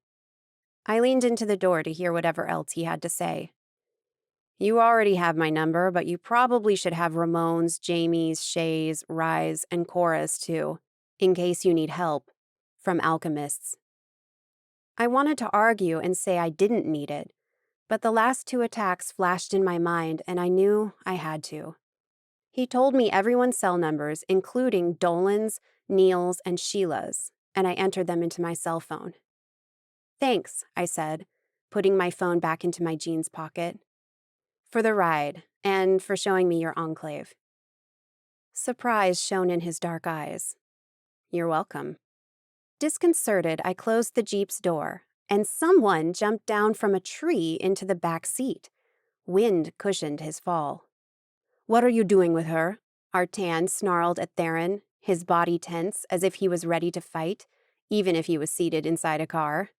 S1: I leaned into the door to hear whatever else he had to say. "You already have my number, but you probably should have Ramon's, Jamie's, Shay's, Rye's, and Cora's too, in case you need help. From alchemists." I wanted to argue and say I didn't need it, but the last 2 attacks flashed in my mind and I knew I had to. He told me everyone's cell numbers, including Dolan's, Neil's, and Sheila's, and I entered them into my cell phone. "Thanks," I said, putting my phone back into my jeans pocket. "For the ride, and for showing me your enclave." Surprise shone in his dark eyes. "You're welcome." Disconcerted, I closed the Jeep's door, and someone jumped down from a tree into the back seat. Wind cushioned his fall. "What are you doing with her?" Artan snarled at Theron, his body tense as if he was ready to fight, even if he was seated inside a car.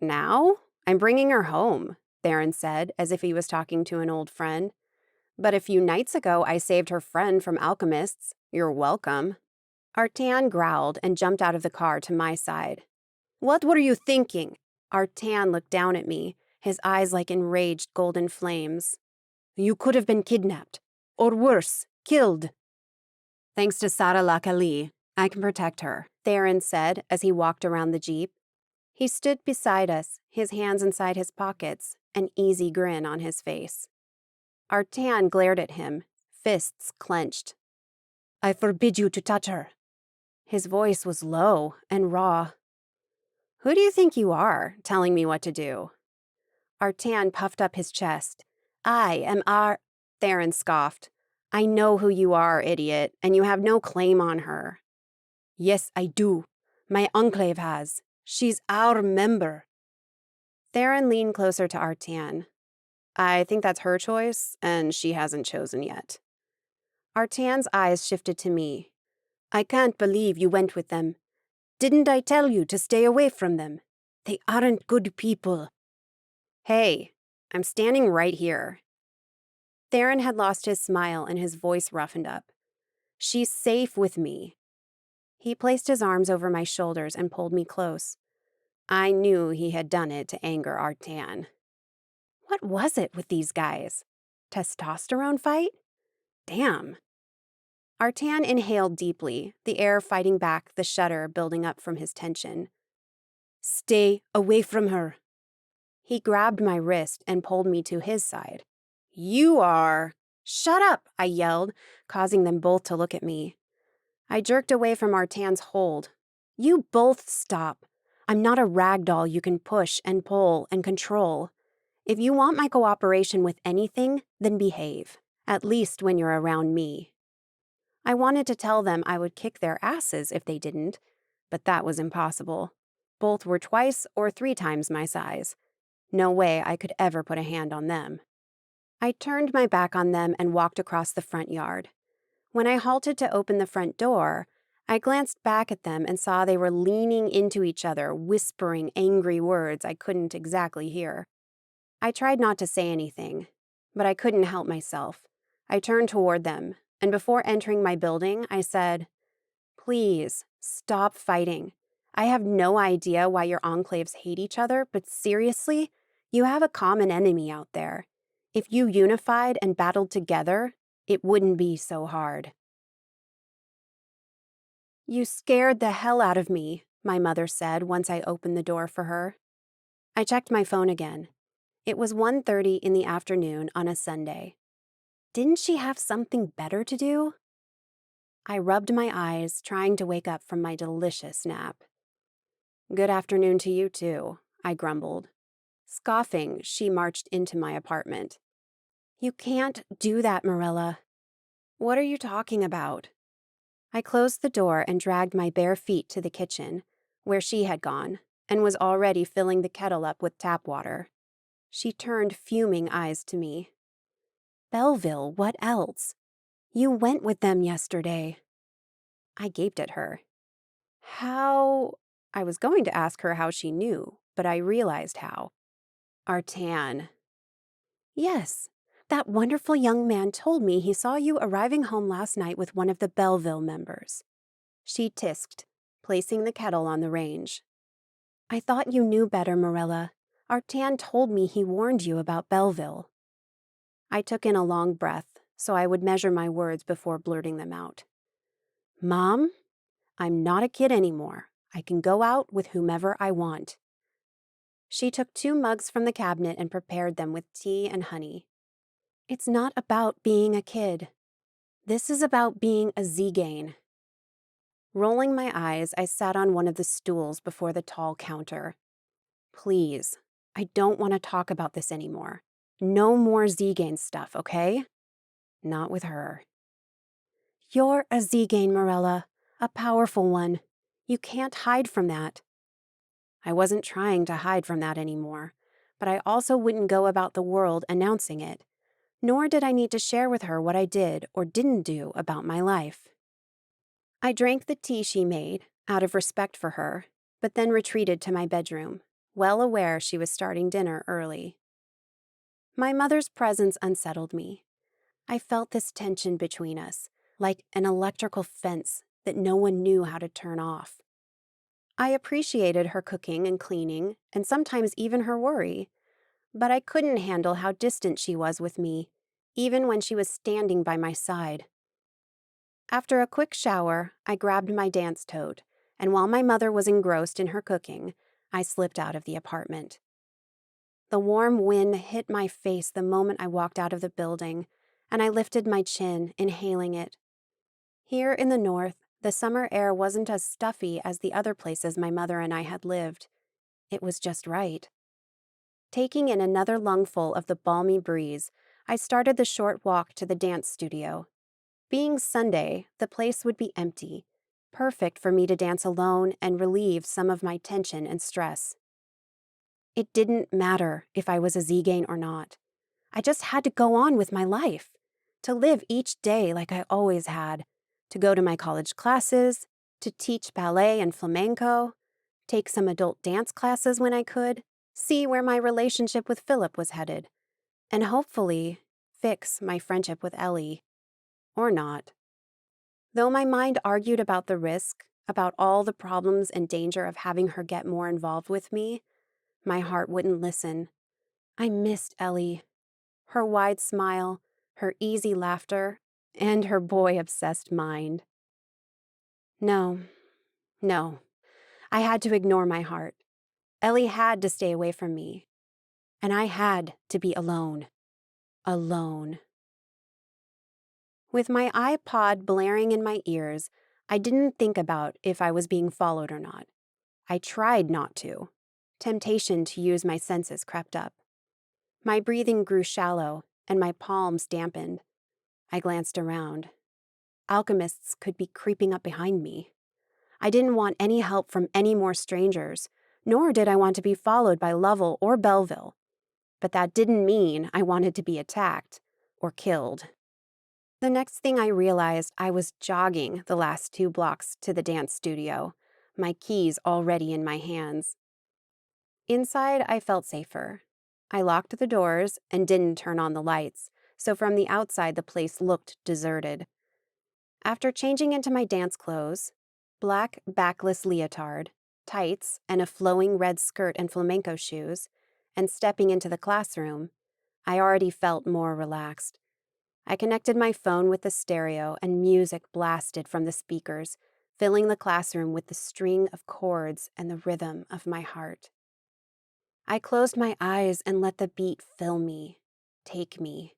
S1: "Now? I'm bringing her home," Theron said, as if he was talking to an old friend. "But a few nights ago I saved her friend from alchemists. You're welcome." Artan growled and jumped out of the car to my side. "What were you thinking?" Artan looked down at me, his eyes like enraged golden flames. "You could have been kidnapped. Or worse, killed." "Thanks to Sara Lakali, I can protect her," Theron said as he walked around the Jeep. He stood beside us, his hands inside his pockets, an easy grin on his face. Artan glared at him, fists clenched. "I forbid you to touch her." His voice was low and raw. "Who do you think you are, telling me what to do?" Artan puffed up his chest. "I am Theron scoffed. "I know who you are, idiot, and you have no claim on her." "Yes, I do. My enclave has. She's our member." Theron leaned closer to Artan. "I think that's her choice, and she hasn't chosen yet." Artan's eyes shifted to me. "I can't believe you went with them. Didn't I tell you to stay away from them? They aren't good people." "Hey, I'm standing right here." Theron had lost his smile and his voice roughened up. "She's safe with me." He placed his arms over my shoulders and pulled me close. I knew he had done it to anger Artan. What was it with these guys? Testosterone fight? Damn. Artan inhaled deeply, the air fighting back the shudder building up from his tension. "Stay away from her." He grabbed my wrist and pulled me to his side. "You are—" "Shut up," I yelled, causing them both to look at me. I jerked away from Artan's hold. "You both stop. I'm not a rag doll you can push and pull and control. If you want my cooperation with anything, then behave, at least when you're around me." I wanted to tell them I would kick their asses if they didn't, but that was impossible. Both were twice or 3 times my size. No way I could ever put a hand on them. I turned my back on them and walked across the front yard. When I halted to open the front door, I glanced back at them and saw they were leaning into each other, whispering angry words I couldn't exactly hear. I tried not to say anything, but I couldn't help myself. I turned toward them, and before entering my building, I said, "Please, stop fighting. I have no idea why your enclaves hate each other, but seriously, you have a common enemy out there. If you unified and battled together, it wouldn't be so hard." "You scared the hell out of me," my mother said once I opened the door for her. I checked my phone again. It was 1:30 in the afternoon on a Sunday. Didn't she have something better to do? I rubbed my eyes, trying to wake up from my delicious nap. "Good afternoon to you, too," I grumbled. Scoffing, she marched into my apartment. "You can't do that, Mirella." "What are you talking about?" I closed the door and dragged my bare feet to the kitchen, where she had gone, and was already filling the kettle up with tap water. She turned fuming eyes to me. "Belleville, what else? You went with them yesterday." I gaped at her. "How—" I was going to ask her how she knew, but I realized how. "Artan." "Yes, that wonderful young man told me he saw you arriving home last night with one of the Belleville members." She tisked, placing the kettle on the range. "I thought you knew better, Mirella. Artan told me he warned you about Belleville." I took in a long breath, so I would measure my words before blurting them out. "Mom, I'm not a kid anymore. I can go out with whomever I want." She took 2 mugs from the cabinet and prepared them with tea and honey. "It's not about being a kid. This is about being a Zegane." Rolling my eyes, I sat on one of the stools before the tall counter. "Please, I don't want to talk about this anymore. No more Zegane stuff, okay? Not with her." "You're a Zegane, Mirella. A powerful one. You can't hide from that." I wasn't trying to hide from that anymore, but I also wouldn't go about the world announcing it, nor did I need to share with her what I did or didn't do about my life. I drank the tea she made, out of respect for her, but then retreated to my bedroom, well aware she was starting dinner early. My mother's presence unsettled me. I felt this tension between us, like an electrical fence that no one knew how to turn off. I appreciated her cooking and cleaning, and sometimes even her worry, but I couldn't handle how distant she was with me, even when she was standing by my side. After a quick shower, I grabbed my dance tote, and while my mother was engrossed in her cooking, I slipped out of the apartment. The warm wind hit my face the moment I walked out of the building, and I lifted my chin, inhaling it. Here in the north, the summer air wasn't as stuffy as the other places my mother and I had lived. It was just right. Taking in another lungful of the balmy breeze, I started the short walk to the dance studio. Being Sunday, the place would be empty, perfect for me to dance alone and relieve some of my tension and stress. It didn't matter if I was a Zegane or not. I just had to go on with my life, to live each day like I always had, to go to my college classes, to teach ballet and flamenco, take some adult dance classes when I could, see where my relationship with Philip was headed, and hopefully fix my friendship with Ellie. Or not. Though my mind argued about the risk, about all the problems and danger of having her get more involved with me, my heart wouldn't listen. I missed Ellie. Her wide smile, her easy laughter, and her boy-obsessed mind. No. I had to ignore my heart. Ellie had to stay away from me. And I had to be alone. Alone. With my iPod blaring in my ears, I didn't think about if I was being followed or not. I tried not to. Temptation to use my senses crept up. My breathing grew shallow, and my palms dampened. I glanced around. Alchemists could be creeping up behind me. I didn't want any help from any more strangers, nor did I want to be followed by Lovell or Belleville. But that didn't mean I wanted to be attacked or killed. The next thing I realized, I was jogging the last 2 blocks to the dance studio, my keys already in my hands. Inside, I felt safer. I locked the doors and didn't turn on the lights, so from the outside the place looked deserted. After changing into my dance clothes, black backless leotard, tights, and a flowing red skirt and flamenco shoes, and stepping into the classroom, I already felt more relaxed. I connected my phone with the stereo and music blasted from the speakers, filling the classroom with the string of chords and the rhythm of my heart. I closed my eyes and let the beat fill me, take me.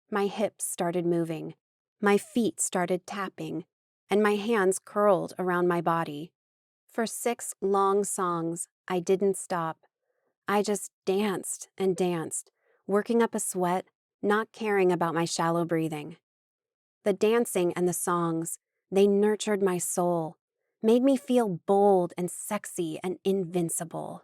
S1: My hips started moving, my feet started tapping, and my hands curled around my body. For 6 long songs, I didn't stop. I just danced and danced, working up a sweat, not caring about my shallow breathing. The dancing and the songs, they nurtured my soul, made me feel bold and sexy and invincible.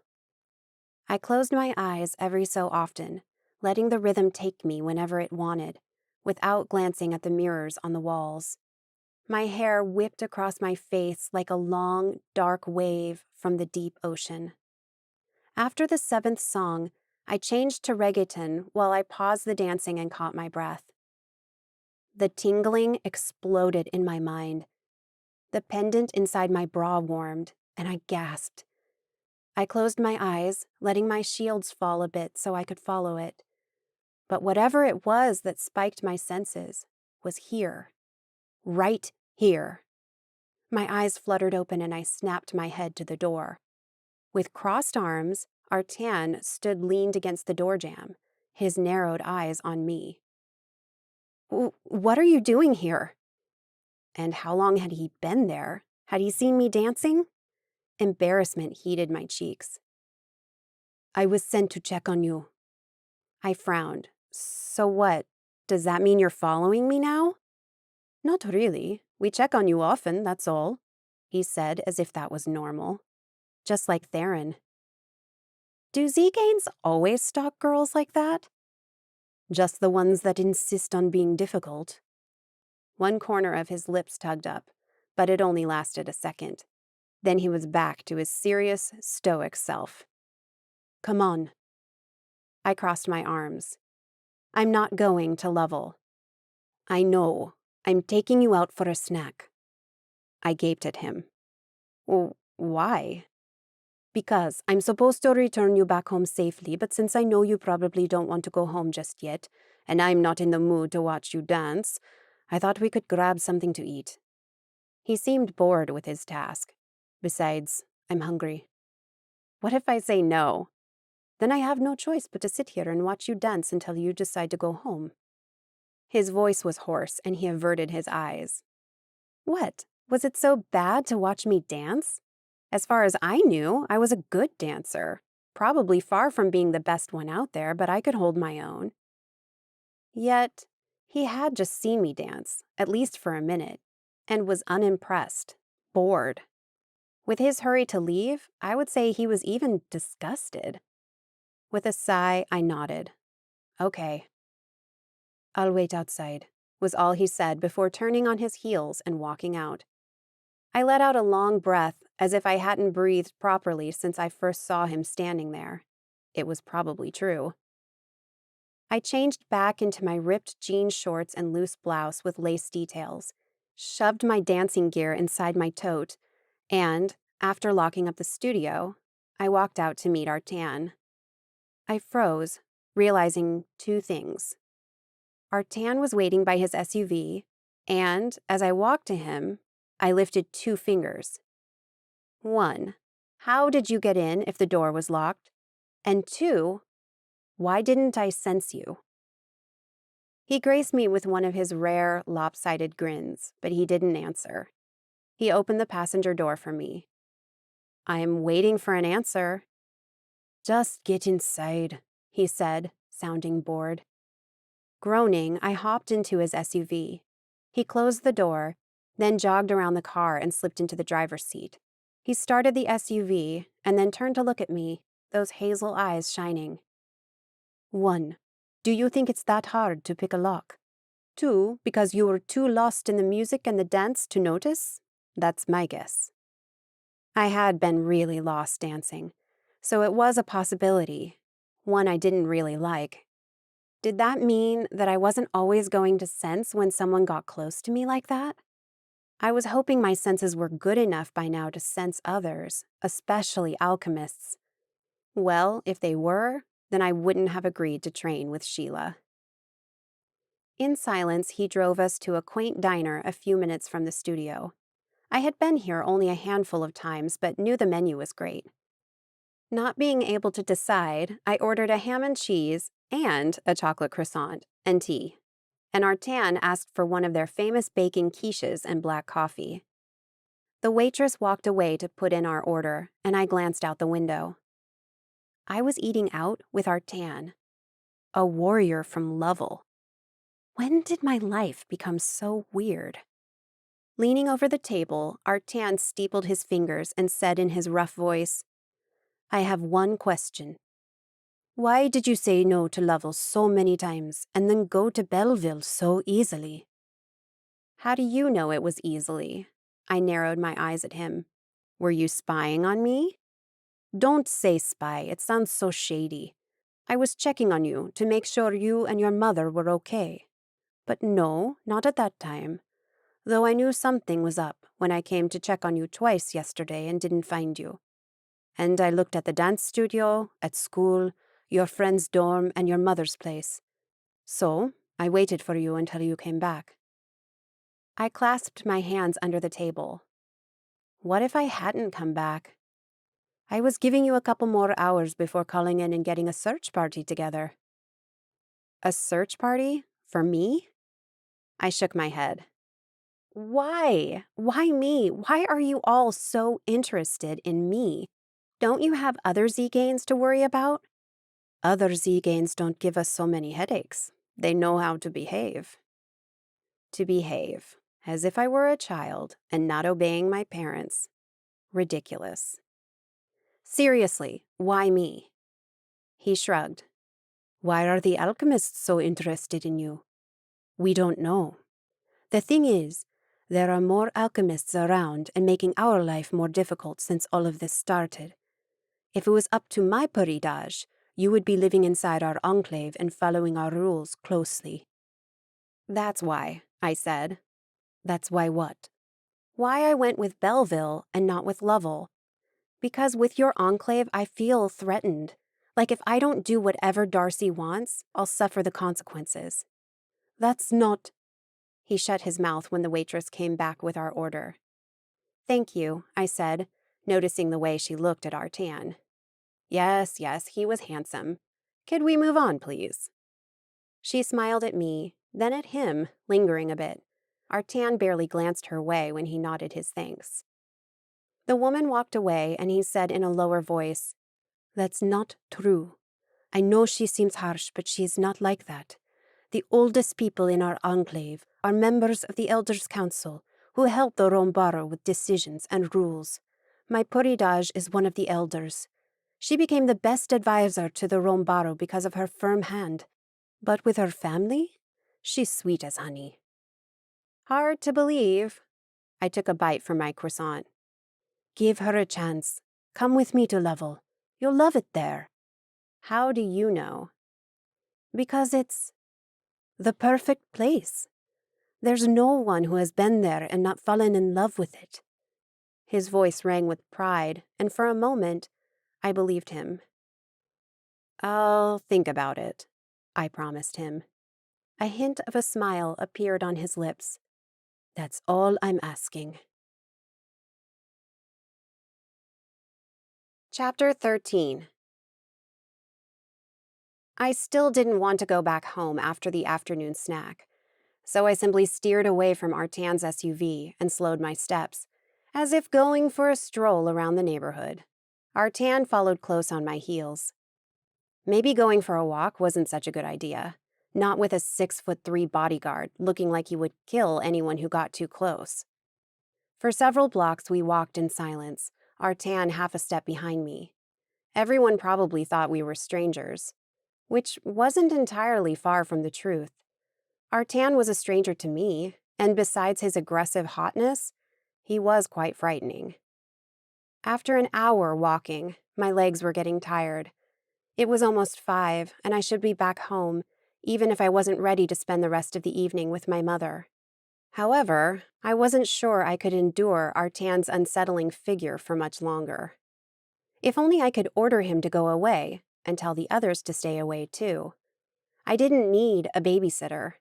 S1: I closed my eyes every so often, letting the rhythm take me whenever it wanted, without glancing at the mirrors on the walls. My hair whipped across my face like a long, dark wave from the deep ocean. After the 7th song, I changed to reggaeton while I paused the dancing and caught my breath. The tingling exploded in my mind. The pendant inside my bra warmed, and I gasped. I closed my eyes, letting my shields fall a bit so I could follow it. But whatever it was that spiked my senses was here. Right here. My eyes fluttered open and I snapped my head to the door. With crossed arms, Artan stood leaned against the door jamb, his narrowed eyes on me. "What are you doing here?" And how long had he been there? Had he seen me dancing? Embarrassment heated my cheeks. "I was sent to check on you." I frowned. "So what? Does that mean you're following me now?" "Not really. We check on you often, that's all," he said as if that was normal. Just like Theron. Do Zeganes always stalk girls like that?
S2: Just the ones that insist on being difficult.
S1: One corner of his lips tugged up, but it only lasted a second. Then he was back to his serious, stoic self.
S2: Come on.
S1: I crossed my arms. I'm not going to Lovell.
S2: I know. I'm taking you out for a snack.
S1: I gaped at him. Why?
S2: Because I'm supposed to return you back home safely, but since I know you probably don't want to go home just yet, and I'm not in the mood to watch you dance, I thought we could grab something to eat.
S1: He seemed bored with his task.
S2: Besides, I'm hungry.
S1: What if I say no?
S2: Then I have no choice but to sit here and watch you dance until you decide to go home.
S1: His voice was hoarse, and he averted his eyes. What? Was it so bad to watch me dance? As far as I knew, I was a good dancer. Probably far from being the best one out there, but I could hold my own. Yet, he had just seen me dance, at least for a minute, and was unimpressed, bored. With his hurry to leave, I would say he was even disgusted. With a sigh, I nodded. Okay.
S2: I'll wait outside,
S1: was all he said before turning on his heels and walking out. I let out a long breath, as if I hadn't breathed properly since I first saw him standing there. It was probably true. I changed back into my ripped jean shorts and loose blouse with lace details, shoved my dancing gear inside my tote, and, after locking up the studio, I walked out to meet Artan. I froze, realizing two things. Artan was waiting by his SUV, and, as I walked to him, I lifted 2 fingers. 1, how did you get in if the door was locked? And 2, why didn't I sense you? He graced me with one of his rare, lopsided grins, but he didn't answer. He opened the passenger door for me. I am waiting for an answer.
S2: Just get inside,
S1: he said, sounding bored. Groaning, I hopped into his SUV. He closed the door, then jogged around the car and slipped into the driver's seat. He started the SUV and then turned to look at me, those hazel eyes shining.
S2: 1, do you think it's that hard to pick a lock?
S1: 2, because you were too lost in the music and the dance to notice? That's my guess. I had been really lost dancing, so it was a possibility, one I didn't really like. Did that mean that I wasn't always going to sense when someone got close to me like that? I was hoping my senses were good enough by now to sense others, especially alchemists. Well, if they were, then I wouldn't have agreed to train with Sheila. In silence, he drove us to a quaint diner a few minutes from the studio. I had been here only a handful of times, but knew the menu was great. Not being able to decide, I ordered a ham and cheese and a chocolate croissant and tea. And Artan asked for one of their famous baking quiches and black coffee. The waitress walked away to put in our order, and I glanced out the window. I was eating out with Artan, a warrior from Lovell. When did my life become so weird? Leaning over the table, Artan steepled his fingers and said in his rough voice, I have one question. Why did you say no to Lovell so many times and then go to Belleville so easily? How do you know it was easily? I narrowed my eyes at him. Were you spying on me? Don't say spy, it sounds so shady. I was checking on you to make sure you and your mother were okay. But no, not at that time. Though I knew something was up when I came to check on you twice yesterday and didn't find you. And I looked at the dance studio, at school, your friend's dorm, and your mother's place. So, I waited for you until you came back. I clasped my hands under the table. What if I hadn't come back? I was giving you a couple more hours before calling in and getting a search party together. A search party? For me? I shook my head. Why? Why me? Why are you all so interested in me? Don't you have other Zeganes to worry about? Other Zeganes don't give us so many headaches. They know how to behave. To behave, as if I were a child and not obeying my parents. Ridiculous. Seriously, why me?
S2: He shrugged. Why are the alchemists so interested in you? We don't know. The thing is, there are more alchemists around and making our life more difficult since all of this started. If it was up to my paridage, you would be living inside our enclave and following our rules closely. That's why, I said. That's why what? Why I went with Belleville and not with Lovell. Because with your enclave, I feel threatened. Like if I don't do whatever Darcy wants, I'll suffer the consequences. That's not... He shut his mouth when the waitress came back with our order. Thank you, I said, noticing the way she looked at Artan. Yes, he was handsome. Could we move on, please? She smiled at me, then at him, lingering a bit. Artan barely glanced her way when he nodded his thanks. The woman walked away, and he said in a lower voice, That's not true. I know she seems harsh, but she is not like that. The oldest people in our enclave are members of the Elders' Council, who help the Rombaro with decisions and rules. My Poridage is one of the elders. She became the best advisor to the Rombaro because of her firm hand. But with her family, she's sweet as honey. Hard to believe. I took a bite from my croissant. Give her a chance. Come with me to Lovell. You'll love it there. How do you know? Because it's the perfect place. There's no one who has been there and not fallen in love with it. His voice rang with pride, and for a moment, I believed him. I'll think about it, I promised him. A hint of a smile appeared on his lips. That's all I'm asking. Chapter 13. I still didn't want to go back home after the afternoon snack, so I simply steered away from Artan's SUV and slowed my steps, as if going for a stroll around the neighborhood. Artan followed close on my heels. Maybe going for a walk wasn't such a good idea, not with a 6'3" bodyguard looking like he would kill anyone who got too close. For several blocks we walked in silence, Artan half a step behind me. Everyone probably thought we were strangers, which wasn't entirely far from the truth. Artan was a stranger to me, and besides his aggressive hotness, he was quite frightening. After an hour walking, my legs were getting tired. It was almost 5, and I should be back home, even if I wasn't ready to spend the rest of the evening with my mother. However, I wasn't sure I could endure Artan's unsettling figure for much longer. If only I could order him to go away, and tell the others to stay away too. I didn't need a babysitter.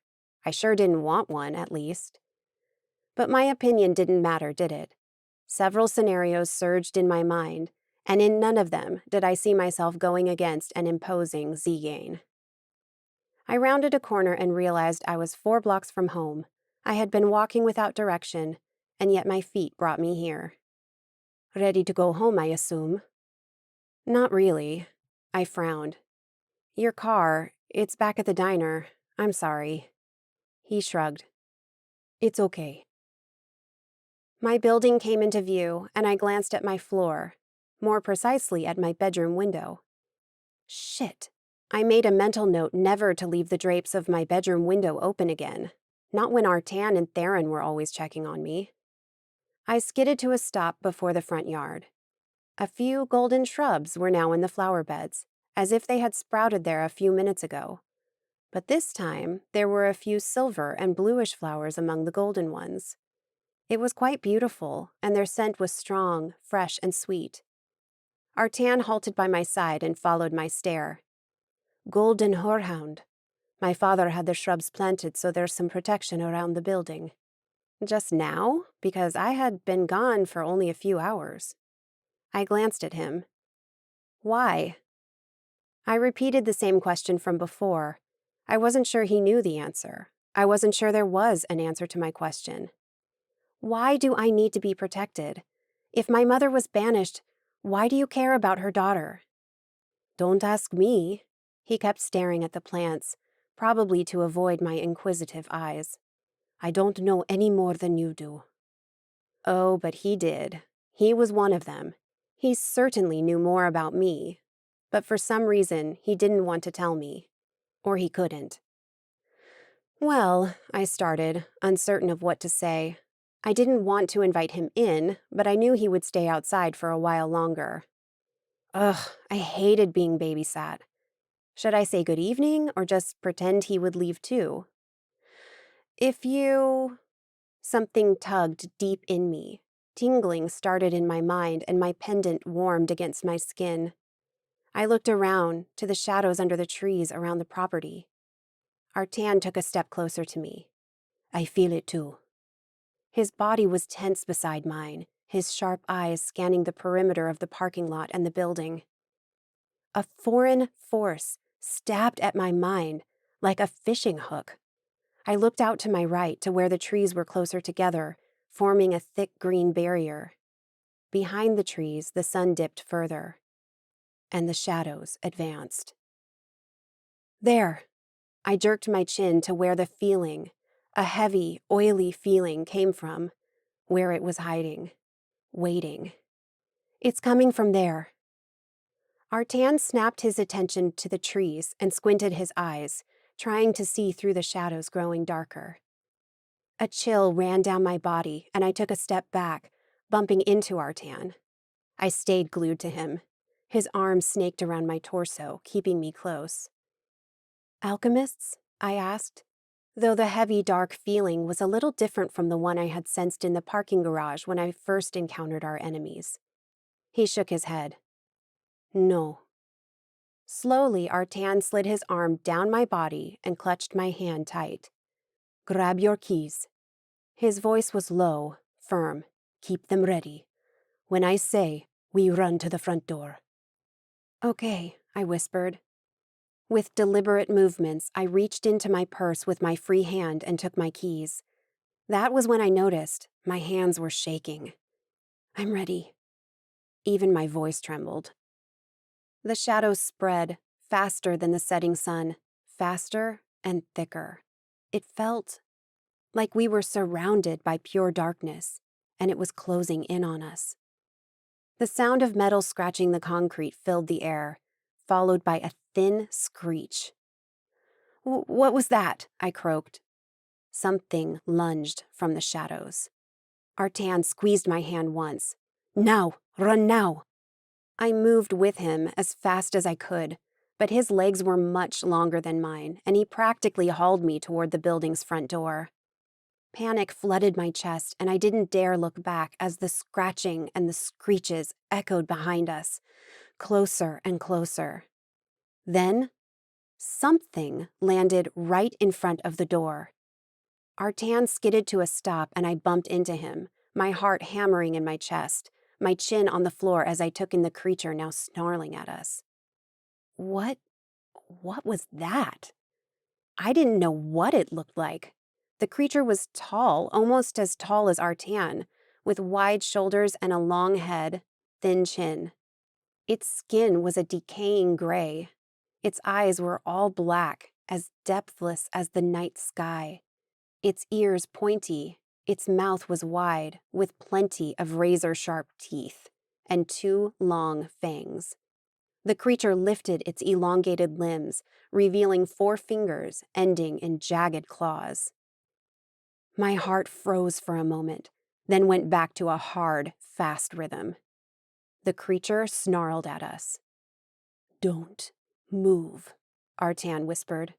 S2: I sure didn't want one, at least. But my opinion didn't matter, did it? Several scenarios surged in my mind, and in none of them did I see myself going against an imposing Zegane. I rounded a corner and realized I was 4 blocks from home. I had been walking without direction, and yet my feet brought me here. Ready to go home, I assume? Not really. I frowned. Your car, it's back at the diner. I'm sorry. He shrugged. It's okay. My building came into view, and I glanced at my floor, more precisely at my bedroom window. Shit. I made a mental note never to leave the drapes of my bedroom window open again, not when Artan and Theron were always checking on me. I skidded to a stop before the front yard. A few golden shrubs were now in the flower beds, as if they had sprouted there a few minutes ago. But this time, there were a few silver and bluish flowers among the golden ones. It was quite beautiful, and their scent was strong, fresh, and sweet. Artan halted by my side and followed my stare. Golden horehound. My father had the shrubs planted so there's some protection around the building. Just now? Because I had been gone for only a few hours. I glanced at him. Why? I repeated the same question from before. I wasn't sure he knew the answer. I wasn't sure there was an answer to my question. Why do I need to be protected? If my mother was banished, why do you care about her daughter? Don't ask me. He kept staring at the plants, probably to avoid my inquisitive eyes. I don't know any more than you do. Oh, but he did. He was one of them. He certainly knew more about me. but for some reason he didn't want to tell me. Or he couldn't. Well, I started, uncertain of what to say. I didn't want to invite him in, but I knew he would stay outside for a while longer. Ugh, I hated being babysat. Should I say good evening or just pretend he would leave too? If you... Something tugged deep in me. Tingling started in my mind and my pendant warmed against my skin. I looked around to the shadows under the trees around the property. Artan took a step closer to me. I feel it too. His body was tense beside mine, his sharp eyes scanning the perimeter of the parking lot and the building. A foreign force stabbed at my mind like a fishing hook. I looked out to my right to where the trees were closer together, forming a thick green barrier. Behind the trees, the sun dipped further, and the shadows advanced. There! I jerked my chin to where the feeling, a heavy, oily feeling, came from, where it was hiding, waiting. It's coming from there. Artan snapped his attention to the trees and squinted his eyes, trying to see through the shadows growing darker. A chill ran down my body, and I took a step back, bumping into Artan. I stayed glued to him. His arms snaked around my torso, keeping me close. Alchemists? I asked, though the heavy, dark feeling was a little different from the one I had sensed in the parking garage when I first encountered our enemies. He shook his head. No. Slowly, Artan slid his arm down my body and clutched my hand tight. Grab your keys. His voice was low, firm. Keep them ready. When I say, we run to the front door. Okay, I whispered. With deliberate movements, I reached into my purse with my free hand and took my keys. That was when I noticed my hands were shaking. I'm ready. Even my voice trembled. The shadows spread, faster than the setting sun, faster and thicker. It felt like we were surrounded by pure darkness, and it was closing in on us. The sound of metal scratching the concrete filled the air, followed by a thin screech. What was that? I croaked. Something lunged from the shadows. Artan squeezed my hand once. Now! Run now! I moved with him as fast as I could, but his legs were much longer than mine, and he practically hauled me toward the building's front door. Panic flooded my chest, and I didn't dare look back as the scratching and the screeches echoed behind us, closer and closer. Then, something landed right in front of the door. Artan skidded to a stop, and I bumped into him, my heart hammering in my chest, my chin on the floor as I took in the creature now snarling at us. What was that? I didn't know what it looked like. The creature was tall, almost as tall as Artan, with wide shoulders and a long head, thin chin. Its skin was a decaying gray. Its eyes were all black, as depthless as the night sky. Its ears pointy. Its mouth was wide, with plenty of razor-sharp teeth, and 2 long fangs. The creature lifted its elongated limbs, revealing 4 fingers ending in jagged claws. My heart froze for a moment, then went back to a hard, fast rhythm. The creature snarled at us. Don't move, Artan whispered.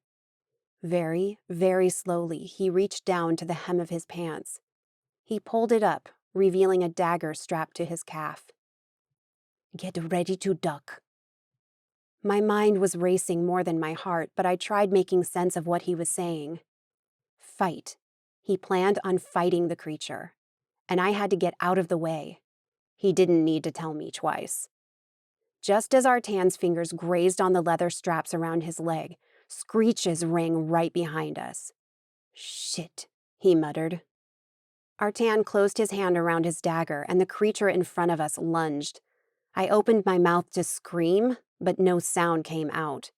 S2: Very, very slowly, he reached down to the hem of his pants. He pulled it up, revealing a dagger strapped to his calf. Get ready to duck. My mind was racing more than my heart, but I tried making sense of what he was saying. Fight. He planned on fighting the creature, and I had to get out of the way. He didn't need to tell me twice. Just as Artan's fingers grazed on the leather straps around his leg, screeches rang right behind us. Shit, he muttered. Artan closed his hand around his dagger, and the creature in front of us lunged. I opened my mouth to scream, but no sound came out.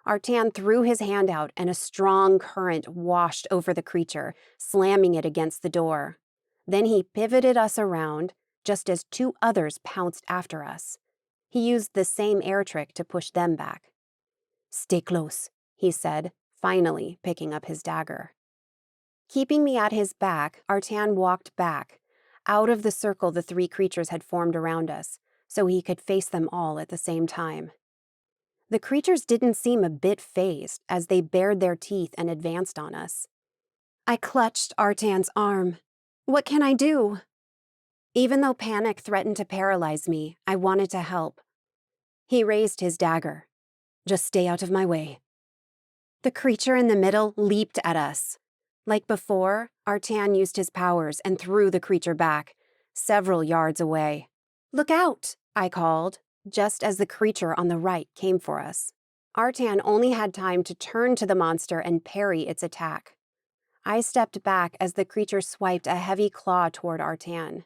S2: Artan threw his hand out, and a strong current washed over the creature, slamming it against the door. Then he pivoted us around, just as 2 others pounced after us. He used the same air trick to push them back. "Stay close," he said, finally picking up his dagger. Keeping me at his back, Artan walked back, out of the circle the three creatures had formed around us, so he could face them all at the same time. The creatures didn't seem a bit fazed as they bared their teeth and advanced on us. I clutched Artan's arm. What can I do? Even though panic threatened to paralyze me, I wanted to help. He raised his dagger. "Just stay out of my way." The creature in the middle leaped at us. Like before, Artan used his powers and threw the creature back, several yards away. "Look out!" I called, just as the creature on the right came for us. Artan only had time to turn to the monster and parry its attack. I stepped back as the creature swiped a heavy claw toward Artan.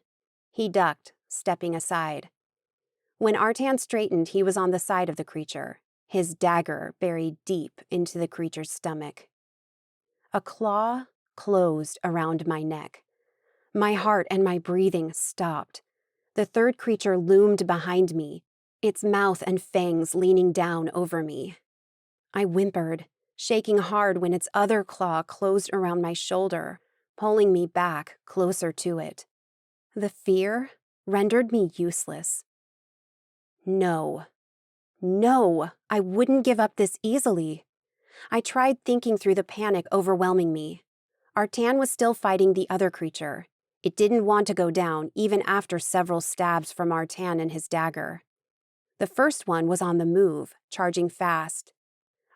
S2: He ducked, stepping aside. When Artan straightened, he was on the side of the creature, his dagger buried deep into the creature's stomach. A claw closed around my neck. My heart and my breathing stopped. The third creature loomed behind me, its mouth and fangs leaning down over me. I whimpered, shaking hard when its other claw closed around my shoulder, pulling me back closer to it. The fear rendered me useless. No, I wouldn't give up this easily. I tried thinking through the panic overwhelming me. Artan was still fighting the other creature. It didn't want to go down, even after several stabs from Artan and his dagger. The first one was on the move, charging fast.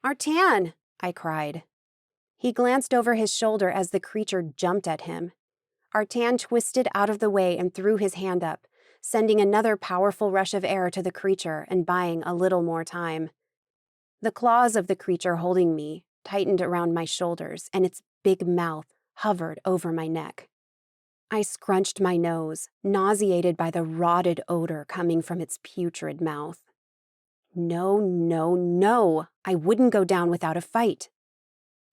S2: "Artan!" I cried. He glanced over his shoulder as the creature jumped at him. Artan twisted out of the way and threw his hand up, sending another powerful rush of air to the creature and buying a little more time. The claws of the creature holding me tightened around my shoulders, and its big mouth hovered over my neck. I scrunched my nose, nauseated by the rotted odor coming from its putrid mouth. No, I wouldn't go down without a fight.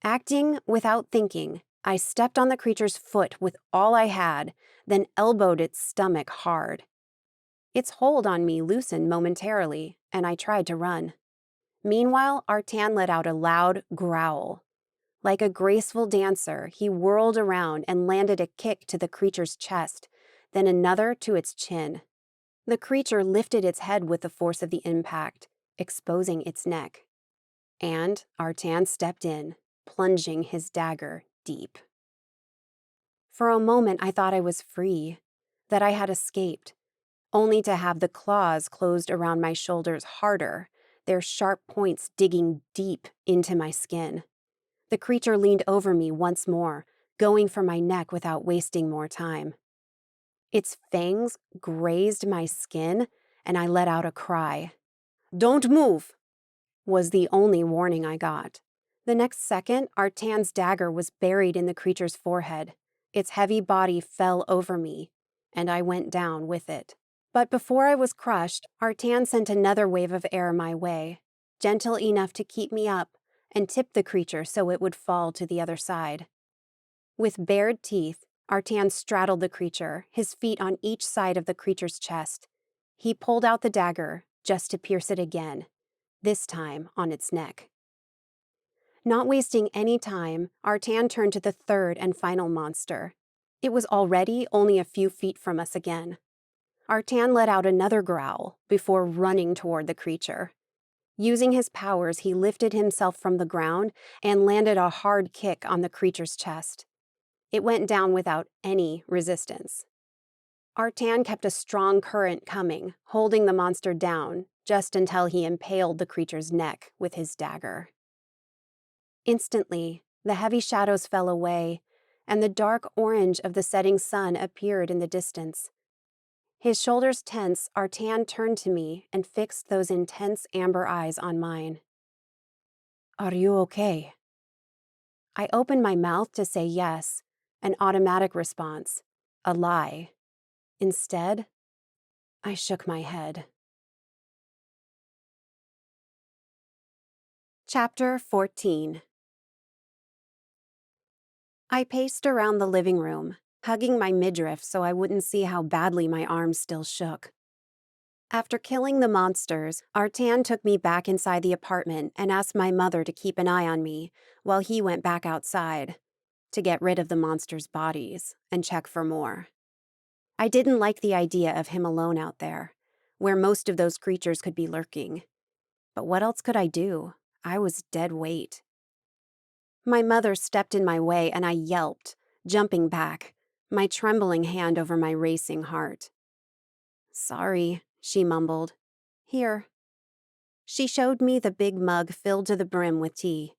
S2: Acting without thinking, I stepped on the creature's foot with all I had, then elbowed its stomach hard. Its hold on me loosened momentarily, and I tried to run. Meanwhile, Artan let out a loud growl. Like a graceful dancer, he whirled around and landed a kick to the creature's chest, then another to its chin. The creature lifted its head with the force of the impact, exposing its neck. And Artan stepped in, plunging his dagger deep. For a moment, I thought I was free, that I had escaped, only to have the claws closed around my shoulders harder, their sharp points digging deep into my skin. The creature leaned over me once more, going for my neck without wasting more time. Its fangs grazed my skin, and I let out a cry. "Don't move!" was the only warning I got. The next second, Artan's dagger was buried in the creature's forehead. Its heavy body fell over me, and I went down with it. But before I was crushed, Artan sent another wave of air my way, gentle enough to keep me up, and tipped the creature so it would fall to the other side. With bared teeth, Artan straddled the creature, his feet on each side of the creature's chest. He pulled out the dagger, just to pierce it again, this time on its neck. Not wasting any time, Artan turned to the third and final monster. It was already only a few feet from us again. Artan let out another growl before running toward the creature. Using his powers, he lifted himself from the ground and landed a hard kick on the creature's chest. It went down without any resistance. Artan kept a strong current coming, holding the monster down just until he impaled the creature's neck with his dagger. Instantly, the heavy shadows fell away, and the dark orange of the setting sun appeared in the distance. His shoulders tense, Artan turned to me and fixed those intense amber eyes on mine. "Are you okay?" I opened my mouth to say yes, an automatic response, a lie. Instead, I shook my head. Chapter 14. I paced around the living room, hugging my midriff so I wouldn't see how badly my arms still shook. After killing the monsters, Artan took me back inside the apartment and asked my mother to keep an eye on me while he went back outside to get rid of the monsters' bodies and check for more. I didn't like the idea of him alone out there, where most of those creatures could be lurking. But what else could I do? I was dead weight. My mother stepped in my way and I yelped, jumping back, my trembling hand over my racing heart. "Sorry," she mumbled. "Here." She showed me the big mug filled to the brim with tea.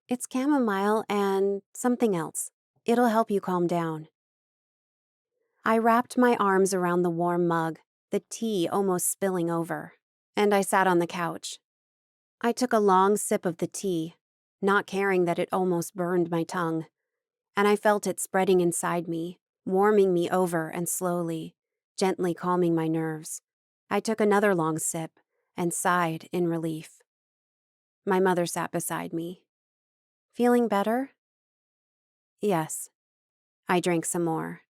S2: "It's chamomile and something else. It'll help you calm down." I wrapped my arms around the warm mug, the tea almost spilling over, and I sat on the couch. I took a long sip of the tea, not caring that it almost burned my tongue, and I felt it spreading inside me, warming me over and slowly, gently calming my nerves. I took another long sip and sighed in relief. My mother sat beside me. "Feeling better?" "Yes." I drank some more.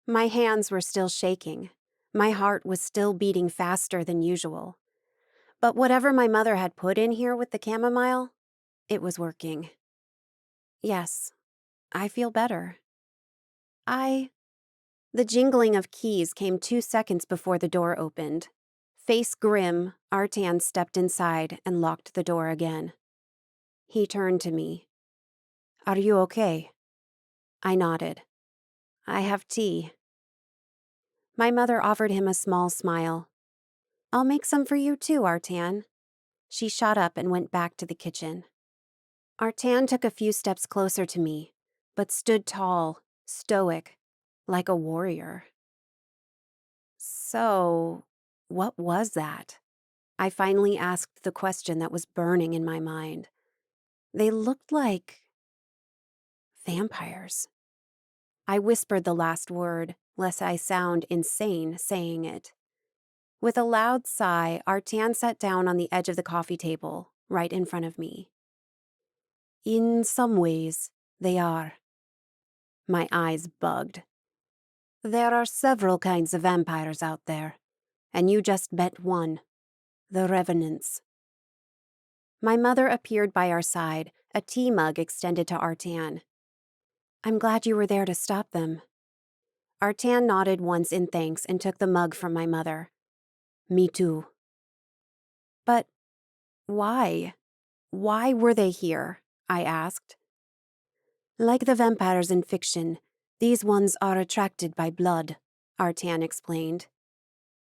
S2: My hands were still shaking. My heart was still beating faster than usual. But whatever my mother had put in here with the chamomile, it was working. "Yes, I feel better." The jingling of keys came 2 seconds before the door opened. Face grim, Artan stepped inside and locked the door again. He turned to me. "Are you okay?" I nodded. "I have tea." My mother offered him a small smile. "I'll make some for you too, Artan." She shot up and went back to the kitchen. Artan took a few steps closer to me, but stood tall, stoic, like a warrior. "So, what was that?" I finally asked the question that was burning in my mind. "They looked like vampires." I whispered the last word, lest I sound insane saying it. With a loud sigh, Artan sat down on the edge of the coffee table, right in front of me. "In some ways, they are." My eyes bugged. "There are several kinds of vampires out there, and you just met one, the revenants." My mother appeared by our side, a tea mug extended to Artan. "I'm glad you were there to stop them." Artan nodded once in thanks and took the mug from my mother. "Me too." "But why? Why were they here?" I asked. "Like the vampires in fiction, these ones are attracted by blood," Artan explained.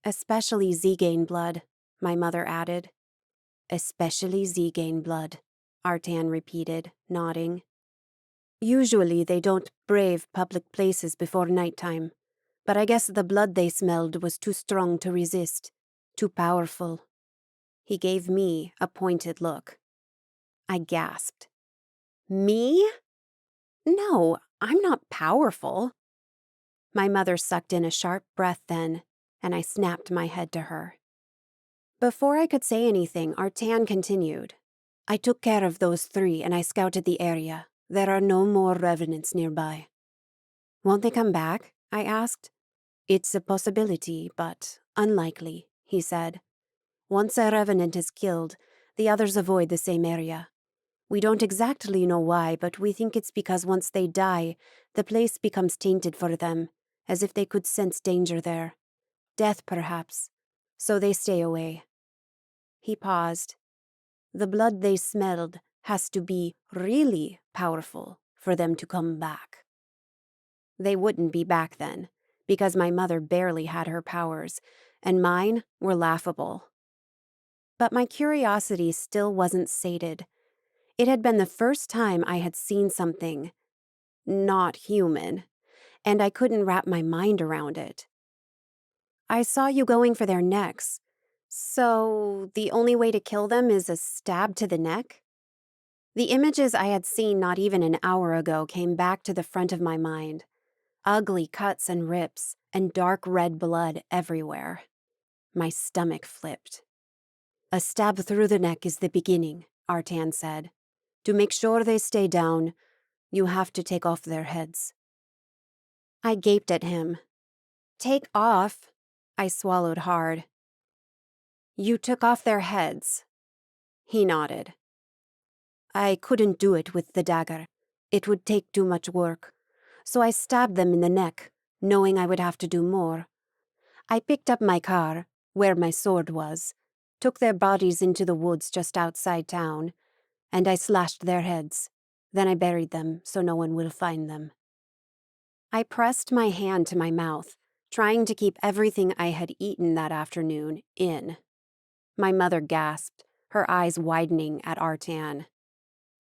S2: "Especially Zegane blood," my mother added. "Especially Zegane blood," Artan repeated, nodding. "Usually they don't brave public places before nighttime, but I guess the blood they smelled was too strong to resist, too powerful." He gave me a pointed look. I gasped. "Me? No, I'm not powerful." My mother sucked in a sharp breath then, and I snapped my head to her. Before I could say anything, Artan continued. "I took care of those 3 and I scouted the area. There are no more revenants nearby." "Won't they come back?" I asked. "It's a possibility, but unlikely," he said. "Once a revenant is killed, the others avoid the same area. We don't exactly know why, but we think it's because once they die, the place becomes tainted for them, as if they could sense danger there. Death, perhaps. So they stay away." He paused. "The blood they smelled has to be really powerful for them to come back." They wouldn't be back then, because my mother barely had her powers, and mine were laughable. But my curiosity still wasn't sated. It had been the first time I had seen something not human, and I couldn't wrap my mind around it. "I saw you going for their necks. So the only way to kill them is a stab to the neck?" The images I had seen not even an hour ago came back to the front of my mind. Ugly cuts and rips, and dark red blood everywhere. My stomach flipped. "A stab through the neck is the beginning," Artan said. "To make sure they stay down, you have to take off their heads." I gaped at him. "Take off?" I swallowed hard. You took off their heads. He nodded. I couldn't do it with the dagger. It would take too much work. So I stabbed them in the neck, knowing I would have to do more. I picked up my car, where my sword was, took their bodies into the woods just outside town, and I slashed their heads. Then I buried them so no one will find them. I pressed my hand to my mouth, trying to keep everything I had eaten that afternoon in. My mother gasped, her eyes widening at Artan.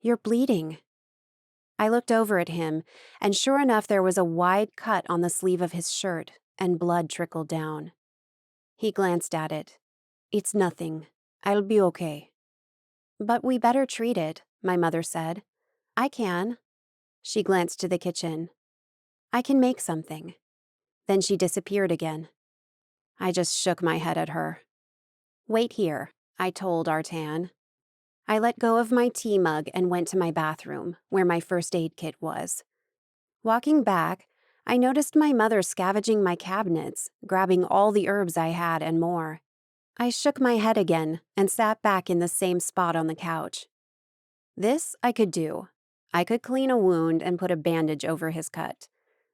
S2: You're bleeding. I looked over at him, and sure enough there was a wide cut on the sleeve of his shirt, and blood trickled down. He glanced at it. It's nothing. I'll be okay. But we better treat it, my mother said. I can. She glanced to the kitchen. I can make something. Then she disappeared again. I just shook my head at her. Wait here, I told Artan. I let go of my tea mug and went to my bathroom, where my first aid kit was. Walking back, I noticed my mother scavenging my cabinets, grabbing all the herbs I had and more. I shook my head again and sat back in the same spot on the couch. This I could do. I could clean a wound and put a bandage over his cut.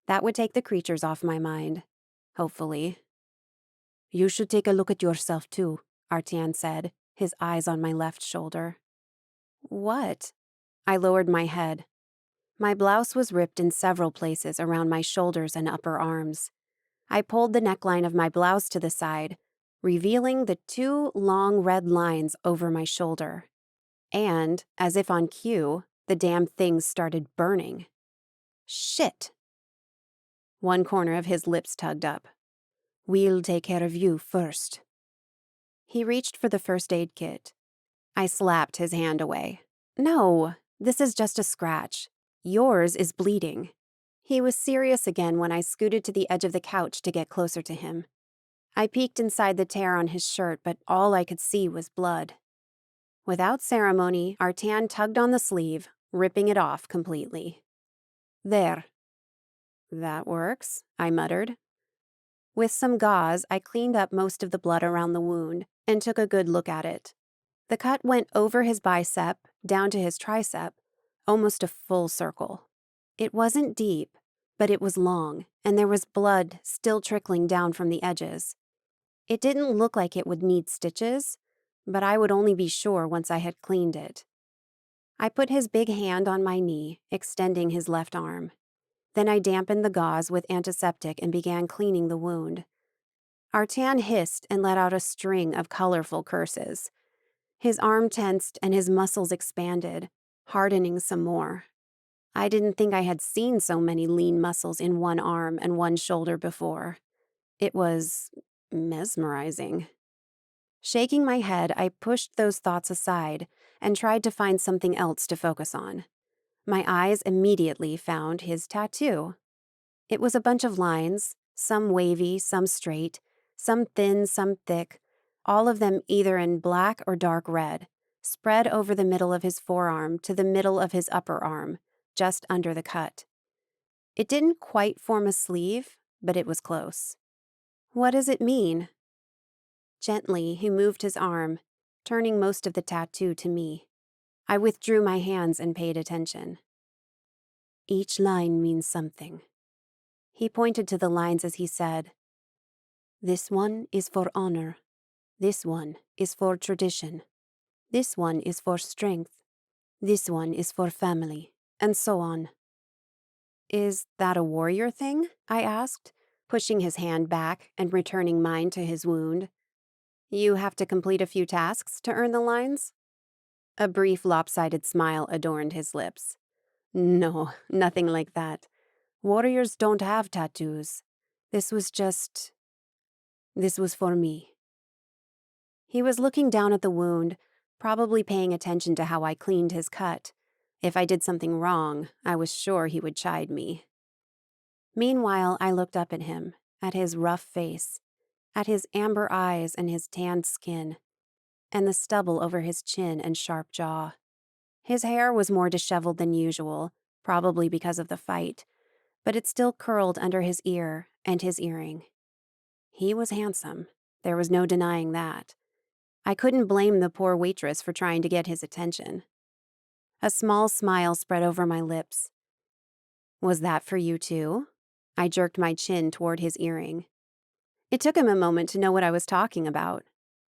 S2: That would take the creatures off my mind. Hopefully. You should take a look at yourself too, Artan said, his eyes on my left shoulder. What? I lowered my head. My blouse was ripped in several places around my shoulders and upper arms. I pulled the neckline of my blouse to the side, revealing the 2 long red lines over my shoulder. And, as if on cue, the damn things started burning. Shit! One corner of his lips tugged up. We'll take care of you first. He reached for the first aid kit. I slapped his hand away. No, this is just a scratch. Yours is bleeding. He was serious again when I scooted to the edge of the couch to get closer to him. I peeked inside the tear on his shirt, but all I could see was blood. Without ceremony, Artan tugged on the sleeve, ripping it off completely. There. That works, I muttered. With some gauze, I cleaned up most of the blood around the wound and took a good look at it. The cut went over his bicep, down to his tricep, almost a full circle. It wasn't deep, but it was long, and there was blood still trickling down from the edges. It didn't look like it would need stitches, but I would only be sure once I had cleaned it. I put his big hand on my knee, extending his left arm. Then I dampened the gauze with antiseptic and began cleaning the wound. Artan hissed and let out a string of colorful curses. His arm tensed and his muscles expanded, hardening some more. I didn't think I had seen so many lean muscles in one arm and one shoulder before. It was mesmerizing. Shaking my head, I pushed those thoughts aside and tried to find something else to focus on. My eyes immediately found his tattoo. It was a bunch of lines, some wavy, some straight, some thin, some thick, all of them either in black or dark red, spread over the middle of his forearm to the middle of his upper arm, just under the cut. It didn't quite form a sleeve, but it was close. What does it mean? Gently, he moved his arm, turning most of the tattoo to me. I withdrew my hands and paid attention. Each line means something. He pointed to the lines as he said, This one is for honor. This one is for tradition. This one is for strength. This one is for family, and so on. Is that a warrior thing? I asked, pushing his hand back and returning mine to his wound. You have to complete a few tasks to earn the lines? A brief lopsided smile adorned his lips. No, nothing like that. Warriors don't have tattoos. This was for me. He was looking down at the wound, probably paying attention to how I cleaned his cut. If I did something wrong, I was sure he would chide me. Meanwhile, I looked up at him, at his rough face, at his amber eyes and his tanned skin, and the stubble over his chin and sharp jaw. His hair was more disheveled than usual, probably because of the fight, but it still curled under his ear and his earring. He was handsome. There was no denying that. I couldn't blame the poor waitress for trying to get his attention. A small smile spread over my lips. Was that for you too? I jerked my chin toward his earring. It took him a moment to know what I was talking about.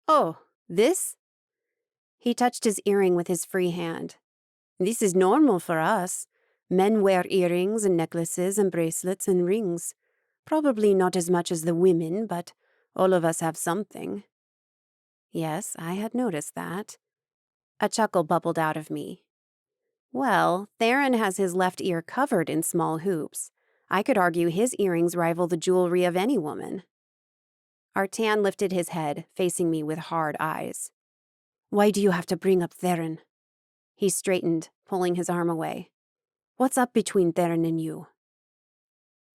S2: Oh, this? He touched his earring with his free hand. This is normal for us. Men wear earrings and necklaces and bracelets and rings. Probably not as much as the women, but all of us have something. Yes, I had noticed that. A chuckle bubbled out of me. Well, Theron has his left ear covered in small hoops. I could argue his earrings rival the jewelry of any woman. Artan lifted his head, facing me with hard eyes. Why do you have to bring up Theron? He straightened, pulling his arm away. What's up between Theron and you?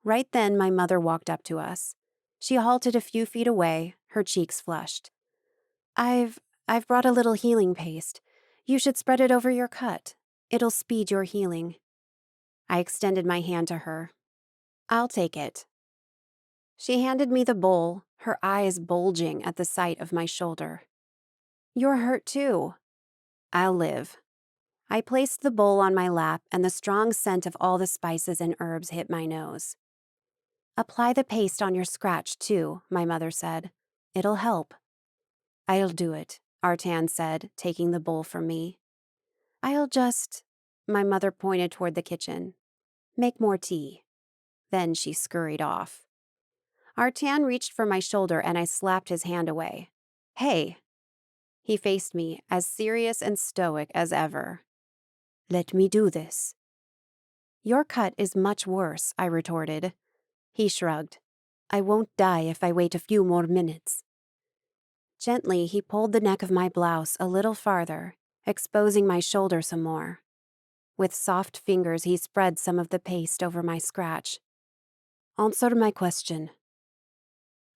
S2: Right then, my mother walked up to us. She halted a few feet away, her cheeks flushed. I've brought a little healing paste. You should spread it over your cut. It'll speed your healing. I extended my hand to her. I'll take it. She handed me the bowl, her eyes bulging at the sight of my shoulder. You're hurt too. I'll live. I placed the bowl on my lap, and the strong scent of all the spices and herbs hit my nose. Apply the paste on your scratch too, my mother said. It'll help. I'll do it, Artan said, taking the bowl from me. My mother pointed toward the kitchen. Make more tea. Then she scurried off. Artan reached for my shoulder and I slapped his hand away. Hey! He faced me, as serious and stoic as ever. Let me do this. Your cut is much worse, I retorted. He shrugged. I won't die if I wait a few more minutes. Gently, he pulled the neck of my blouse a little farther, exposing my shoulder some more. With soft fingers, he spread some of the paste over my scratch. Answer my question.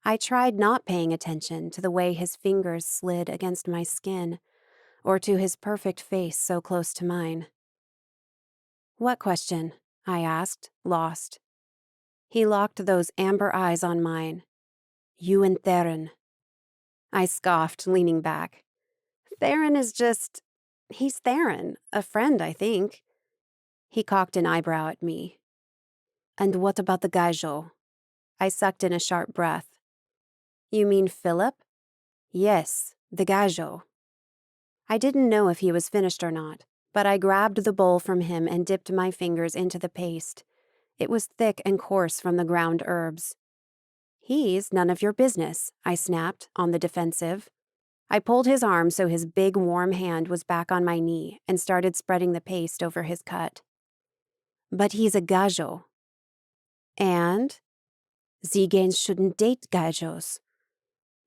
S2: I tried not paying attention to the way his fingers slid against my skin, or to his perfect face so close to mine. What question? I asked, lost. He locked those amber eyes on mine. You and Theron. I scoffed, leaning back. Theron is he's Theron, a friend, I think. He cocked an eyebrow at me. And what about the gajo? I sucked in a sharp breath. You mean Philip? Yes, the gajo. I didn't know if he was finished or not, but I grabbed the bowl from him and dipped my fingers into the paste. It was thick and coarse from the ground herbs. He's none of your business, I snapped, on the defensive. I pulled his arm so his big, warm hand was back on my knee and started spreading the paste over his cut. But he's a gajo. And? Zeganes shouldn't date gajos.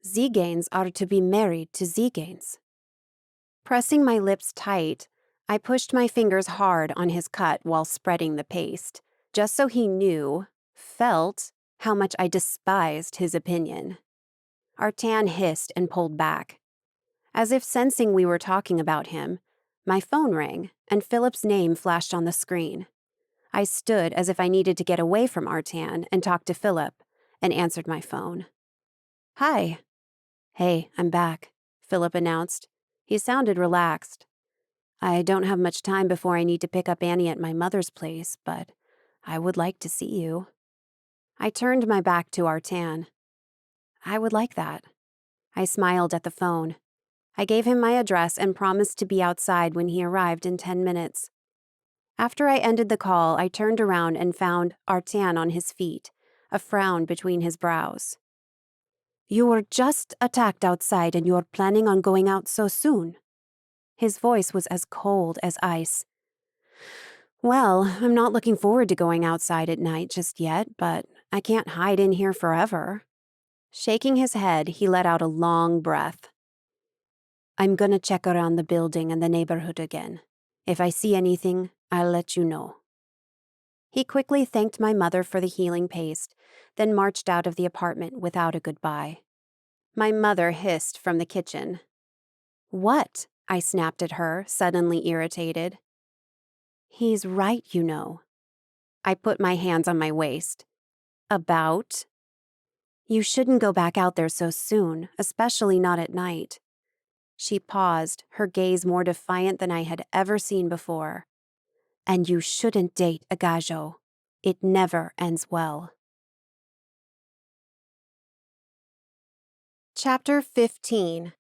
S2: Zeganes are to be married to Zeganes. Pressing my lips tight, I pushed my fingers hard on his cut while spreading the paste, just so he felt, how much I despised his opinion. Artan hissed and pulled back. As if sensing we were talking about him, my phone rang and Philip's name flashed on the screen. I stood as if I needed to get away from Artan and talk to Philip, and answered my phone. Hi. Hey, I'm back, Philip announced. He sounded relaxed. I don't have much time before I need to pick up Annie at my mother's place, but I would like to see you. I turned my back to Artan. I would like that. I smiled at the phone. I gave him my address and promised to be outside when he arrived in 10 minutes. After I ended the call, I turned around and found Artan on his feet, a frown between his brows. You were just attacked outside and you're planning on going out so soon? His voice was as cold as ice. Well, I'm not looking forward to going outside at night just yet, but I can't hide in here forever. Shaking his head, he let out a long breath. I'm gonna check around the building and the neighborhood again. If I see anything, I'll let you know. He quickly thanked my mother for the healing paste, then marched out of the apartment without a goodbye. My mother hissed from the kitchen. What? I snapped at her, suddenly irritated. He's right, you know. I put my hands on my waist. About? You shouldn't go back out there so soon, especially not at night. She paused, her gaze more defiant than I had ever seen before. And you shouldn't date a gajo. It never ends well. Chapter 15.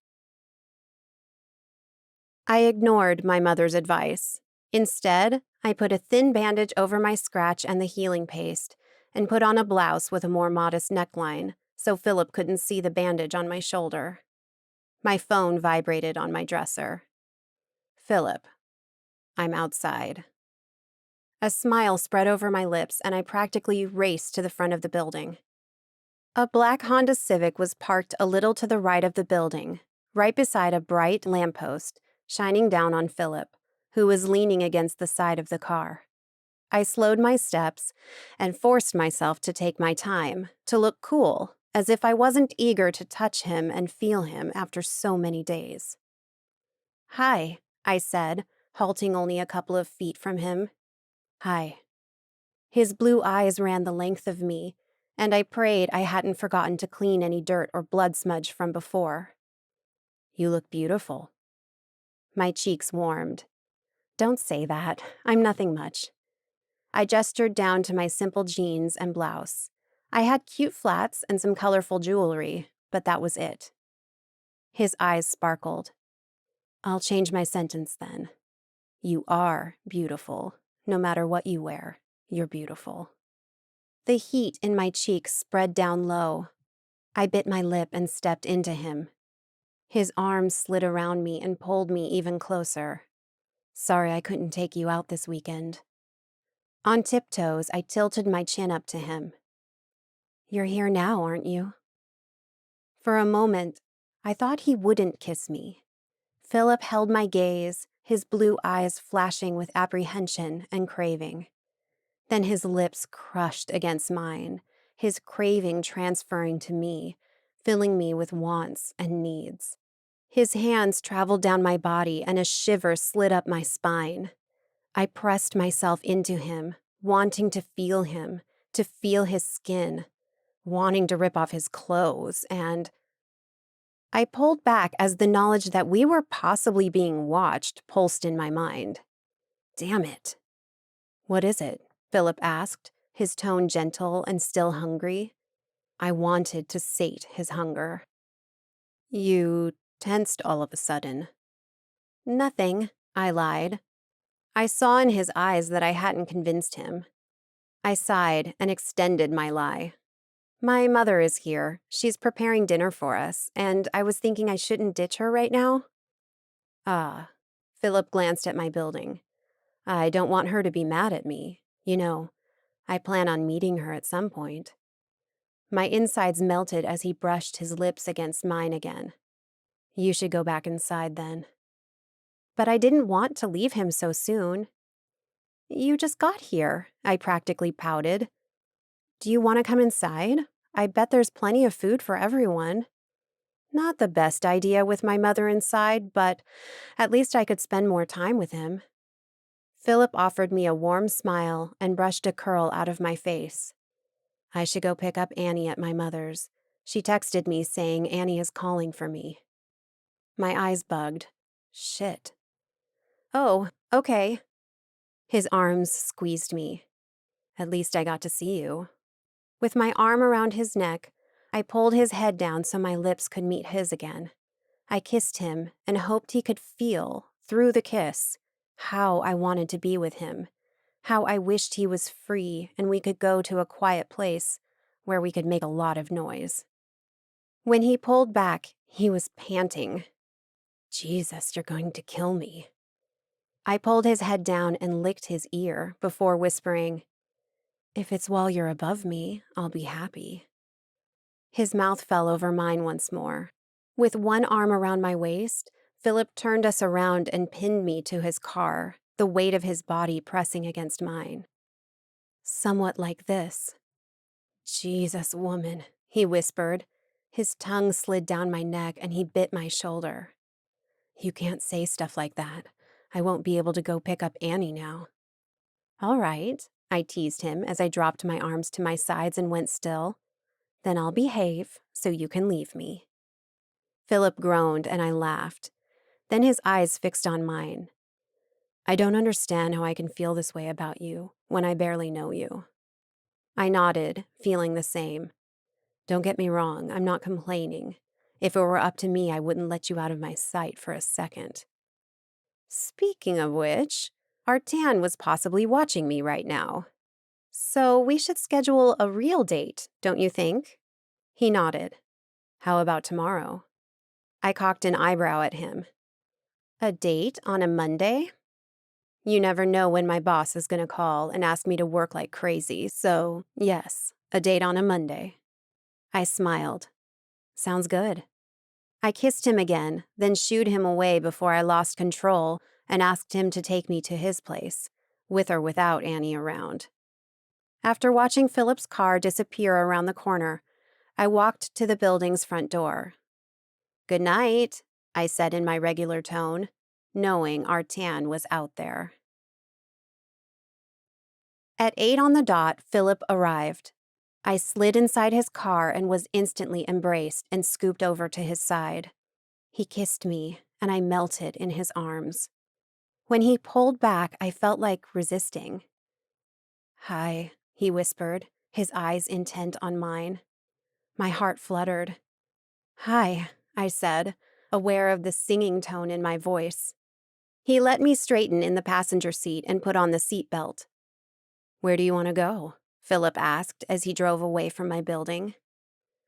S2: I ignored my mother's advice. Instead, I put a thin bandage over my scratch and the healing paste, and put on a blouse with a more modest neckline, so Philip couldn't see the bandage on my shoulder. My phone vibrated on my dresser. Philip, I'm outside. A smile spread over my lips, and I practically raced to the front of the building. A black Honda Civic was parked a little to the right of the building, right beside a bright lamppost, shining down on Philip, who was leaning against the side of the car. I slowed my steps and forced myself to take my time, to look cool, as if I wasn't eager to touch him and feel him after so many days. "Hi," I said, halting only a couple of feet from him. "Hi." His blue eyes ran the length of me, and I prayed I hadn't forgotten to clean any dirt or blood smudge from before. "You look beautiful." My cheeks warmed. "Don't say that. I'm nothing much." I gestured down to my simple jeans and blouse. I had cute flats and some colorful jewelry, but that was it. His eyes sparkled. "I'll change my sentence then. You are beautiful. No matter what you wear, you're beautiful." The heat in my cheeks spread down low. I bit my lip and stepped into him. His arms slid around me and pulled me even closer. "Sorry I couldn't take you out this weekend." On tiptoes, I tilted my chin up to him. "You're here now, aren't you?" For a moment, I thought he wouldn't kiss me. Philip held my gaze, his blue eyes flashing with apprehension and craving. Then his lips crushed against mine, his craving transferring to me, filling me with wants and needs. His hands traveled down my body and a shiver slid up my spine. I pressed myself into him, wanting to feel him, to feel his skin, wanting to rip off his clothes, and I pulled back as the knowledge that we were possibly being watched pulsed in my mind. Damn it. "What is it?" Philip asked, his tone gentle and still hungry. I wanted to sate his hunger. "You tensed all of a sudden." "Nothing," I lied. I saw in his eyes that I hadn't convinced him. I sighed and extended my lie. "My mother is here. She's preparing dinner for us, and I was thinking I shouldn't ditch her right now." "Ah." Philip glanced at my building. "I don't want her to be mad at me. You know, I plan on meeting her at some point." My insides melted as he brushed his lips against mine again. "You should go back inside then." But I didn't want to leave him so soon. "You just got here," I practically pouted. "Do you want to come inside? I bet there's plenty of food for everyone." Not the best idea with my mother inside, but at least I could spend more time with him. Philip offered me a warm smile and brushed a curl out of my face. "I should go pick up Annie at my mother's. She texted me saying Annie is calling for me." My eyes bugged. Shit. "Oh, okay." His arms squeezed me. "At least I got to see you." With my arm around his neck, I pulled his head down so my lips could meet his again. I kissed him and hoped he could feel, through the kiss, how I wanted to be with him, how I wished he was free and we could go to a quiet place where we could make a lot of noise. When he pulled back, he was panting. "Jesus, you're going to kill me." I pulled his head down and licked his ear before whispering, "If it's while you're above me, I'll be happy." His mouth fell over mine once more. With one arm around my waist, Philip turned us around and pinned me to his car, the weight of his body pressing against mine. "Somewhat like this." "Jesus, woman," he whispered. His tongue slid down my neck and he bit my shoulder. "You can't say stuff like that. I won't be able to go pick up Annie now." "All right," I teased him as I dropped my arms to my sides and went still. "Then I'll behave so you can leave me." Philip groaned and I laughed. Then his eyes fixed on mine. I don't understand how I can feel this way about you when I barely know you. I nodded, feeling the same. Don't get me wrong, I'm not complaining. If it were up to me, I wouldn't let you out of my sight for a second. Speaking of which, Artan was possibly watching me right now. So we should schedule a real date, don't you think? He nodded. How about tomorrow? I cocked an eyebrow at him. A date on a Monday? You never know when my boss is going to call and ask me to work like crazy, so yes, a date on a Monday. I smiled. Sounds good. I kissed him again, then shooed him away before I lost control and asked him to take me to his place, with or without Annie around. After watching Philip's car disappear around the corner, I walked to the building's front door. Good night, I said in my regular tone, knowing Artan was out there. At 8 on the dot, Philip arrived. I slid inside his car and was instantly embraced and scooped over to his side. He kissed me, and I melted in his arms. When he pulled back, I felt like resisting. Hi, he whispered, his eyes intent on mine. My heart fluttered. Hi, I said, aware of the singing tone in my voice. He let me straighten in the passenger seat and put on the seatbelt. Where do you want to go? Philip asked as he drove away from my building.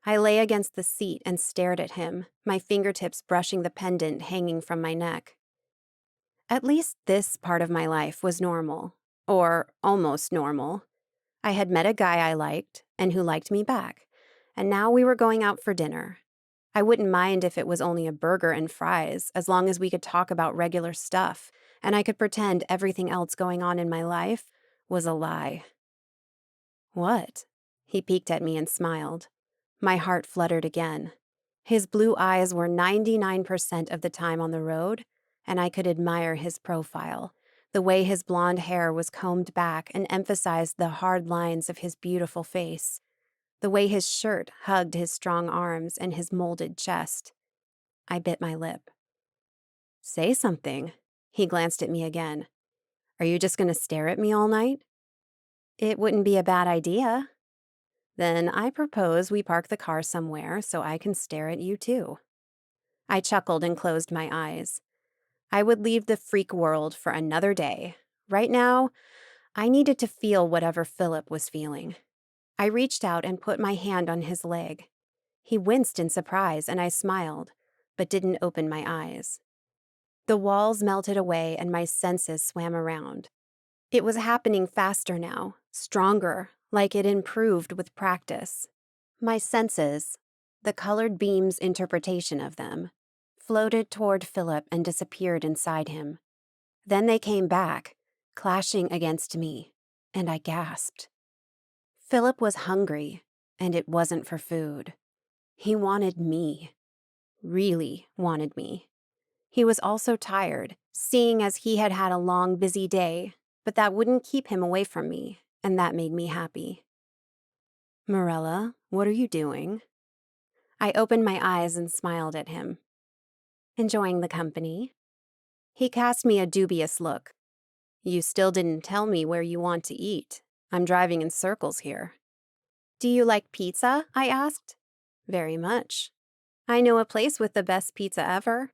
S2: I lay against the seat and stared at him, my fingertips brushing the pendant hanging from my neck. At least this part of my life was normal, or almost normal. I had met a guy I liked and who liked me back, and now we were going out for dinner. I wouldn't mind if it was only a burger and fries, as long as we could talk about regular stuff, and I could pretend everything else going on in my life was a lie. What? He peeked at me and smiled. My heart fluttered again. His blue eyes were 99% of the time on the road, and I could admire his profile. The way his blonde hair was combed back and emphasized the hard lines of his beautiful face. The way his shirt hugged his strong arms and his molded chest. I bit my lip. Say something. He glanced at me again. Are you just going to stare at me all night? It wouldn't be a bad idea. Then I propose we park the car somewhere so I can stare at you too. I chuckled and closed my eyes. I would leave the freak world for another day. Right now, I needed to feel whatever Philip was feeling. I reached out and put my hand on his leg. He winced in surprise and I smiled, but didn't open my eyes. The walls melted away and my senses swam around. It was happening faster now, stronger, like it improved with practice. My senses, the colored beam's interpretation of them, floated toward Philip and disappeared inside him. Then they came back, clashing against me, and I gasped. Philip was hungry, and it wasn't for food. He wanted me. Really wanted me. He was also tired, seeing as he had had a long, busy day, but that wouldn't keep him away from me, and that made me happy. Mirella, what are you doing? I opened my eyes and smiled at him. Enjoying the company? He cast me a dubious look. You still didn't tell me where you want to eat. I'm driving in circles here. Do you like pizza? I asked. Very much. I know a place with the best pizza ever.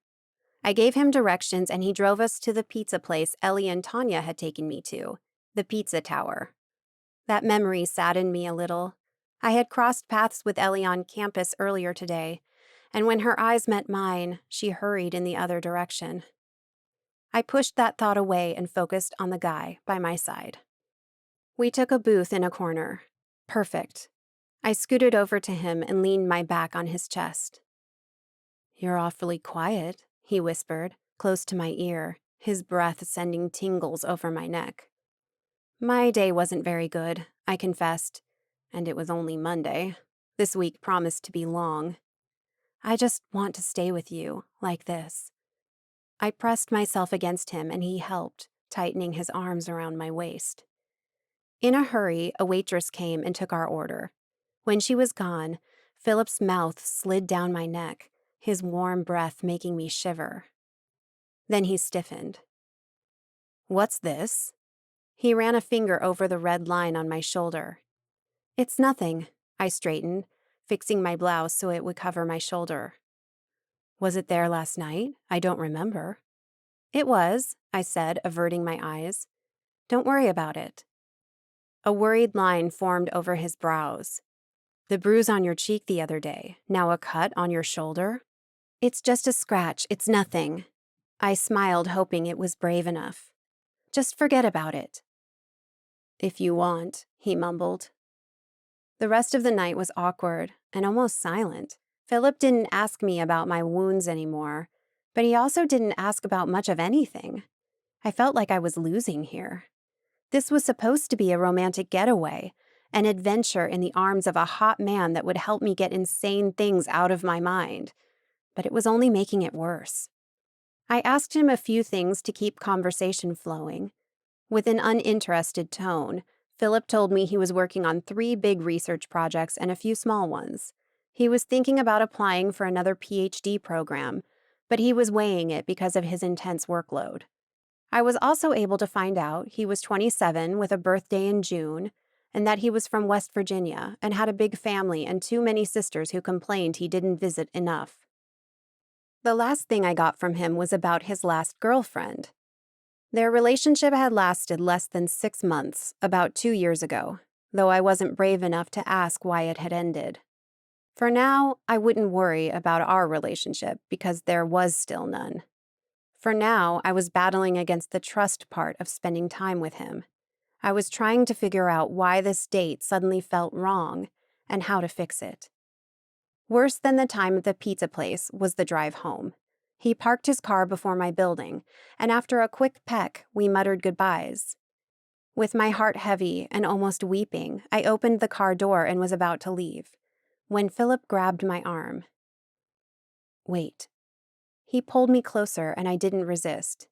S2: I gave him directions and he drove us to the pizza place Ellie and Tanya had taken me to, the Pizza Tower. That memory saddened me a little. I had crossed paths with Ellie on campus earlier today, and when her eyes met mine, she hurried in the other direction. I pushed that thought away and focused on the guy by my side. We took a booth in a corner. Perfect. I scooted over to him and leaned my back on his chest. You're awfully quiet, he whispered, close to my ear, his breath sending tingles over my neck. My day wasn't very good, I confessed, and it was only Monday. This week promised to be long. I just want to stay with you, like this. I pressed myself against him and he helped, tightening his arms around my waist. In a hurry, a waitress came and took our order. When she was gone, Philip's mouth slid down my neck, his warm breath making me shiver. Then he stiffened. "What's this?" He ran a finger over the red line on my shoulder. "It's nothing," I straightened, fixing my blouse so it would cover my shoulder. "Was it there last night? I don't remember." "It was," I said, averting my eyes. "Don't worry about it." A worried line formed over his brows. "The bruise on your cheek the other day, now a cut on your shoulder?" "It's just a scratch, it's nothing." I smiled, hoping it was brave enough. "Just forget about it." "If you want," he mumbled. The rest of the night was awkward and almost silent. Philip didn't ask me about my wounds anymore, but he also didn't ask about much of anything. I felt like I was losing here. This was supposed to be a romantic getaway, an adventure in the arms of a hot man that would help me get insane things out of my mind, but it was only making it worse. I asked him a few things to keep conversation flowing. With an uninterested tone, Philip told me he was working on 3 big research projects and a few small ones. He was thinking about applying for another PhD program, but he was weighing it because of his intense workload. I was also able to find out he was 27 with a birthday in June, and that he was from West Virginia and had a big family and too many sisters who complained he didn't visit enough. The last thing I got from him was about his last girlfriend. Their relationship had lasted less than 6 months, about 2 years ago, though I wasn't brave enough to ask why it had ended. For now, I wouldn't worry about our relationship because there was still none. For now, I was battling against the trust part of spending time with him. I was trying to figure out why this date suddenly felt wrong and how to fix it. Worse than the time at the pizza place was the drive home. He parked his car before my building, and after a quick peck, we muttered goodbyes. With my heart heavy and almost weeping, I opened the car door and was about to leave, when Philip grabbed my arm. "Wait." He pulled me closer, and I didn't resist.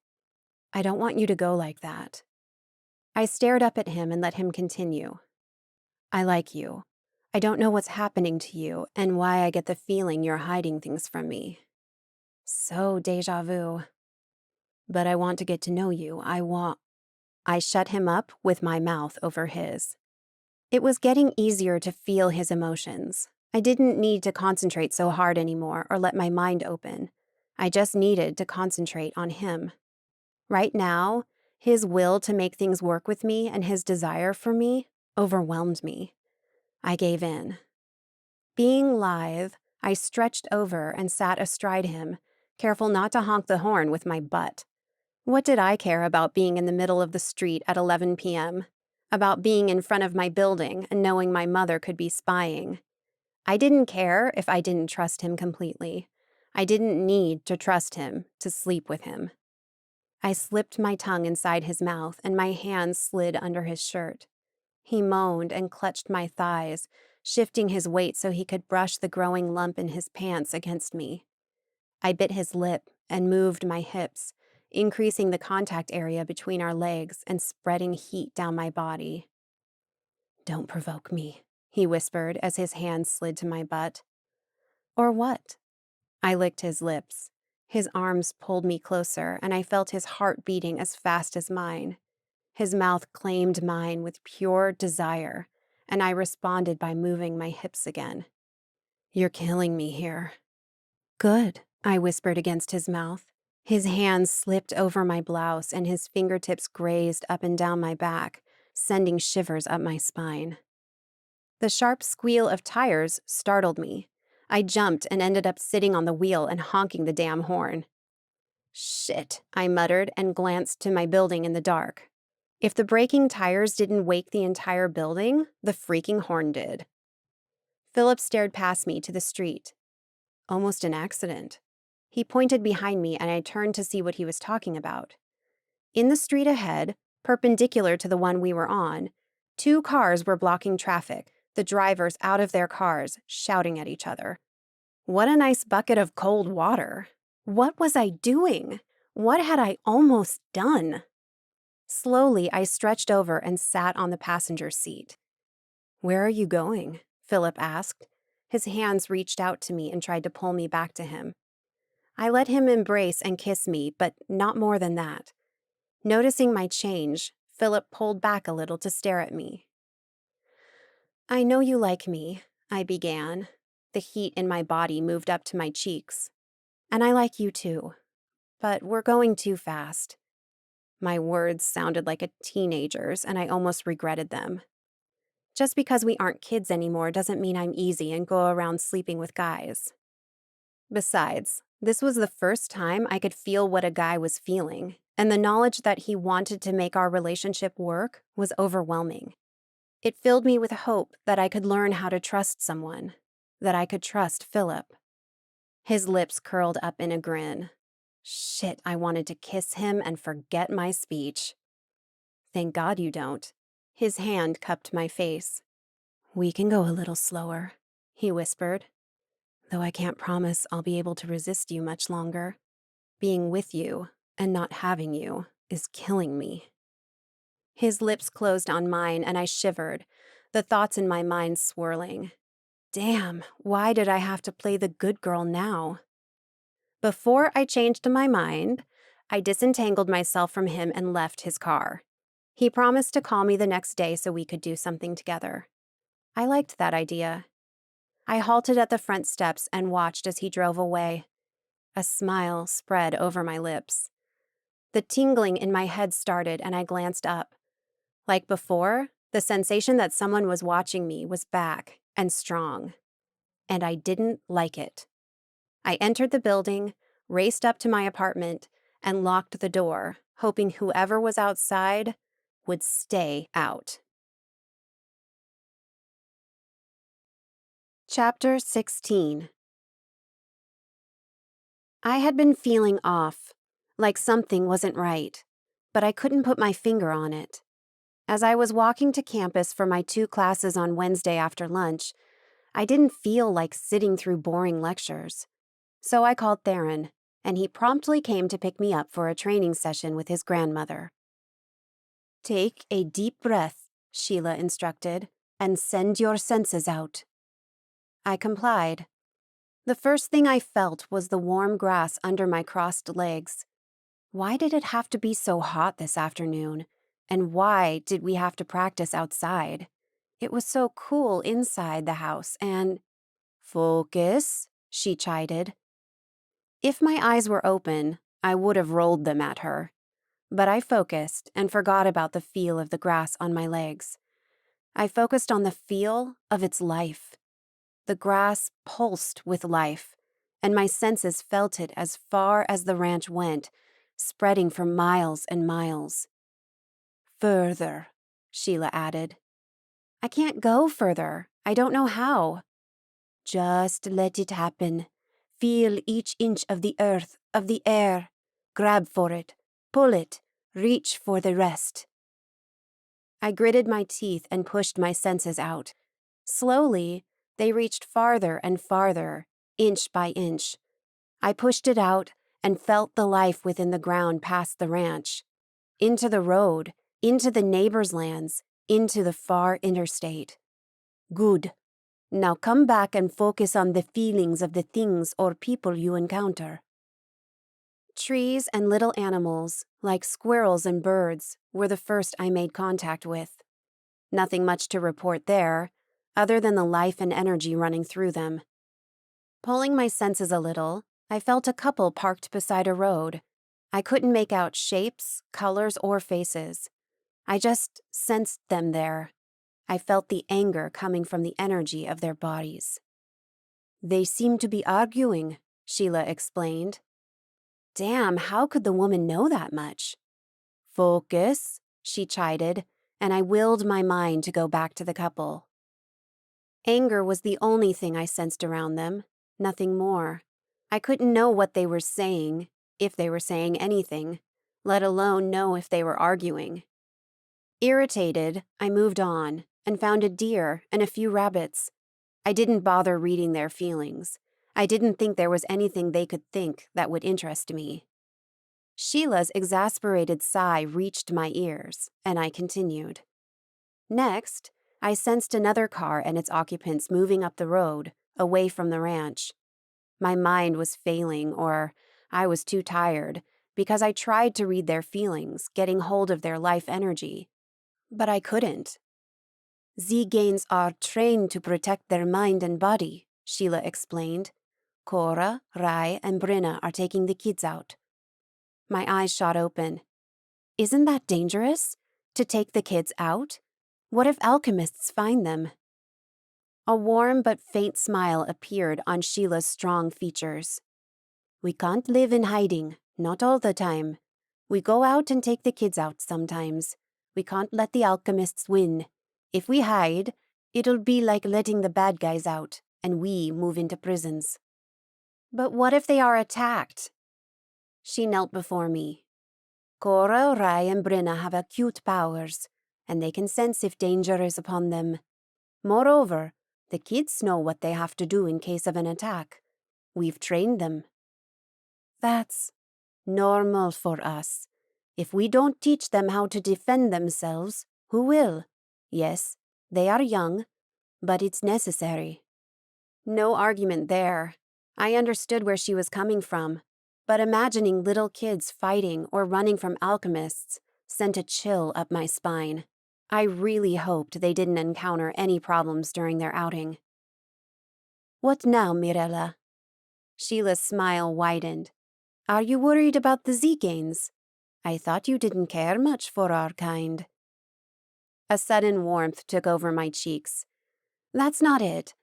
S2: "I don't want you to go like that." I stared up at him and let him continue. "I like you. I don't know what's happening to you and why I get the feeling you're hiding things from me." So déjà vu. "But I want to get to know you. I shut him up with my mouth over his. It was getting easier to feel his emotions. I didn't need to concentrate so hard anymore or let my mind open. I just needed to concentrate on him. Right now, his will to make things work with me and his desire for me overwhelmed me. I gave in. Being lithe, I stretched over and sat astride him, careful not to honk the horn with my butt. What did I care about being in the middle of the street at 11 p.m., about being in front of my building and knowing my mother could be spying? I didn't care if I didn't trust him completely. I didn't need to trust him to sleep with him. I slipped my tongue inside his mouth and my hands slid under his shirt. He moaned and clutched my thighs, shifting his weight so he could brush the growing lump in his pants against me. I bit his lip and moved my hips, increasing the contact area between our legs and spreading heat down my body. "Don't provoke me," he whispered as his hand slid to my butt. "Or what?" I licked his lips. His arms pulled me closer, and I felt his heart beating as fast as mine. His mouth claimed mine with pure desire, and I responded by moving my hips again. "You're killing me here." "Good," I whispered against his mouth. His hands slipped over my blouse, and his fingertips grazed up and down my back, sending shivers up my spine. The sharp squeal of tires startled me. I jumped and ended up sitting on the wheel and honking the damn horn. "Shit," I muttered and glanced to my building in the dark. If the braking tires didn't wake the entire building, the freaking horn did. Philip stared past me to the street. "Almost an accident." He pointed behind me, and I turned to see what he was talking about. In the street ahead, perpendicular to the one we were on, 2 cars were blocking traffic, the drivers out of their cars, shouting at each other. What a nice bucket of cold water. What was I doing? What had I almost done? Slowly, I stretched over and sat on the passenger seat. "Where are you going?" Philip asked. His hands reached out to me and tried to pull me back to him. I let him embrace and kiss me, but not more than that. Noticing my change, Philip pulled back a little to stare at me. "I know you like me," I began. The heat in my body moved up to my cheeks. "And I like you too. But we're going too fast." My words sounded like a teenager's, and I almost regretted them. Just because we aren't kids anymore doesn't mean I'm easy and go around sleeping with guys. Besides, this was the first time I could feel what a guy was feeling, and the knowledge that he wanted to make our relationship work was overwhelming. It filled me with hope that I could learn how to trust someone, that I could trust Philip. His lips curled up in a grin. Shit, I wanted to kiss him and forget my speech. "Thank God you don't." His hand cupped my face. "We can go a little slower," he whispered. "Though I can't promise I'll be able to resist you much longer. Being with you and not having you is killing me." His lips closed on mine and I shivered, the thoughts in my mind swirling. Damn, why did I have to play the good girl now? Before I changed my mind, I disentangled myself from him and left his car. He promised to call me the next day so we could do something together. I liked that idea. I halted at the front steps and watched as he drove away. A smile spread over my lips. The tingling in my head started and I glanced up. Like before, the sensation that someone was watching me was back and strong. And I didn't like it. I entered the building, raced up to my apartment, and locked the door, hoping whoever was outside would stay out. Chapter 16. I had been feeling off, like something wasn't right, but I couldn't put my finger on it. As I was walking to campus for my 2 classes on Wednesday after lunch, I didn't feel like sitting through boring lectures. So I called Theron, and he promptly came to pick me up for a training session with his grandmother. "Take a deep breath," Sheila instructed, "and send your senses out." I complied. The first thing I felt was the warm grass under my crossed legs. Why did it have to be so hot this afternoon? And why did we have to practice outside? It was so cool inside the house and... "Focus," she chided. If my eyes were open, I would have rolled them at her. But I focused and forgot about the feel of the grass on my legs. I focused on the feel of its life. The grass pulsed with life, and my senses felt it as far as the ranch went, spreading for miles and miles. "Further," Sheila added. "I can't go further. I don't know how." "Just let it happen. Feel each inch of the earth, of the air. Grab for it. Pull it. Reach for the rest." I gritted my teeth and pushed my senses out. Slowly, they reached farther and farther, inch by inch. I pushed it out and felt the life within the ground past the ranch. Into the road, into the neighbors' lands, into the far interstate. Good. Now come back and focus on the feelings of the things or people you encounter. Trees and little animals, like squirrels and birds, were the first I made contact with. Nothing much to report there, other than the life and energy running through them. Pulling my senses a little, I felt a couple parked beside a road. I couldn't make out shapes, colors, or faces. I just sensed them there. I felt the anger coming from the energy of their bodies. "They seem to be arguing," Sheila explained. Damn, how could the woman know that much? "Focus," she chided, and I willed my mind to go back to the couple. Anger was the only thing I sensed around them, nothing more. I couldn't know what they were saying, if they were saying anything, let alone know if they were arguing. Irritated, I moved on and found a deer and a few rabbits. I didn't bother reading their feelings. I didn't think there was anything they could think that would interest me. Sheila's exasperated sigh reached my ears, and I continued. Next, I sensed another car and its occupants moving up the road, away from the ranch. My mind was failing, or I was too tired, because I tried to read their feelings, getting hold of their life energy. But I couldn't. Zeganes are trained to protect their mind and body, Sheila explained. Cora, Rai, and Brinna are taking the kids out. My eyes shot open. Isn't that dangerous? To take the kids out? What if alchemists find them? A warm but faint smile appeared on Sheila's strong features. We can't live in hiding, not all the time. We go out and take the kids out sometimes. We can't let the alchemists win. If we hide, it'll be like letting the bad guys out, and we move into prisons. But what if they are attacked? She knelt before me. Cora, Rai, and Brinna have acute powers, and they can sense if danger is upon them. Moreover, the kids know what they have to do in case of an attack. We've trained them. That's normal for us. If we don't teach them how to defend themselves, who will? Yes, they are young, but it's necessary. No argument there. I understood where she was coming from, but imagining little kids fighting or running from alchemists sent a chill up my spine. I really hoped they didn't encounter any problems during their outing. What now, Mirella? Sheila's smile widened. Are you worried about the Zeganes? I thought you didn't care much for our kind. A sudden warmth took over my cheeks. That's not it.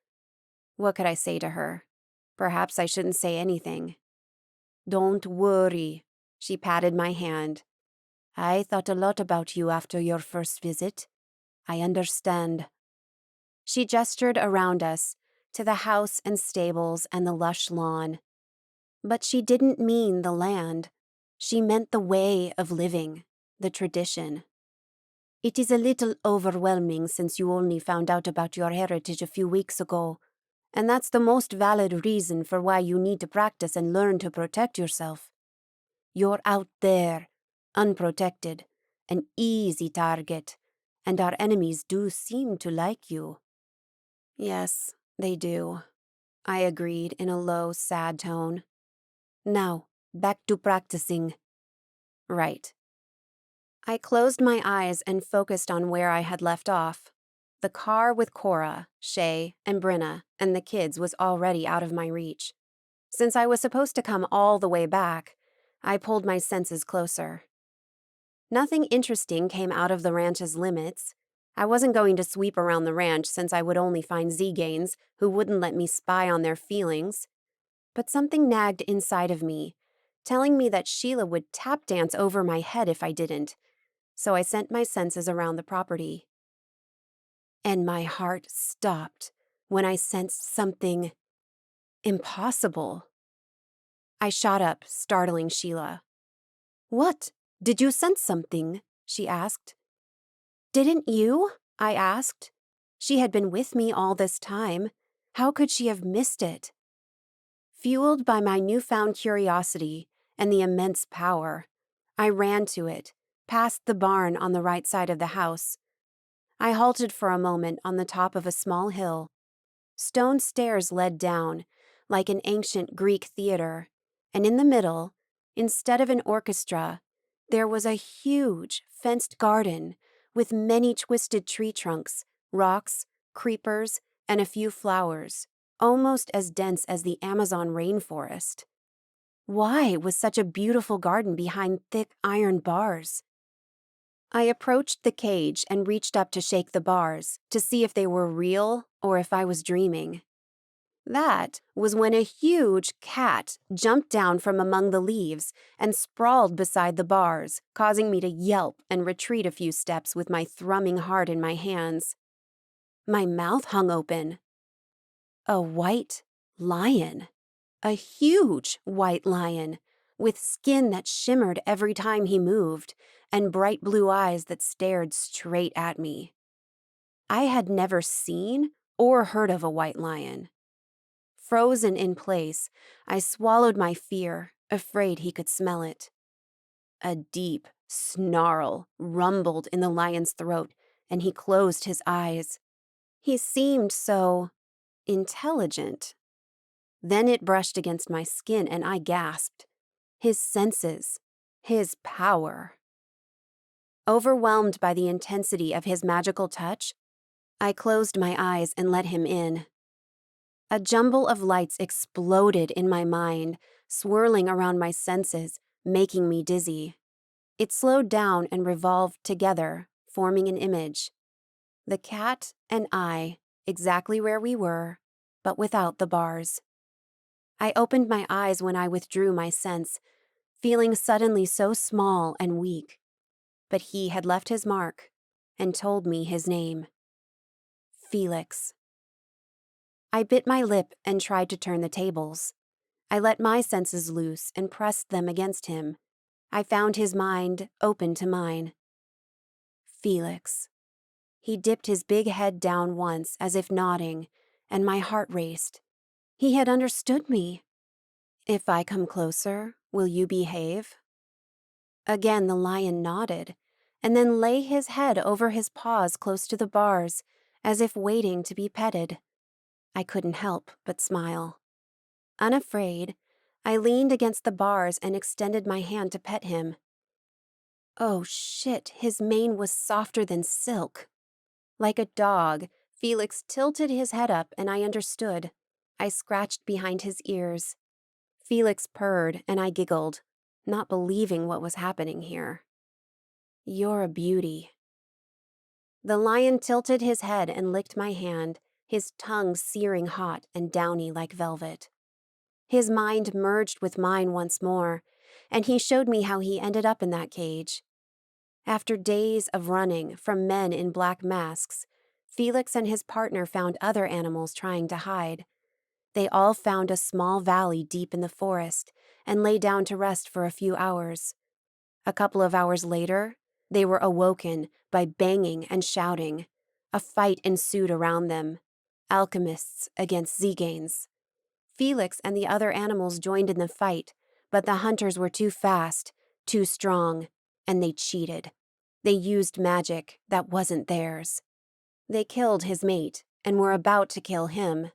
S2: What could I say to her? Perhaps I shouldn't say anything. Don't worry, she patted my hand. I thought a lot about you after your first visit. I understand. She gestured around us, to the house and stables and the lush lawn. But she didn't mean the land. She meant the way of living, the tradition. It is a little overwhelming since you only found out about your heritage a few weeks ago, and that's the most valid reason for why you need to practice and learn to protect yourself. You're out there, unprotected, an easy target, and our enemies do seem to like you. Yes, they do, I agreed in a low, sad tone. Now, back to practicing. Right. I closed my eyes and focused on where I had left off. The car with Cora, Shay, and Brinna, and the kids was already out of my reach. Since I was supposed to come all the way back, I pulled my senses closer. Nothing interesting came out of the ranch's limits. I wasn't going to sweep around the ranch since I would only find Zeganes who wouldn't let me spy on their feelings. But something nagged inside of me, telling me that Sheila would tap dance over my head if I didn't, so I sent my senses around the property. And my heart stopped when I sensed something impossible. I shot up, startling Sheila. What? Did you sense something? She asked. Didn't you? I asked. She had been with me all this time. How could she have missed it? Fueled by my newfound curiosity and the immense power, I ran to it, past the barn on the right side of the house. I halted for a moment on the top of a small hill. Stone stairs led down, like an ancient Greek theater, and in the middle, instead of an orchestra, there was a huge, fenced garden with many twisted tree trunks, rocks, creepers, and a few flowers, almost as dense as the Amazon rainforest. Why was such a beautiful garden behind thick iron bars? I approached the cage and reached up to shake the bars to see if they were real or if I was dreaming. That was when a huge cat jumped down from among the leaves and sprawled beside the bars, causing me to yelp and retreat a few steps with my thrumming heart in my hands. My mouth hung open. A white lion. A huge white lion, with skin that shimmered every time he moved, and bright blue eyes that stared straight at me. I had never seen or heard of a white lion. Frozen in place, I swallowed my fear, afraid he could smell it. A deep snarl rumbled in the lion's throat, and he closed his eyes. He seemed so intelligent. Then it brushed against my skin and I gasped. His senses. His power. Overwhelmed by the intensity of his magical touch, I closed my eyes and let him in. A jumble of lights exploded in my mind, swirling around my senses, making me dizzy. It slowed down and revolved together, forming an image. The cat and I, exactly where we were, but without the bars. I opened my eyes when I withdrew my sense, feeling suddenly so small and weak. But he had left his mark and told me his name. Felix. I bit my lip and tried to turn the tables. I let my senses loose and pressed them against him. I found his mind open to mine. Felix. He dipped his big head down once, as if nodding, and my heart raced. He had understood me. If I come closer, will you behave? Again the lion nodded, and then lay his head over his paws close to the bars, as if waiting to be petted. I couldn't help but smile. Unafraid, I leaned against the bars and extended my hand to pet him. Oh shit, his mane was softer than silk. Like a dog, Felix tilted his head up and I understood. I scratched behind his ears. Felix purred and I giggled, not believing what was happening here. You're a beauty. The lion tilted his head and licked my hand, his tongue searing hot and downy like velvet. His mind merged with mine once more, and he showed me how he ended up in that cage. After days of running from men in black masks, Felix and his partner found other animals trying to hide. They all found a small valley deep in the forest and lay down to rest for a few hours. A couple of hours later, they were awoken by banging and shouting. A fight ensued around them. Alchemists against Zeganes. Felix and the other animals joined in the fight, but the hunters were too fast, too strong, and they cheated. They used magic that wasn't theirs. They killed his mate and were about to kill him.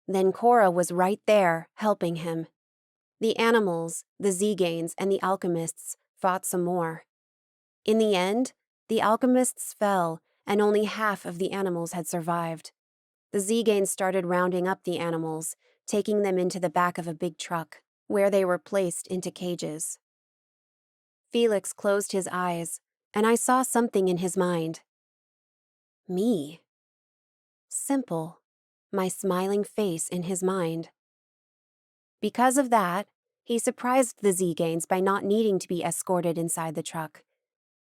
S2: Then Cora was right there, helping him. The animals, the Zeganes, and the alchemists fought some more. In the end, the alchemists fell, and only half of the animals had survived. The Zeganes started rounding up the animals, taking them into the back of a big truck, where they were placed into cages. Felix closed his eyes, and I saw something in his mind. Me. Simple. My smiling face in his mind. Because of that, he surprised the Zeganes by not needing to be escorted inside the truck.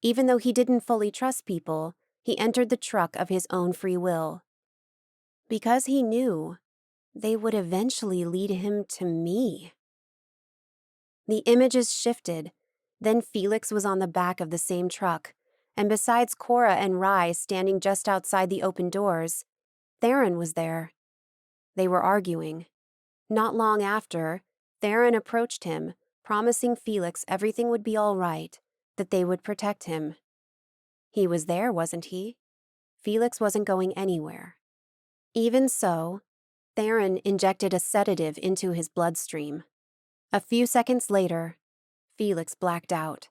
S2: Even though he didn't fully trust people, he entered the truck of his own free will. Because he knew they would eventually lead him to me. The images shifted. Then Felix was on the back of the same truck, and besides Cora and Rye standing just outside the open doors, Theron was there. They were arguing. Not long after, Theron approached him, promising Felix everything would be all right, that they would protect him. He was there, wasn't he? Felix wasn't going anywhere. Even so, Theron injected a sedative into his bloodstream. A few seconds later, Felix blacked out.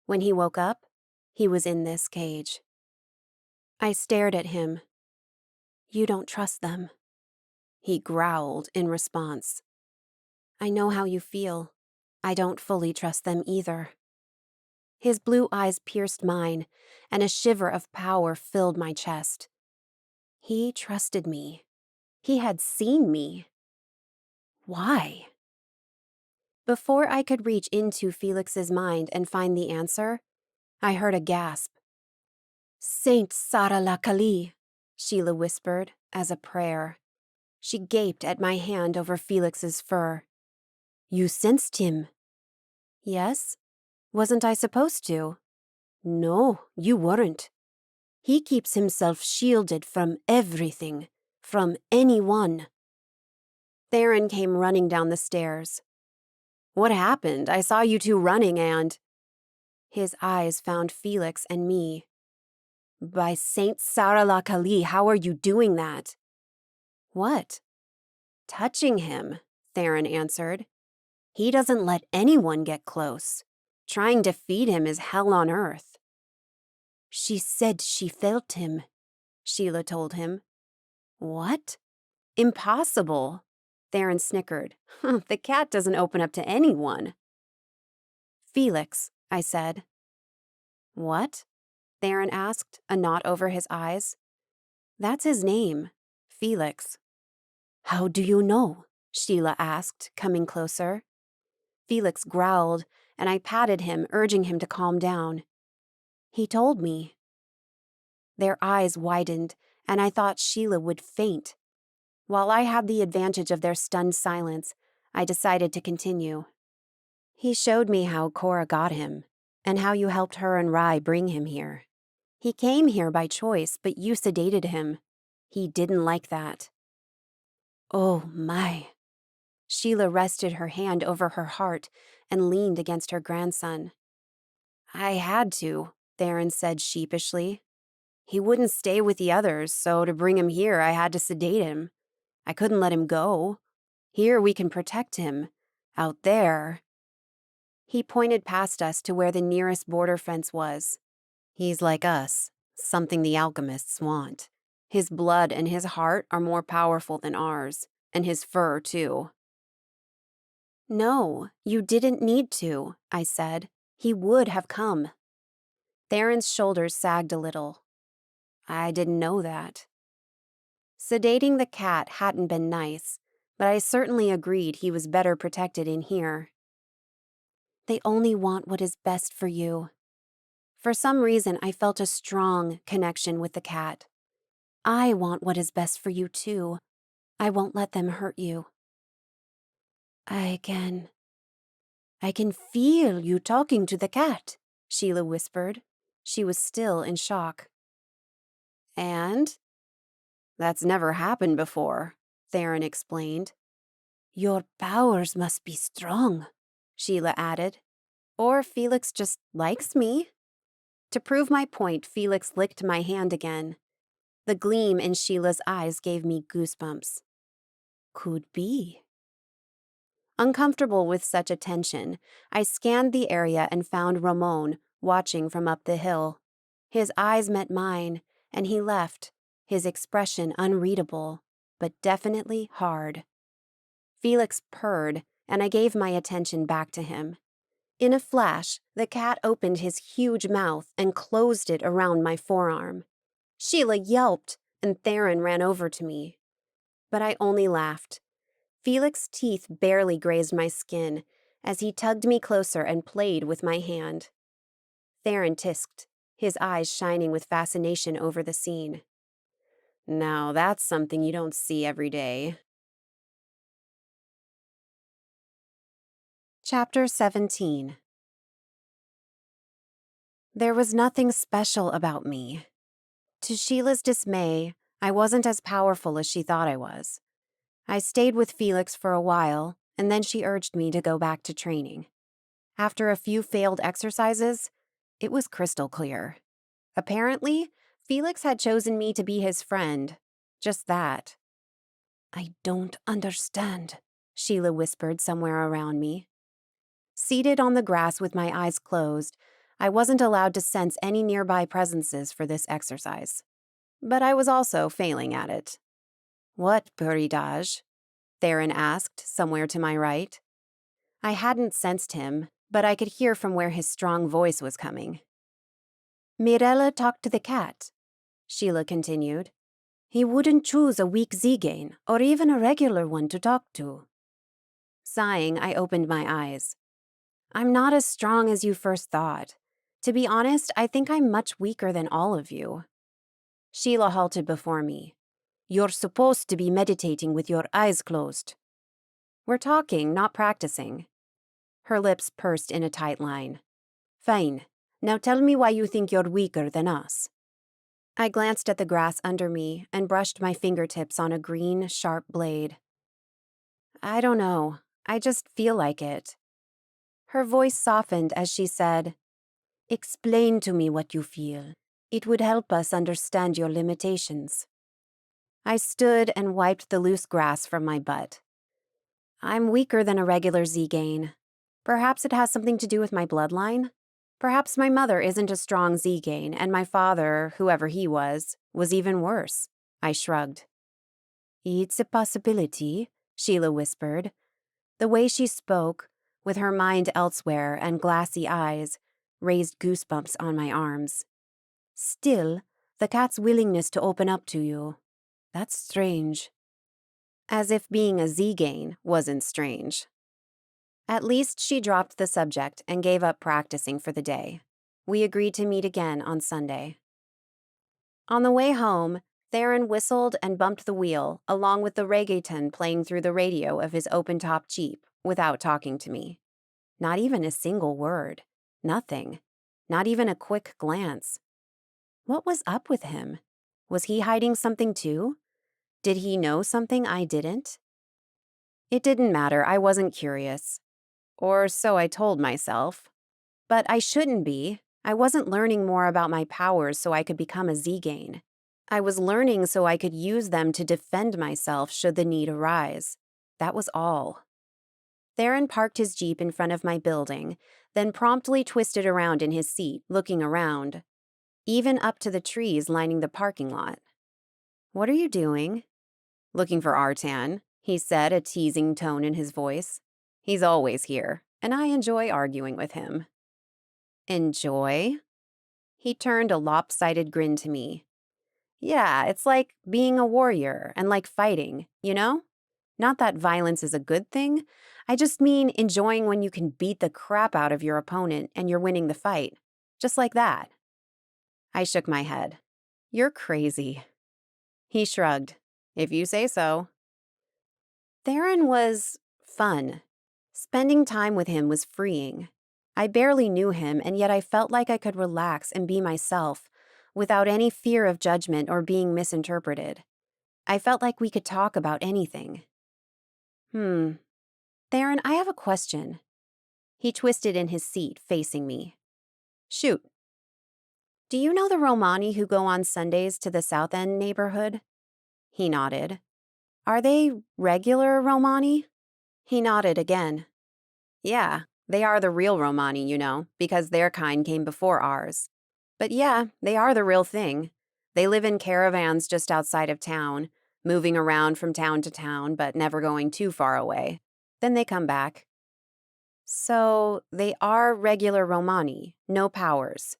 S2: When he woke up, he was in this cage. I stared at him. You don't trust them. He growled in response. I know how you feel. I don't fully trust them either. His blue eyes pierced mine, and a shiver of power filled my chest. He trusted me. He had seen me. Why? Before I could reach into Felix's mind and find the answer, I heard a gasp. Saint Sara la Kali, Sheila whispered as a prayer. She gaped at my hand over Felix's fur. You sensed him? Yes. Wasn't I supposed to? No, you weren't. He keeps himself shielded from everything, from anyone. Theron came running down the stairs. What happened? I saw you two running and... His eyes found Felix and me. By Saint Sara la Kali, how are you doing that? What? Touching him, Theron answered. He doesn't let anyone get close. Trying to feed him is hell on earth. She said she felt him, Sheila told him. What? Impossible, Theron snickered. The cat doesn't open up to anyone. Felix, I said. What? Theron asked, a knot over his eyes. That's his name, Felix. How do you know? Sheila asked, coming closer. Felix growled, and I patted him, urging him to calm down. He told me. Their eyes widened, and I thought Sheila would faint. While I had the advantage of their stunned silence, I decided to continue. He showed me how Cora got him, and how you helped her and Rai bring him here. He came here by choice, but you sedated him. He didn't like that. Oh, my. Sheila rested her hand over her heart and leaned against her grandson. I had to, Theron said sheepishly. He wouldn't stay with the others, so to bring him here I had to sedate him. I couldn't let him go. Here we can protect him. Out there. He pointed past us to where the nearest border fence was. He's like us, something the alchemists want. His blood and his heart are more powerful than ours, and his fur, too. No, you didn't need to, I said. He would have come. Theron's shoulders sagged a little. I didn't know that. Sedating the cat hadn't been nice, but I certainly agreed he was better protected in here. They only want what is best for you. For some reason, I felt a strong connection with the cat. I want what is best for you, too. I won't let them hurt you. I can feel you talking to the cat, Sheila whispered. She was still in shock. And? That's never happened before, Theron explained. Your powers must be strong, Sheila added. Or Felix just likes me. To prove my point, Felix licked my hand again. The gleam in Sheila's eyes gave me goosebumps. Could be. Uncomfortable with such attention, I scanned the area and found Ramon watching from up the hill. His eyes met mine, and he left, his expression unreadable, but definitely hard. Felix purred, and I gave my attention back to him. In a flash, the cat opened his huge mouth and closed it around my forearm. Sheila yelped, and Theron ran over to me. But I only laughed. Felix's teeth barely grazed my skin as he tugged me closer and played with my hand. Theron tisked, his eyes shining with fascination over the scene. Now that's something you don't see every day. Chapter 17. There was nothing special about me. To Sheila's dismay, I wasn't as powerful as she thought I was. I stayed with Felix for a while, and then she urged me to go back to training. After a few failed exercises, it was crystal clear. Apparently, Felix had chosen me to be his friend. Just that. I don't understand, Sheila whispered somewhere around me. Seated on the grass with my eyes closed, I wasn't allowed to sense any nearby presences for this exercise. But I was also failing at it. What peridage? Theron asked, somewhere to my right. I hadn't sensed him, but I could hear from where his strong voice was coming. Mirella talked to the cat, Sheila continued. He wouldn't choose a weak Zegane, or even a regular one to talk to. Sighing, I opened my eyes. I'm not as strong as you first thought. To be honest, I think I'm much weaker than all of you. Sheila halted before me. You're supposed to be meditating with your eyes closed. We're talking, not practicing. Her lips pursed in a tight line. Fine. Now tell me why you think you're weaker than us. I glanced at the grass under me and brushed my fingertips on a green, sharp blade. I don't know. I just feel like it. Her voice softened as she said, Explain to me what you feel. It would help us understand your limitations.
S1: I stood and wiped the loose grass from my butt. I'm weaker than a regular Zegane. Perhaps it has something to do with my bloodline? Perhaps my mother isn't a strong Zegane, and my father, whoever he was even worse. I shrugged. It's a possibility, Sheila whispered. The way she spoke, with her mind elsewhere and glassy eyes, raised goosebumps on my arms. Still, the cat's willingness to open up to you. That's strange. As if being a Zegane wasn't strange. At least she dropped the subject and gave up practicing for the day. We agreed to meet again on Sunday. On the way home, Theron whistled and bumped the wheel, along with the reggaeton playing through the radio of his open-top Jeep, without talking to me. Not even a single word. Nothing. Not even a quick glance. What was up with him? Was he hiding something too? Did he know something I didn't? It didn't matter, I wasn't curious. Or so I told myself. But I shouldn't be. I wasn't learning more about my powers so I could become a Zegane. I was learning so I could use them to defend myself should the need arise. That was all. Theron parked his Jeep in front of my building, then promptly twisted around in his seat, looking around, even up to the trees lining the parking lot. What are you doing? Looking for Artan, he said, a teasing tone in his voice. He's always here, and I enjoy arguing with him. Enjoy? He turned a lopsided grin to me. Yeah, it's like being a warrior and like fighting, you know? Not that violence is a good thing. I just mean enjoying when you can beat the crap out of your opponent and you're winning the fight. Just like that. I shook my head. You're crazy. He shrugged. If you say so. Theron was fun. Spending time with him was freeing. I barely knew him, and yet I felt like I could relax and be myself, without any fear of judgment or being misinterpreted. I felt like we could talk about anything. Theron, I have a question. He twisted in his seat, facing me. Shoot. Do you know the Romani who go on Sundays to the South End neighborhood? He nodded. Are they regular Romani? He nodded again. Yeah, they are the real Romani, you know, because their kind came before ours. But yeah, they are the real thing. They live in caravans just outside of town, moving around from town to town, but never going too far away. Then they come back. So, they are regular Romani, no powers.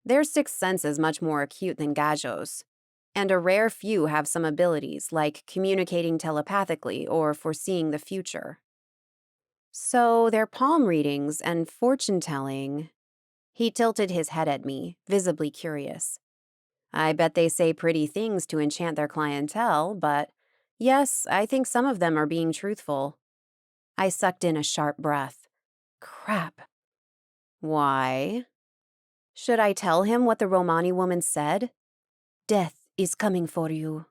S1: Their sixth sense is much more acute than Gajo's, and a rare few have some abilities, like communicating telepathically or foreseeing the future. So, their palm readings and fortune-telling... He tilted his head at me, visibly curious. I bet they say pretty things to enchant their clientele, but yes, I think some of them are being truthful. I sucked in a sharp breath. Crap. Why? Should I tell him what the Romani woman said? Death is coming for you.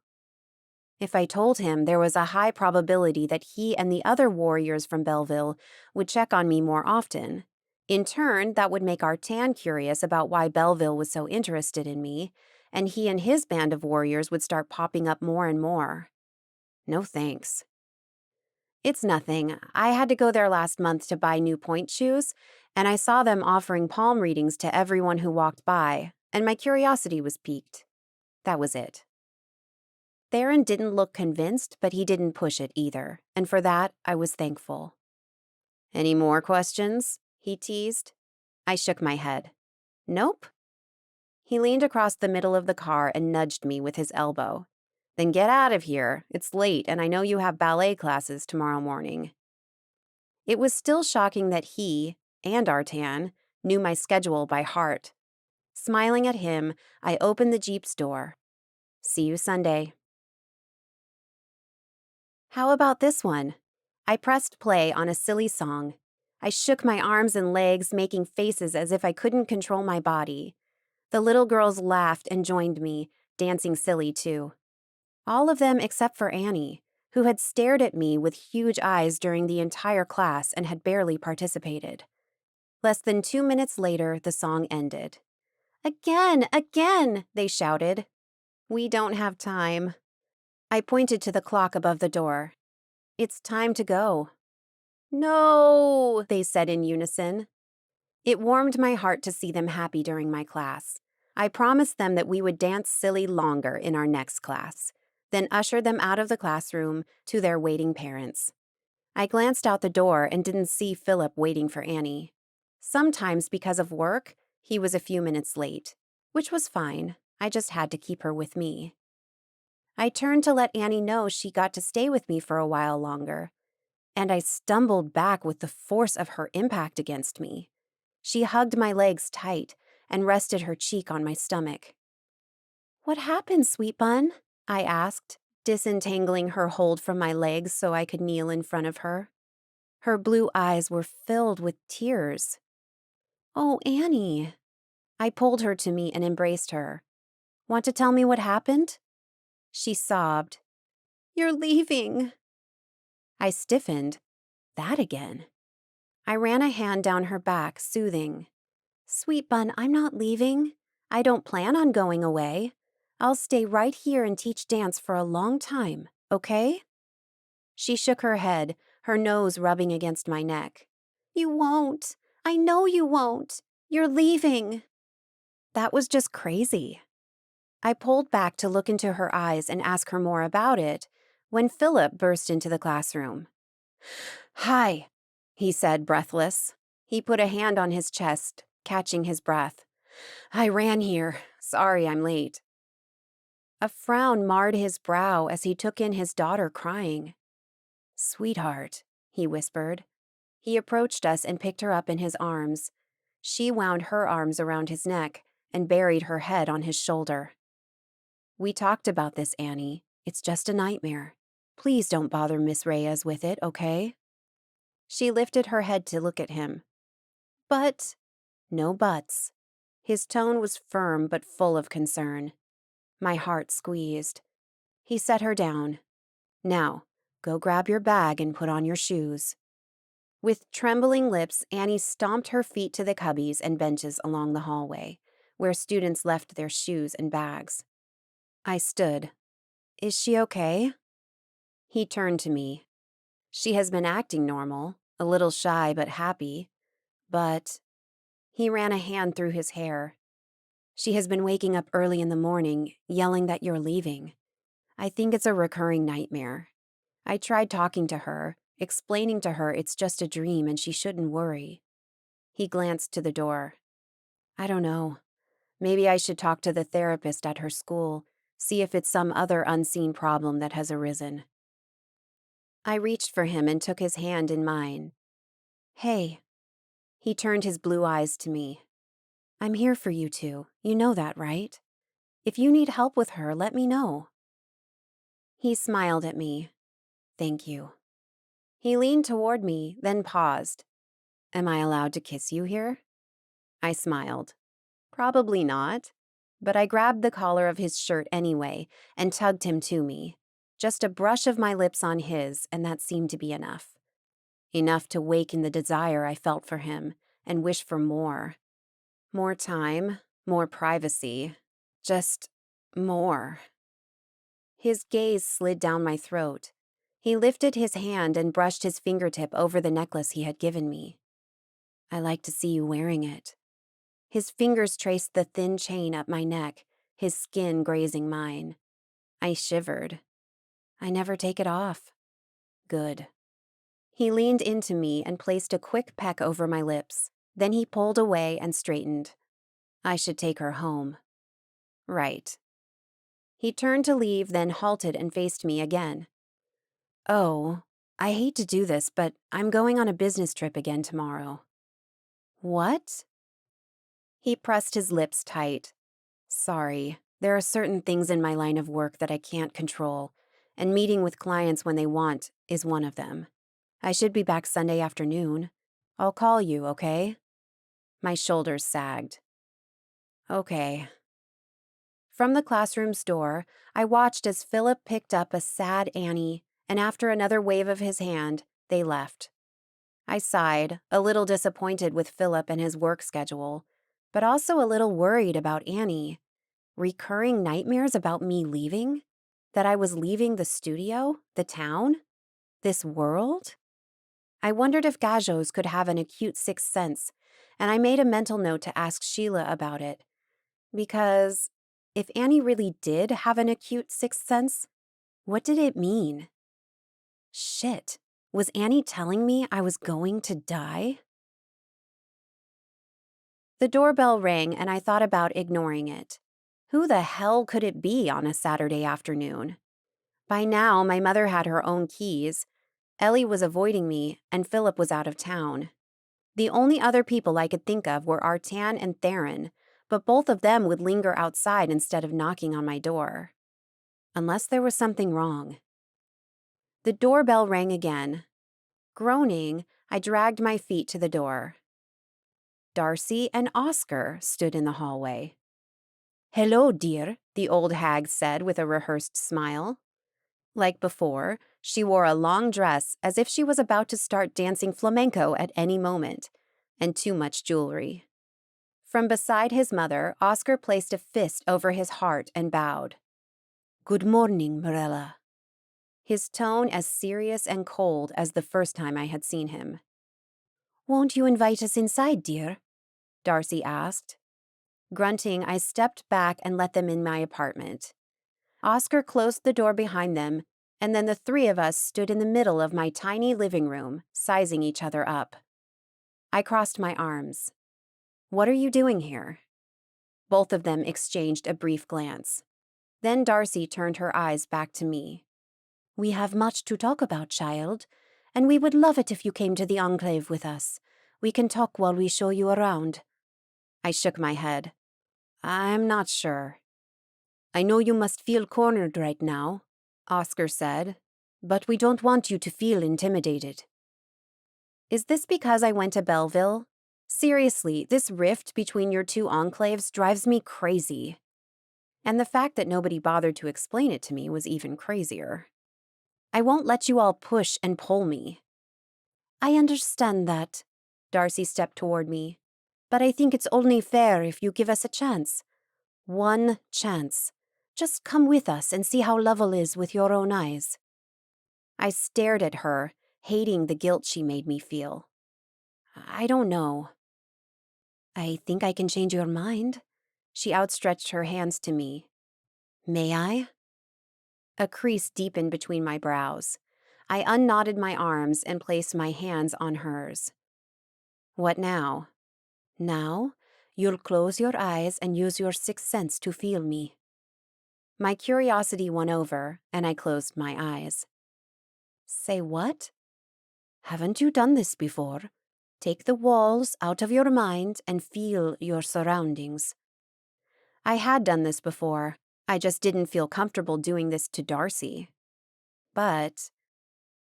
S1: If I told him, there was a high probability that he and the other warriors from Belleville would check on me more often. In turn, that would make Artan curious about why Belleville was so interested in me, and he and his band of warriors would start popping up more and more. No thanks. It's nothing. I had to go there last month to buy new point shoes, and I saw them offering palm readings to everyone who walked by, and my curiosity was piqued. That was it. Theron didn't look convinced, but he didn't push it either, and for that, I was thankful. Any more questions? He teased. I shook my head. Nope. He leaned across the middle of the car and nudged me with his elbow. Then get out of here. It's late, and I know you have ballet classes tomorrow morning. It was still shocking that he, and Artan, knew my schedule by heart. Smiling at him, I opened the Jeep's door. See you Sunday. How about this one? I pressed play on a silly song. I shook my arms and legs, making faces as if I couldn't control my body. The little girls laughed and joined me, dancing silly too. All of them except for Annie, who had stared at me with huge eyes during the entire class and had barely participated. Less than 2 minutes later, the song ended. Again, again, they shouted. We don't have time.
S2: I pointed to the clock above the door. It's time to go. No, they said in unison. It warmed my heart to see them happy during my class. I promised them that we would dance silly longer in our next class, then ushered them out of the classroom to their waiting parents. I glanced out the door and didn't see Philip waiting for Annie. Sometimes, because of work, he was a few minutes late, which was fine. I just had to keep her with me. I turned to let Annie know she got to stay with me for a while longer, and I stumbled back with the force of her impact against me. She hugged my legs tight and rested her cheek on my stomach. "What happened, sweet bun?" I asked, disentangling her hold from my legs so I could kneel in front of her. Her blue eyes were filled with tears. "Oh, Annie." I pulled her to me and embraced her. "Want to tell me what happened?" She sobbed. "You're leaving." I stiffened. That again. I ran a hand down her back, soothing. "Sweet bun, I'm not leaving. I don't plan on going away. I'll stay right here and teach dance for a long time, okay?" She shook her head, her nose rubbing against my neck. "You won't. I know you won't. You're leaving." That was just crazy. I pulled back to look into her eyes and ask her more about it when Philip burst into the classroom. "Hi," he said, breathless. He put a hand on his chest, catching his breath. "I ran here. Sorry I'm late." A frown marred his brow as he took in his daughter crying. "Sweetheart," he whispered. He approached us and picked her up in his arms. She wound her arms around his neck and buried her head on his shoulder. "We talked about this, Annie. It's just a nightmare. Please don't bother Miss Reyes with it, okay?" She lifted her head to look at him. "But—" "No buts." His tone was firm but full of concern. My heart squeezed. He set her down. "Now, go grab your bag and put on your shoes." With trembling lips, Annie stomped her feet to the cubbies and benches along the hallway, where students left their shoes and bags. I stood. "Is she okay?" He turned to me. "She has been acting normal, a little shy but happy. But—" He ran a hand through his hair. "She has been waking up early in the morning, yelling that you're leaving. I think it's a recurring nightmare. I tried talking to her, explaining to her it's just a dream and she shouldn't worry." He glanced to the door. "I don't know. Maybe I should talk to the therapist at her school, see if it's some other unseen problem that has arisen." I reached for him and took his hand in mine. "Hey." He turned his blue eyes to me. "I'm here for you two. You know that, right? If you need help with her, let me know." He smiled at me. "Thank you." He leaned toward me, then paused. "Am I allowed to kiss you here?" I smiled. "Probably not." But I grabbed the collar of his shirt anyway and tugged him to me. Just a brush of my lips on his, and that seemed to be enough. Enough to waken the desire I felt for him and wish for more. More time, more privacy, just more. His gaze slid down my throat. He lifted his hand and brushed his fingertip over the necklace he had given me. "I like to see you wearing it." His fingers traced the thin chain up my neck, his skin grazing mine. I shivered. "I never take it off." "Good." He leaned into me and placed a quick peck over my lips. Then he pulled away and straightened. "I should take her home." "Right." He turned to leave, then halted and faced me again. "Oh, I hate to do this, but I'm going on a business trip again tomorrow." "What?" He pressed his lips tight. "Sorry, there are certain things in my line of work that I can't control, and meeting with clients when they want is one of them. I should be back Sunday afternoon. I'll call you, okay?" My shoulders sagged. "Okay." From the classroom's door, I watched as Philip picked up a sad Annie, and after another wave of his hand, they left. I sighed, a little disappointed with Philip and his work schedule, but also a little worried about Annie. Recurring nightmares about me leaving?
S1: That I was leaving the studio, the town, this world? I wondered if Gajos could have an acute sixth sense, and I made a mental note to ask Sheila about it. Because if Annie really did have an acute sixth sense, what did it mean? Shit, was Annie telling me I was going to die? The doorbell rang and I thought about ignoring it. Who the hell could it be on a Saturday afternoon? By now, my mother had her own keys. Ellie was avoiding me, and Philip was out of town. The only other people I could think of were Artan and Theron, but both of them would linger outside instead of knocking on my door. Unless there was something wrong. The doorbell rang again. Groaning, I dragged my feet to the door. Darcy and Oscar stood in the hallway. "Hello, dear," the old hag said with a rehearsed smile. Like before, she wore a long dress as if she was about to start dancing flamenco at any moment, and too much jewelry. From beside his mother, Oscar placed a fist over his heart and bowed. "Good morning, Mirella." His tone as serious and cold as the first time I had seen him. "Won't you invite us inside, dear?" Darcy asked. Grunting, I stepped back and let them in my apartment. Oscar closed the door behind them, and then the three of us stood in the middle of my tiny living room, sizing each other up. I crossed my arms. "What are you doing here?" Both of them exchanged a brief glance. Then Darcy turned her eyes back to me. "We have much to talk about, child, and we would love it if you came to the enclave with us. We can talk while we show you around." I shook my head. "I'm not sure." "I know you must feel cornered right now," Oscar said, "but we don't want you to feel intimidated." Is this because I went to Belleville? Seriously, this rift between your two enclaves drives me crazy. And the fact that nobody bothered to explain it to me was even crazier. I won't let you all push and pull me. "I understand that." Darcy stepped toward me. "But I think it's only fair if you give us a chance. One chance. Just come with us and see how Lovell is with your own eyes." I stared at her, hating the guilt she made me feel. "I don't know." "I think I can change your mind." She outstretched her hands to me. "May I?" A crease deepened between my brows. I unknotted my arms and placed my hands on hers. "What now?" "Now, you'll close your eyes and use your sixth sense to feel me." My curiosity won over, and I closed my eyes. "Say what?" "Haven't you done this before? Take the walls out of your mind and feel your surroundings." I had done this before. I just didn't feel comfortable doing this to Darcy. But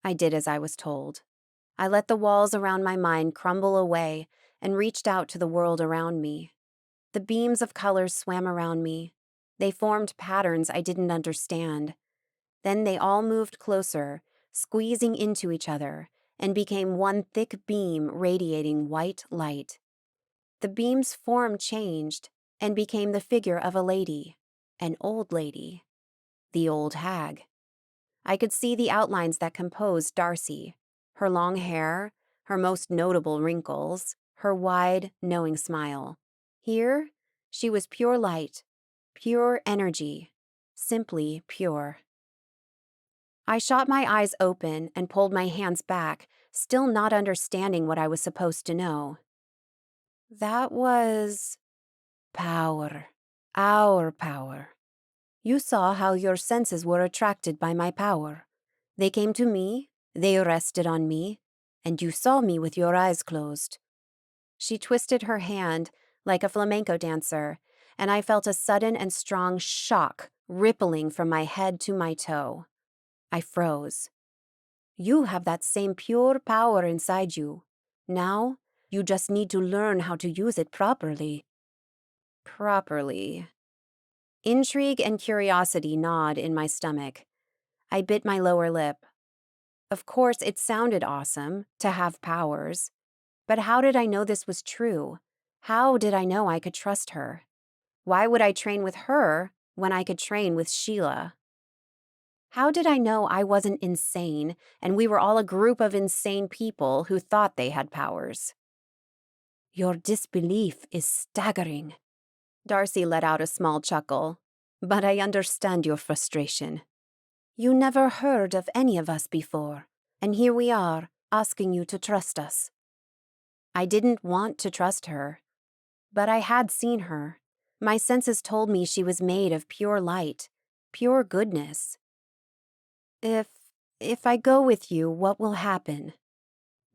S1: I did as I was told. I let the walls around my mind crumble away and reached out to the world around me. The beams of colors swam around me. They formed patterns I didn't understand. Then they all moved closer, squeezing into each other, and became one thick beam radiating white light. The beam's form changed and became the figure of a lady, an old lady, the old hag. I could see the outlines that composed Darcy, her long hair, her most notable wrinkles, her wide, knowing smile. Here, she was pure light, pure energy, simply pure. I shot my eyes open and pulled my hands back, still not understanding what I was supposed to know. "That was power, our power. You saw how your senses were attracted by my power. They came to me, they rested on me, and you saw me with your eyes closed." She twisted her hand like a flamenco dancer, and I felt a sudden and strong shock rippling from my head to my toe. I froze. "You have that same pure power inside you. Now, you just need to learn how to use it properly." Properly. Intrigue and curiosity gnawed in my stomach. I bit my lower lip. Of course, it sounded awesome to have powers. But how did I know this was true? How did I know I could trust her? Why would I train with her when I could train with Sheila?
S2: How did I know I wasn't insane and we were all a group of insane people who thought they had powers?
S1: Your disbelief is staggering.
S2: Darcy let out a small chuckle.
S1: But I understand your frustration. You never heard of any of us before, and here we are, asking you to trust us.
S2: I didn't want to trust her, but I had seen her. My senses told me she was made of pure light, pure goodness.
S1: If I go with you, what will happen?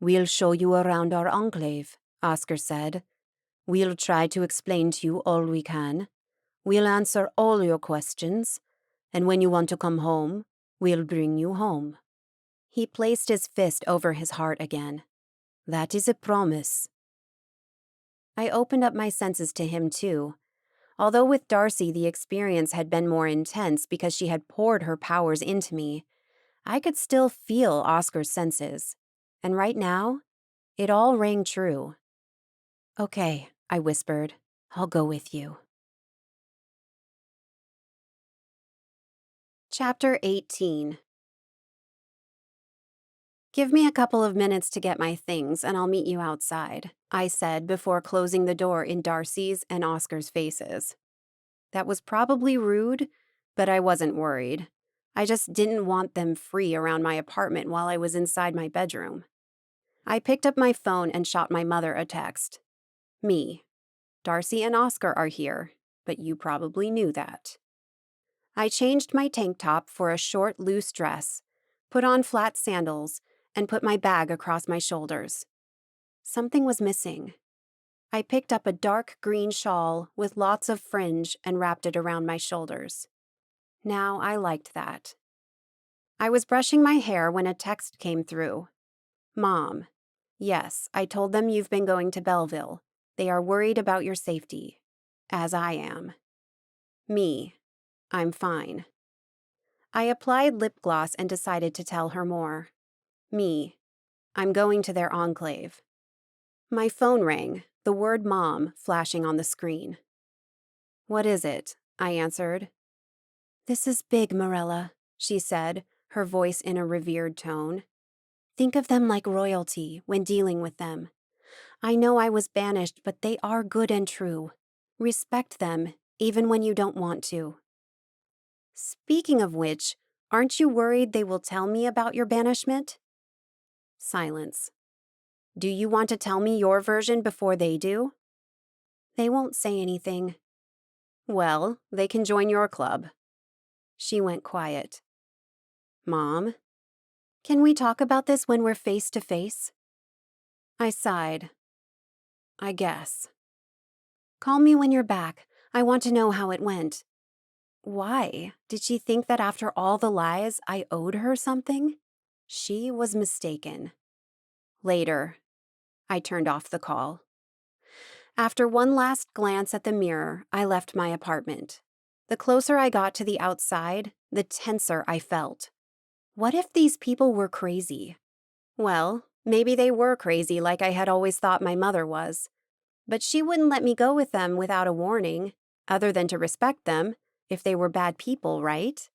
S1: We'll show you around our enclave, Oscar said. We'll try to explain to you all we can. We'll answer all your questions, and when you want to come home, we'll bring you home.
S2: He placed his fist over his heart again.
S1: That is a promise.
S2: I opened up my senses to him too. Although with Darcy the experience had been more intense because she had poured her powers into me, I could still feel Oscar's senses. And right now, it all rang true.
S1: Okay, I whispered. I'll go with you.
S2: Chapter 18. Give me a couple of minutes to get my things and I'll meet you outside, I said before closing the door in Darcy's and Oscar's faces. That was probably rude, but I wasn't worried. I just didn't want them free around my apartment while I was inside my bedroom. I picked up my phone and shot my mother a text. Me. Darcy and Oscar are here, but you probably knew that. I changed my tank top for a short, loose dress, put on flat sandals, and put my bag across my shoulders. Something was missing. I picked up a dark green shawl with lots of fringe and wrapped it around my shoulders. Now I liked that. I was brushing my hair when a text came through. Mom. Yes, I told them you've been going to Belleville. They are worried about your safety. As I am. Me. I'm fine. I applied lip gloss and decided to tell her more. Me. I'm going to their enclave. My phone rang, the word Mom flashing on the screen. What is it? I answered.
S1: This is big, Mirella, she said, her voice in a revered tone. Think of them like royalty when dealing with them. I know I was banished, but they are good and true. Respect them, even when you don't want to.
S2: Speaking of which, aren't you worried they will tell me about your banishment? Silence. Do you want to tell me your version before they do?
S1: They won't say anything.
S2: Well, they can join your club.
S1: She went quiet.
S2: Mom?
S1: Can we talk about this when we're face to face?
S2: I sighed. I guess.
S1: Call me when you're back. I want to know how it went.
S2: Why? Did she think that after all the lies, I owed her something? She was mistaken. Later. I turned off the call. After one last glance at the mirror, I left my apartment. The closer I got to the outside, the tenser I felt. What if these people were crazy? Well, maybe they were crazy like I had always thought my mother was. But she wouldn't let me go with them without a warning, other than to respect them, if they were bad people, right?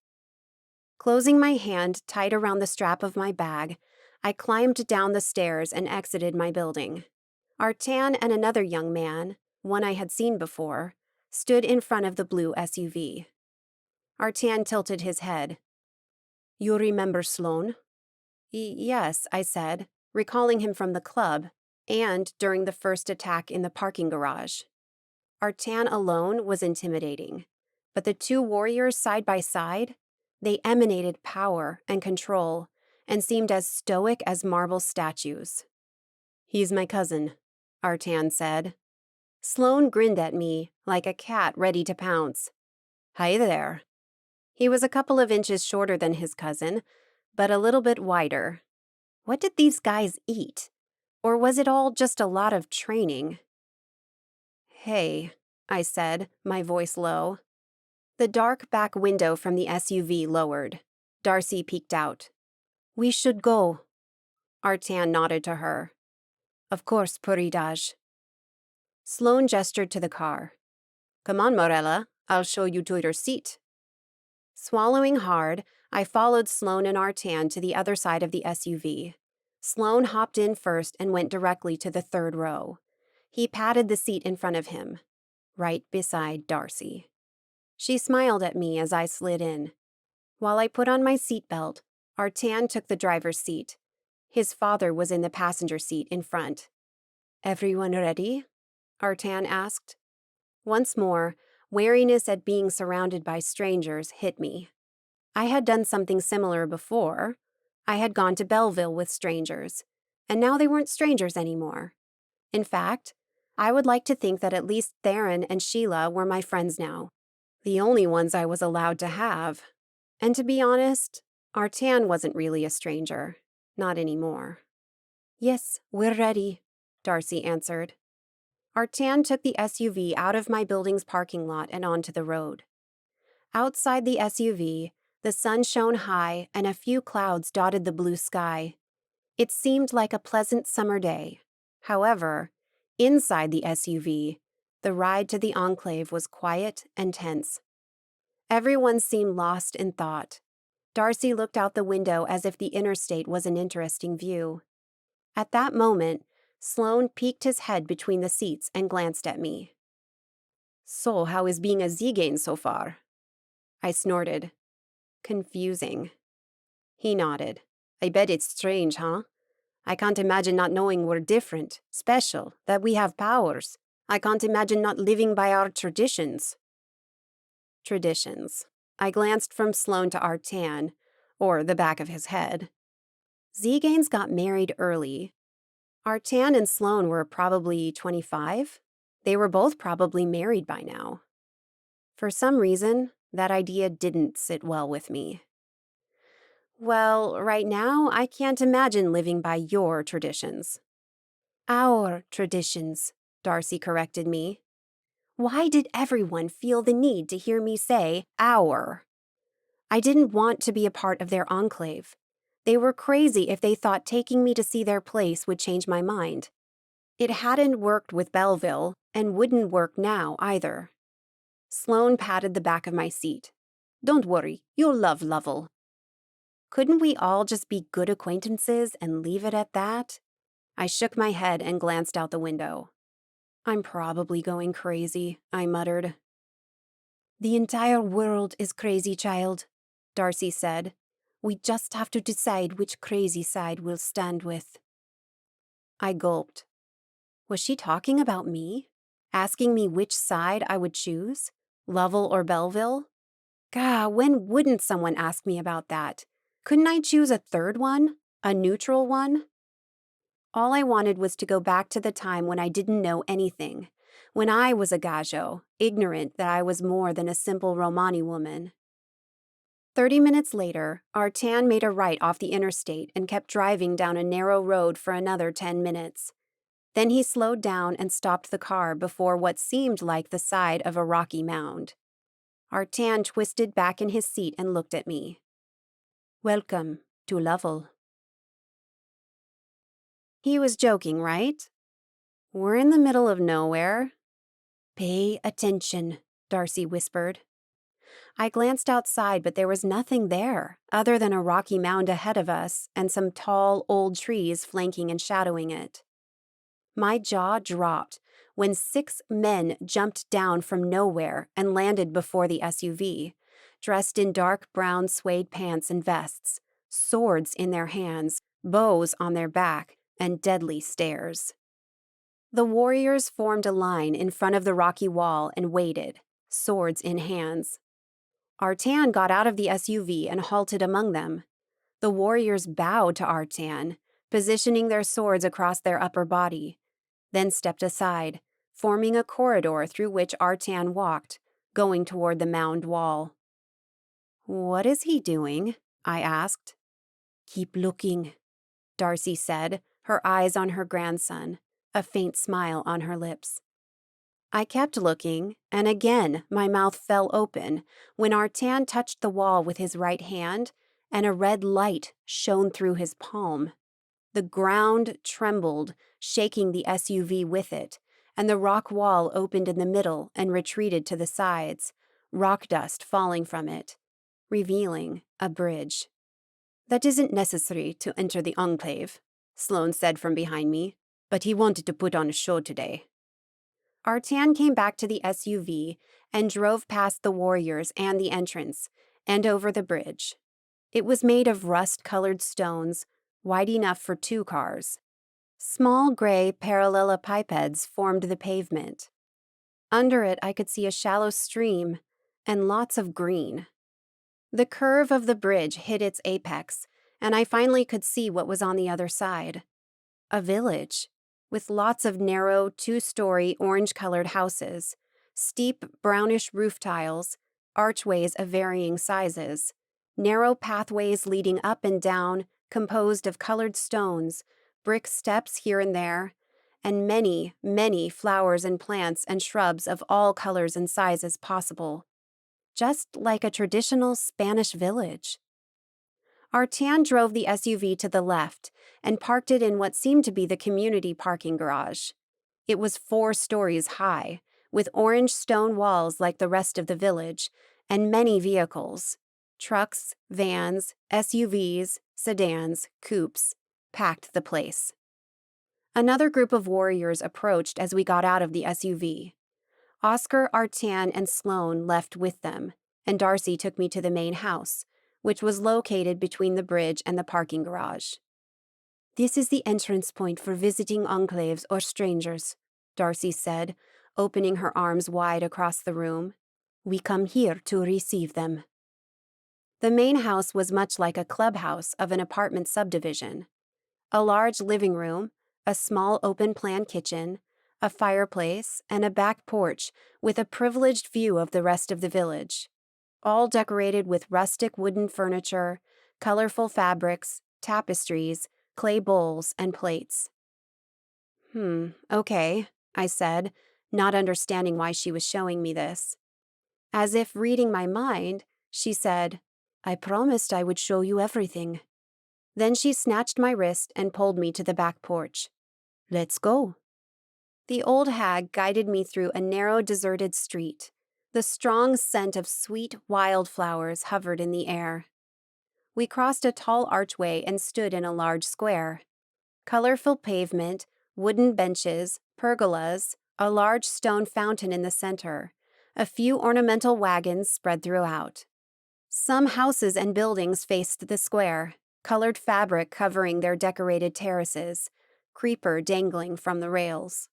S2: Closing my hand tight around the strap of my bag, I climbed down the stairs and exited my building. Artan and another young man, one I had seen before, stood in front of the blue SUV. Artan tilted his head.
S1: You remember Sloan?
S2: Yes, I said, recalling him from the club, and during the first attack in the parking garage. Artan alone was intimidating, but the two warriors side by side, they emanated power and control and seemed as stoic as marble statues. He's my cousin, Artan said. Sloan grinned at me like a cat ready to pounce. Hi there. He was a couple of inches shorter than his cousin, but a little bit wider. What did these guys eat? Or was it all just a lot of training? Hey, I said, my voice low. The dark back window from the SUV lowered. Darcy peeked out.
S1: We should go.
S2: Artan nodded to her.
S1: Of course, Puridaj.
S2: Sloan gestured to the car. Come on, Mirella. I'll show you to your seat. Swallowing hard, I followed Sloane and Artan to the other side of the SUV. Sloane hopped in first and went directly to the third row. He patted the seat in front of him, right beside Darcy. She smiled at me as I slid in. While I put on my seatbelt, Artan took the driver's seat. His father was in the passenger seat in front. "Everyone ready?" Artan asked. Once more, wariness at being surrounded by strangers hit me. I had done something similar before. I had gone to Belleville with strangers, and now they weren't strangers anymore. In fact, I would like to think that at least Theron and Sheila were my friends now. The only ones I was allowed to have. And to be honest, Artan wasn't really a stranger. Not anymore. "Yes, we're ready," Darcy answered. Artan took the SUV out of my building's parking lot and onto the road. Outside the SUV, the sun shone high and a few clouds dotted the blue sky. It seemed like a pleasant summer day. However, inside the SUV, the ride to the enclave was quiet and tense. Everyone seemed lost in thought. Darcy looked out the window as if the interstate was an interesting view. At that moment, Sloane peeked his head between the seats and glanced at me. "So, how is being a Zegane so far?" I snorted. "Confusing." He nodded. "I bet it's strange, huh? I can't imagine not knowing we're different, special, that we have powers. I can't imagine not living by our traditions." Traditions. I glanced from Sloane to Artan, or the back of his head. Zeganes got married early. Artan and Sloane were probably 25. They were both probably married by now. For some reason, that idea didn't sit well with me. "Well, right now, I can't imagine living by your traditions." "Our traditions," Darcy corrected me. Why did everyone feel the need to hear me say our? I didn't want to be a part of their enclave. They were crazy if they thought taking me to see their place would change my mind. It hadn't worked with Belleville, and wouldn't work now either. Sloane patted the back of my seat. "Don't worry, you'll love Lovell." Couldn't we all just be good acquaintances and leave it at that? I shook my head and glanced out the window. "I'm probably going crazy," I muttered. "The entire world is crazy, child," Darcy said. "We just have to decide which crazy side we'll stand with." I gulped. Was she talking about me? Asking me which side I would choose? Lovell or Belleville? Gah, when wouldn't someone ask me about that? Couldn't I choose a third one? A neutral one? All I wanted was to go back to the time when I didn't know anything, when I was a gajo, ignorant that I was more than a simple Romani woman. 30 minutes later, Artan made a right off the interstate and kept driving down a narrow road for another 10 minutes. Then he slowed down and stopped the car before what seemed like the side of a rocky mound. Artan twisted back in his seat and looked at me. "Welcome to Lovell." He was joking, right? We're in the middle of nowhere. "Pay attention," Darcy whispered. I glanced outside, but there was nothing there, other than a rocky mound ahead of us and some tall, old trees flanking and shadowing it. My jaw dropped when 6 men jumped down from nowhere and landed before the SUV, dressed in dark brown suede pants and vests, swords in their hands, bows on their back, and deadly stares. The warriors formed a line in front of the rocky wall and waited, swords in hands. Artan got out of the SUV and halted among them. The warriors bowed to Artan, positioning their swords across their upper body, then stepped aside, forming a corridor through which Artan walked, going toward the mound wall. "What is he doing?" I asked. "Keep looking," Darcy said, her eyes on her grandson, a faint smile on her lips. I kept looking, and again my mouth fell open when Artan touched the wall with his right hand, and a red light shone through his palm. The ground trembled, shaking the SUV with it, and the rock wall opened in the middle and retreated to the sides, rock dust falling from it. revealing a bridge. "That isn't necessary to enter the enclave," Sloane said from behind me, "but he wanted to put on a show today." Artan came back to the SUV and drove past the warriors and the entrance, and over the bridge. It was made of rust-colored stones, wide enough for 2 cars. Small gray parallelepipeds formed the pavement. Under it, I could see a shallow stream and lots of green. The curve of the bridge hit its apex, and I finally could see what was on the other side. A village, with lots of narrow, 2-story, orange-colored houses, steep, brownish roof tiles, archways of varying sizes, narrow pathways leading up and down, composed of colored stones, brick steps here and there, and many, many flowers and plants and shrubs of all colors and sizes possible. Just like a traditional Spanish village. Artan drove the SUV to the left and parked it in what seemed to be the community parking garage. It was 4 stories high, with orange stone walls like the rest of the village, and many vehicles. Trucks, vans, SUVs, sedans, coupes packed the place. Another group of warriors approached as we got out of the SUV. Oscar, Artan, and Sloane left with them, and Darcy took me to the main house, which was located between the bridge and the parking garage. "This is the entrance point for visiting enclaves or strangers," Darcy said, opening her arms wide across the room. "We come here to receive them." The main house was much like a clubhouse of an apartment subdivision. A large living room, a small open-plan kitchen, a fireplace, and a back porch with a privileged view of the rest of the village, all decorated with rustic wooden furniture, colorful fabrics, tapestries, clay bowls, and plates. Okay, I said, not understanding why she was showing me this. As if reading my mind, she said, "I promised I would show you everything." Then she snatched my wrist and pulled me to the back porch. "Let's go." The old hag guided me through a narrow, deserted street. The strong scent of sweet wildflowers hovered in the air. We crossed a tall archway and stood in a large square. Colorful pavement, wooden benches, pergolas, a large stone fountain in the center, a few ornamental wagons spread throughout. Some houses and buildings faced the square, colored fabric covering their decorated terraces, creeper dangling from the rails.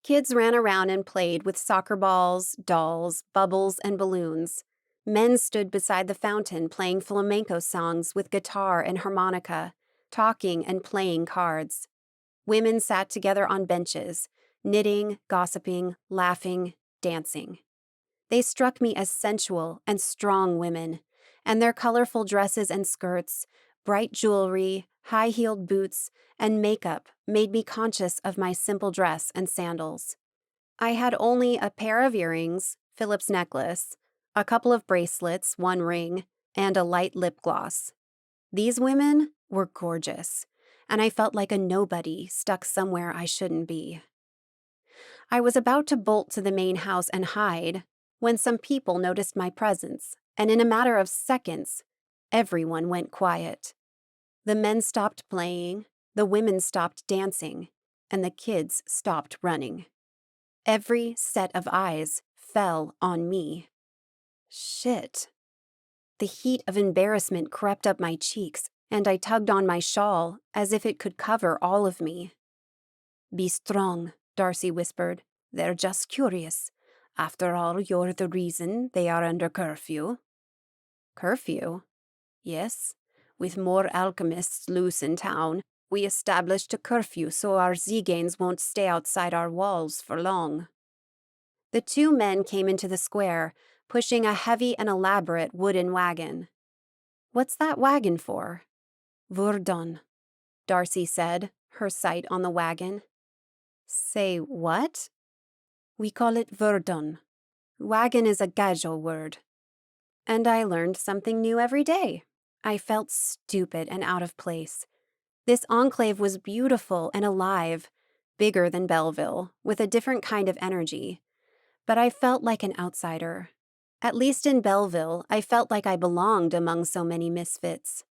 S2: Kids ran around and played with soccer balls, dolls, bubbles, and balloons. Men stood beside the fountain playing flamenco songs with guitar and harmonica, talking and playing cards. Women sat together on benches, knitting, gossiping, laughing, dancing. They struck me as sensual and strong women, and their colorful dresses and skirts, bright jewelry, high-heeled boots, and makeup made me conscious of my simple dress and sandals. I had only a pair of earrings, Philip's necklace, a couple of bracelets, 1 ring, and a light lip gloss. These women were gorgeous, and I felt like a nobody stuck somewhere I shouldn't be. I was about to bolt to the main house and hide when some people noticed my presence, and in a matter of seconds, everyone went quiet. The men stopped playing, the women stopped dancing, and the kids stopped running. Every set of eyes fell on me. Shit. The heat of embarrassment crept up my cheeks, and I tugged on my shawl as if it could cover all of me. "Be strong," Darcy whispered. "They're just curious. After all, you're the reason they are under curfew." "Curfew?" "Yes. With more alchemists loose in town, we established a curfew so our Zeganes won't stay outside our walls for long." The 2 men came into the square, pushing a heavy and elaborate wooden wagon. "What's that wagon for?" "Verdun," Darcy said, her sight on the wagon. "Say what?" "We call it Verdun. Wagon is a Gajo word." And I learned something new every day. I felt stupid and out of place. This enclave was beautiful and alive, bigger than Belleville, with a different kind of energy. But I felt like an outsider. At least in Belleville, I felt like I belonged among so many misfits.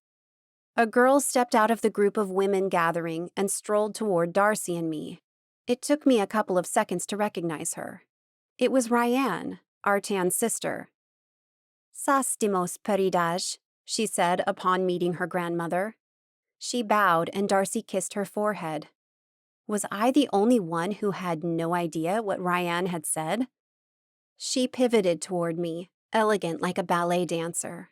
S2: A girl stepped out of the group of women gathering and strolled toward Darcy and me. It took me a couple of seconds to recognize her. It was Ryan, Artan's sister. "Sastimos, Peridaj," she said upon meeting her grandmother. She bowed and Darcy kissed her forehead. Was I the only one who had no idea what Ryan had said? She pivoted toward me, elegant like a ballet dancer.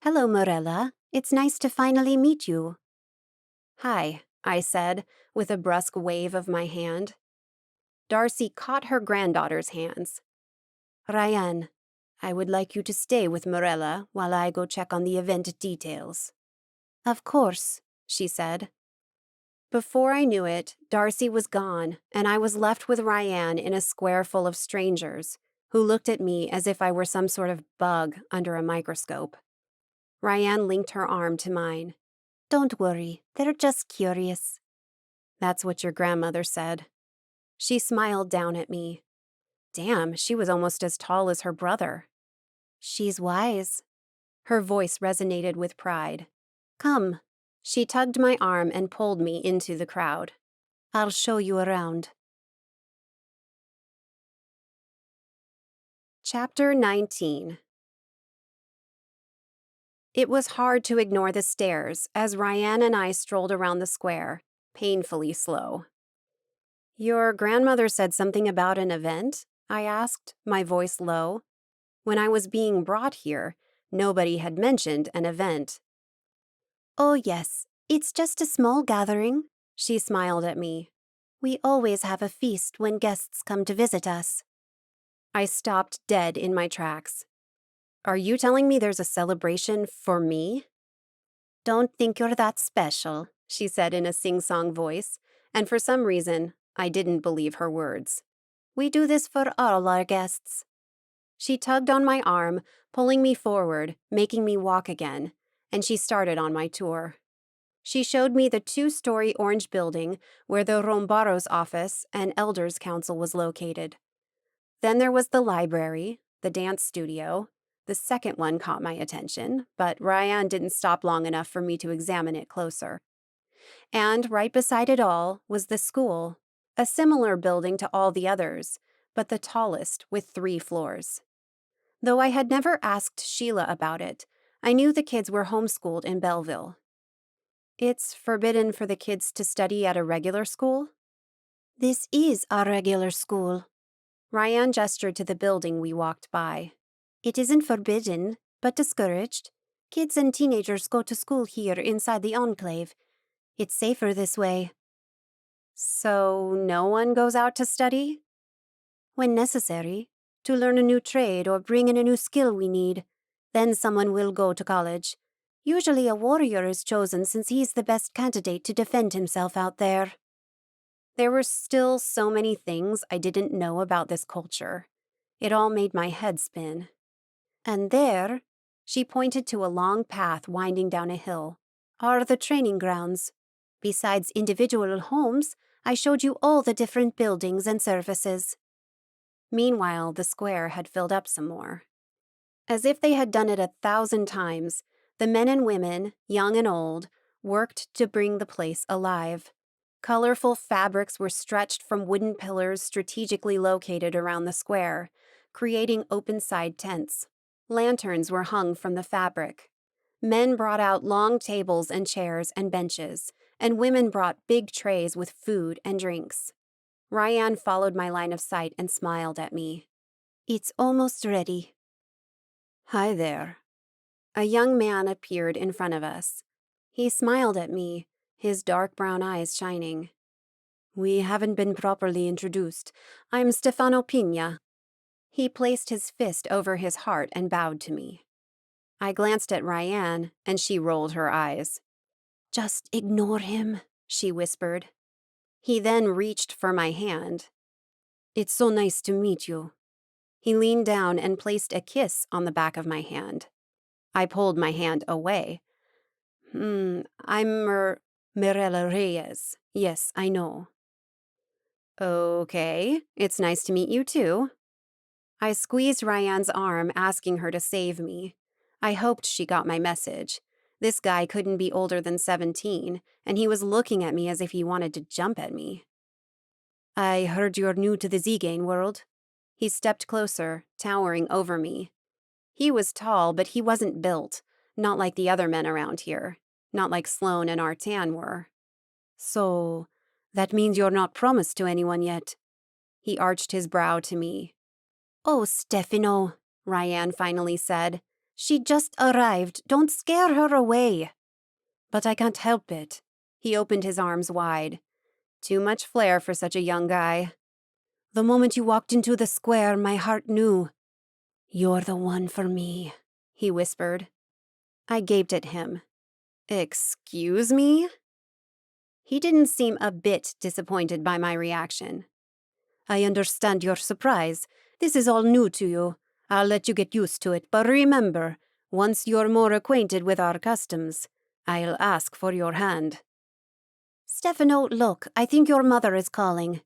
S2: "Hello, Mirella. It's nice to finally meet you." "Hi," I said, with a brusque wave of my hand. Darcy caught her granddaughter's hands. "Ryan, I would like you to stay with Mirella while I go check on the event details." "Of course," she said. Before I knew it, Darcy was gone, and I was left with Ryan in a square full of strangers, who looked at me as if I were some sort of bug under a microscope. Ryan linked her arm to mine. "Don't worry, they're just curious." "That's what your grandmother said." She smiled down at me. Damn, she was almost as tall as her brother. "She's wise." Her voice resonated with pride. "Come." She tugged my arm and pulled me into the crowd. "I'll show you around." Chapter 19. It was hard to ignore the stares as Ryan and I strolled around the square, painfully slow. "Your grandmother said something about an event?" I asked, my voice low. When I was being brought here, nobody had mentioned an event. "Oh yes, it's just a small gathering," she smiled at me. "We always have a feast when guests come to visit us." I stopped dead in my tracks. "Are you telling me there's a celebration for me?" "Don't think you're that special," she said in a sing-song voice, and for some reason, I didn't believe her words. "We do this for all our guests." She tugged on my arm, pulling me forward, making me walk again, and she started on my tour. She showed me the 2-story orange building where the Rombaro's office and Elders' Council was located. Then there was the library, the dance studio. The second one caught my attention, but Ryan didn't stop long enough for me to examine it closer. And right beside it all was the school, a similar building to all the others, but the tallest with 3 floors. Though I had never asked Sheila about it, I knew the kids were homeschooled in Belleville. "It's forbidden for the kids to study at a regular school?" "This is a regular school." Ryan gestured to the building we walked by. "It isn't forbidden, but discouraged. Kids and teenagers go to school here inside the enclave. It's safer this way." "So no one goes out to study?" "When necessary, to learn a new trade or bring in a new skill we need. Then someone will go to college. Usually a warrior is chosen since he's the best candidate to defend himself out there." There were still so many things I didn't know about this culture. It all made my head spin. "And there," she pointed to a long path winding down a hill, "are the training grounds. Besides individual homes, I showed you all the different buildings and services." Meanwhile, the square had filled up some more. As if they had done it 1,000 times, the men and women, young and old, worked to bring the place alive. Colorful fabrics were stretched from wooden pillars strategically located around the square, creating open-side tents. Lanterns were hung from the fabric. Men brought out long tables and chairs and benches, and women brought big trays with food and drinks. Ryan followed my line of sight and smiled at me. "It's almost ready." "Hi there." A young man appeared in front of us. He smiled at me, his dark brown eyes shining. "We haven't been properly introduced. I'm Stefano Pina." He placed his fist over his heart and bowed to me. I glanced at Ryan, and she rolled her eyes. "Just ignore him," she whispered. He then reached for my hand. "It's so nice to meet you." He leaned down and placed a kiss on the back of my hand. I pulled my hand away. I'm Mirella Reyes. Yes, I know." "Okay, it's nice to meet you too." I squeezed Ryan's arm, asking her to save me. I hoped she got my message. This guy couldn't be older than 17, and he was looking at me as if he wanted to jump at me. I heard you're new to the Zegane world. He stepped closer, towering over me. He was tall, but he wasn't built, not like the other men around here, not like Sloane and Artan were. So, that means you're not promised to anyone yet. He arched his brow to me. Oh, Stefano, Ryan finally said. She just arrived. Don't scare her away. But I can't help it. He opened his arms wide. Too much flair for such a young guy. The moment you walked into the square, my heart knew. You're the one for me, he whispered. I gaped at him. Excuse me? He didn't seem a bit disappointed by my reaction. I understand your surprise. This is all new to you. I'll let you get used to it, but remember, once you're more acquainted with our customs, I'll ask for your hand. Stefano, look, I think your mother is calling.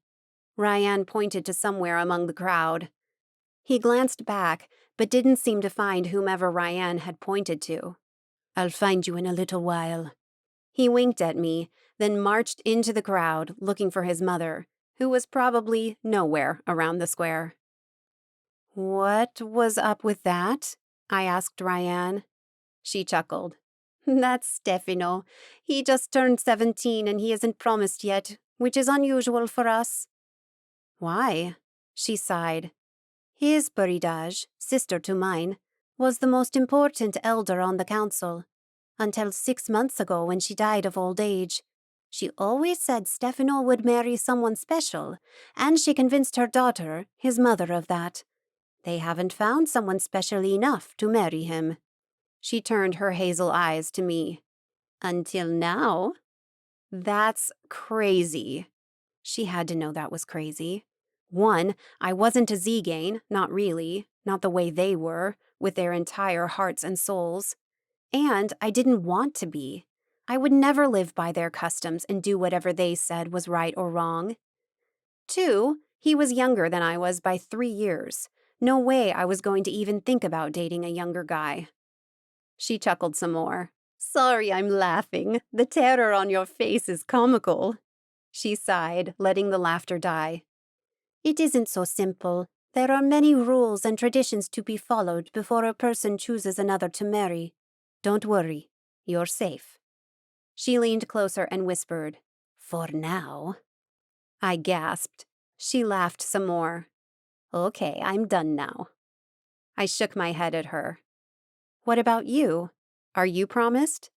S2: Ryan pointed to somewhere among the crowd. He glanced back, but didn't seem to find whomever Ryan had pointed to. I'll find you in a little while. He winked at me, then marched into the crowd, looking for his mother, who was probably nowhere around the square. What was up with that? I asked Ryan. She chuckled. That's Stefano. He just turned 17 and he isn't promised yet, which is unusual for us. Why? She sighed. His Buridaj, sister to mine, was the most important elder on the council, until 6 months ago when she died of old age. She always said Stefano would marry someone special, and she convinced her daughter, his mother, of that. They haven't found someone special enough to marry him. She turned her hazel eyes to me. Until now? That's crazy. She had to know that was crazy. 1, I wasn't a Zegane, not really, not the way they were, with their entire hearts and souls. And I didn't want to be. I would never live by their customs and do whatever they said was right or wrong. 2, he was younger than I was by 3 years. No way I was going to even think about dating a younger guy. She chuckled some more. Sorry, I'm laughing. The terror on your face is comical. She sighed, letting the laughter die. It isn't so simple. There are many rules and traditions to be followed before a person chooses another to marry. Don't worry. You're safe. She leaned closer and whispered, For now. I gasped. She laughed some more. Okay, I'm done now. I shook my head at her. What about you? Are you promised?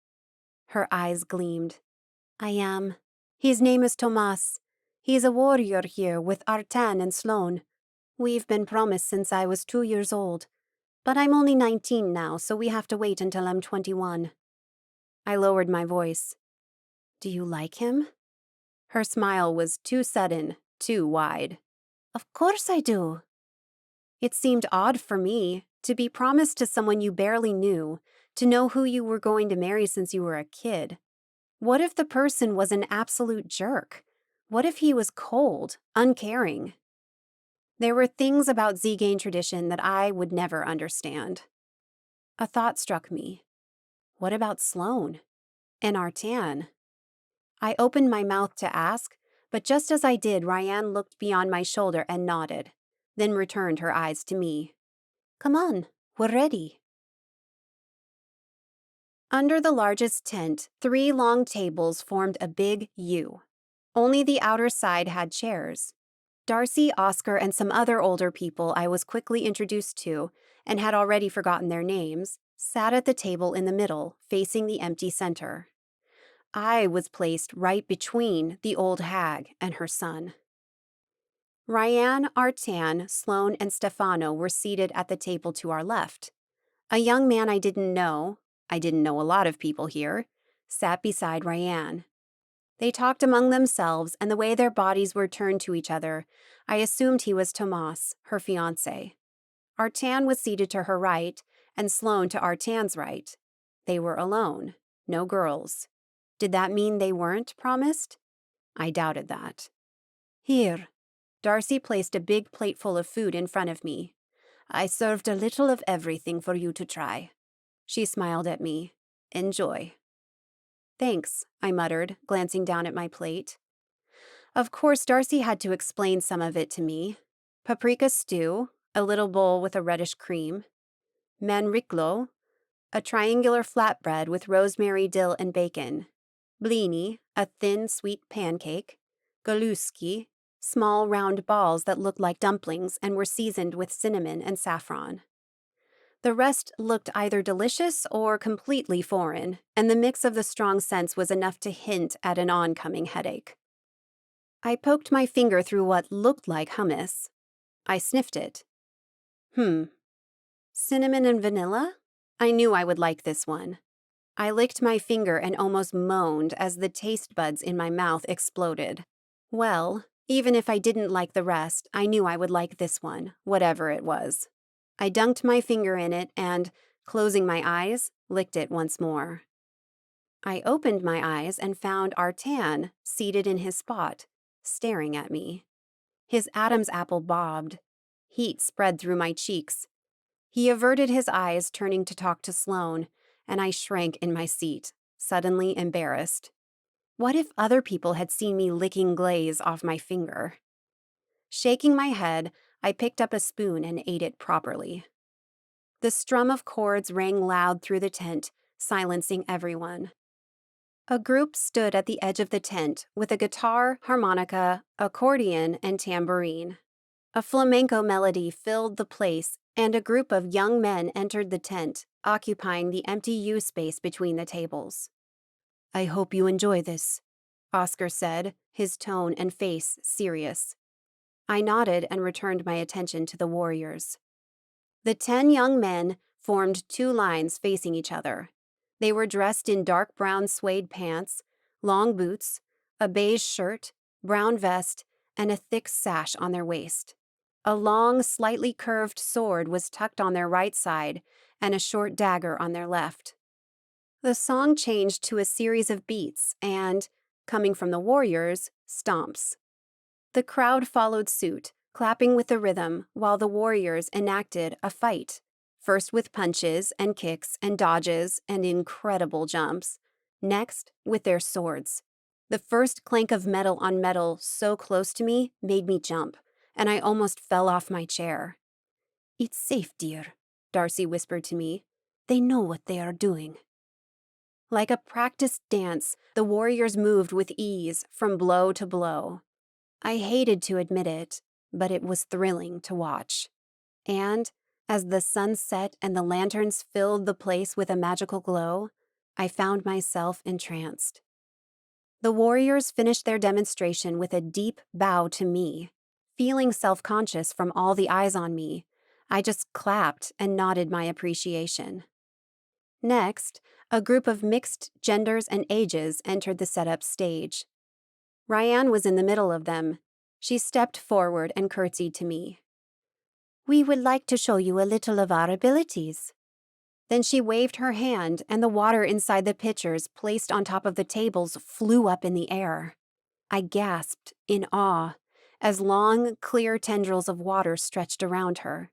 S2: Her eyes gleamed. I am. His name is Tomas. He's a warrior here with Artan and Sloane. We've been promised since I was 2 years old. But I'm only 19 now, so we have to wait until I'm 21. I lowered my voice. Do you like him? Her smile was too sudden, too wide. Of course I do. It seemed odd for me to be promised to someone you barely knew, to know who you were going to marry since you were a kid. What if the person was an absolute jerk? What if he was cold, uncaring? There were things about Zegane tradition that I would never understand. A thought struck me. What about Sloane? And Artan? I opened my mouth to ask, but just as I did, Ryan looked beyond my shoulder and nodded, then returned her eyes to me. Come on, we're ready. Under the largest tent, 3 long tables formed a big U. Only the outer side had chairs. Darcy, Oscar, and some other older people I was quickly introduced to, and had already forgotten their names, sat at the table in the middle, facing the empty center. I was placed right between the old hag and her son. Ryan, Artan, Sloane, and Stefano were seated at the table to our left. A young man I didn't know a lot of people here, sat beside Ryan. They talked among themselves, and the way their bodies were turned to each other, I assumed he was Tomas, her fiancé. Artan was seated to her right, and Sloane to Artan's right. They were alone, no girls. Did that mean they weren't promised? I doubted that. Here. Darcy placed a big plate full of food in front of me. I served a little of everything for you to try. She smiled at me. Enjoy.
S1: Thanks, I muttered, glancing down at my plate. Of course, Darcy had to explain some of it to me. Paprika stew, a little bowl with a reddish cream. Manriklo, a triangular flatbread with rosemary, dill, and bacon. Blini, a thin, sweet pancake. Galuski, small round balls that looked like dumplings and were seasoned with cinnamon and saffron. The rest looked either delicious or completely foreign, and the mix of the strong scents was enough to hint at an oncoming headache. I poked my finger through what looked like hummus. I sniffed it. Cinnamon and vanilla? I knew I would like this one. I licked my finger and almost moaned as the taste buds in my mouth exploded. Well, even if I didn't like the rest, I knew I would like this one, whatever it was. I dunked my finger in it and, closing my eyes, licked it once more. I opened my eyes and found Artan seated in his spot, staring at me. His Adam's apple bobbed. Heat spread through my cheeks. He averted his eyes, turning to talk to Sloane, and I shrank in my seat, suddenly embarrassed. What if other people had seen me licking glaze off my finger? Shaking my head, I picked up a spoon and ate it properly. The strum of chords rang loud through the tent, silencing everyone. A group stood at the edge of the tent with a guitar, harmonica, accordion, and tambourine. A flamenco melody filled the place, and a group of young men entered the tent, occupying the empty U space between the tables. "I hope you enjoy this," Oscar said, his tone and face serious. I nodded and returned my attention to the warriors. The 10 young men formed 2 lines facing each other. They were dressed in dark brown suede pants, long boots, a beige shirt, brown vest, and a thick sash on their waist. A long, slightly curved sword was tucked on their right side, and a short dagger on their left. The song changed to a series of beats and, coming from the warriors, stomps. The crowd followed suit, clapping with the rhythm, while the warriors enacted a fight, first with punches and kicks and dodges and incredible jumps, next with their swords. The first clank of metal on metal so close to me made me jump, and I almost fell off my chair. "It's safe, dear," Darcy whispered to me. "They know what they are doing." Like a practiced dance, the warriors moved with ease from blow to blow. I hated to admit it, but it was thrilling to watch. And, as the sun set and the lanterns filled the place with a magical glow, I found myself entranced. The warriors finished their demonstration with a deep bow to me. Feeling self-conscious from all the eyes on me, I just clapped and nodded my appreciation. Next, a group of mixed genders and ages entered the set-up stage. Ryan was in the middle of them. She stepped forward and curtsied to me. "We would like to show you a little of our abilities." Then she waved her hand, and the water inside the pitchers placed on top of the tables flew up in the air. I gasped in awe as long, clear tendrils of water stretched around her.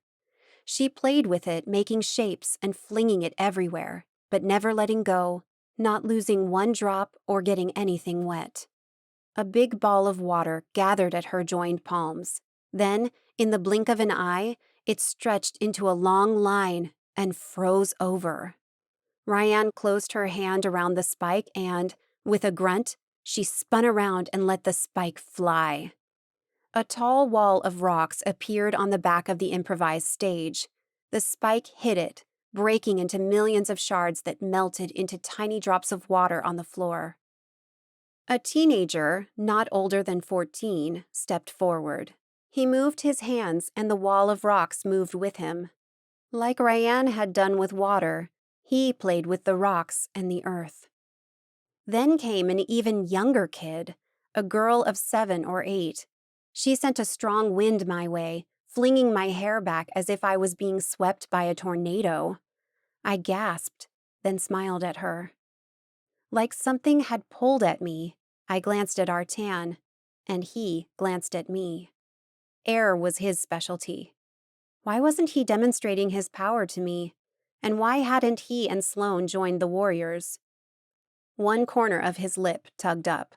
S1: She played with it, making shapes and flinging it everywhere, but never letting go, not losing one drop or getting anything wet. A big ball of water gathered at her joined palms. Then, in the blink of an eye, it stretched into a long line and froze over. Ryan closed her hand around the spike and, with a grunt, she spun around and let the spike fly. A tall wall of rocks appeared on the back of the improvised stage. The spike hit it, breaking into millions of shards that melted into tiny drops of water on the floor. A teenager, not older than 14, stepped forward. He moved his hands and the wall of rocks moved with him. Like Ryan had done with water, he played with the rocks and the earth. Then came an even younger kid, a girl of 7 or 8. She sent a strong wind my way, flinging my hair back as if I was being swept by a tornado. I gasped, then smiled at her. Like something had pulled at me, I glanced at Artan, and he glanced at me. Air was his specialty.
S2: Why wasn't he demonstrating his power to me? And why hadn't he and Sloane joined the warriors? One corner of his lip tugged up.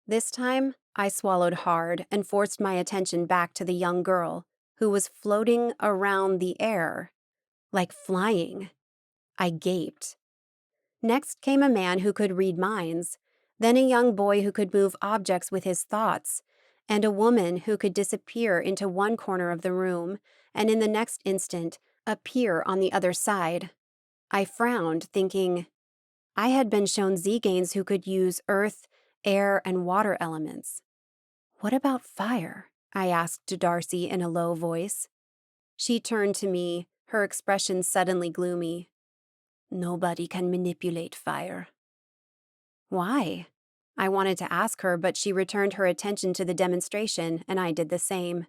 S2: This time, I swallowed hard and forced my attention back to the young girl who was floating around the air, like flying. I gaped. Next came a man who could read minds, then a young boy who could move objects with his thoughts, and a woman who could disappear into one corner of the room and in the next instant appear on the other side. I frowned, thinking, I had been shown Zeganes who could use earth, air, and water elements. What about fire? I asked Darcy in a low voice. She turned to me, her expression suddenly gloomy. Nobody can manipulate fire. Why? I wanted to ask her, but she returned her attention to the demonstration, and I did the same.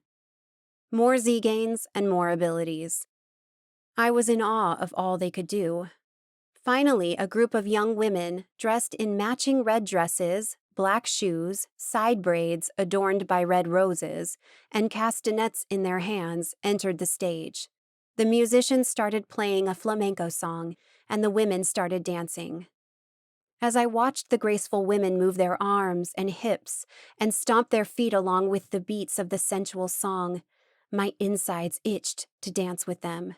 S2: More Zeganes and more abilities. I was in awe of all they could do. Finally, a group of young women, dressed in matching red dresses, black shoes, side braids adorned by red roses, and castanets in their hands, entered the stage. The musicians started playing a flamenco song, and the women started dancing. As I watched the graceful women move their arms and hips and stomp their feet along with the beats of the sensual song, my insides itched to dance with them.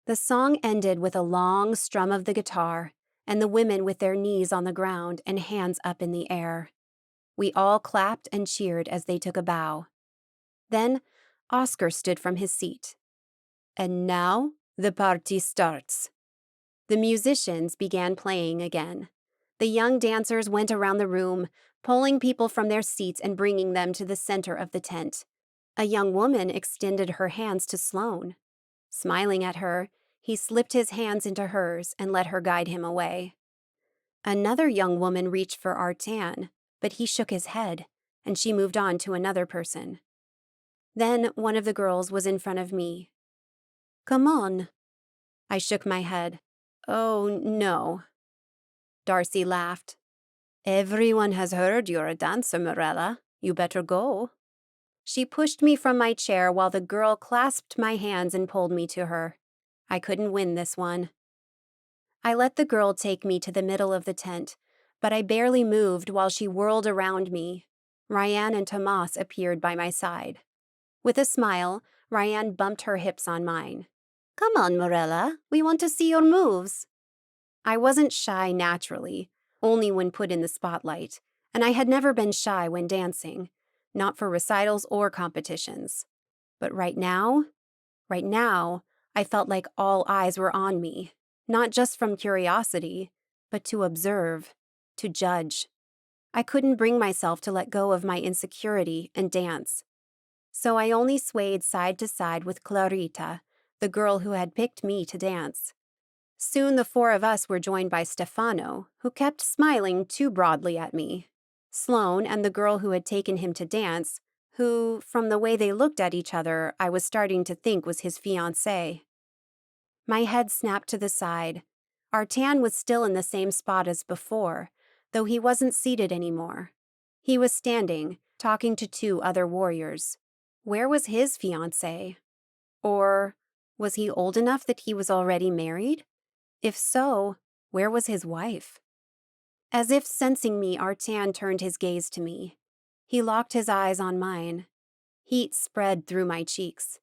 S2: The song ended with a long strum of the guitar and the women with their knees on the ground and hands up in the air. We all clapped and cheered as they took a bow. Then Oscar stood from his seat. And now the party starts. The musicians began playing again. The young dancers went around the room, pulling people from their seats and bringing them to the center of the tent. A young woman extended her hands to Sloane. Smiling at her, he slipped his hands into hers and let her guide him away. Another young woman reached for Artan, but he shook his head, and she moved on to another person. Then one of the girls was in front of me. Come on. I shook my head. Oh, no. Darcy laughed. Everyone has heard you're a dancer, Mirella. You better go. She pushed me from my chair while the girl clasped my hands and pulled me to her. I couldn't win this one. I let the girl take me to the middle of the tent, but I barely moved while she whirled around me. Ryan and Tomas appeared by my side. With a smile, Ryan bumped her hips on mine. Come on, Mirella. We want to see your moves. I wasn't shy naturally, only when put in the spotlight, and I had never been shy when dancing, not for recitals or competitions. But right now, I felt like all eyes were on me, not just from curiosity, but to observe, to judge. I couldn't bring myself to let go of my insecurity and dance. So I only swayed side to side with Clarita, the girl who had picked me to dance. Soon the four of us were joined by Stefano, who kept smiling too broadly at me, Sloane and the girl who had taken him to dance, who, from the way they looked at each other, I was starting to think was his fiancée. My head snapped to the side. Artan was still in the same spot as before, though he wasn't seated anymore. He was standing, talking to two other warriors. Where was his fiancée? Or was he old enough that he was already married? If so, where was his wife? As if sensing me, Artan turned his gaze to me. He locked his eyes on mine. Heat spread through my cheeks.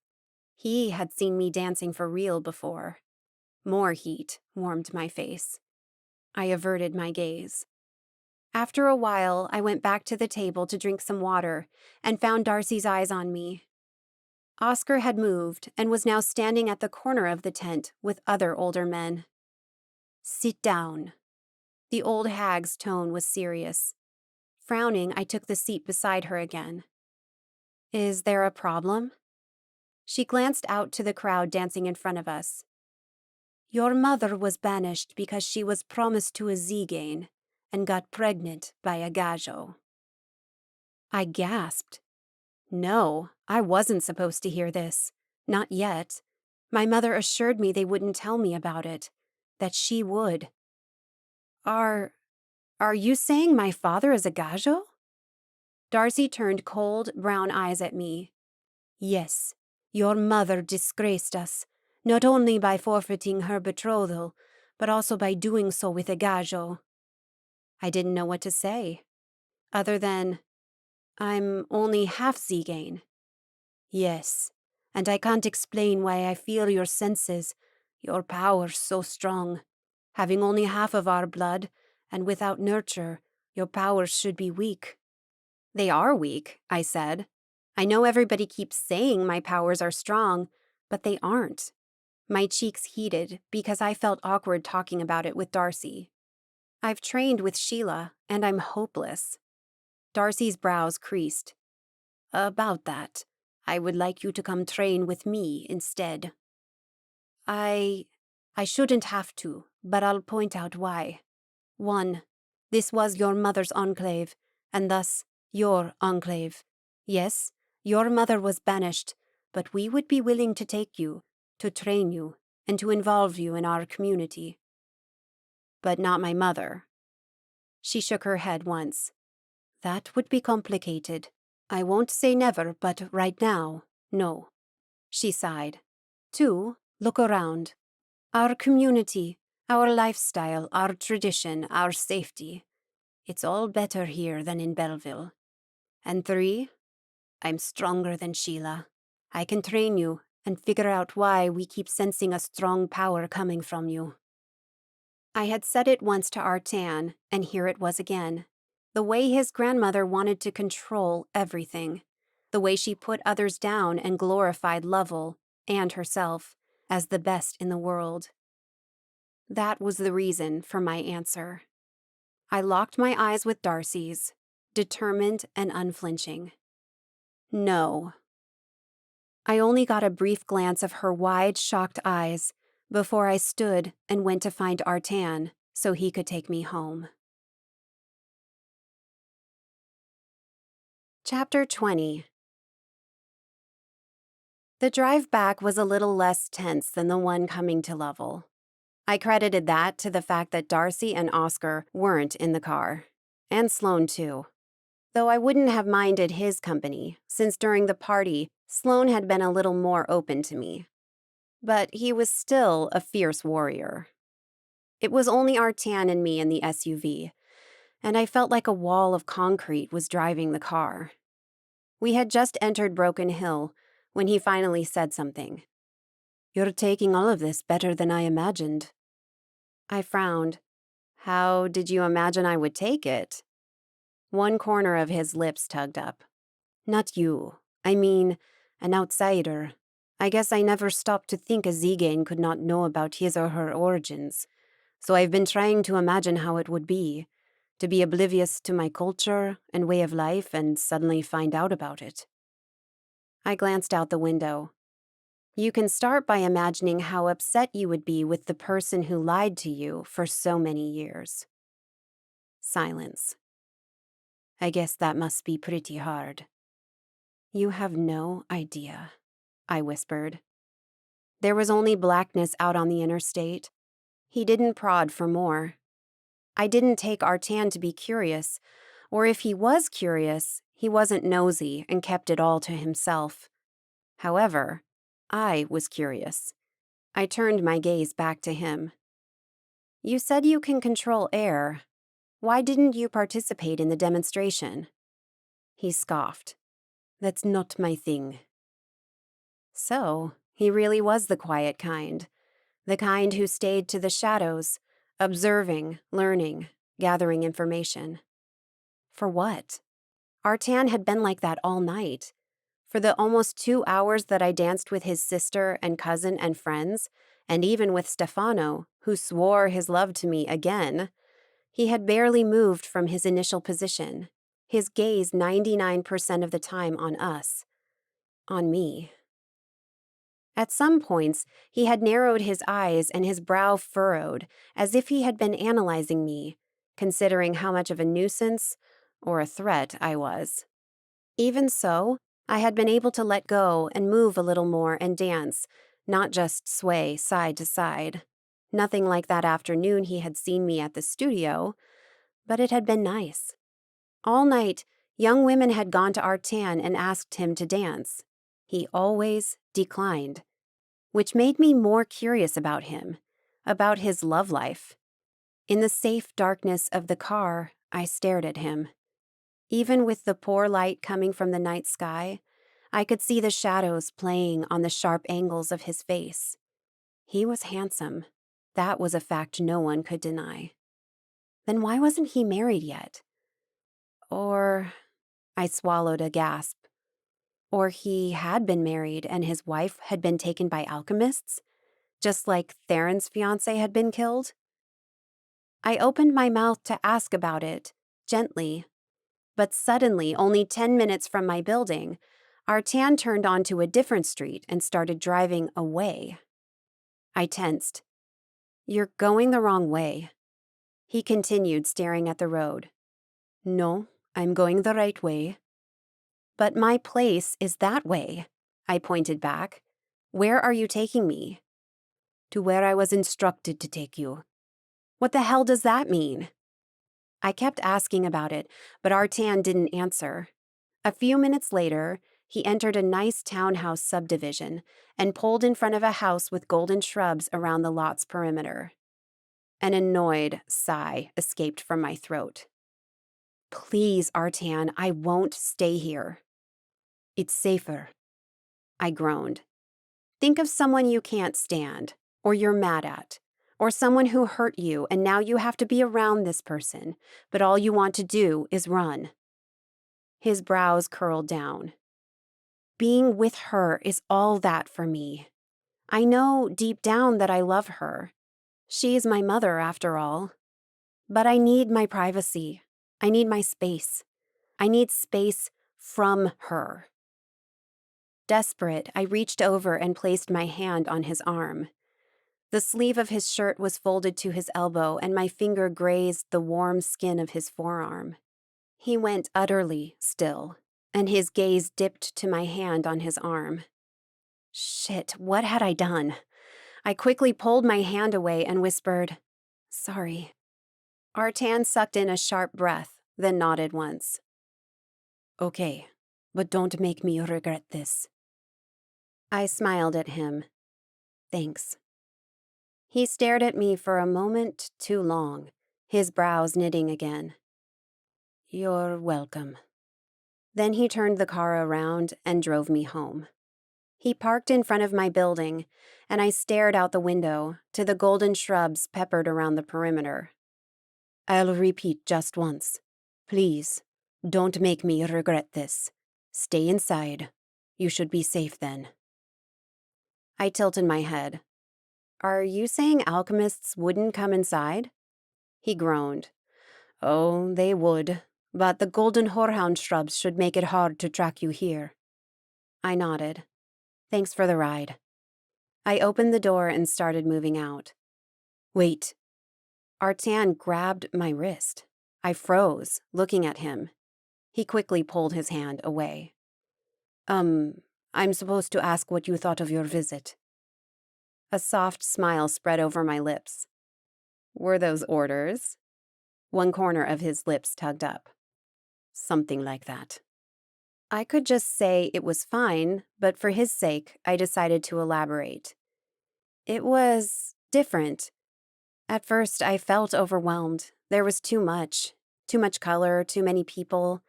S2: He had seen me dancing for real before. More heat warmed my face. I averted my gaze. After a while, I went back to the table to drink some water and found Darcy's eyes on me. Oscar had moved and was now standing at the corner of the tent with other older men. Sit down. The old hag's tone was serious. Frowning, I took the seat beside her again. Is there a problem? She glanced out to the crowd dancing in front of us. Your mother was banished because she was promised to a Zegane and got pregnant by a Gajo. I gasped. No, I wasn't supposed to hear this. Not yet. My mother assured me they wouldn't tell me about it. That she would. Are you saying my father is a Gajo? Darcy turned cold, brown eyes at me. Yes, Your mother disgraced us, not only by forfeiting her betrothal, but also by doing so with a gajo." I didn't know what to say, other than, "I'm only half Zegane." "Yes, and I can't explain why I feel your senses, your power's so strong. Having only half of our blood, and without nurture, your powers should be weak." "They are weak," I said. "I know everybody keeps saying my powers are strong, but they aren't." My cheeks heated because I felt awkward talking about it with Darcy. "I've trained with Sheila, and I'm hopeless." Darcy's brows creased. "About that, I would like you to come train with me instead." I shouldn't have to, but I'll point out why. 1. This was your mother's enclave, and thus your enclave. Yes, your mother was banished, but we would be willing to take you, to train you, and to involve you in our community. But not my mother. She shook her head once. That would be complicated. I won't say never, but right now, no. She sighed. 2. Look around. Our community, our lifestyle, our tradition, our safety. It's all better here than in Belleville. And 3, I'm stronger than Sheila. I can train you and figure out why we keep sensing a strong power coming from you." I had said it once to Artan, and here it was again. The way his grandmother wanted to control everything. The way she put others down and glorified Lovell, and herself, as the best in the world. That was the reason for my answer. I locked my eyes with Darcy's, determined and unflinching. No. I only got a brief glance of her wide, shocked eyes before I stood and went to find Artan so he could take me home. Chapter 20. The drive back was a little less tense than the one coming to Lovell. I credited that to the fact that Darcy and Oscar weren't in the car, and Sloane too. Though I wouldn't have minded his company, since during the party, Sloane had been a little more open to me. But he was still a fierce warrior. It was only Artan and me in the SUV, and I felt like a wall of concrete was driving the car. We had just entered Broken Hill when he finally said something. "You're taking all of this better than I imagined." I frowned. "How did you imagine I would take it?" One corner of his lips tugged up. "Not you. I mean, an outsider. I guess I never stopped to think a Zegane could not know about his or her origins. So I've been trying to imagine how it would be, to be oblivious to my culture and way of life and suddenly find out about it." I glanced out the window. "You can start by imagining how upset you would be with the person who lied to you for so many years." Silence. "I guess that must be pretty hard." "You have no idea," I whispered. There was only blackness out on the interstate. He didn't prod for more. I didn't take Artan to be curious, or if he was curious, he wasn't nosy and kept it all to himself. However, I was curious. I turned my gaze back to him. "You said you can control air. Why didn't you participate in the demonstration?" He scoffed. "That's not my thing." So, he really was the quiet kind. The kind who stayed to the shadows, observing, learning, gathering information. For what? Artan had been like that all night. For the almost 2 hours that I danced with his sister and cousin and friends, and even with Stefano, who swore his love to me again, he had barely moved from his initial position, his gaze 99% of the time on us. On me. At some points, he had narrowed his eyes and his brow furrowed, as if he had been analyzing me, considering how much of a nuisance or a threat I was. Even so, I had been able to let go and move a little more and dance, not just sway side to side. Nothing like that afternoon he had seen me at the studio, but it had been nice. All night, young women had gone to Artan and asked him to dance. He always declined, which made me more curious about him, about his love life. In the safe darkness of the car, I stared at him. Even with the poor light coming from the night sky, I could see the shadows playing on the sharp angles of his face. He was handsome. That was a fact no one could deny. Then why wasn't he married yet? Or, I swallowed a gasp. Or he had been married and his wife had been taken by alchemists, just like Theron's fiancé had been killed? I opened my mouth to ask about it, gently. But suddenly, only 10 minutes from my building, Artan turned onto a different street and started driving away. I tensed. "You're going the wrong way." He continued, staring at the road. "No, I'm going the right way." "But my place is that way," I pointed back. "Where are you taking me?" "To where I was instructed to take you." "What the hell does that mean?" I kept asking about it, but Artan didn't answer. A few minutes later, he entered a nice townhouse subdivision and pulled in front of a house with golden shrubs around the lot's perimeter. An annoyed sigh escaped from my throat. "Please, Artan, I won't stay here." "It's safer," I groaned. "Think of someone you can't stand, or you're mad at, or someone who hurt you and now you have to be around this person, but all you want to do is run." His brows curled down. "Being with her is all that for me. I know deep down that I love her. She's my mother, after all. But I need my privacy. I need my space. I need space from her." Desperate, I reached over and placed my hand on his arm. The sleeve of his shirt was folded to his elbow, and my finger grazed the warm skin of his forearm. He went utterly still, and his gaze dipped to my hand on his arm. Shit, what had I done? I quickly pulled my hand away and whispered, "Sorry." Artan sucked in a sharp breath, then nodded once. "Okay, but don't make me regret this." I smiled at him. "Thanks." He stared at me for a moment too long, his brows knitting again. "You're welcome." Then he turned the car around and drove me home. He parked in front of my building, and I stared out the window to the golden shrubs peppered around the perimeter. "I'll repeat just once. Please, don't make me regret this. Stay inside. You should be safe then." I tilted my head. "Are you saying alchemists wouldn't come inside?" He groaned. "Oh, they would, but the golden horehound shrubs should make it hard to track you here." I nodded. "Thanks for the ride." I opened the door and started moving out. "Wait." Artan grabbed my wrist. I froze, looking at him. He quickly pulled his hand away. I'm supposed to ask what you thought of your visit." A soft smile spread over my lips. "Were those orders?" One corner of his lips tugged up. "Something like that." I could just say it was fine, but for his sake, I decided to elaborate. "It was different. At first, I felt overwhelmed. There was too much color, too many people,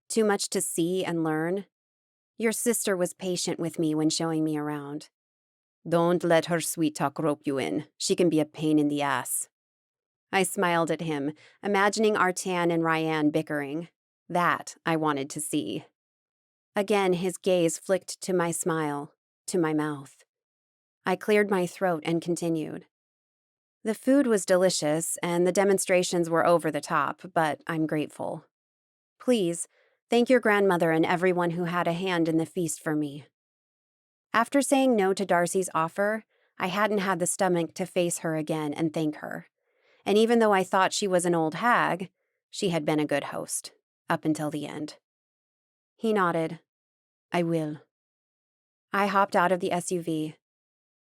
S2: too much to see and learn. Your sister was patient with me when showing me around." "Don't let her sweet talk rope you in. She can be a pain in the ass." I smiled at him, imagining Artan and Ryan bickering. That I wanted to see. Again, his gaze flicked to my smile, to my mouth. I cleared my throat and continued. "The food was delicious, and the demonstrations were over the top, but I'm grateful. Please, thank your grandmother and everyone who had a hand in the feast for me." After saying no to Darcy's offer, I hadn't had the stomach to face her again and thank her. And even though I thought she was an old hag, she had been a good host, up until the end. He nodded. "I will." I hopped out of the SUV.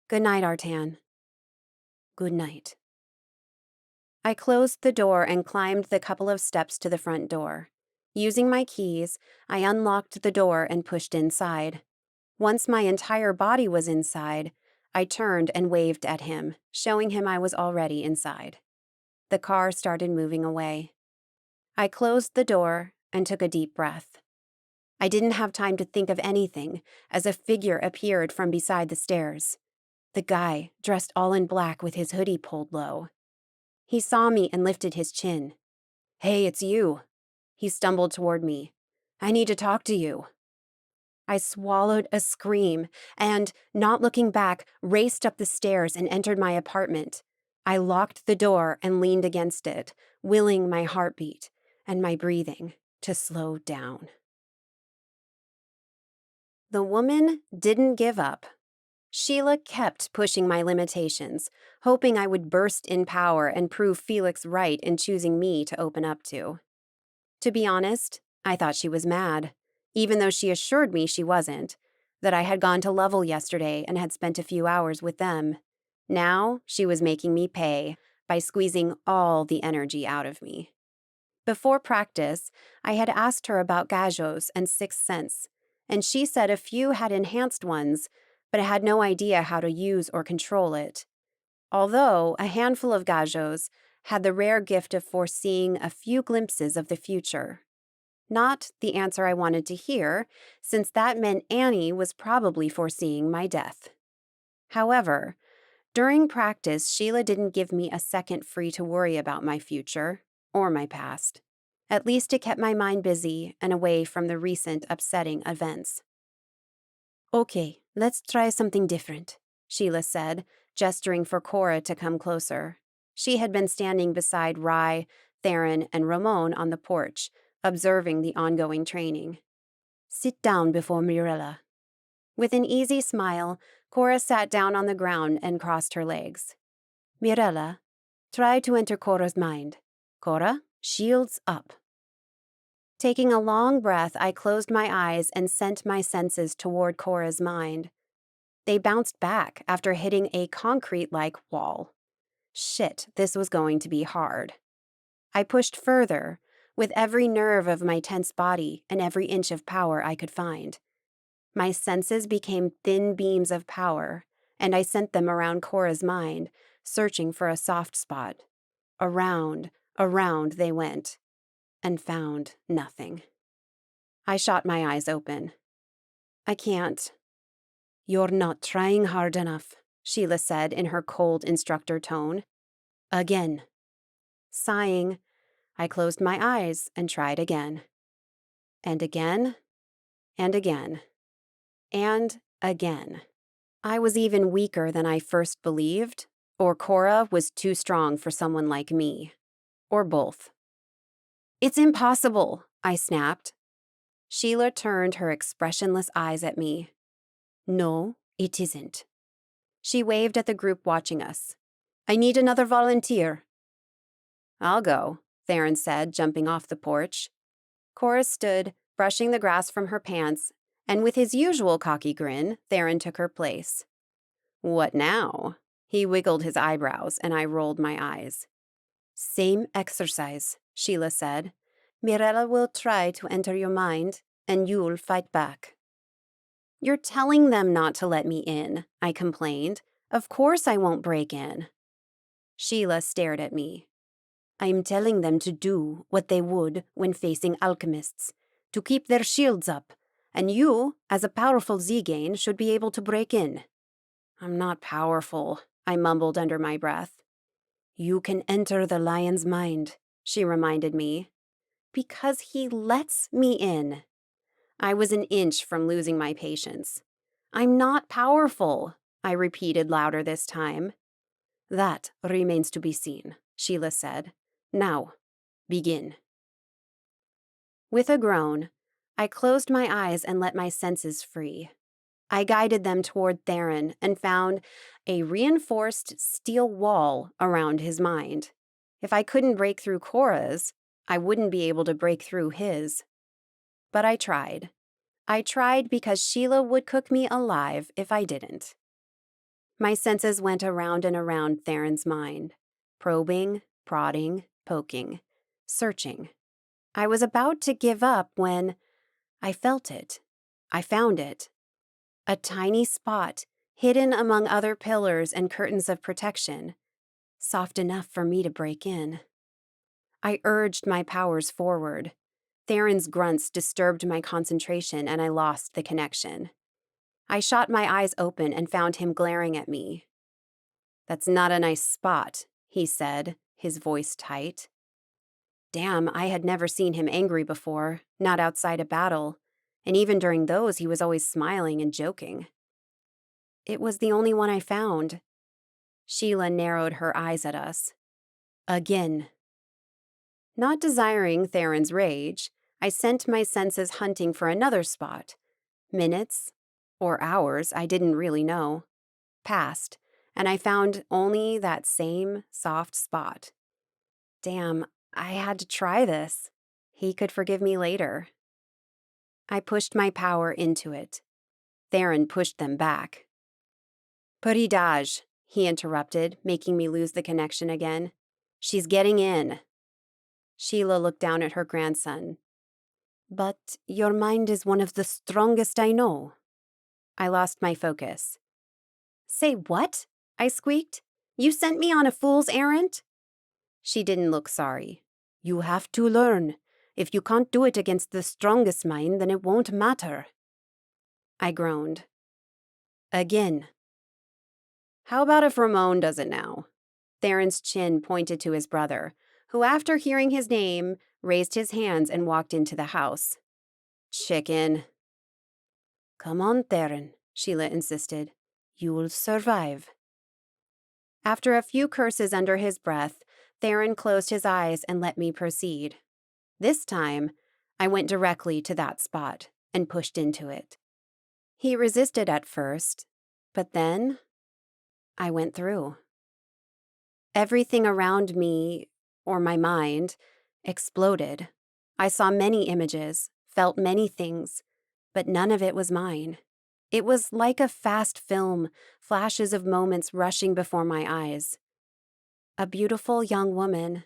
S2: "Good night, Artan." "Good night." I closed the door and climbed the couple of steps to the front door. Using my keys, I unlocked the door and pushed inside. Once my entire body was inside, I turned and waved at him, showing him I was already inside. The car started moving away. I closed the door and took a deep breath. I didn't have time to think of anything as a figure appeared from beside the stairs. The guy, dressed all in black with his hoodie pulled low. He saw me and lifted his chin. "Hey, it's you." He stumbled toward me. "I need to talk to you." I swallowed a scream and, not looking back, raced up the stairs and entered my apartment. I locked the door and leaned against it, willing my heartbeat and my breathing to slow down. The woman didn't give up. Sheila kept pushing my limitations, hoping I would burst in power and prove Felix right in choosing me to open up to. To be honest, I thought she was mad, even though she assured me she wasn't, that I had gone to Lovell yesterday and had spent a few hours with them. Now she was making me pay by squeezing all the energy out of me. Before practice, I had asked her about gajos and sixth sense, and she said a few had enhanced ones, but I had no idea how to use or control it. Although a handful of gajos had the rare gift of foreseeing a few glimpses of the future. Not the answer I wanted to hear, since that meant Annie was probably foreseeing my death. However, during practice, Sheila didn't give me a second free to worry about my future or my past. At least it kept my mind busy and away from the recent upsetting events. "Okay, let's try something different," Sheila said, gesturing for Cora to come closer. She had been standing beside Rye, Theron, and Ramon on the porch, observing the ongoing training. "Sit down before Mirella." With an easy smile, Cora sat down on the ground and crossed her legs. "Mirella, try to enter Cora's mind. Cora, shields up." Taking a long breath, I closed my eyes and sent my senses toward Cora's mind. They bounced back after hitting a concrete-like wall. Shit, this was going to be hard. I pushed further, with every nerve of my tense body and every inch of power I could find. My senses became thin beams of power, and I sent them around Cora's mind, searching for a soft spot. Around they went, and found nothing. I shot my eyes open. "I can't." "You're not trying hard enough," Sheila said in her cold instructor tone. "Again." Sighing, I closed my eyes and tried again. And again, and again, and again. I was even weaker than I first believed, or Cora was too strong for someone like me, or both. "It's impossible," I snapped. Sheila turned her expressionless eyes at me. "No, it isn't." She waved at the group watching us. "I need another volunteer." "I'll go," Theron said, jumping off the porch. Cora stood, brushing the grass from her pants, and with his usual cocky grin, Theron took her place. "What now?" He wiggled his eyebrows, and I rolled my eyes. "Same exercise," Sheila said. "Mirella will try to enter your mind, and you'll fight back." "You're telling them not to let me in," I complained. "Of course I won't break in." Sheila stared at me. "I'm telling them to do what they would when facing alchemists, to keep their shields up, and you, as a powerful Zegane, should be able to break in." "I'm not powerful," I mumbled under my breath. "You can enter the lion's mind," she reminded me. "Because he lets me in." I was an inch from losing my patience. "I'm not powerful," I repeated louder this time. "That remains to be seen," Sheila said. "Now, begin." With a groan, I closed my eyes and let my senses free. I guided them toward Theron and found a reinforced steel wall around his mind. If I couldn't break through Cora's, I wouldn't be able to break through his. But I tried. I tried because Sheila would cook me alive if I didn't. My senses went around and around Theron's mind, probing, prodding, poking, searching. I was about to give up when I felt it. I found it. A tiny spot, hidden among other pillars and curtains of protection, soft enough for me to break in. I urged my powers forward. Theron's grunts disturbed my concentration and I lost the connection. I shot my eyes open and found him glaring at me. "That's not a nice spot," he said, his voice tight. Damn, I had never seen him angry before, not outside a battle, and even during those he was always smiling and joking. It was the only one I found. Sheila narrowed her eyes at us. Again. Not desiring Theron's rage, I sent my senses hunting for another spot. Minutes, or hours, I didn't really know, passed, and I found only that same soft spot. Damn, I had to try this. He could forgive me later. I pushed my power into it. Theron pushed them back. "Peridage," he interrupted, making me lose the connection again. "She's getting in." Sheila looked down at her grandson. "But your mind is one of the strongest I know." I lost my focus. "Say what?" I squeaked. "You sent me on a fool's errand?" She didn't look sorry. "You have to learn. If you can't do it against the strongest mind, then it won't matter." I groaned. Again. "How about if Ramon does it now?" Theron's chin pointed to his brother, who, after hearing his name, raised his hands and walked into the house. "Chicken." "Come on, Theron," Sheila insisted. "You'll survive." After a few curses under his breath, Theron closed his eyes and let me proceed. This time, I went directly to that spot and pushed into it. He resisted at first, but then I went through. Everything around me, or my mind, exploded. I saw many images, felt many things, but none of it was mine. It was like a fast film, flashes of moments rushing before my eyes. A beautiful young woman,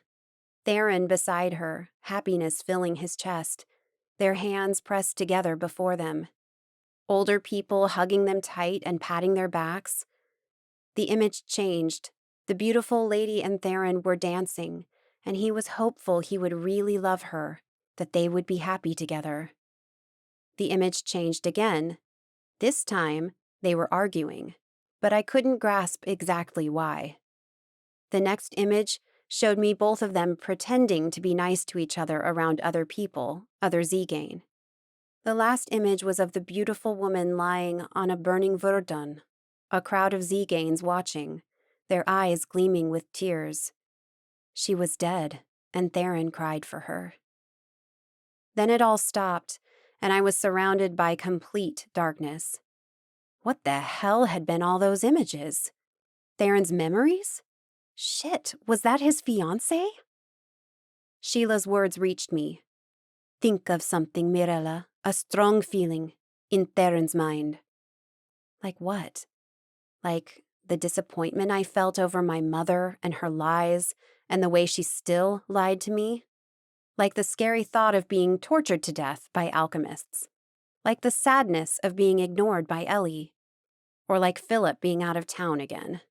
S2: Theron beside her, happiness filling his chest, their hands pressed together before them. Older people hugging them tight and patting their backs. The image changed. The beautiful lady and Theron were dancing, and he was hopeful he would really love her, that they would be happy together. The image changed again. This time, they were arguing, but I couldn't grasp exactly why. The next image showed me both of them pretending to be nice to each other around other people, other Zegane. The last image was of the beautiful woman lying on a burning verdun, a crowd of Zeganes watching, their eyes gleaming with tears. She was dead, and Theron cried for her. Then it all stopped, and I was surrounded by complete darkness. What the hell had been all those images? Theron's memories? Shit, was that his fiancée? Sheila's words reached me. "Think of something, Mirella, a strong feeling, in Theron's mind." Like what? Like the disappointment I felt over my mother and her lies and the way she still lied to me? Like the scary thought of being tortured to death by alchemists? Like the sadness of being ignored by Ellie? Or like Philip being out of town again?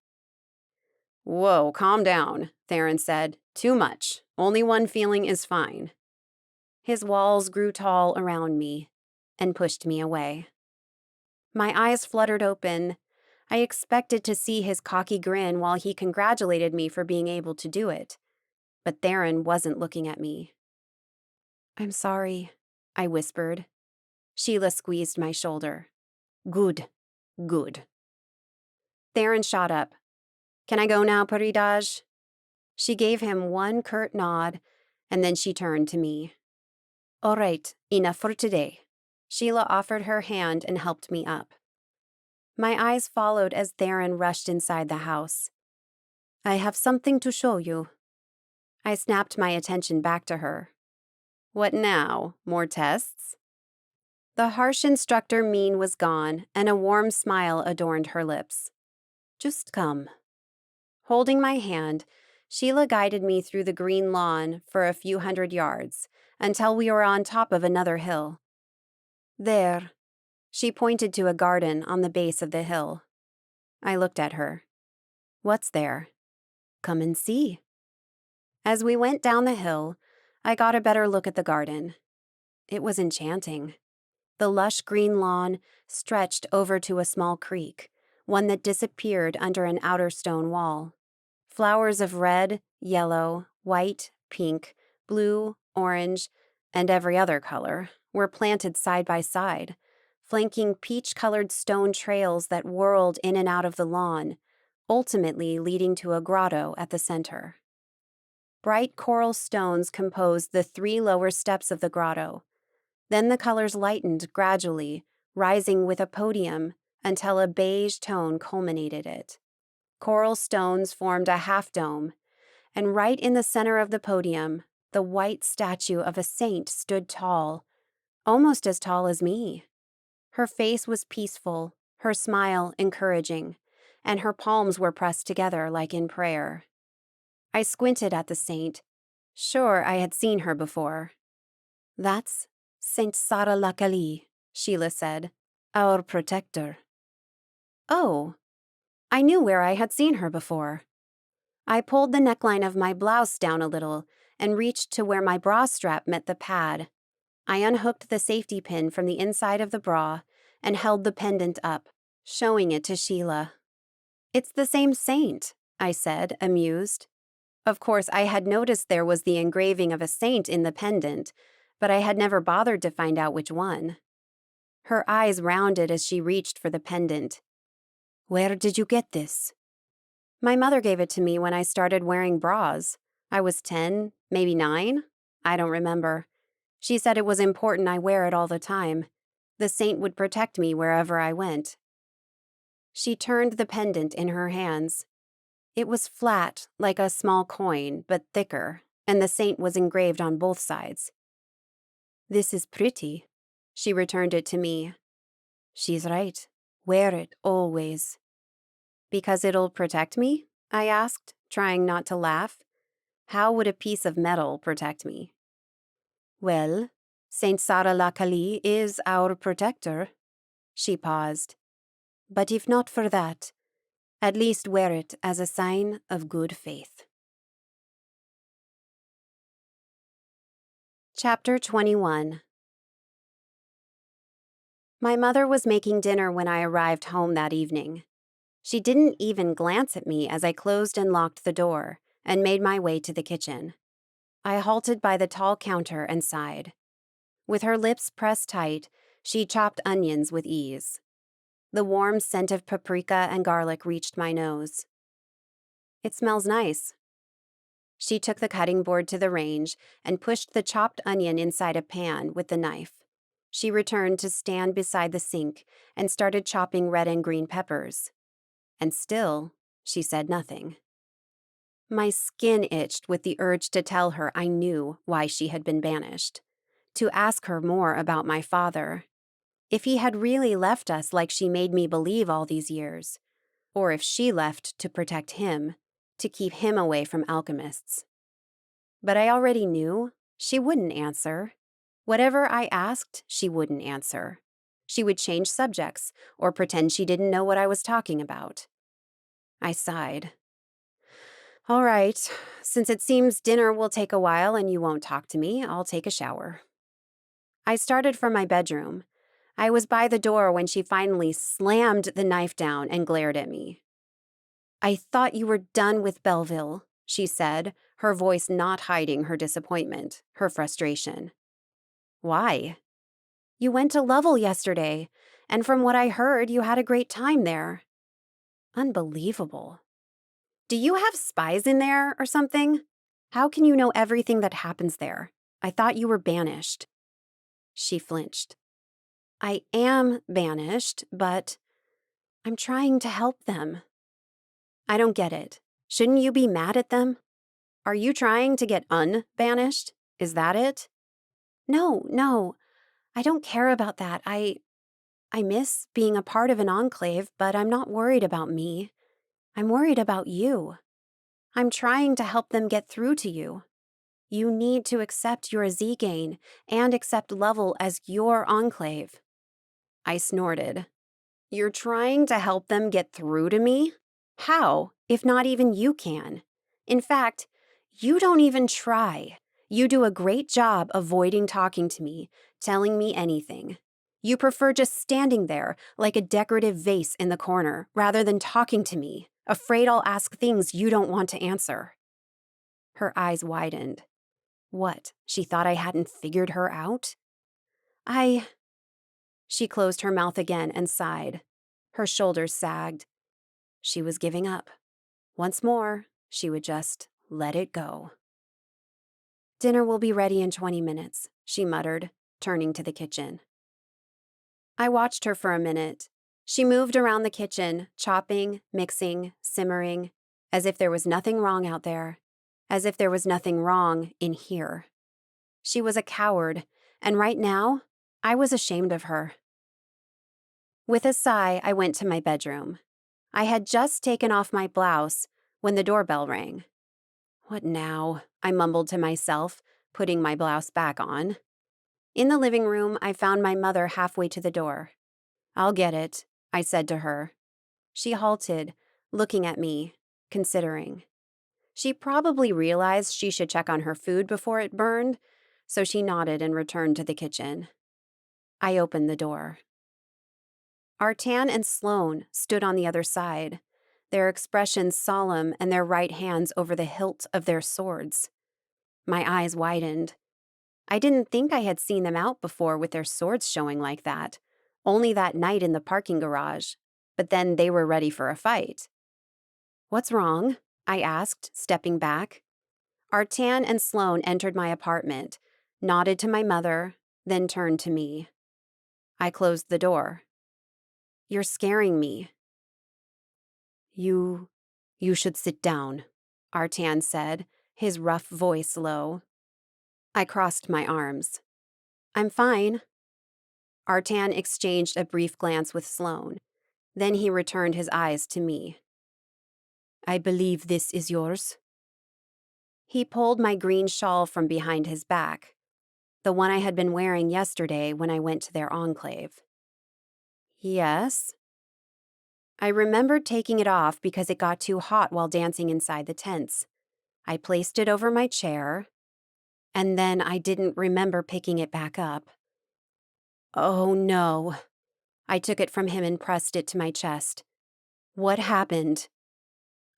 S2: "Whoa, calm down," Theron said. "Too much. Only one feeling is fine." His walls grew tall around me and pushed me away. My eyes fluttered open. I expected to see his cocky grin while he congratulated me for being able to do it. But Theron wasn't looking at me. "I'm sorry," I whispered. Sheila squeezed my shoulder. "Good, good." Theron shot up. "Can I go now, Peridage?" She gave him one curt nod, and then she turned to me. "All right, enough for today." Sheila offered her hand and helped me up. My eyes followed as Theron rushed inside the house. "I have something to show you." I snapped my attention back to her. "What now? More tests?" The harsh instructor mien was gone, and a warm smile adorned her lips. "Just come." Holding my hand, Sheila guided me through the green lawn for a few hundred yards, until we were on top of another hill. "There." She pointed to a garden on the base of the hill. I looked at her. What's there? Come and see. As we went down the hill, I got a better look at the garden. It was enchanting. The lush green lawn stretched over to a small creek, one that disappeared under an outer stone wall. Flowers of red, yellow, white, pink, blue, orange, and every other color were planted side by side, flanking peach-colored stone trails that whirled in and out of the lawn, ultimately leading to a grotto at the center. Bright coral stones composed the 3 lower steps of the grotto. Then the colors lightened gradually, rising with a podium until a beige tone culminated it. Coral stones formed a half-dome, and right in the center of the podium, the white statue of a saint stood tall, almost as tall as me. Her face was peaceful, her smile encouraging, and her palms were pressed together like in prayer. I squinted at the saint. Sure, I had seen her before. That's Saint Sara Lakali, Sheila said, our protector. Oh, I knew where I had seen her before. I pulled the neckline of my blouse down a little and reached to where my bra strap met the pad. I unhooked the safety pin from the inside of the bra and held the pendant up, showing it to Sheila. It's the same saint, I said, amused. Of course, I had noticed there was the engraving of a saint in the pendant, but I had never bothered to find out which one. Her eyes rounded as she reached for the pendant. Where did you get this? My mother gave it to me when I started wearing bras. I was 10, maybe 9? I don't remember. She said it was important I wear it all the time. The saint would protect me wherever I went. She turned the pendant in her hands. It was flat, like a small coin, but thicker, and the saint was engraved on both sides. This is pretty. She returned it to me. She's right. Wear it always. Because it'll protect me? I asked, trying not to laugh. How would a piece of metal protect me? Well, Saint Sara Lakali is our protector. She paused. But if not for that, at least wear it as a sign of good faith. Chapter 21. My mother was making dinner when I arrived home that evening. She didn't even glance at me as I closed and locked the door and made my way to the kitchen. I halted by the tall counter and sighed. With her lips pressed tight, she chopped onions with ease. The warm scent of paprika and garlic reached my nose. It smells nice. She took the cutting board to the range and pushed the chopped onion inside a pan with the knife. She returned to stand beside the sink and started chopping red and green peppers. And still, she said nothing. My skin itched with the urge to tell her I knew why she had been banished, to ask her more about my father, if he had really left us like she made me believe all these years, or if she left to protect him, to keep him away from alchemists. But I already knew she wouldn't answer. Whatever I asked, she wouldn't answer. She would change subjects or pretend she didn't know what I was talking about. I sighed. All right, since it seems dinner will take a while and you won't talk to me, I'll take a shower. I started for my bedroom. I was by the door when she finally slammed the knife down and glared at me. I thought you were done with Belleville, she said, her voice not hiding her disappointment, her frustration. Why? You went to Lovell yesterday, and from what I heard, you had a great time there. Unbelievable. Do you have spies in there or something? How can you know everything that happens there? I thought you were banished. She flinched. I am banished, but I'm trying to help them. I don't get it. Shouldn't you be mad at them? Are you trying to get unbanished? Is that it? No, I don't care about that. I miss being a part of an enclave, but I'm not worried about me. I'm worried about you. I'm trying to help them get through to you. You need to accept you're a Zegane and accept Lovell as your enclave. I snorted. You're trying to help them get through to me? How, if not even you can? In fact, you don't even try. You do a great job avoiding talking to me, telling me anything. You prefer just standing there like a decorative vase in the corner rather than talking to me, afraid I'll ask things you don't want to answer. Her eyes widened. What, she thought I hadn't figured her out? She closed her mouth again and sighed. Her shoulders sagged. She was giving up. Once more, she would just let it go. Dinner will be ready in 20 minutes, she muttered, turning to the kitchen. I watched her for a minute. She moved around the kitchen, chopping, mixing, simmering, as if there was nothing wrong out there, as if there was nothing wrong in here. She was a coward, and right now, I was ashamed of her. With a sigh, I went to my bedroom. I had just taken off my blouse when the doorbell rang. What now? I mumbled to myself, putting my blouse back on. In the living room, I found my mother halfway to the door. I'll get it, I said to her. She halted, looking at me, considering. She probably realized she should check on her food before it burned, so she nodded and returned to the kitchen. I opened the door. Artan and Sloane stood on the other side, their expressions solemn and their right hands over the hilt of their swords. My eyes widened. I didn't think I had seen them out before with their swords showing like that, only that night in the parking garage, but then they were ready for a fight. What's wrong? I asked, stepping back. Artan and Sloane entered my apartment, nodded to my mother, then turned to me. I closed the door. You're scaring me. You should sit down, Artan said, his rough voice low. I crossed my arms. I'm fine. Artan exchanged a brief glance with Sloane. Then he returned his eyes to me. I believe this is yours. He pulled my green shawl from behind his back, the one I had been wearing yesterday when I went to their enclave. Yes. I remembered taking it off because it got too hot while dancing inside the tents. I placed it over my chair, and then I didn't remember picking it back up. Oh no. I took it from him and pressed it to my chest. What happened?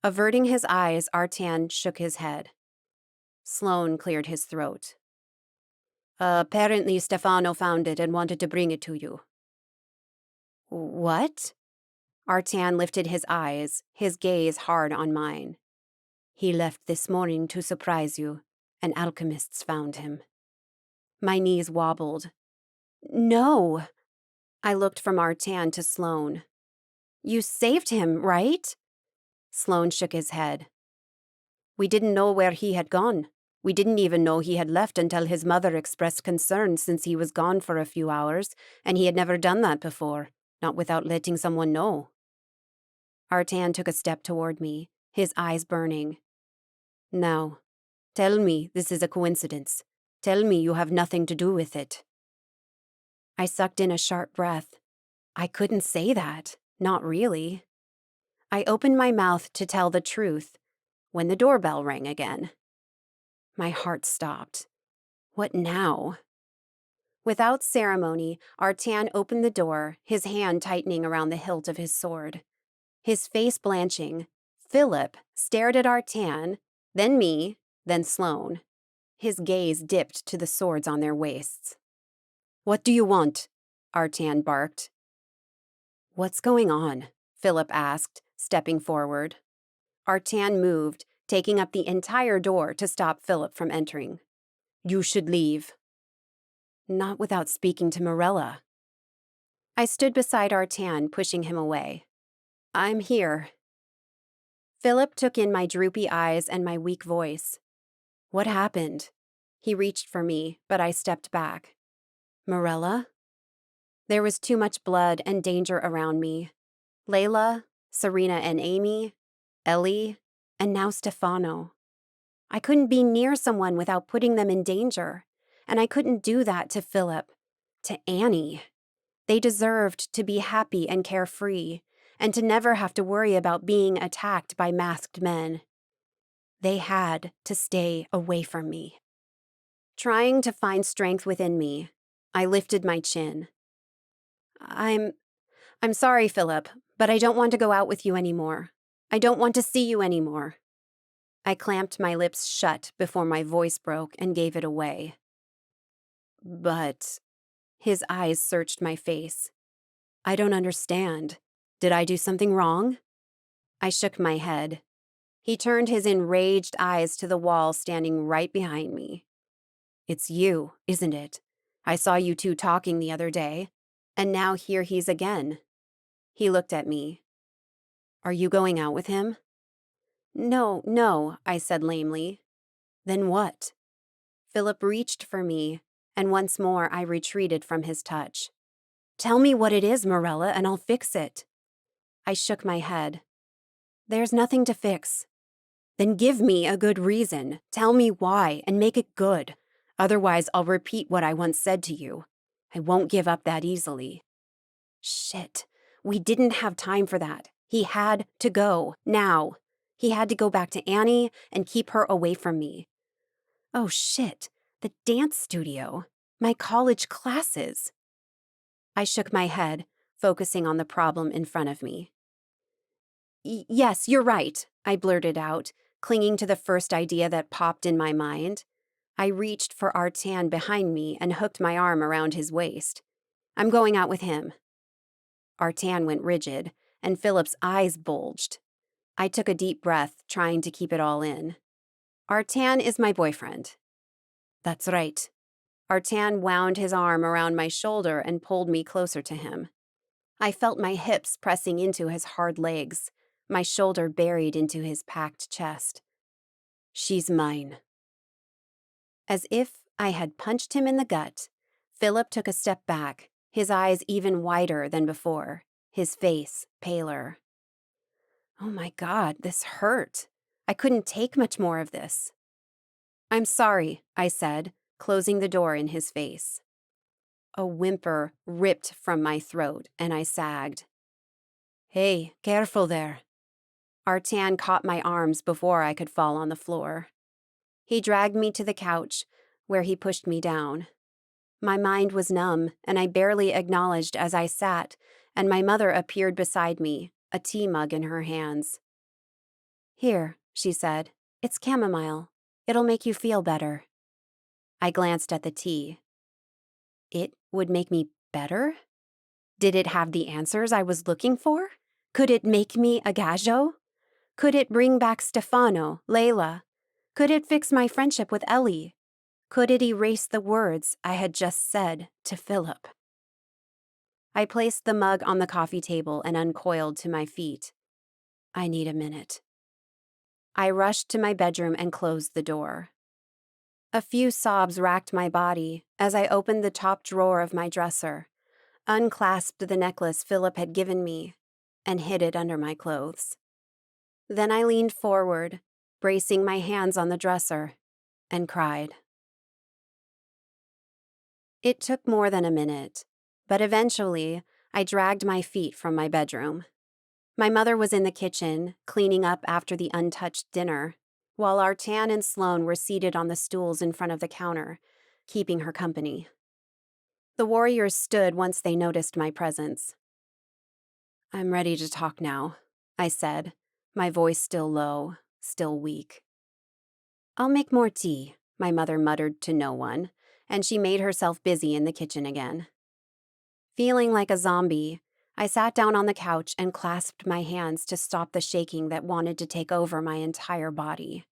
S2: Averting his eyes, Artan shook his head. Sloane cleared his throat. Apparently Stefano found it and wanted to bring it to you. What? Artan lifted his eyes, his gaze hard on mine. He left this morning to surprise you, and alchemists found him. My knees wobbled. No. I looked from Artan to Sloane. You saved him, right? Sloane shook his head. We didn't know where he had gone. We didn't even know he had left until his mother expressed concern since he was gone for a few hours, and he had never done that before, not without letting someone know. Artan took a step toward me, his eyes burning. Now, tell me this is a coincidence. Tell me you have nothing to do with it. I sucked in a sharp breath. I couldn't say that. Not really. I opened my mouth to tell the truth when the doorbell rang again. My heart stopped. What now? Without ceremony, Artan opened the door, his hand tightening around the hilt of his sword. His face blanching, Philip stared at Artan, then me, then Sloane. His gaze dipped to the swords on their waists. What do you want? Artan barked. What's going on? Philip asked, stepping forward. Artan moved, taking up the entire door to stop Philip from entering. You should leave. Not without speaking to Mirella. I stood beside Artan, pushing him away. I'm here. Philip took in my droopy eyes and my weak voice. What happened? He reached for me, but I stepped back. Mirella? There was too much blood and danger around me. Layla, Serena and Amy, Ellie, and now Stefano. I couldn't be near someone without putting them in danger, and I couldn't do that to Philip, to Annie. They deserved to be happy and carefree, and to never have to worry about being attacked by masked men. They had to stay away from me. Trying to find strength within me, I lifted my chin. I'm sorry, Philip, but I don't want to go out with you anymore. I don't want to see you anymore. I clamped my lips shut before my voice broke and gave it away. But his eyes searched my face. I don't understand. Did I do something wrong? I shook my head. He turned his enraged eyes to the wall standing right behind me. It's you, isn't it? I saw you two talking the other day, and now here he's again. He looked at me. Are you going out with him? No, I said lamely. Then what? Philip reached for me, and once more I retreated from his touch. Tell me what it is, Mirella, and I'll fix it. I shook my head. There's nothing to fix. Then give me a good reason. Tell me why, and make it good. Otherwise, I'll repeat what I once said to you. I won't give up that easily. Shit. We didn't have time for that. He had to go, now. He had to go back to Annie and keep her away from me. Oh shit, the dance studio. My college classes. I shook my head, focusing on the problem in front of me. Yes, you're right, I blurted out, clinging to the first idea that popped in my mind. I reached for Artan behind me and hooked my arm around his waist. I'm going out with him. Artan went rigid, and Philip's eyes bulged. I took a deep breath, trying to keep it all in. Artan is my boyfriend. That's right. Artan wound his arm around my shoulder and pulled me closer to him. I felt my hips pressing into his hard legs, my shoulder buried into his packed chest. She's mine. As if I had punched him in the gut, Philip took a step back, his eyes even wider than before, his face paler. Oh my God, this hurt. I couldn't take much more of this. I'm sorry, I said, closing the door in his face. A whimper ripped from my throat, and I sagged. Hey, careful there. Artan caught my arms before I could fall on the floor. He dragged me to the couch, where he pushed me down. My mind was numb, and I barely acknowledged as I sat, and my mother appeared beside me, a tea mug in her hands. Here, she said, it's chamomile. It'll make you feel better. I glanced at the tea. It would make me better? Did it have the answers I was looking for? Could it make me a gajo? Could it bring back Stefano, Layla? Could it fix my friendship with Ellie? Could it erase the words I had just said to Philip? I placed the mug on the coffee table and uncoiled to my feet. I need a minute. I rushed to my bedroom and closed the door. A few sobs racked my body as I opened the top drawer of my dresser, unclasped the necklace Philip had given me, and hid it under my clothes. Then I leaned forward, bracing my hands on the dresser, and cried. It took more than a minute, but eventually I dragged my feet from my bedroom. My mother was in the kitchen, cleaning up after the untouched dinner, while Artan and Sloane were seated on the stools in front of the counter, keeping her company. The warriors stood once they noticed my presence. I'm ready to talk now, I said, my voice still low, still weak. I'll make more tea, my mother muttered to no one, and she made herself busy in the kitchen again. Feeling like a zombie, I sat down on the couch and clasped my hands to stop the shaking that wanted to take over my entire body.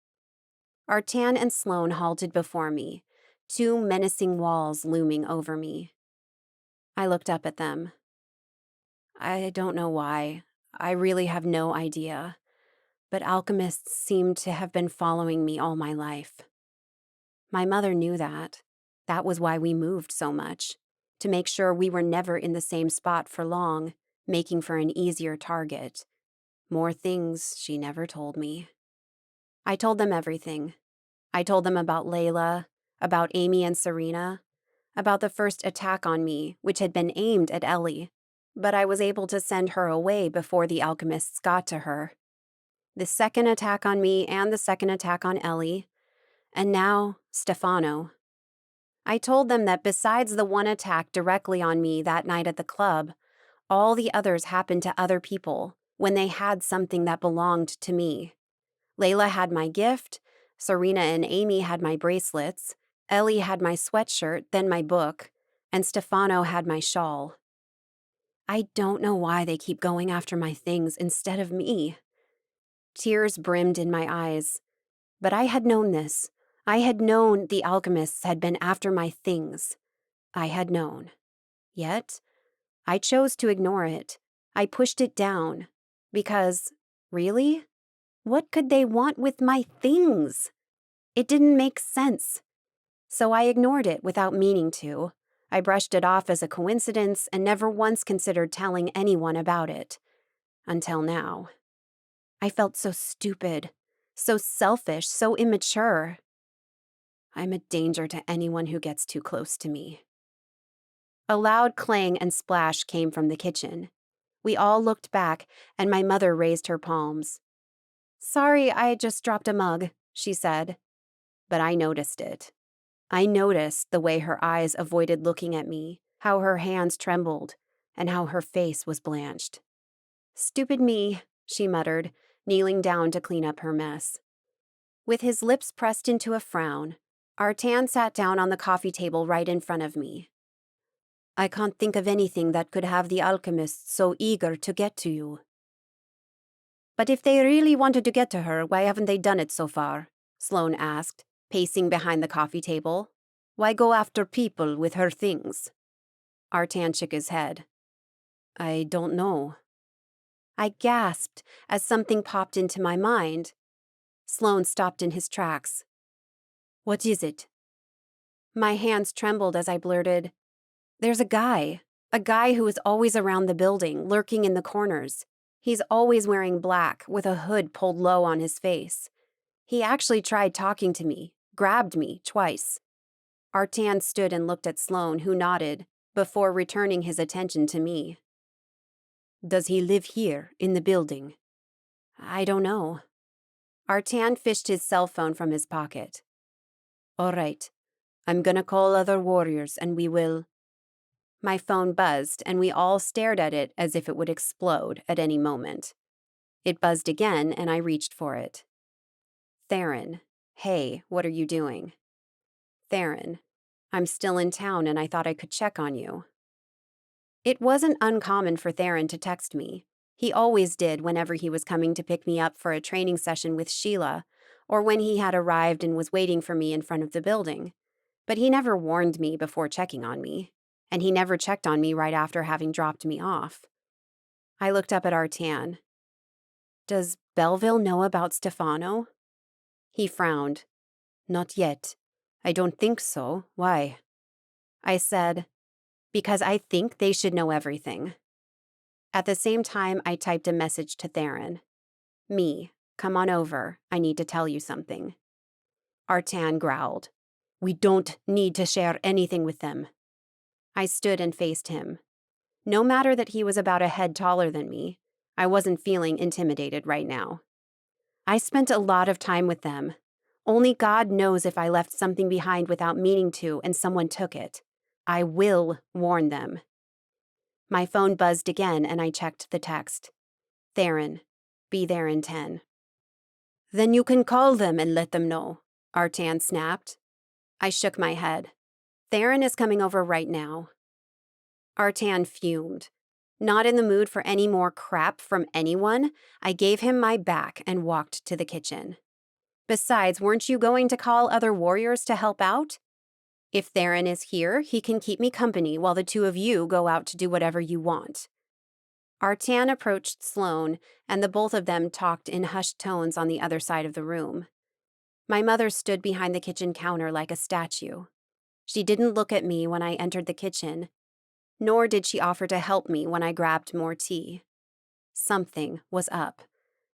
S2: Artan and Sloane halted before me, two menacing walls looming over me. I looked up at them. I don't know why. I really have no idea. But alchemists seem to have been following me all my life. My mother knew that. That was why we moved so much, to make sure we were never in the same spot for long, making for an easier target. More things she never told me. I told them everything. I told them about Layla, about Amy and Serena, about the first attack on me, which had been aimed at Ellie, but I was able to send her away before the alchemists got to her. The second attack on me and the second attack on Ellie, and now Stefano. I told them that besides the one attack directly on me that night at the club, all the others happened to other people when they had something that belonged to me. Layla had my gift, Serena and Amy had my bracelets, Ellie had my sweatshirt, then my book, and Stefano had my shawl. I don't know why they keep going after my things instead of me. Tears brimmed in my eyes. But I had known this. I had known the alchemists had been after my things. I had known. Yet, I chose to ignore it. I pushed it down. Because, really? What could they want with my things? It didn't make sense. So I ignored it without meaning to. I brushed it off as a coincidence and never once considered telling anyone about it. Until now. I felt so stupid, so selfish, so immature. I'm a danger to anyone who gets too close to me. A loud clang and splash came from the kitchen. We all looked back, and my mother raised her palms. "Sorry, I just dropped a mug," she said. But I noticed it. I noticed the way her eyes avoided looking at me, how her hands trembled, and how her face was blanched. "Stupid me," she muttered, kneeling down to clean up her mess. With his lips pressed into a frown, Artan sat down on the coffee table right in front of me. "I can't think of anything that could have the alchemists so eager to get to you." "But if they really wanted to get to her, why haven't they done it so far?" Sloane asked, pacing behind the coffee table. "Why go after people with her things?" Artan shook his head. "I don't know." I gasped as something popped into my mind. Sloane stopped in his tracks. "What is it?" My hands trembled as I blurted, "There's a guy who is always around the building, lurking in the corners. He's always wearing black, with a hood pulled low on his face. He actually tried talking to me, grabbed me twice." Artan stood and looked at Sloane, who nodded, before returning his attention to me. "Does he live here, in the building?" "I don't know." Artan fished his cell phone from his pocket. "All right. I'm gonna call other warriors and we will—" My phone buzzed and we all stared at it as if it would explode at any moment. It buzzed again and I reached for it. "Theron, hey, what are you doing?" "Theron, I'm still in town and I thought I could check on you." It wasn't uncommon for Theron to text me. He always did whenever he was coming to pick me up for a training session with Sheila, or when he had arrived and was waiting for me in front of the building. But he never warned me before checking on me, and he never checked on me right after having dropped me off. I looked up at Artan. "Does Belleville know about Stefano?" He frowned. "Not yet. I don't think so. Why?" I said, "Because I think they should know everything." At the same time, I typed a message to Theron. "Me, come on over. I need to tell you something." Artan growled. "We don't need to share anything with them." I stood and faced him. No matter that he was about a head taller than me, I wasn't feeling intimidated right now. I spent a lot of time with them. Only God knows if I left something behind without meaning to and someone took it. I will warn them. My phone buzzed again and I checked the text. "Theron, be there in 10. "Then you can call them and let them know," Artan snapped. I shook my head. "Theron is coming over right now." Artan fumed. Not in the mood for any more crap from anyone, I gave him my back and walked to the kitchen. "Besides, weren't you going to call other warriors to help out? If Theron is here, he can keep me company while the two of you go out to do whatever you want." Artan approached Sloane, and the both of them talked in hushed tones on the other side of the room. My mother stood behind the kitchen counter like a statue. She didn't look at me when I entered the kitchen, nor did she offer to help me when I grabbed more tea. Something was up,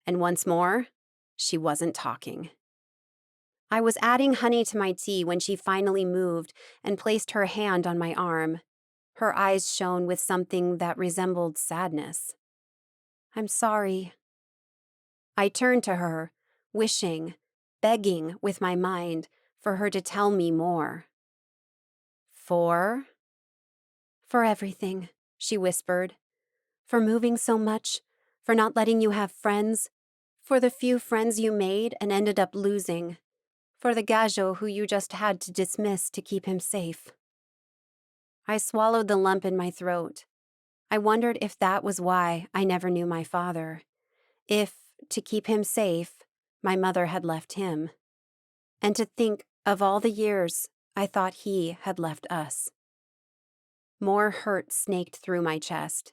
S2: and once more, she wasn't talking. I was adding honey to my tea when she finally moved and placed her hand on my arm. Her eyes shone with something that resembled sadness. "I'm sorry." I turned to her, wishing, begging with my mind for her to tell me more. "For?" "For everything," she whispered. "For moving so much, for not letting you have friends, for the few friends you made and ended up losing, for the gajo who you just had to dismiss to keep him safe." I swallowed the lump in my throat. I wondered if that was why I never knew my father. If, to keep him safe, my mother had left him. And to think of all the years I thought he had left us. More hurt snaked through my chest.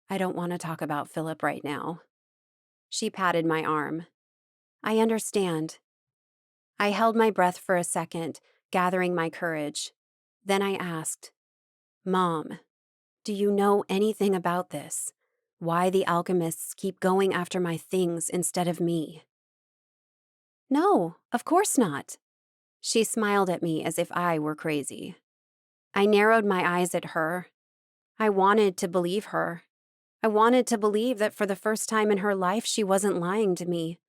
S2: "I don't want to talk about Philip right now." She patted my arm. "I understand." I held my breath for a second, gathering my courage. Then I asked, "Mom, do you know anything about this? Why the alchemists keep going after my things instead of me?" "No, of course not." She smiled at me as if I were crazy. I narrowed my eyes at her. I wanted to believe her. I wanted to believe that for the first time in her life she wasn't lying to me.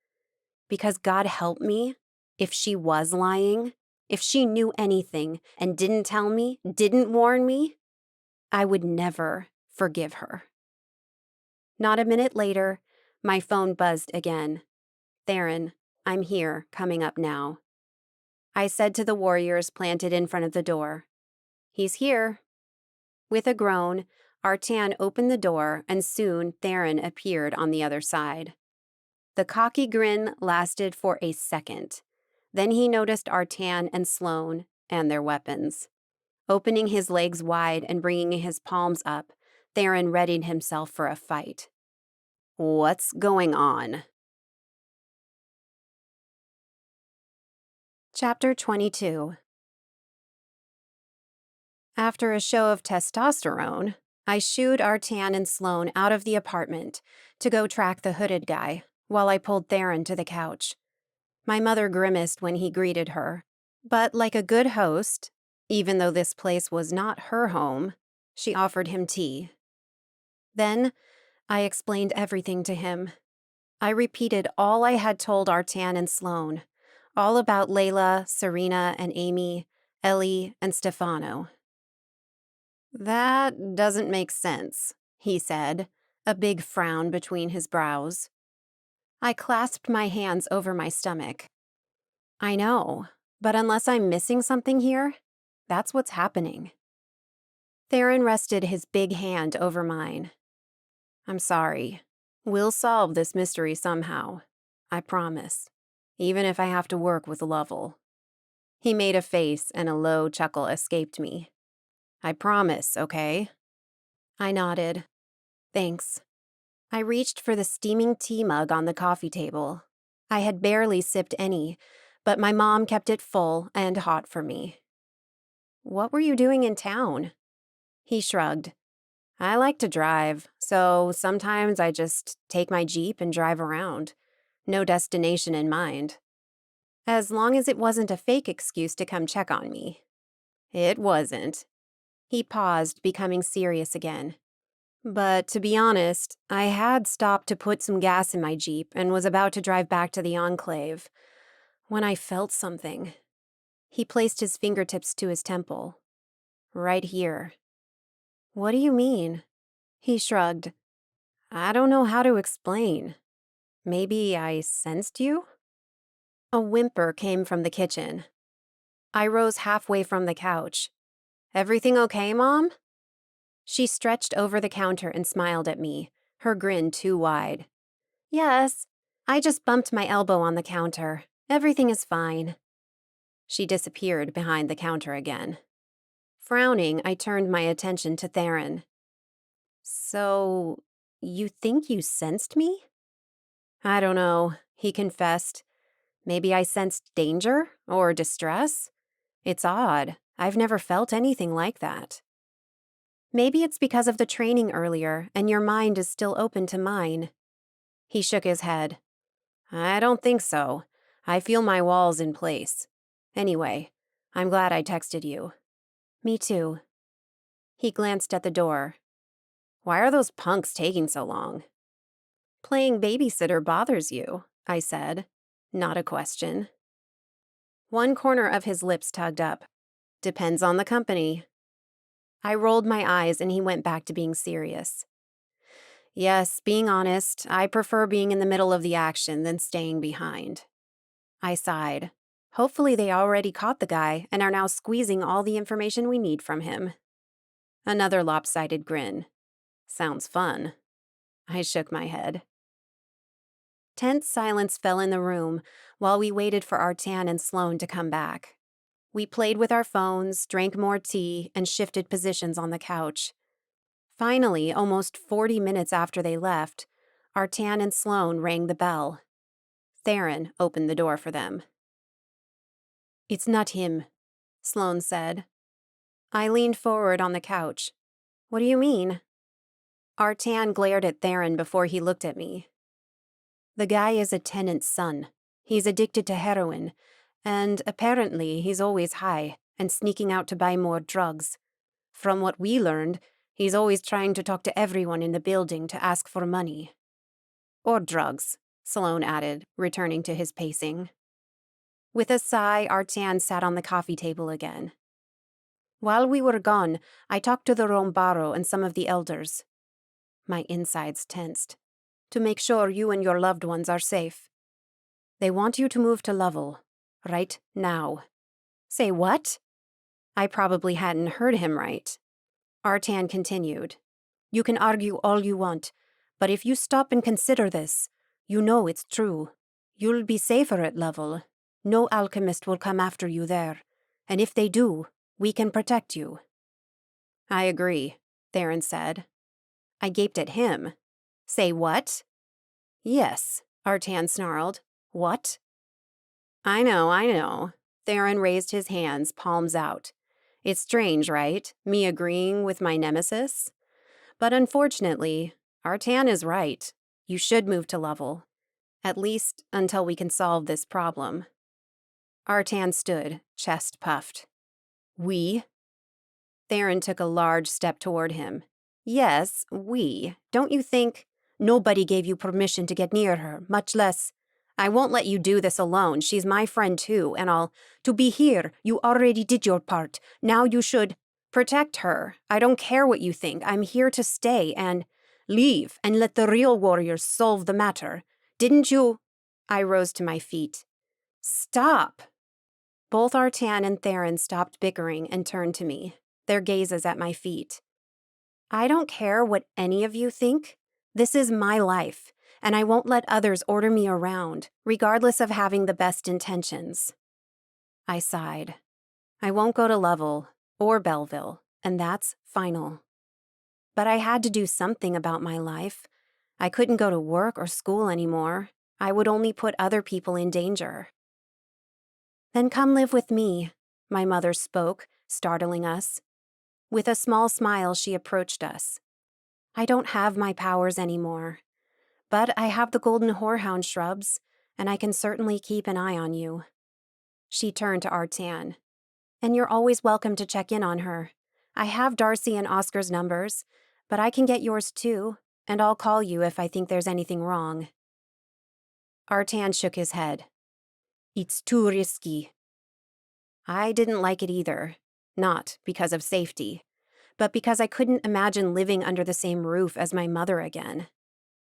S2: Because God help me, if she was lying, if she knew anything and didn't tell me, didn't warn me, I would never forgive her. Not a minute later, my phone buzzed again. "Theron, I'm here, coming up now." I said to the warriors planted in front of the door, "He's here." With a groan, Artan opened the door, and soon Theron appeared on the other side. The cocky grin lasted for a second. Then he noticed Artan and Sloane and their weapons. Opening his legs wide and bringing his palms up, Theron readied himself for a fight. "What's going on?" Chapter 22. After a show of testosterone, I shooed Artan and Sloane out of the apartment to go track the hooded guy, while I pulled Theron to the couch. My mother grimaced when he greeted her, but like a good host, even though this place was not her home, she offered him tea. Then I explained everything to him. I repeated all I had told Artan and Sloane, all about Layla, Serena, and Amy, Ellie, and Stefano. "That doesn't make sense," he said, a big frown between his brows. I clasped my hands over my stomach. "I know, but unless I'm missing something here, that's what's happening." Theron rested his big hand over mine. "I'm sorry. We'll solve this mystery somehow. I promise. Even if I have to work with Lovell." He made a face and a low chuckle escaped me. "I promise, okay?" I nodded. "Thanks." I reached for the steaming tea mug on the coffee table. I had barely sipped any, but my mom kept it full and hot for me. "What were you doing in town?" He shrugged. "I like to drive, so sometimes I just take my Jeep and drive around. No destination in mind. As long as it wasn't a fake excuse to come check on me." "It wasn't." He paused, becoming serious again. "But to be honest, I had stopped to put some gas in my Jeep and was about to drive back to the enclave when I felt something." He placed his fingertips to his temple. "Right here." "What do you mean?" He shrugged. "I don't know how to explain. Maybe I sensed you?" A whimper came from the kitchen. I rose halfway from the couch. "Everything okay, Mom?" She stretched over the counter and smiled at me, her grin too wide. "Yes, I just bumped my elbow on the counter. Everything is fine." She disappeared behind the counter again. Frowning, I turned my attention to Theron. "So, you think you sensed me?" "I don't know," he confessed. "Maybe I sensed danger or distress. It's odd. I've never felt anything like that." "Maybe it's because of the training earlier and your mind is still open to mine." He shook his head. "I don't think so. I feel my walls in place. Anyway, I'm glad I texted you.
S1: Me too.
S2: He glanced at the door. Why are those punks taking so long?
S1: Playing babysitter bothers you, I said. Not a question. One corner of his lips tugged up. Depends on the company. I rolled my eyes and he went back to being serious. Yes, being honest, I prefer being in the middle of the action than staying behind. I sighed. Hopefully they already caught the guy and are now squeezing all the information we need from him. Another lopsided grin. Sounds fun. I shook my head. Tense silence fell in the room while we waited for Artan and Sloane to come back. We played with our phones, drank more tea, and shifted positions on the couch. Finally, almost 40 minutes after they left, Artan and Sloane rang the bell. Theron opened the door for them. "It's not him," Sloane said. I leaned forward on the couch. "What do you mean?" Artan glared at Theron before he looked at me. "The guy is a tenant's son. He's addicted to heroin, and apparently he's always high and sneaking out to buy more drugs. From what we learned, he's always trying to talk to everyone in the building to ask for money." "Or drugs," Sloane added, returning to his pacing. With a sigh, Artan sat on the coffee table again. "While we were gone, I talked to the Rombaro and some of the elders." My insides tensed. "To make sure you and your loved ones are safe. They want you to move to Lovell. Right now." "Say what?" I probably hadn't heard him right. Artan continued. "You can argue all you want, but if you stop and consider this, you know it's true. You'll be safer at Lovell. No alchemist will come after you there, and if they do, we can protect you." "I agree," Theron said. I gaped at him. "Say what?" "Yes," Artan snarled. "What?" I know. Theron raised his hands, palms out. It's strange, right? Me agreeing with my nemesis? But unfortunately, Artan is right. You should move to Lovell. At least until we can solve this problem. Artan stood, chest puffed. "We?" Theron took a large step toward him. "Yes, we. Don't you think? Nobody gave you permission to get near her, much less. I won't let you do this alone. She's my friend too, and to be here, you already did your part. Now you should protect her. I don't care what you think. I'm here to stay and leave and let the real warriors solve the matter. Didn't you?" I rose to my feet. "Stop!" Both Artan and Theron stopped bickering and turned to me, their gazes at my feet. "I don't care what any of you think. This is my life, and I won't let others order me around, regardless of having the best intentions." I sighed. I won't go to Lovell or Belleville, and that's final. But I had to do something about my life. I couldn't go to work or school anymore. I would only put other people in danger. "Then come live with me," my mother spoke, startling us. With a small smile, she approached us. "I don't have my powers anymore, but I have the golden horehound shrubs, and I can certainly keep an eye on you." She turned to Artan. "And you're always welcome to check in on her. I have Darcy and Oscar's numbers, but I can get yours too, and I'll call you if I think there's anything wrong." Artan shook his head. "It's too risky." I didn't like it either, not because of safety, but because I couldn't imagine living under the same roof as my mother again.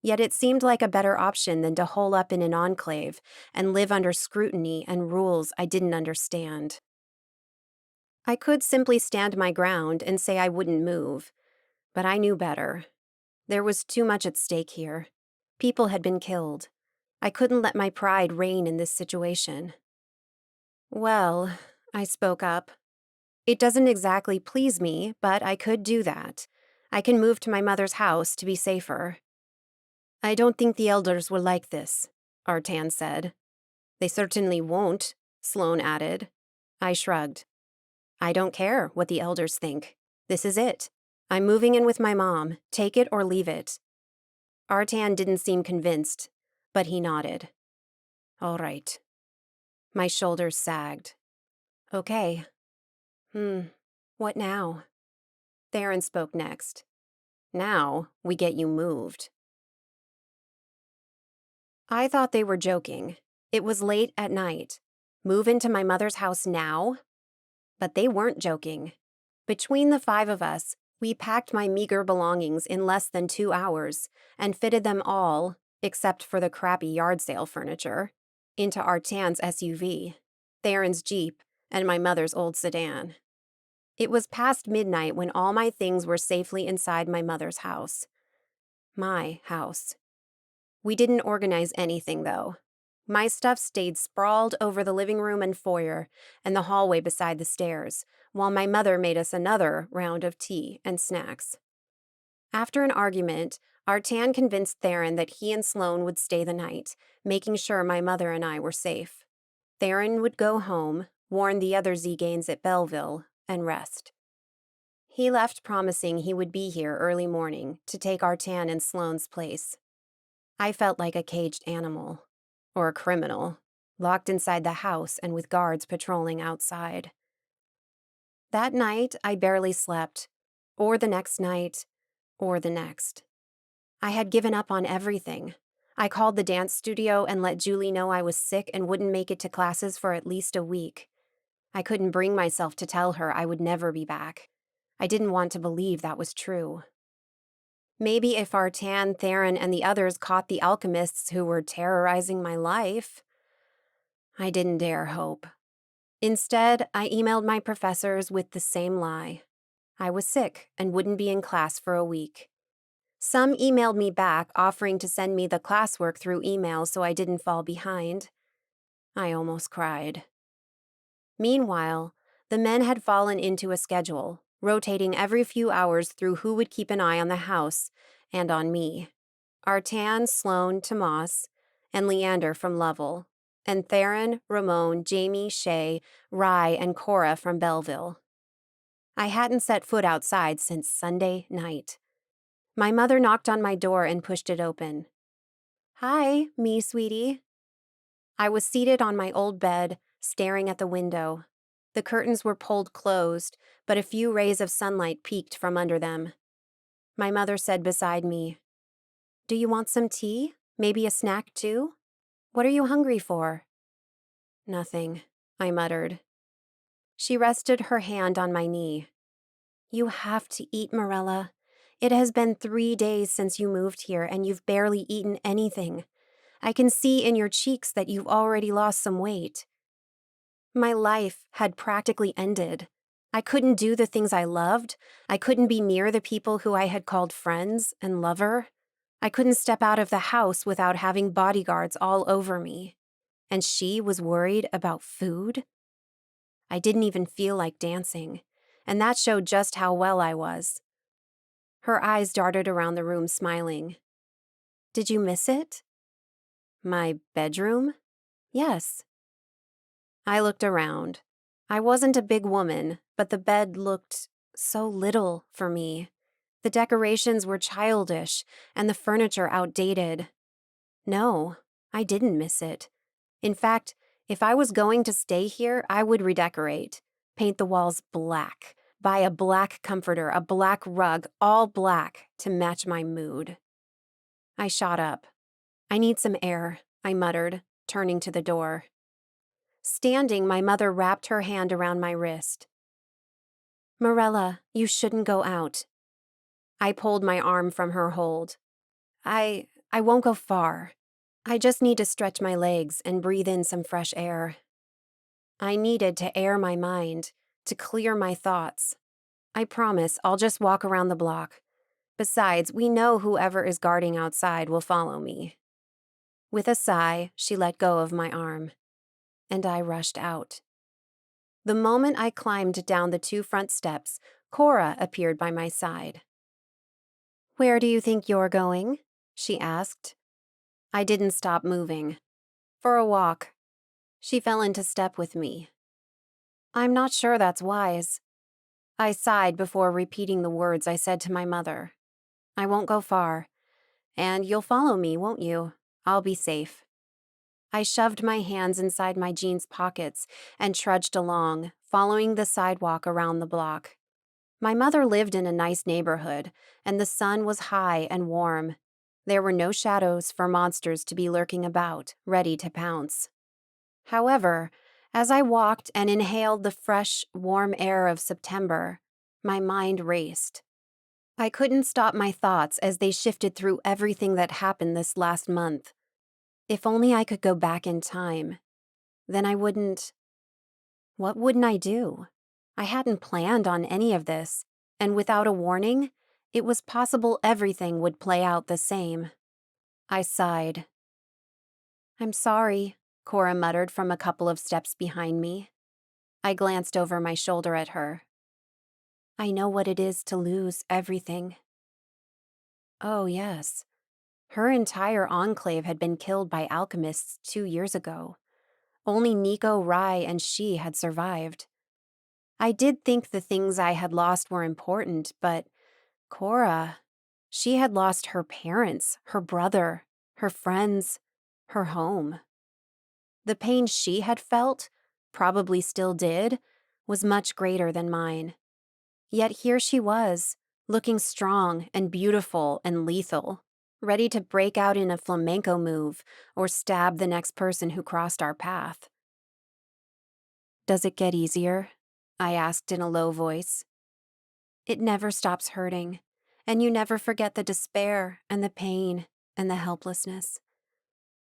S1: Yet it seemed like a better option than to hole up in an enclave and live under scrutiny and rules I didn't understand. I could simply stand my ground and say I wouldn't move, but I knew better. There was too much at stake here. People had been killed. I couldn't let my pride reign in this situation. "Well," I spoke up, "it doesn't exactly please me, but I could do that. I can move to my mother's house to be safer." "I don't think the elders will like this," Artan said. "They certainly won't," Sloane added. I shrugged. "I don't care what the elders think. This is it. I'm moving in with my mom. Take it or leave it." Artan didn't seem convinced, but he nodded. "All right."
S2: My shoulders sagged. Okay. What now? Theron spoke next. Now, we get you moved. I thought they were joking. It was late at night. Move into my mother's house now? But they weren't joking. Between the 5 of us, we packed my meager belongings in less than 2 hours and fitted them all, except for the crappy yard sale furniture, into Artan's SUV, Theron's Jeep, and my mother's old sedan. It was past midnight when all my things were safely inside my mother's house. My house. We didn't organize anything, though. My stuff stayed sprawled over the living room and foyer and the hallway beside the stairs, while my mother made us another round of tea and snacks. After an argument, Artan convinced Theron that he and Sloane would stay the night, making sure my mother and I were safe. Theron would go home, warn the other Zeganes at Belleville, and rest. He left promising he would be here early morning to take Artan in Sloane's place. I felt like a caged animal, or a criminal, locked inside the house and with guards patrolling outside. That night, I barely slept, or the next night, or the next. I had given up on everything. I called the dance studio and let Julie know I was sick and wouldn't make it to classes for at least a week. I couldn't bring myself to tell her I would never be back. I didn't want to believe that was true. Maybe if Artan, Theron, and the others caught the alchemists who were terrorizing my life. I didn't dare hope. Instead, I emailed my professors with the same lie. I was sick and wouldn't be in class for a week. Some emailed me back offering to send me the classwork through email so I didn't fall behind. I almost cried. Meanwhile, the men had fallen into a schedule, rotating every few hours through who would keep an eye on the house and on me. Artan, Sloane, Tomas, and Leander from Lovell, and Theron, Ramon, Jamie, Shay, Rye, and Cora from Belleville. I hadn't set foot outside since Sunday night. My mother knocked on my door and pushed it open. "Hi, me, sweetie." I was seated on my old bed, staring at the window. The curtains were pulled closed, but a few rays of sunlight peeked from under them. My mother said beside me, "Do you want some tea? Maybe a snack too? What are you hungry for?" "Nothing," I muttered. She rested her hand on my knee. "You have to eat, Mirella. It has been 3 days since you moved here, and you've barely eaten anything. I can see in your cheeks that you've already lost some weight." My life had practically ended. I couldn't do the things I loved. I couldn't be near the people who I had called friends and lover. I couldn't step out of the house without having bodyguards all over me. And she was worried about food? I didn't even feel like dancing, and that showed just how well I was. Her eyes darted around the room, smiling. "Did you miss it?" "My bedroom?" "Yes." I looked around. I wasn't a big woman, but the bed looked so little for me. The decorations were childish, and the furniture outdated. No, I didn't miss it. In fact, if I was going to stay here, I would redecorate. Paint the walls black. Buy a black comforter, a black rug, all black to match my mood. I shot up. "I need some air," I muttered, turning to the door. Standing, my mother wrapped her hand around my wrist. "Mirella, you shouldn't go out." I pulled my arm from her hold. I won't go far. I just need to stretch my legs and breathe in some fresh air." I needed to air my mind, to clear my thoughts. "I promise I'll just walk around the block. Besides, we know whoever is guarding outside will follow me." With a sigh, she let go of my arm, and I rushed out. The moment I climbed down the 2 front steps, Cora appeared by my side. "Where do you think you're going?" she asked. I didn't stop moving. "For a walk." She fell into step with me. "I'm not sure that's wise." I sighed before repeating the words I said to my mother. "I won't go far. And you'll follow me, won't you? I'll be safe." I shoved my hands inside my jeans pockets and trudged along, following the sidewalk around the block. My mother lived in a nice neighborhood, and the sun was high and warm. There were no shadows for monsters to be lurking about, ready to pounce. However, as I walked and inhaled the fresh, warm air of September, my mind raced. I couldn't stop my thoughts as they shifted through everything that happened this last month. If only I could go back in time. Then I wouldn't. What wouldn't I do? I hadn't planned on any of this, and without a warning, it was possible everything would play out the same. I sighed. "I'm sorry," Cora muttered from a couple of steps behind me. I glanced over my shoulder at her. "I know what it is to lose everything." Oh, yes. Her entire enclave had been killed by alchemists 2 years ago. Only Nico, Rai, and she had survived. I did think the things I had lost were important, but Cora, she had lost her parents, her brother, her friends, her home. The pain she had felt, probably still did, was much greater than mine. Yet here she was, looking strong and beautiful and lethal, ready to break out in a flamenco move or stab the next person who crossed our path. "Does it get easier?" I asked in a low voice. "It never stops hurting, and you never forget the despair and the pain and the helplessness.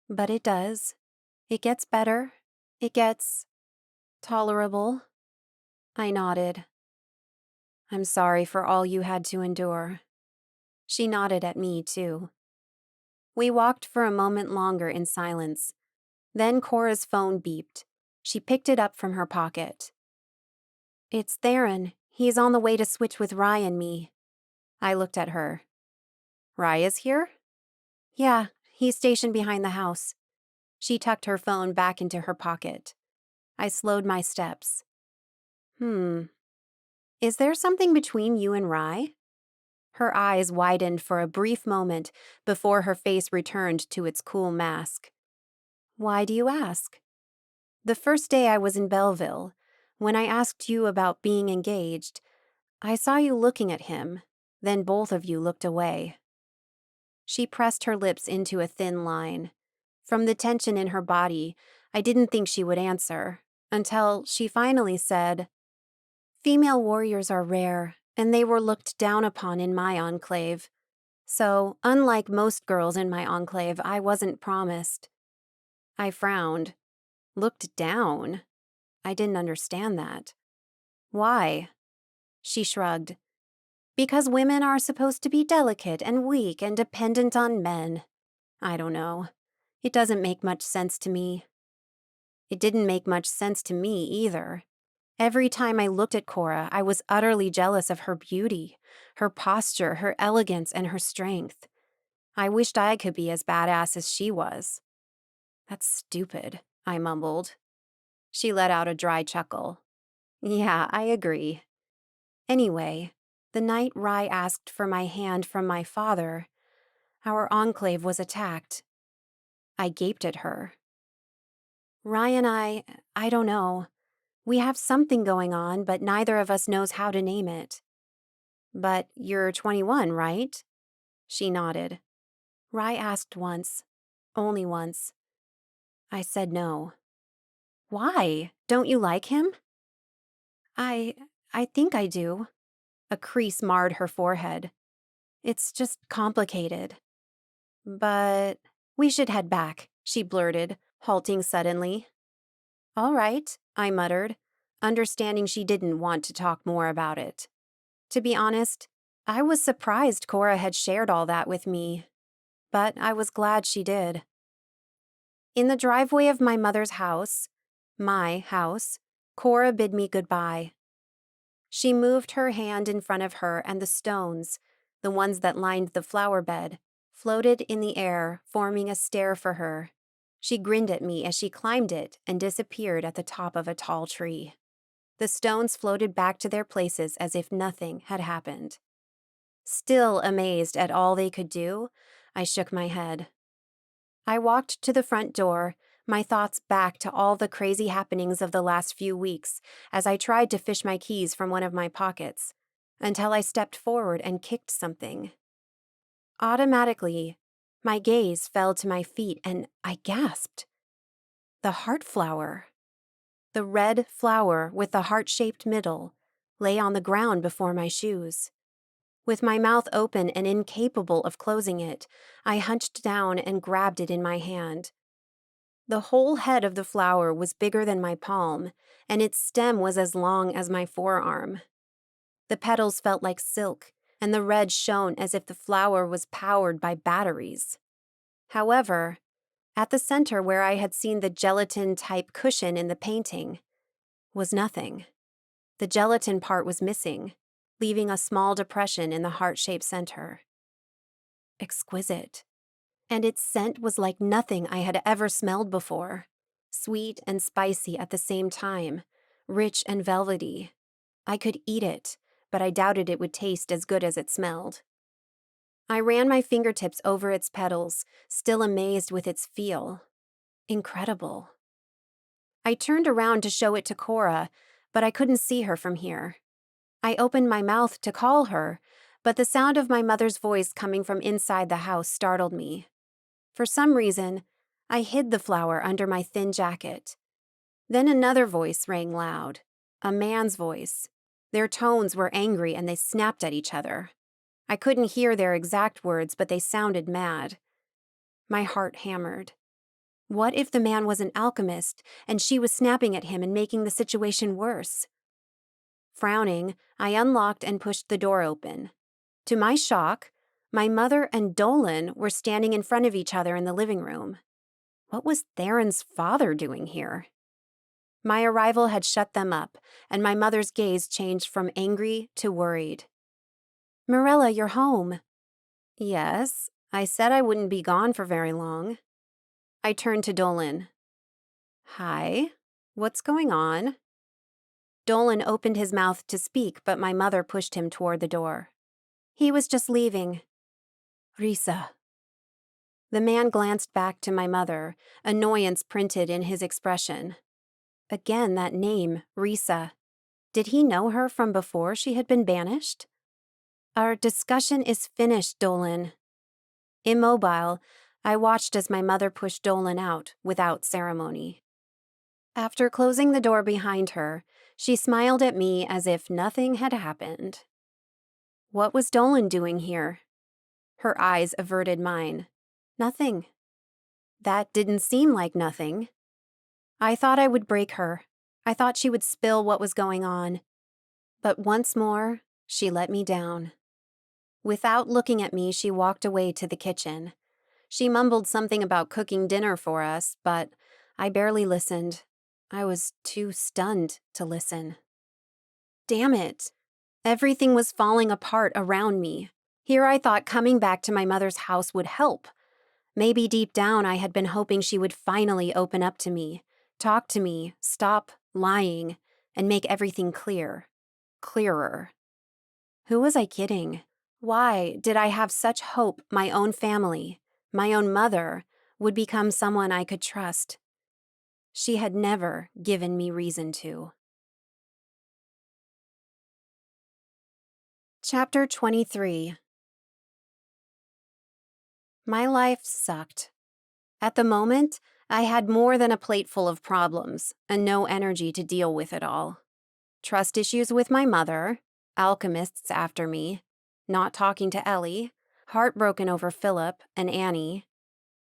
S2: But it does. It gets better. It gets tolerable." I nodded. "I'm sorry for all you had to endure." She nodded at me, too. We walked for a moment longer in silence. Then Cora's phone beeped. She picked it up from her pocket. "It's Theron. He's on the way to switch with Rai and me." I looked at her. "Rai is here?" "Yeah, he's stationed behind the house." She tucked her phone back into her pocket. I slowed my steps. Is there something between you and Rai?" Her eyes widened for a brief moment before her face returned to its cool mask. "Why do you ask?" "The first day I was in Belleville, when I asked you about being engaged, I saw you looking at him, then both of you looked away." She pressed her lips into a thin line. From the tension in her body, I didn't think she would answer, until she finally said, "Female warriors are rare, and they were looked down upon in my enclave. So, unlike most girls in my enclave, I wasn't promised." I frowned. Looked down? I didn't understand that. "Why?" She shrugged. "Because women are supposed to be delicate and weak and dependent on men. I don't know. It doesn't make much sense to me." It didn't make much sense to me either. Every time I looked at Cora, I was utterly jealous of her beauty, her posture, her elegance, and her strength. I wished I could be as badass as she was. "That's stupid," I mumbled. She let out a dry chuckle. "Yeah, I agree. Anyway, the night Rai asked for my hand from my father, our enclave was attacked." I gaped at her. "Rai and I don't know. We have something going on, but neither of us knows how to name it." "But you're 21, right?" She nodded. "Rai asked once. Only once." I said no. "Why? Don't you like him?" I think I do." A crease marred her forehead. "It's just complicated." "But we should head back," she blurted, halting suddenly. "All right," I muttered, understanding she didn't want to talk more about it. To be honest, I was surprised Cora had shared all that with me, but I was glad she did. In the driveway of my mother's house, my house, Cora bid me goodbye. She moved her hand in front of her, and the stones, the ones that lined the flower bed, floated in the air, forming a stair for her. She grinned at me as she climbed it and disappeared at the top of a tall tree. The stones floated back to their places as if nothing had happened. Still amazed at all they could do, I shook my head. I walked to the front door, my thoughts back to all the crazy happenings of the last few weeks as I tried to fish my keys from one of my pockets, until I stepped forward and kicked something. Automatically, my gaze fell to my feet and I gasped. The heart flower. The red flower with the heart-shaped middle lay on the ground before my shoes. With my mouth open and incapable of closing it, I hunched down and grabbed it in my hand. The whole head of the flower was bigger than my palm, and its stem was as long as my forearm. The petals felt like silk, and the red shone as if the flower was powered by batteries. However, at the center where I had seen the gelatin-type cushion in the painting was nothing. The gelatin part was missing, leaving a small depression in the heart-shaped center. Exquisite. And its scent was like nothing I had ever smelled before. Sweet and spicy at the same time, rich and velvety. I could eat it, but I doubted it would taste as good as it smelled. I ran my fingertips over its petals, still amazed with its feel. Incredible. I turned around to show it to Cora, but I couldn't see her from here. I opened my mouth to call her, but the sound of my mother's voice coming from inside the house startled me. For some reason, I hid the flower under my thin jacket. Then another voice rang loud, a man's voice. Their tones were angry and they snapped at each other. I couldn't hear their exact words, but they sounded mad. My heart hammered. What if the man was an alchemist and she was snapping at him and making the situation worse? Frowning, I unlocked and pushed the door open. To my shock, my mother and Dolan were standing in front of each other in the living room. What was Theron's father doing here? My arrival had shut them up, and my mother's gaze changed from angry to worried. "Mirella, you're home." "Yes, I said I wouldn't be gone for very long." I turned to Dolan. "Hi, what's going on?" Dolan opened his mouth to speak, but my mother pushed him toward the door. "He was just leaving." "Risa." The man glanced back to my mother, annoyance printed in his expression. Again that name, Risa. Did he know her from before she had been banished? "Our discussion is finished, Dolan." Immobile, I watched as my mother pushed Dolan out without ceremony. After closing the door behind her, she smiled at me as if nothing had happened. What was Dolan doing here? Her eyes averted mine. Nothing. That didn't seem like nothing. I thought I would break her. I thought she would spill what was going on. But once more, she let me down. Without looking at me, she walked away to the kitchen. She mumbled something about cooking dinner for us, but I barely listened. I was too stunned to listen. Damn it. Everything was falling apart around me. Here I thought coming back to my mother's house would help. Maybe deep down I had been hoping she would finally open up to me, talk to me, stop lying, and make everything clear. Clearer. Who was I kidding? Why did I have such hope my own family, my own mother, would become someone I could trust? She had never given me reason to. Chapter 23. My life sucked. At the moment, I had more than a plate full of problems and no energy to deal with it all. Trust issues with my mother, alchemists after me, not talking to Ellie, heartbroken over Philip and Annie.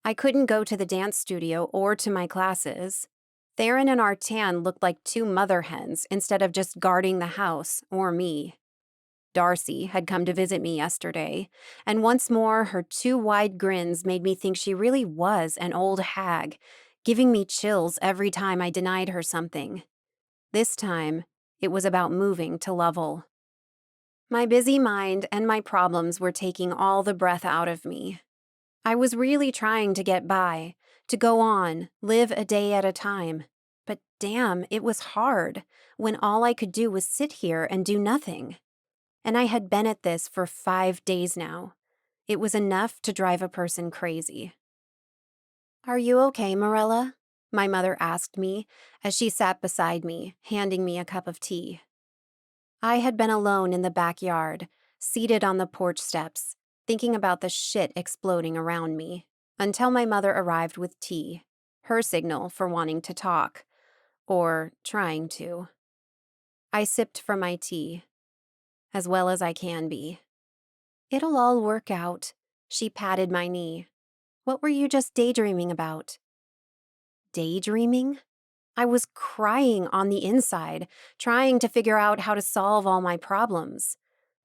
S2: I couldn't go to the dance studio or to my classes. Theron and Artan looked like two mother hens instead of just guarding the house or me. Darcy had come to visit me yesterday, and once more her two wide grins made me think she really was an old hag, giving me chills every time I denied her something. This time, it was about moving to Lovell. My busy mind and my problems were taking all the breath out of me. I was really trying to get by, to go on, live a day at a time. But damn, it was hard when all I could do was sit here and do nothing. And I had been at this for 5 days now. It was enough to drive a person crazy. "Are you okay, Mirella?" my mother asked me as she sat beside me, handing me a cup of tea. I had been alone in the backyard, seated on the porch steps, thinking about the shit exploding around me, until my mother arrived with tea, her signal for wanting to talk, or trying to. I sipped from my tea, as well as I can be. "It'll all work out," she patted my knee. "What were you just daydreaming about?" Daydreaming? I was crying on the inside, trying to figure out how to solve all my problems.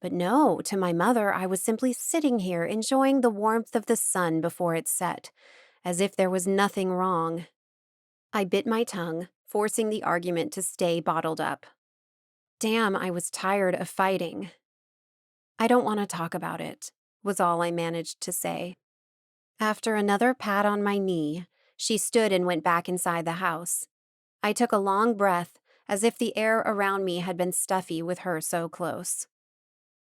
S2: But no, to my mother, I was simply sitting here enjoying the warmth of the sun before it set, as if there was nothing wrong. I bit my tongue, forcing the argument to stay bottled up. Damn, I was tired of fighting. "I don't want to talk about it," was all I managed to say. After another pat on my knee, she stood and went back inside the house. I took a long breath, as if the air around me had been stuffy with her so close.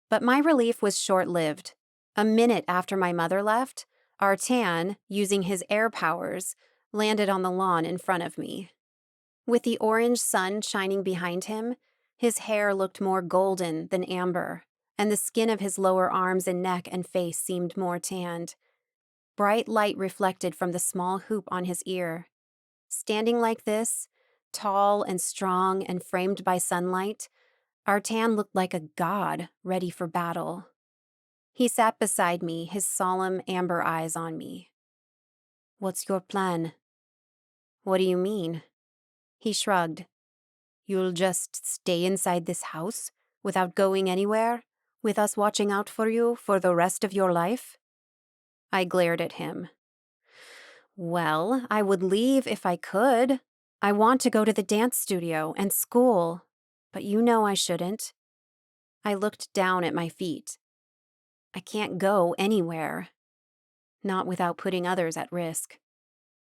S2: But my relief was short-lived. A minute after my mother left, Artan, using his air powers, landed on the lawn in front of me. With the orange sun shining behind him, his hair looked more golden than amber, and the skin of his lower arms and neck and face seemed more tanned. Bright light reflected from the small hoop on his ear. Standing like this, tall and strong and framed by sunlight, Artan looked like a god ready for battle. He sat beside me, his solemn amber eyes on me. "What's your plan?" "What do you mean?" He shrugged. "You'll just stay inside this house without going anywhere, with us watching out for you for the rest of your life?" I glared at him. "Well, I would leave if I could. I want to go to the dance studio and school, but you know I shouldn't." I looked down at my feet. I can't go anywhere. Not without putting others at risk.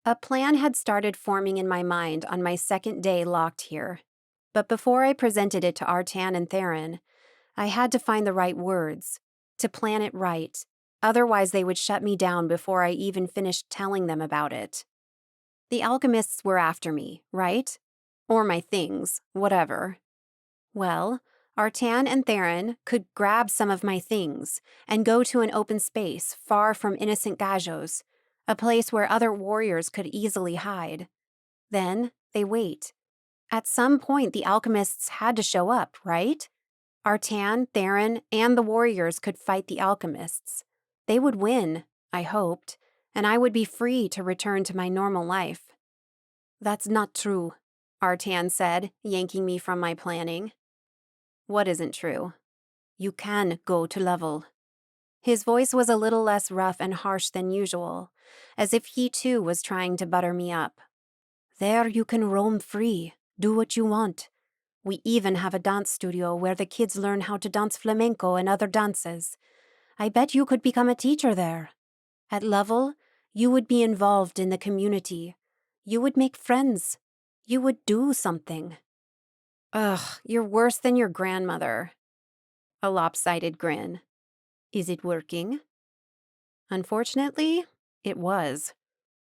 S2: A plan had started forming in my mind on my second day locked here. But before I presented it to Artan and Theron, I had to find the right words, to plan it right. Otherwise, they would shut me down before I even finished telling them about it. The alchemists were after me, right? Or my things, whatever. Well, Artan and Theron could grab some of my things and go to an open space far from innocent gajos, a place where other warriors could easily hide. Then they wait. At some point, the alchemists had to show up, right? Artan, Theron, and the warriors could fight the alchemists. They would win, I hoped, and I would be free to return to my normal life. "That's not true," Artan said, yanking me from my planning. "What isn't true?" "You can go to level." His voice was a little less rough and harsh than usual, as if he too was trying to butter me up. "There you can roam free, do what you want. We even have a dance studio where the kids learn how to dance flamenco and other dances. I bet you could become a teacher there. At level, you would be involved in the community. You would make friends. You would do something." "Ugh, you're worse than your grandmother." A lopsided grin. "Is it working?" Unfortunately, it was.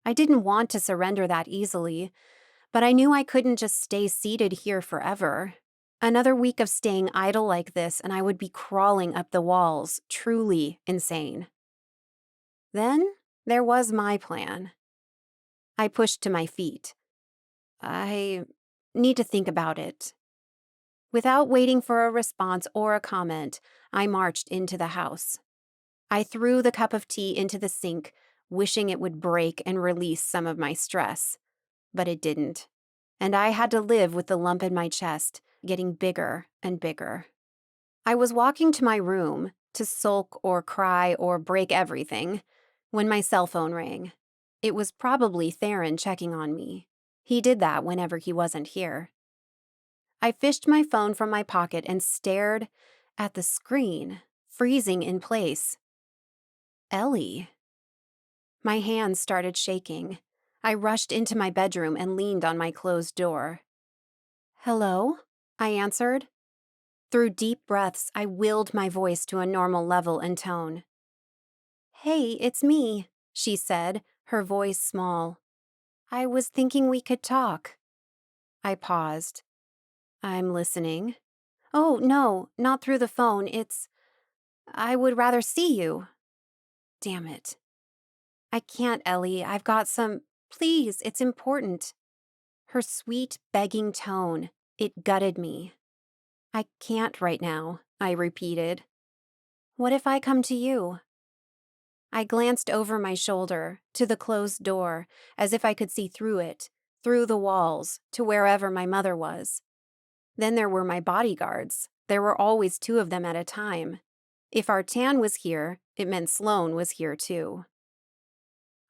S2: I didn't want to surrender that easily, but I knew I couldn't just stay seated here forever. Another week of staying idle like this, and I would be crawling up the walls, truly insane. Then there was my plan. I pushed to my feet. "I need to think about it." Without waiting for a response or a comment, I marched into the house. I threw the cup of tea into the sink, wishing it would break and release some of my stress. But it didn't. And I had to live with the lump in my chest, getting bigger and bigger. I was walking to my room to sulk or cry or break everything when my cell phone rang. It was probably Theron checking on me. He did that whenever he wasn't here. I fished my phone from my pocket and stared at the screen, freezing in place. Ellie. My hands started shaking. I rushed into my bedroom and leaned on my closed door. "Hello?" I answered. Through deep breaths, I willed my voice to a normal level and tone. "Hey, it's me," she said, her voice small. I was thinking we could talk. I paused. I'm listening. Oh, no, not through the phone. I would rather see you. Damn it. I can't, Ellie. I've got some. Please, it's important. Her sweet, begging tone, it gutted me. I can't right now, I repeated. What if I come to you? I glanced over my shoulder, to the closed door, as if I could see through it, through the walls, to wherever my mother was. Then there were my bodyguards. There were always 2 of them at a time. If Artan was here, it meant Sloane was here too.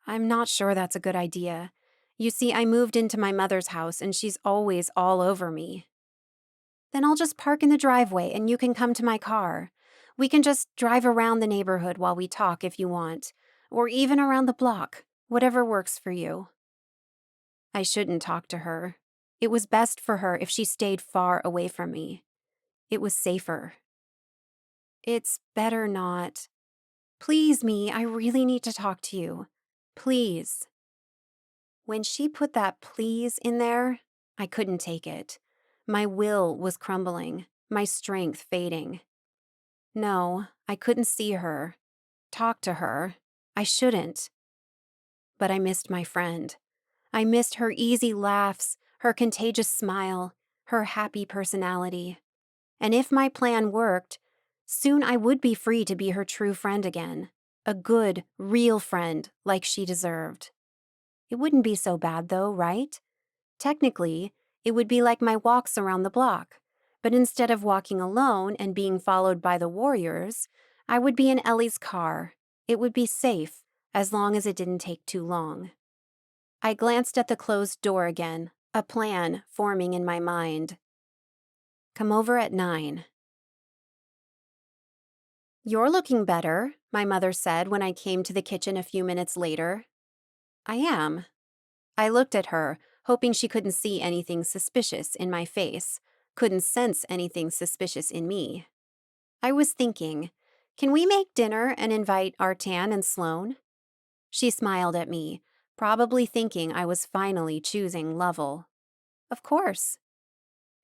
S2: I'm not sure that's a good idea. You see, I moved into my mother's house and she's always all over me. Then I'll just park in the driveway and you can come to my car. We can just drive around the neighborhood while we talk if you want, or even around the block, whatever works for you. I shouldn't talk to her. It was best for her if she stayed far away from me. It was safer. It's better not. Please, me, I really need to talk to you. Please. When she put that please in there, I couldn't take it. My will was crumbling, my strength fading. No, I couldn't see her, talk to her. I shouldn't. But I missed my friend. I missed her easy laughs, her contagious smile, her happy personality. And if my plan worked, soon I would be free to be her true friend again. A good, real friend like she deserved. It wouldn't be so bad though, right? Technically, it would be like my walks around the block. But instead of walking alone and being followed by the warriors, I would be in Ellie's car. It would be safe, as long as it didn't take too long. I glanced at the closed door again, a plan forming in my mind. Come over at 9. You're looking better, my mother said when I came to the kitchen a few minutes later. I am. I looked at her, hoping she couldn't see anything suspicious in my face, couldn't sense anything suspicious in me. I was thinking, can we make dinner and invite Artan and Sloane? She smiled at me, probably thinking I was finally choosing Lovell. Of course.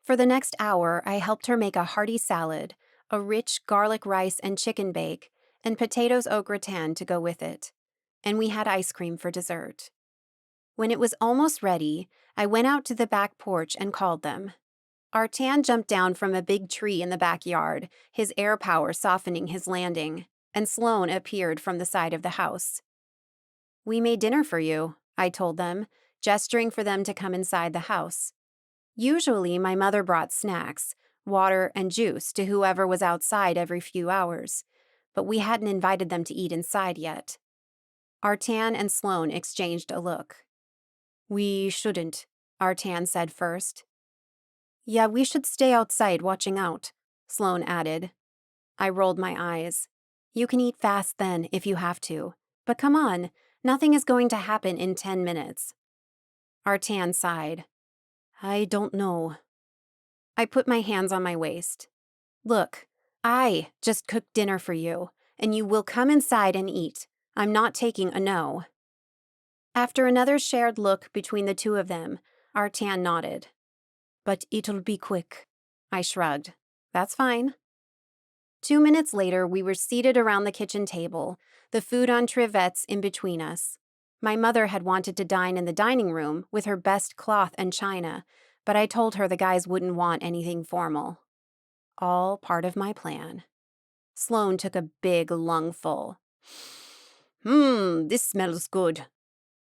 S2: For the next hour, I helped her make a hearty salad, a rich garlic rice and chicken bake, and potatoes au gratin to go with it. And we had ice cream for dessert. When it was almost ready, I went out to the back porch and called them. Artan jumped down from a big tree in the backyard, his air power softening his landing, and Sloane appeared from the side of the house. We made dinner for you, I told them, gesturing for them to come inside the house. Usually, my mother brought snacks, water and juice to whoever was outside every few hours, but we hadn't invited them to eat inside yet. Artan and Sloane exchanged a look. We shouldn't, Artan said first. Yeah, we should stay outside watching out, Sloane added. I rolled my eyes. You can eat fast then if you have to, but come on, nothing is going to happen in 10 minutes. Artan sighed. I don't know. I put my hands on my waist. Look, I just cooked dinner for you, and you will come inside and eat. I'm not taking a no. After another shared look between the 2 of them, Artan nodded. But it'll be quick. I shrugged. That's fine. 2 minutes later, we were seated around the kitchen table, the food on trivets in between us. My mother had wanted to dine in the dining room with her best cloth and china, but I told her the guys wouldn't want anything formal. All part of my plan. Sloane took a big lungful. This smells good.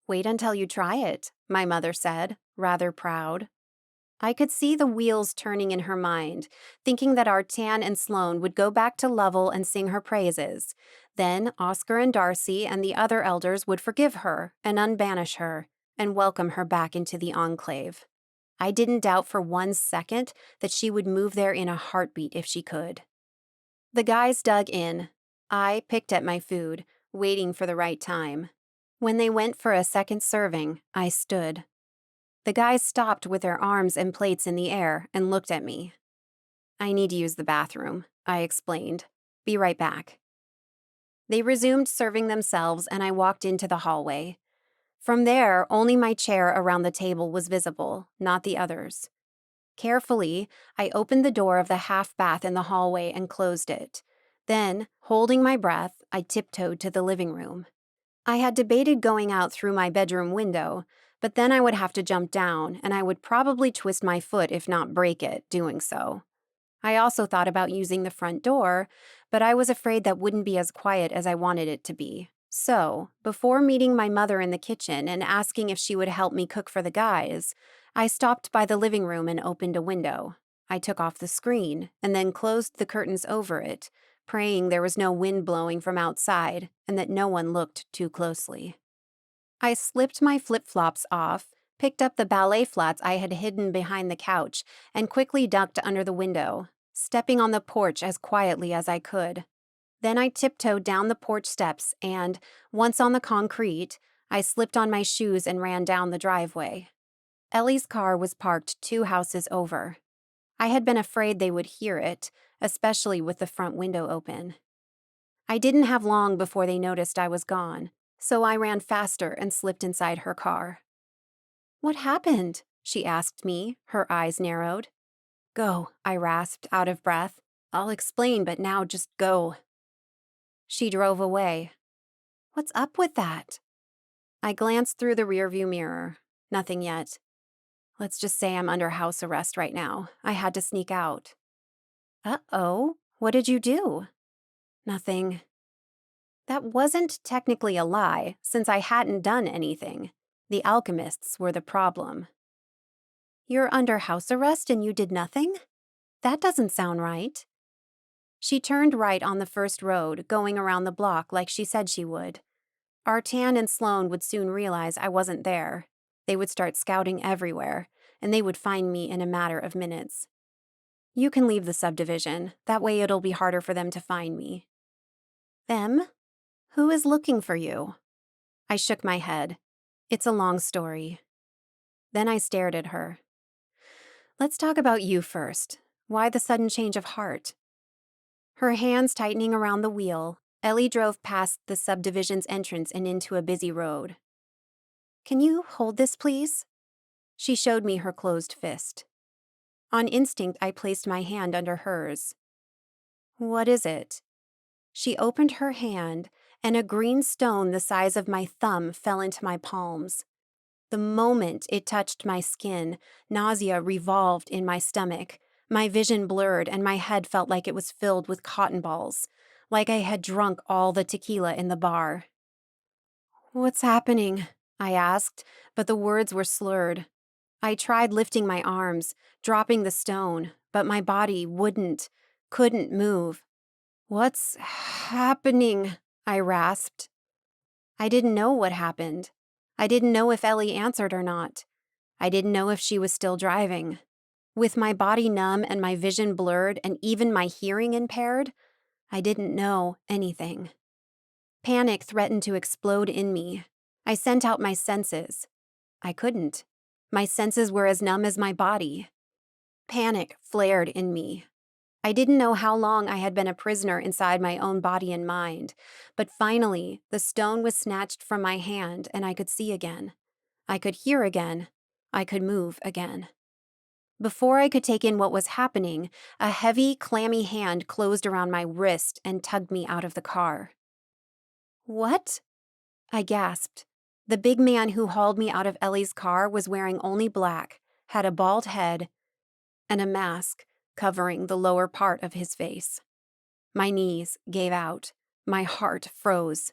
S2: Wait until you try it, my mother said, rather proud. I could see the wheels turning in her mind, thinking that Artan and Sloane would go back to Lovell and sing her praises. Then Oscar and Darcy and the other elders would forgive her and unbanish her and welcome her back into the enclave. I didn't doubt for 1 second that she would move there in a heartbeat if she could. The guys dug in. I picked at my food, waiting for the right time. When they went for a second serving, I stood. The guys stopped with their arms and plates in the air and looked at me. I need to use the bathroom, I explained. Be right back. They resumed serving themselves and I walked into the hallway. From there, only my chair around the table was visible, not the others. Carefully, I opened the door of the half bath in the hallway and closed it. Then, holding my breath, I tiptoed to the living room. I had debated going out through my bedroom window, but then I would have to jump down, and I would probably twist my foot if not break it doing so. I also thought about using the front door, but I was afraid that wouldn't be as quiet as I wanted it to be. So, before meeting my mother in the kitchen and asking if she would help me cook for the guys, I stopped by the living room and opened a window. I took off the screen and then closed the curtains over it, praying there was no wind blowing from outside and that no one looked too closely. I slipped my flip-flops off, picked up the ballet flats I had hidden behind the couch, and quickly ducked under the window, stepping on the porch as quietly as I could. Then I tiptoed down the porch steps and, once on the concrete, I slipped on my shoes and ran down the driveway. Ellie's car was parked 2 houses over. I had been afraid they would hear it, especially with the front window open. I didn't have long before they noticed I was gone, so I ran faster and slipped inside her car. "What happened?" she asked me, her eyes narrowed. "Go," I rasped, out of breath. "I'll explain, but now just go." She drove away. "What's up with that?" I glanced through the rearview mirror. Nothing yet. Let's just say I'm under house arrest right now. I had to sneak out. "Uh-oh, what did you do?" "Nothing." That wasn't technically a lie, since I hadn't done anything. The alchemists were the problem. "You're under house arrest and you did nothing? That doesn't sound right." She turned right on the first road, going around the block like she said she would. Artan and Sloane would soon realize I wasn't there. They would start scouting everywhere, and they would find me in a matter of minutes. "You can leave the subdivision. That way it'll be harder for them to find me." "Them? Who is looking for you?" I shook my head. "It's a long story." Then I stared at her. "Let's talk about you first. Why the sudden change of heart?" Her hands tightening around the wheel, Ellie drove past the subdivision's entrance and into a busy road. "Can you hold this, please?" She showed me her closed fist. On instinct, I placed my hand under hers. "What is it?" She opened her hand, and a green stone the size of my thumb fell into my palms. The moment it touched my skin, nausea revolved in my stomach. My vision blurred, and my head felt like it was filled with cotton balls, like I had drunk all the tequila in the bar. "What's happening?" I asked, but the words were slurred. I tried lifting my arms, dropping the stone, but my body couldn't move. "What's happening?" I rasped. I didn't know what happened. I didn't know if Ellie answered or not. I didn't know if she was still driving. With my body numb and my vision blurred and even my hearing impaired, I didn't know anything. Panic threatened to explode in me. I sent out my senses. I couldn't. My senses were as numb as my body. Panic flared in me. I didn't know how long I had been a prisoner inside my own body and mind, but finally, the stone was snatched from my hand and I could see again. I could hear again. I could move again. Before I could take in what was happening, a heavy, clammy hand closed around my wrist and tugged me out of the car. "What?" I gasped. The big man who hauled me out of Ellie's car was wearing only black, had a bald head, and a mask covering the lower part of his face. My knees gave out. My heart froze.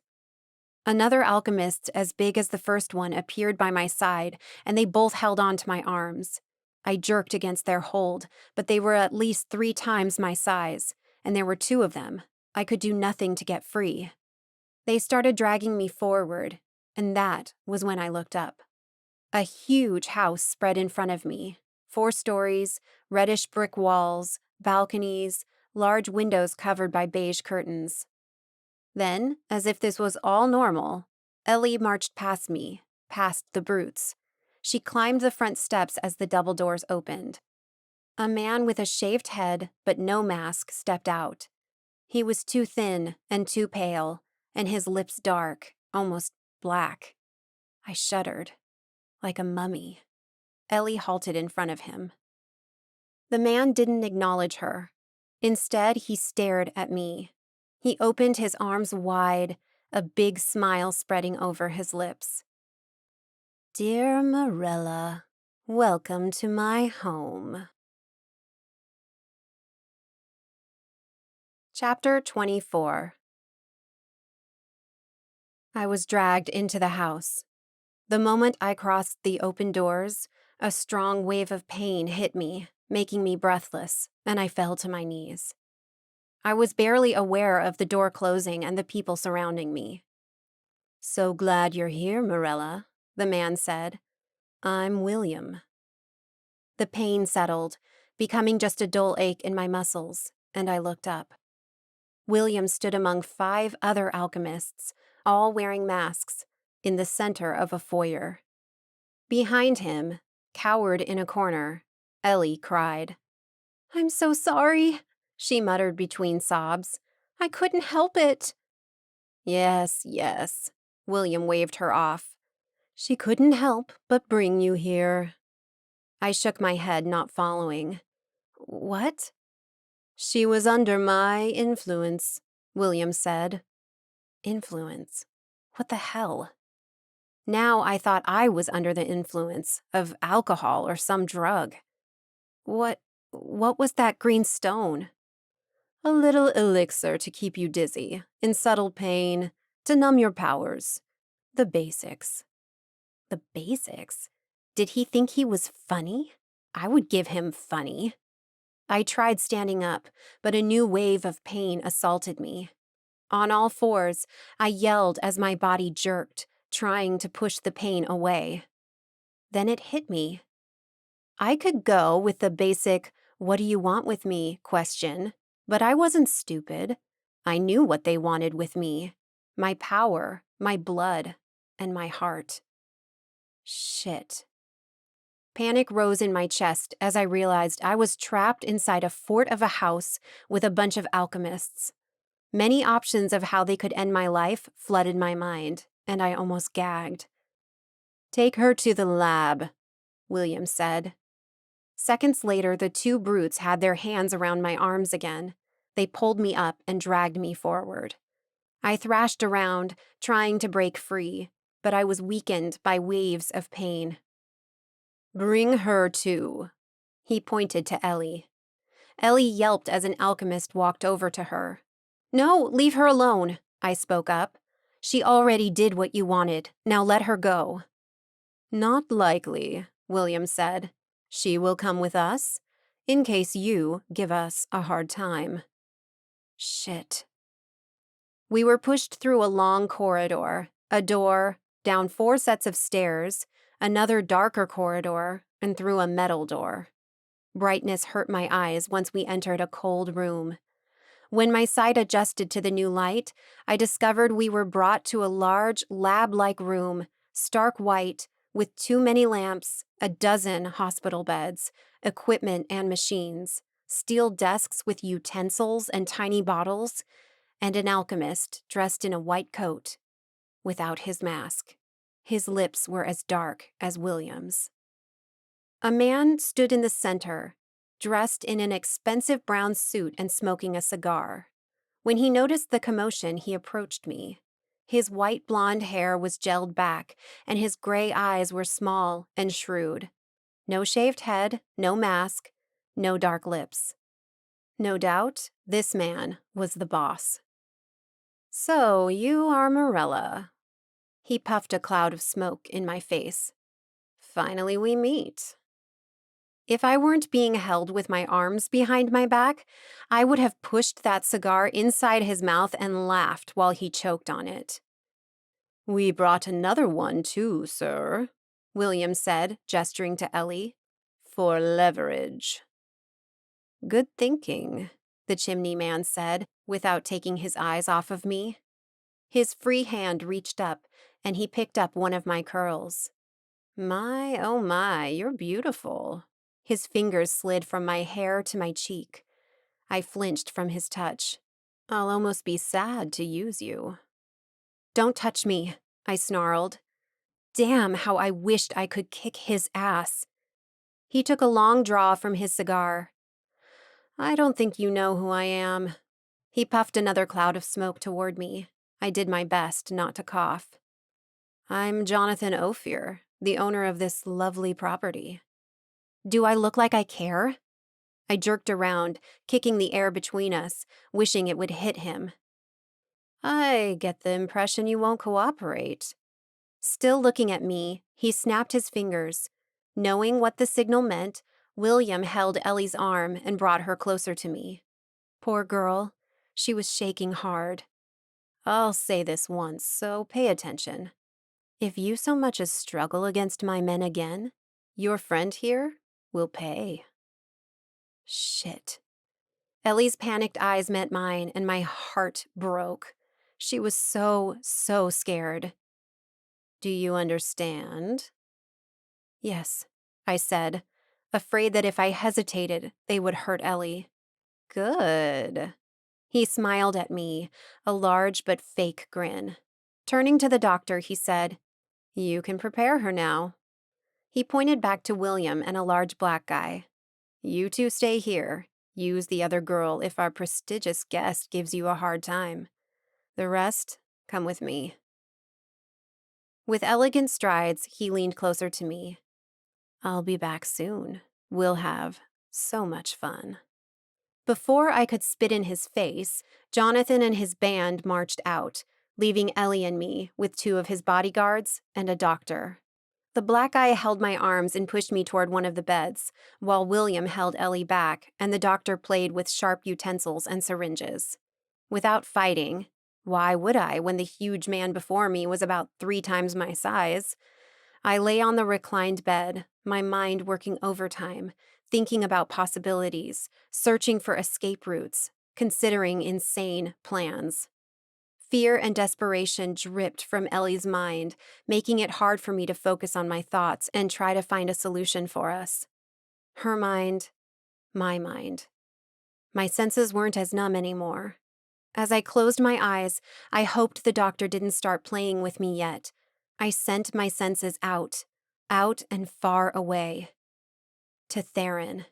S2: Another alchemist as big as the first one appeared by my side, and they both held on to my arms. I jerked against their hold, but they were at least 3 times my size, and there were 2 of them. I could do nothing to get free. They started dragging me forward, and that was when I looked up. A huge house spread in front of me. 4 stories, reddish brick walls, balconies, large windows covered by beige curtains. Then, as if this was all normal, Ellie marched past me, past the brutes. She climbed the front steps as the double doors opened. A man with a shaved head but no mask stepped out. He was too thin and too pale, and his lips dark, almost black. I shuddered, like a mummy. Ellie halted in front of him. The man didn't acknowledge her. Instead, he stared at me. He opened his arms wide, a big smile spreading over his lips. "Dear Mirella, welcome to my home." Chapter 24. I was dragged into the house. The moment I crossed the open doors, a strong wave of pain hit me, making me breathless, and I fell to my knees. I was barely aware of the door closing and the people surrounding me. "So glad you're here, Mirella," the man said. "I'm William." The pain settled, becoming just a dull ache in my muscles, and I looked up. William stood among 5 other alchemists, all wearing masks, in the center of a foyer. Behind him, cowered in a corner, Ellie cried. "I'm so sorry," she muttered between sobs. "I couldn't help it." Yes, William waved her off. "She couldn't help but bring you here." I shook my head, not following. "What?" "She was under my influence," William said. Influence? What the hell? Now I thought I was under the influence of alcohol or some drug. What was that green stone? "A little elixir to keep you dizzy, in subtle pain, to numb your powers. The basics." The basics? Did he think he was funny? I would give him funny. I tried standing up, but a new wave of pain assaulted me. On all fours, I yelled as my body jerked, trying to push the pain away. Then it hit me. I could go with the basic, "What do you want with me?" question, but I wasn't stupid. I knew what they wanted with me. My power, my blood, and my heart. Shit. Panic rose in my chest as I realized I was trapped inside a fort of a house with a bunch of alchemists. Many options of how they could end my life flooded my mind, and I almost gagged. "Take her to the lab," William said. Seconds later, the 2 brutes had their hands around my arms again. They pulled me up and dragged me forward. I thrashed around, trying to break free, but I was weakened by waves of pain. "Bring her too." He pointed to Ellie. Ellie yelped as an alchemist walked over to her. "No, leave her alone," I spoke up. "She already did what you wanted. Now let her go." "Not likely," William said. "She will come with us, in case you give us a hard time." Shit. We were pushed through a long corridor, a door, down 4 sets of stairs, another darker corridor, and through a metal door. Brightness hurt my eyes once we entered a cold room. When my sight adjusted to the new light, I discovered we were brought to a large, lab-like room, stark white, with too many lamps, a dozen hospital beds, equipment and machines, steel desks with utensils and tiny bottles, and an alchemist dressed in a white coat, without his mask. His lips were as dark as William's. A man stood in the center, dressed in an expensive brown suit and smoking a cigar. When he noticed the commotion, he approached me. His white blonde hair was gelled back, and his gray eyes were small and shrewd. No shaved head, no mask, no dark lips. No doubt, this man was the boss. "So, you are Mirella." He puffed a cloud of smoke in my face. "Finally we meet." If I weren't being held with my arms behind my back, I would have pushed that cigar inside his mouth and laughed while he choked on it. "We brought another one too, sir," William said, gesturing to Ellie. "For leverage." "Good thinking," the chimney man said, without taking his eyes off of me. His free hand reached up, and he picked up one of my curls. "My, oh my, you're beautiful." His fingers slid from my hair to my cheek. I flinched from his touch. "I'll almost be sad to use you." "Don't touch me," I snarled. Damn, how I wished I could kick his ass. He took a long draw from his cigar. I don't think you know who I am. He puffed another cloud of smoke toward me. I did my best not to cough. I'm Jonathan Ophir, the owner of this lovely property. Do I look like I care? I jerked around, kicking the air between us, wishing it would hit him. I get the impression you won't cooperate. Still looking at me, he snapped his fingers. Knowing what the signal meant, William held Ellie's arm and brought her closer to me. Poor girl, she was shaking hard. I'll say this once, so pay attention. If you so much as struggle against my men again, your friend here will pay. Shit. Ellie's panicked eyes met mine, and my heart broke. She was so scared. Do you understand? Yes, I said, afraid that if I hesitated, they would hurt Ellie. Good. He smiled at me, a large but fake grin. Turning to the doctor, he said, You can prepare her now. He pointed back to William and a large black guy. You two stay here. Use the other girl if our prestigious guest gives you a hard time. The rest, come with me. With elegant strides, he leaned closer to me. I'll be back soon. We'll have so much fun. Before I could spit in his face, Jonathan and his band marched out, leaving Ellie and me with two of his bodyguards and a doctor. The black guy held my arms and pushed me toward one of the beds, while William held Ellie back and the doctor played with sharp utensils and syringes. Without fighting, why would I when the huge man before me was about 3 times my size? I lay on the reclined bed, my mind working overtime, thinking about possibilities, searching for escape routes, considering insane plans. Fear and desperation dripped from Ellie's mind, making it hard for me to focus on my thoughts and try to find a solution for us. Her mind, my mind. My senses weren't as numb anymore. As I closed my eyes, I hoped the doctor didn't start playing with me yet. I sent my senses out and far away. To Theron.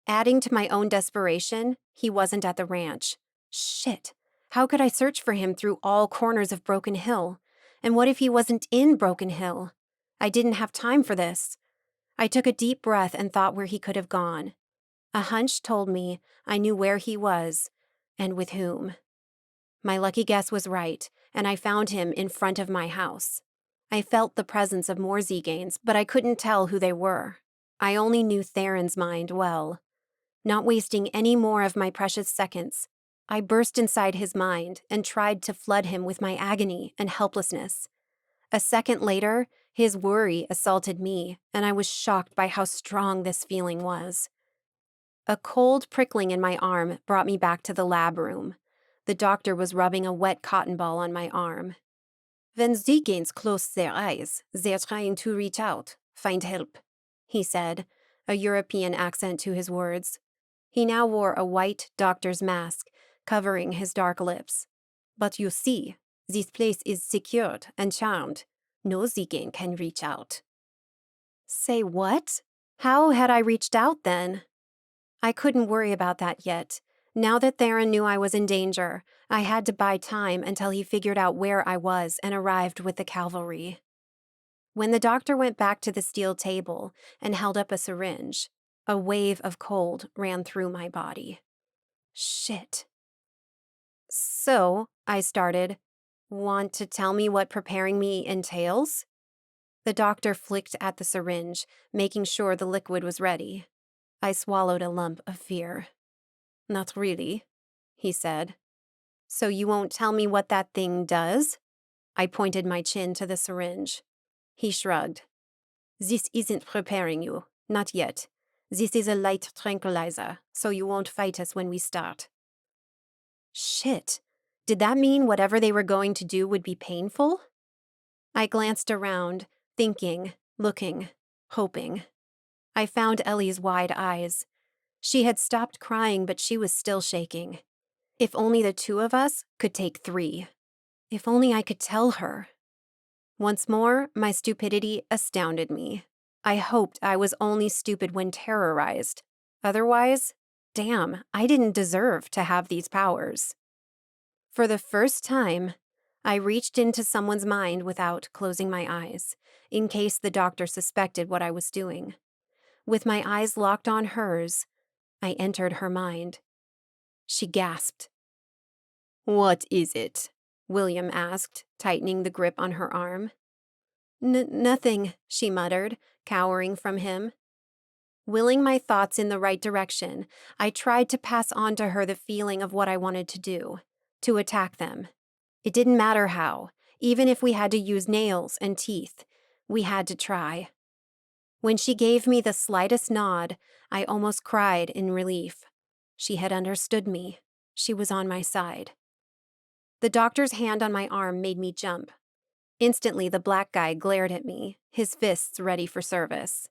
S2: Adding to my own desperation, he wasn't at the ranch. Shit. How could I search for him through all corners of Broken Hill? And what if he wasn't in Broken Hill? I didn't have time for this. I took a deep breath and thought where he could have gone. A hunch told me I knew where he was, and with whom. My lucky guess was right, and I found him in front of my house. I felt the presence of more Zeganes, but I couldn't tell who they were. I only knew Theron's mind well. Not wasting any more of my precious seconds, I burst inside his mind and tried to flood him with my agony and helplessness. A second later, his worry assaulted me, and I was shocked by how strong this feeling was. A cold prickling in my arm brought me back to the lab room. The doctor was rubbing a wet cotton ball on my arm. When Zeganes close their eyes, they're trying to reach out, find help, he said, a European accent to his words. He now wore a white doctor's mask, covering his dark lips. But you see, this place is secured and charmed. No Zegane can reach out. Say what? How had I reached out then? I couldn't worry about that yet. Now that Theron knew I was in danger, I had to buy time until he figured out where I was and arrived with the cavalry. When the doctor went back to the steel table and held up a syringe, a wave of cold ran through my body. Shit. So, I started, want to tell me what preparing me entails? The doctor flicked at the syringe, making sure the liquid was ready. I swallowed a lump of fear. Not really, he said. So you won't tell me what that thing does? I pointed my chin to the syringe. He shrugged. This isn't preparing you, not yet. This is a light tranquilizer, so you won't fight us when we start. Shit. Did that mean whatever they were going to do would be painful? I glanced around, thinking, looking, hoping. I found Ellie's wide eyes. She had stopped crying, but she was still shaking. If only the two of us could take 3. If only I could tell her.
S1: Once more, my stupidity astounded me. I hoped I was only stupid when terrorized. Otherwise, damn, I didn't deserve to have these powers. For the first time, I reached into someone's mind without closing my eyes, in case the doctor suspected what I was doing. With my eyes locked on hers, I entered her mind. She gasped. "What is it?" William asked, tightening the grip on her arm. Nothing," she muttered, cowering from him. Willing my thoughts in the right direction, I tried to pass on to her the feeling of what I wanted to do, to attack them. It didn't matter how, even if we had to use nails and teeth. We had to try. When she gave me the slightest nod, I almost cried in relief. She had understood me. She was on my side. The doctor's hand on my arm made me jump. Instantly, the black guy glared at me, his fists ready for service.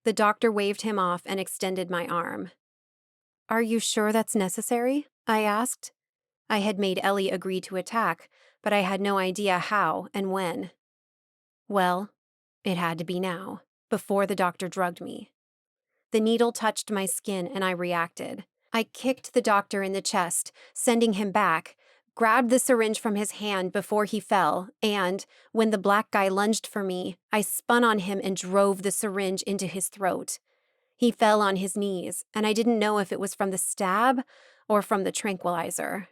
S1: The doctor waved him off and extended my arm. "Are you sure that's necessary?" I asked. I had made Ellie agree to attack, but I had no idea how and when. Well, it had to be now, before the doctor drugged me. The needle touched my skin and I reacted. I kicked the doctor in the chest, sending him back, grabbed the syringe from his hand before he fell, and, when the black guy lunged for me, I spun on him and drove the syringe into his throat. He fell on his knees, and I didn't know if it was from the stab or from the tranquilizer.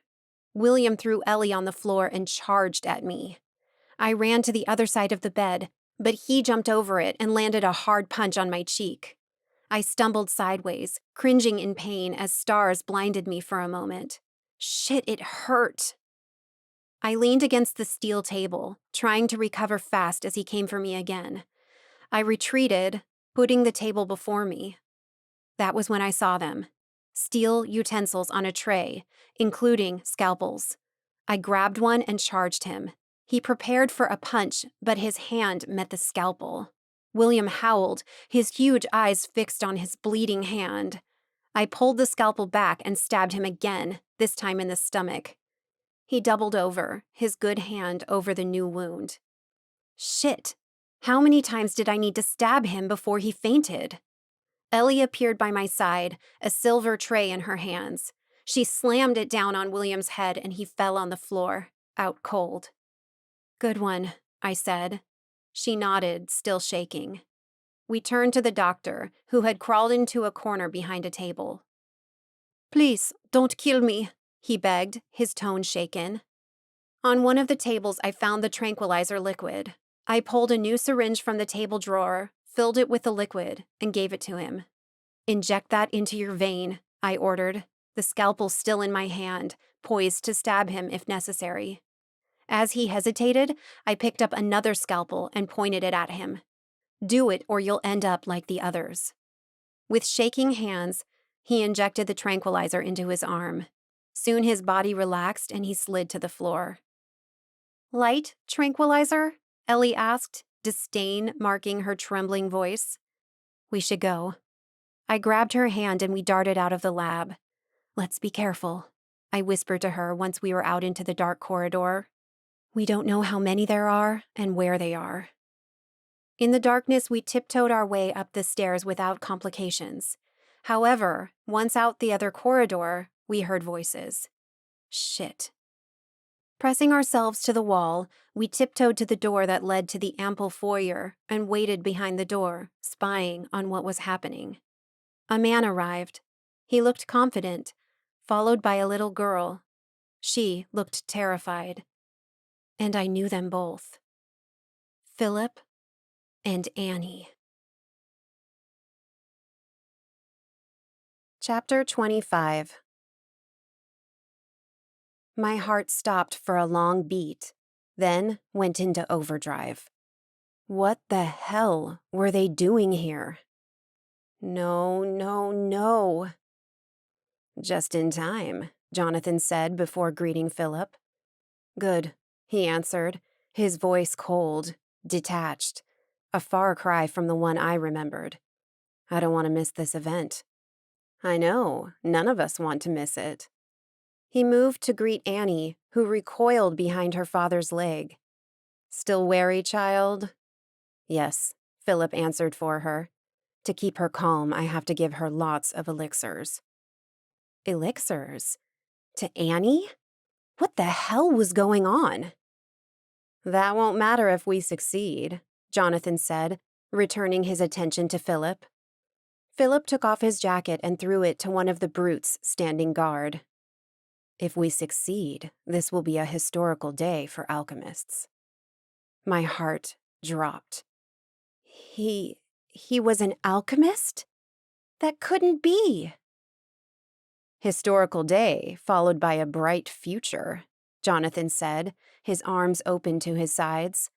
S1: William threw Ellie on the floor and charged at me. I ran to the other side of the bed, but he jumped over it and landed a hard punch on my cheek. I stumbled sideways, cringing in pain as stars blinded me for a moment. Shit, it hurt. I leaned against the steel table, trying to recover fast as he came for me again. I retreated, putting the table before me. That was when I saw them. Steel utensils on a tray, including scalpels. I grabbed one and charged him. He prepared for a punch, but his hand met the scalpel. William howled, his huge eyes fixed on his bleeding hand. I pulled the scalpel back and stabbed him again, this time in the stomach. He doubled over, his good hand over the new wound. Shit! How many times did I need to stab him before he fainted? Ellie appeared by my side, a silver tray in her hands. She slammed it down on William's head and he fell on the floor, out cold. "Good one," I said. She nodded, still shaking. We turned to the doctor, who had crawled into a corner behind a table. "Please, don't kill me," he begged, his tone shaken. On one of the tables, I found the tranquilizer liquid. I pulled a new syringe from the table drawer, filled it with the liquid, and gave it to him. "Inject that into your vein," I ordered, the scalpel still in my hand, poised to stab him if necessary. As he hesitated, I picked up another scalpel and pointed it at him. "Do it or you'll end up like the others." With shaking hands, he injected the tranquilizer into his arm. Soon his body relaxed and he slid to the floor. "Light tranquilizer?" Ellie asked, disdain marking her trembling voice. "We should go." I grabbed her hand and we darted out of the lab. "Let's be careful," I whispered to her once we were out into the dark corridor. "We don't know how many there are and where they are." In the darkness, we tiptoed our way up the stairs without complications. However, once out the other corridor, we heard voices. Shit. Pressing ourselves to the wall, we tiptoed to the door that led to the ample foyer and waited behind the door, spying on what was happening. A man arrived. He looked confident, followed by a little girl. She looked terrified. And I knew them both. Philip and Annie. Chapter 25. My heart stopped for a long beat, then went into overdrive. What the hell were they doing here? No, no, no. "Just in time," Jonathan said before greeting Philip. "Good," he answered, his voice cold, detached, a far cry from the one I remembered. "I don't want to miss this event." "I know, none of us want to miss it." He moved to greet Annie, who recoiled behind her father's leg.
S2: Still wary, child? Yes, Philip answered for her. To keep her calm, I have to give her lots of elixirs. Elixirs? To Annie? What the hell was going on? That won't matter if we succeed, Jonathan said, returning his attention to Philip. Philip took off his jacket and threw it to one of the brutes standing guard. If we succeed, this will be a historical day for alchemists. My heart dropped. He was an alchemist? That couldn't be. Historical day, followed by a bright future, Jonathan said, his arms open to his sides.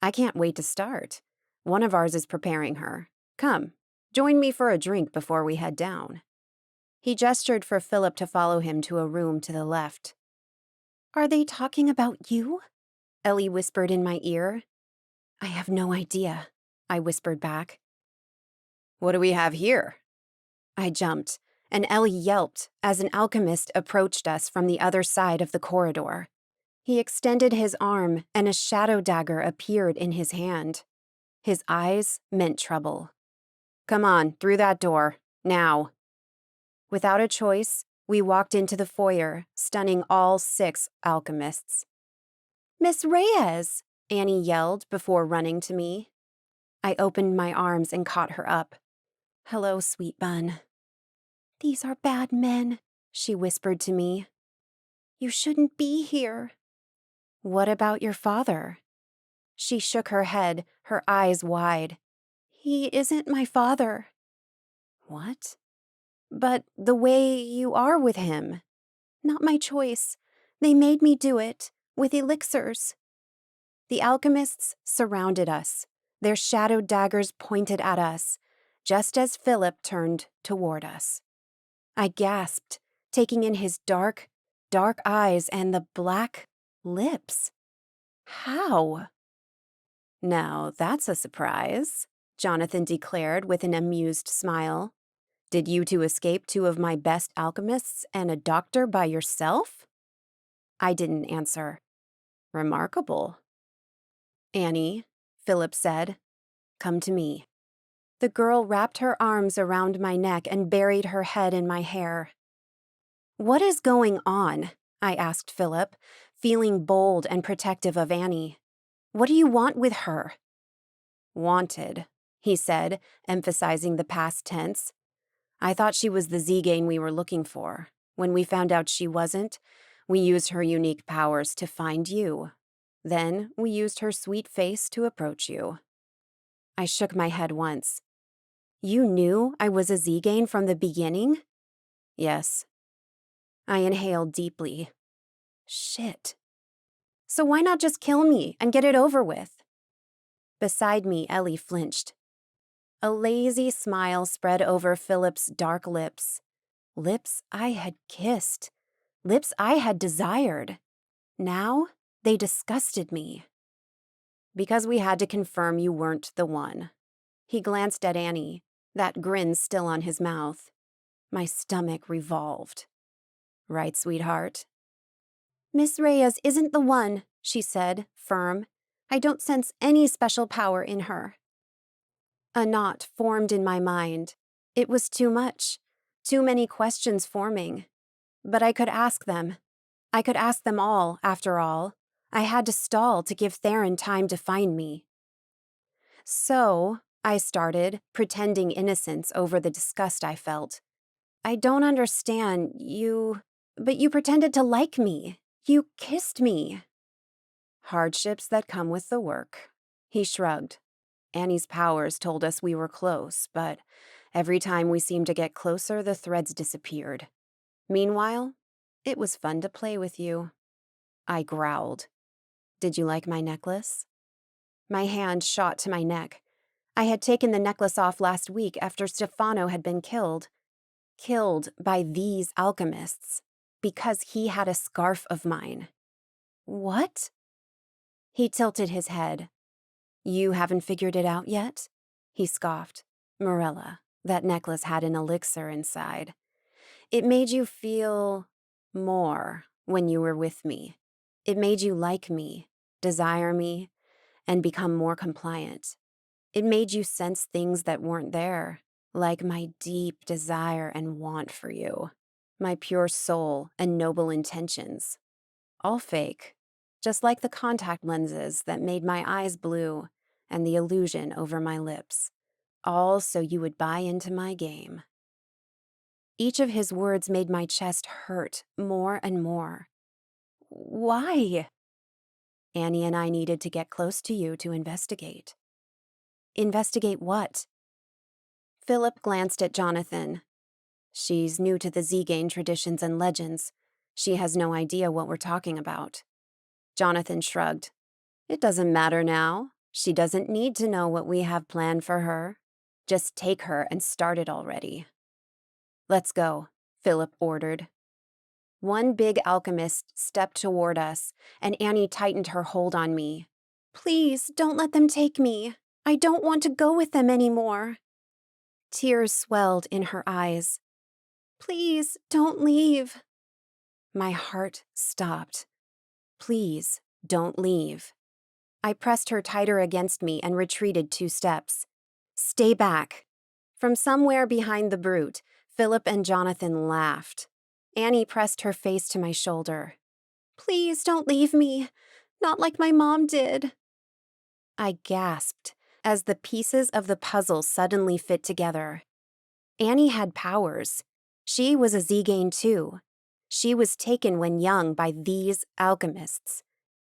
S2: I can't wait to start. One of ours is preparing her. Come, join me for a drink before we head down. He gestured for Philip to follow him to a room to the left. Are they talking about you? Ellie whispered in my ear. I have no idea, I whispered back. What do we have here? I jumped, and Ellie yelped as an alchemist approached us from the other side of the corridor. He extended his arm, and a shadow dagger appeared in his hand. His eyes meant trouble. Come on, through that door, now. Without a choice, we walked into the foyer, stunning all 6 alchemists. Miss Reyes, Annie yelled before running to me. I opened my arms and caught her up. Hello, sweet bun. These are bad men, she whispered to me. You shouldn't be here. What about your father? She shook her head, her eyes wide. He isn't my father. What? But the way you are with him. Not my choice. They made me do it, with elixirs. The alchemists surrounded us, their shadowed daggers pointed at us, just as Philip turned toward us. I gasped, taking in his dark, dark eyes and the black lips. How? Now that's a surprise, Jonathan declared with an amused smile. Did you 2 escape 2 of my best alchemists and a doctor by yourself? I didn't answer. Remarkable. Annie, Philip said, come to me. The girl wrapped her arms around my neck and buried her head in my hair. What is going on? I asked Philip, feeling bold and protective of Annie. What do you want with her? Wanted, he said, emphasizing the past tense. I thought she was the Zegane we were looking for. When we found out she wasn't, we used her unique powers to find you. Then we used her sweet face to approach you. I shook my head once. You knew I was a Zegane from the beginning? Yes. I inhaled deeply. Shit. So why not just kill me and get it over with? Beside me, Ellie flinched. A lazy smile spread over Philip's dark lips. Lips I had kissed. Lips I had desired. Now, they disgusted me. Because we had to confirm you weren't the one. He glanced at Annie, that grin still on his mouth. My stomach revolved. Right, sweetheart? Miss Reyes isn't the one, she said, firm. I don't sense any special power in her. A knot formed in my mind. It was too much. Too many questions forming. But I could ask them. I could ask them all, after all. I had to stall to give Theron time to find me. So, I started, pretending innocence over the disgust I felt. I don't understand, but you pretended to like me. You kissed me. Hardships that come with the work. He shrugged. Annie's powers told us we were close, but every time we seemed to get closer, the threads disappeared. Meanwhile, it was fun to play with you. I growled. Did you like my necklace? My hand shot to my neck. I had taken the necklace off last week after Stefano had been killed. Killed by these alchemists, because he had a scarf of mine. What? He tilted his head. You haven't figured it out yet? He scoffed. Mirella, that necklace had an elixir inside. It made you feel more when you were with me. It made you like me, desire me, and become more compliant. It made you sense things that weren't there, like my deep desire and want for you, my pure soul and noble intentions. All fake, just like the contact lenses that made my eyes blue and the illusion over my lips. All so you would buy into my game. Each of his words made my chest hurt more and more. Why? Annie and I needed to get close to you to investigate. Investigate what? Philip glanced at Jonathan. She's new to the Zegane traditions and legends. She has no idea what we're talking about. Jonathan shrugged. It doesn't matter now. She doesn't need to know what we have planned for her. Just take her and start it already. Let's go, Philip ordered. One big alchemist stepped toward us, and Annie tightened her hold on me. Please, don't let them take me. I don't want to go with them anymore. Tears swelled in her eyes. Please, don't leave. My heart stopped. Please, don't leave. I pressed her tighter against me and retreated 2 steps. Stay back. From somewhere behind the brute, Philip and Jonathan laughed. Annie pressed her face to my shoulder. Please don't leave me. Not like my mom did. I gasped as the pieces of the puzzle suddenly fit together. Annie had powers. She was a Zegane too. She was taken when young by these alchemists.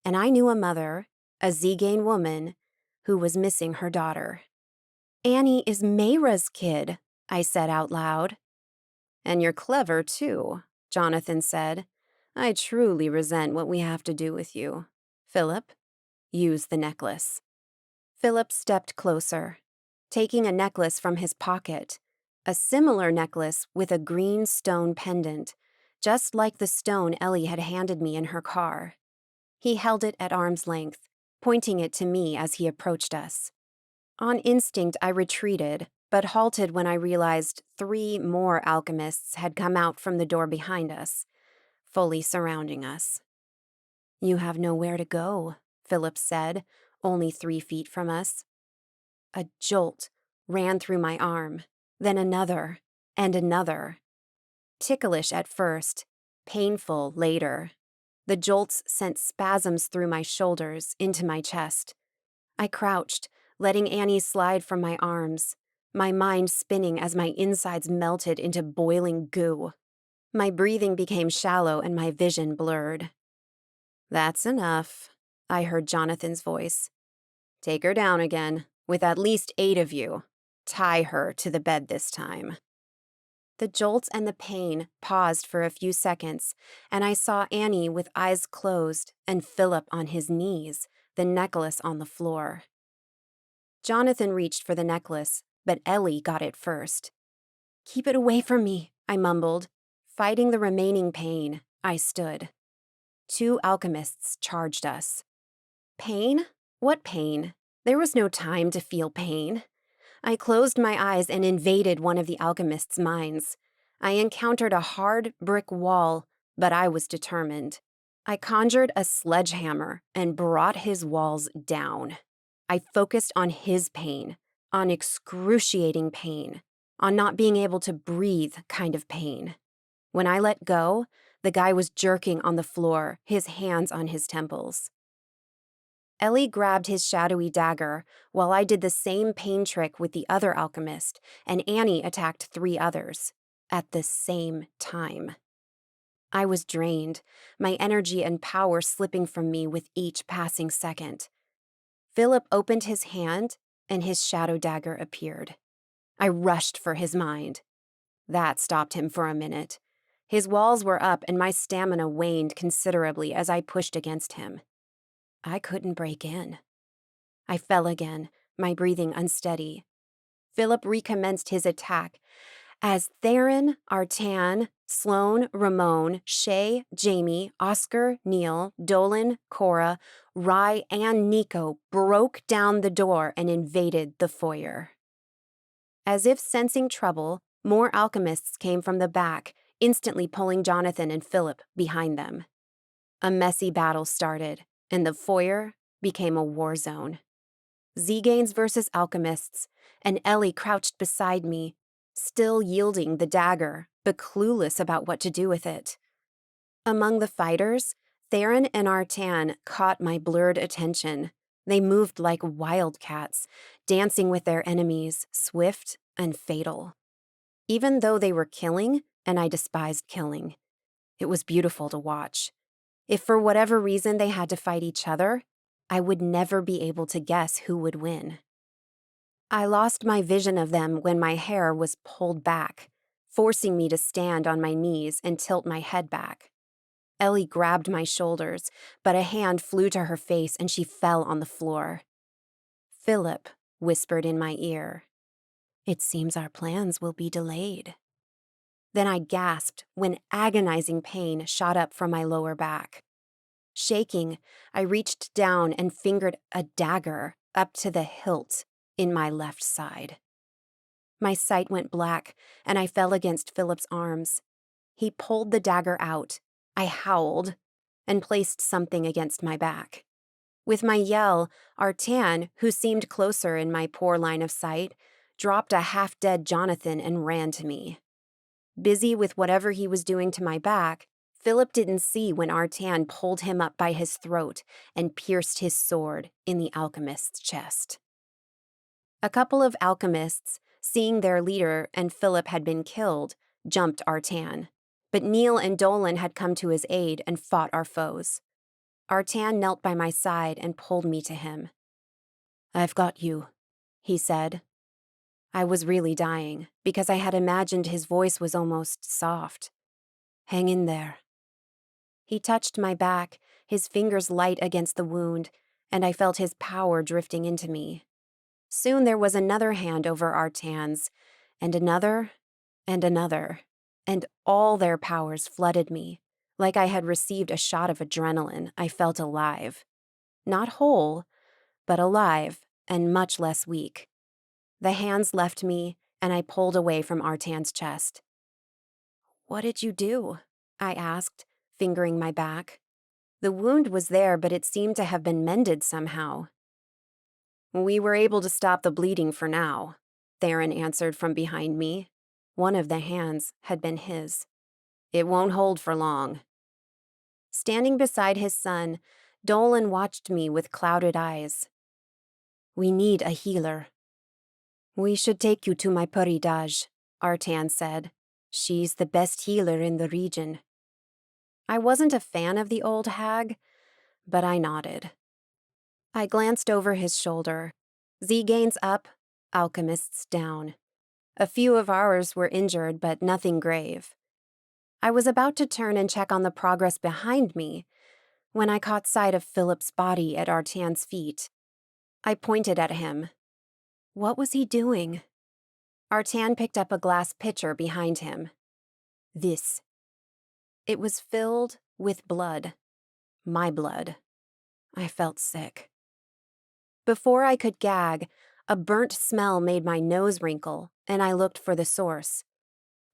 S2: And I knew a mother, a Zegane woman, who was missing her daughter. Annie is Mayra's kid, I said out loud. And you're clever too, Jonathan said. I truly resent what we have to do with you. Philip, use the necklace. Philip stepped closer, taking a necklace from his pocket, a similar necklace with a green stone pendant, just like the stone Ellie had handed me in her car. He held it at arm's length, pointing it to me as he approached us. On instinct, I retreated, but halted when I realized 3 more alchemists had come out from the door behind us, fully surrounding us. You have nowhere to go, Philip said, only 3 feet from us. A jolt ran through my arm, then another, and another. Ticklish at first, painful later. The jolts sent spasms through my shoulders, into my chest. I crouched, letting Annie slide from my arms, my mind spinning as my insides melted into boiling goo. My breathing became shallow and my vision blurred. That's enough, I heard Jonathan's voice. Take her down again, with at least 8 of you. Tie her to the bed this time. The jolts and the pain paused for a few seconds, and I saw Annie with eyes closed and Philip on his knees, the necklace on the floor. Jonathan reached for the necklace, but Ellie got it first. Keep it away from me, I mumbled. Fighting the remaining pain, I stood. 2 alchemists charged us. Pain? What pain? There was no time to feel pain. I closed my eyes and invaded one of the alchemists' minds. I encountered a hard brick wall, but I was determined. I conjured a sledgehammer and brought his walls down. I focused on his pain, on excruciating pain, on not being able to breathe kind of pain. When I let go, the guy was jerking on the floor, his hands on his temples. Ellie grabbed his shadowy dagger, while I did the same pain trick with the other alchemist, and Annie attacked 3 others, at the same time. I was drained, my energy and power slipping from me with each passing second. Philip opened his hand, and his shadow dagger appeared. I rushed for his mind. That stopped him for a minute. His walls were up, and my stamina waned considerably as I pushed against him. I couldn't break in. I fell again, my breathing unsteady. Philip recommenced his attack as Theron, Artan, Sloane, Ramon, Shay, Jamie, Oscar, Neil, Dolan, Cora, Rye, and Nico broke down the door and invaded the foyer. As if sensing trouble, more alchemists came from the back, instantly pulling Jonathan and Philip behind them. A messy battle started, and the foyer became a war zone. Zeganes versus alchemists, and Ellie crouched beside me, still yielding the dagger, but clueless about what to do with it. Among the fighters, Theron and Artan caught my blurred attention. They moved like wildcats, dancing with their enemies, swift and fatal. Even though they were killing, and I despised killing, it was beautiful to watch. If for whatever reason they had to fight each other, I would never be able to guess who would win. I lost my vision of them when my hair was pulled back, forcing me to stand on my knees and tilt my head back. Ellie grabbed my shoulders, but a hand flew to her face and she fell on the floor. Philip whispered in my ear, "It seems our plans will be delayed." Then I gasped when agonizing pain shot up from my lower back. Shaking, I reached down and fingered a dagger up to the hilt in my left side. My sight went black, and I fell against Philip's arms. He pulled the dagger out. I howled and placed something against my back. With my yell, Artan, who seemed closer in my poor line of sight, dropped a half-dead Jonathan and ran to me. Busy with whatever he was doing to my back, Philip didn't see when Artan pulled him up by his throat and pierced his sword in the alchemist's chest. A couple of alchemists, seeing their leader and Philip had been killed, jumped Artan, but Neil and Dolan had come to his aid and fought our foes. Artan knelt by my side and pulled me to him. "I've got you," he said. I was really dying, because I had imagined his voice was almost soft. "Hang in there." He touched my back, his fingers light against the wound, and I felt his power drifting into me. Soon there was another hand over Artan's, and another, and all their powers flooded me. Like I had received a shot of adrenaline, I felt alive. Not whole, but alive, and much less weak. The hands left me, and I pulled away from Artan's chest. "What did you do?" I asked, fingering my back. The wound was there, but it seemed to have been mended somehow. "We were able to stop the bleeding for now," Theron answered from behind me. One of the hands had been his. "It won't hold for long." Standing beside his son, Dolan watched me with clouded eyes. "We need a healer." "We should take you to my Paridaj," Artan said. "She's the best healer in the region." I wasn't a fan of the old hag, but I nodded. I glanced over his shoulder. Zeganes up, alchemists down. A few of ours were injured, but nothing grave. I was about to turn and check on the progress behind me when I caught sight of Philip's body at Artan's feet. I pointed at him. What was he doing? Artan picked up a glass pitcher behind him. "This." It was filled with blood. My blood. I felt sick. Before I could gag, a burnt smell made my nose wrinkle, and I looked for the source.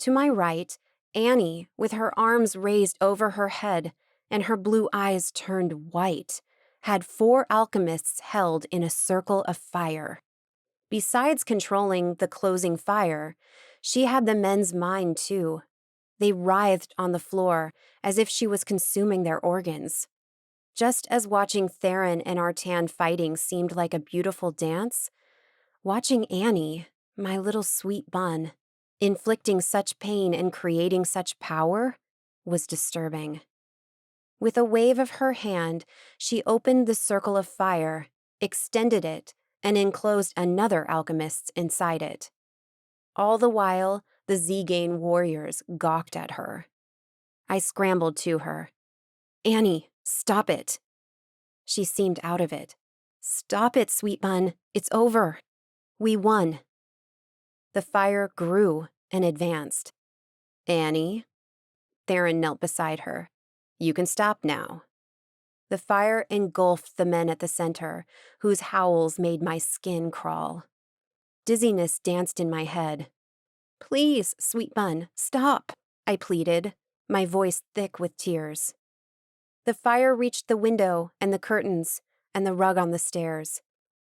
S2: To my right, Annie, with her arms raised over her head and her blue eyes turned white, had 4 alchemists held in a circle of fire. Besides controlling the closing fire, she had the men's mind too. They writhed on the floor as if she was consuming their organs. Just as watching Theron and Artan fighting seemed like a beautiful dance, watching Annie, my little sweet bun, inflicting such pain and creating such power was disturbing. With a wave of her hand, she opened the circle of fire, extended it, and enclosed another alchemist inside it. All the while, the Zegane warriors gawked at her. I scrambled to her. "Annie, stop it." She seemed out of it. "Stop it, sweet bun. It's over. We won." The fire grew and advanced. "Annie?" Theron knelt beside her. "You can stop now." The fire engulfed the men at the center, whose howls made my skin crawl. Dizziness danced in my head. "Please, sweet bun, stop," I pleaded, my voice thick with tears. The fire reached the window and the curtains, and the rug on the stairs.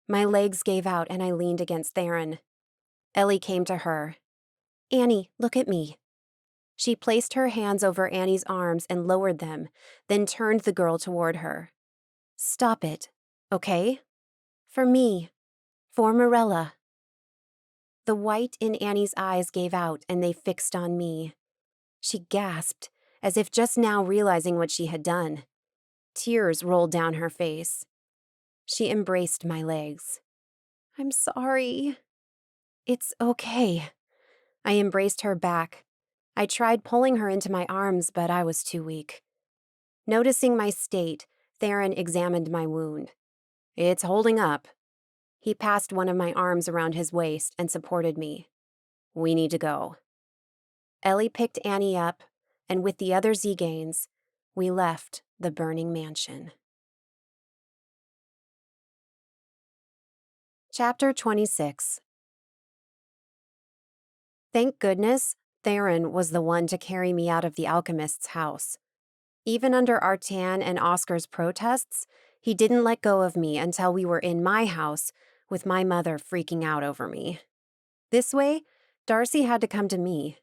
S2: My legs gave out and I leaned against Theron. Ellie came to her. "Annie, look at me." She placed her hands over Annie's arms and lowered them, then turned the girl toward her. "Stop it, okay? For me. For Mirella." The white in Annie's eyes gave out and they fixed on me. She gasped, as if just now realizing what she had done. Tears rolled down her face. She embraced my legs. "I'm sorry." "It's okay." I embraced her back. I tried pulling her into my arms, but I was too weak. Noticing my state, Theron examined my wound. "It's holding up." He passed one of my arms around his waist and supported me. "We need to go." Ellie picked Annie up, and with the other Zeganes, we left the burning mansion. Chapter 26. Thank goodness, Theron was the one to carry me out of the alchemist's house. Even under Artan and Oscar's protests, he didn't let go of me until we were in my house, with my mother freaking out over me. This way, Darcy had to come to me.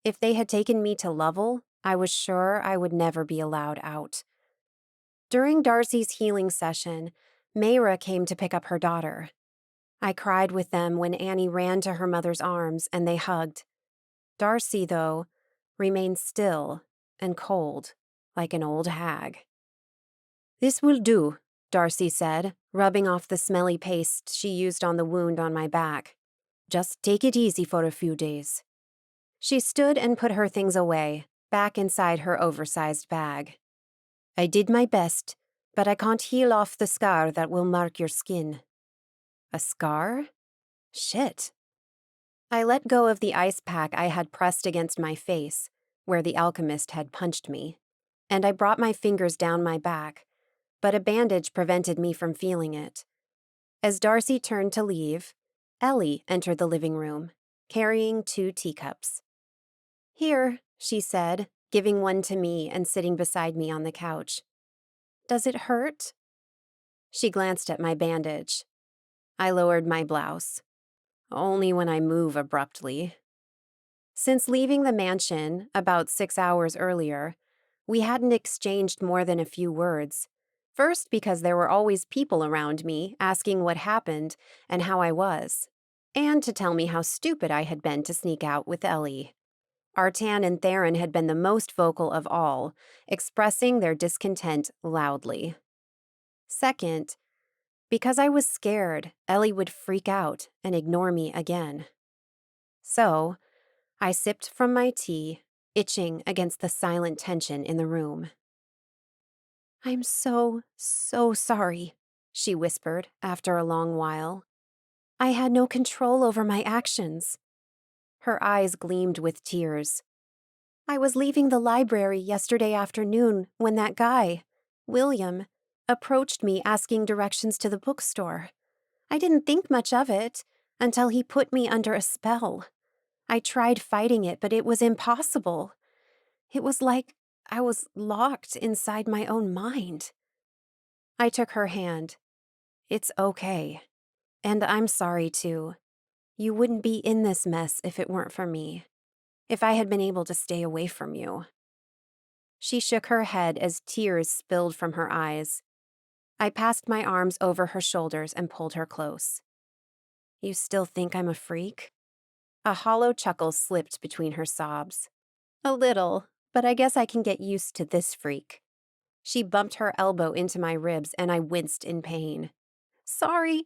S2: If they had taken me to Lovell, I was sure I would never be allowed out. During Darcy's healing session, Mayra came to pick up her daughter. I cried with them when Annie ran to her mother's arms and they hugged. Darcy, though, remained still and cold, like an old hag. "This will do," Darcy said, rubbing off the smelly paste she used on the wound on my back. "Just take it easy for a few days." She stood and put her things away, back inside her oversized bag. "I did my best, but I can't heal off the scar that will mark your skin." "A scar? Shit." I let go of the ice pack I had pressed against my face, where the alchemist had punched me, and I brought my fingers down my back, but a bandage prevented me from feeling it. As Darcy turned to leave, Ellie entered the living room, carrying 2 teacups. "Here," she said, giving one to me and sitting beside me on the couch. "Does it hurt?" She glanced at my bandage. I lowered my blouse. "Only when I move abruptly." Since leaving the mansion, about 6 hours earlier, we hadn't exchanged more than a few words. First, because there were always people around me asking what happened and how I was, and to tell me how stupid I had been to sneak out with Ellie. Artan and Theron had been the most vocal of all, expressing their discontent loudly. Second, because I was scared Ellie would freak out and ignore me again. So, I sipped from my tea, itching against the silent tension in the room. "I'm so sorry," she whispered after a long while. "I had no control over my actions." Her eyes gleamed with tears. "I was leaving the library yesterday afternoon when that guy, William, approached me asking directions to the bookstore. I didn't think much of it until he put me under a spell. I tried fighting it, but it was impossible. It was like I was locked inside my own mind." I took her hand. "It's okay. And I'm sorry, too. You wouldn't be in this mess if it weren't for me. If I had been able to stay away from you." She shook her head as tears spilled from her eyes. I passed my arms over her shoulders and pulled her close. "You still think I'm a freak?" A hollow chuckle slipped between her sobs. "A little, but I guess I can get used to this freak." She bumped her elbow into my ribs and I winced in pain. Sorry.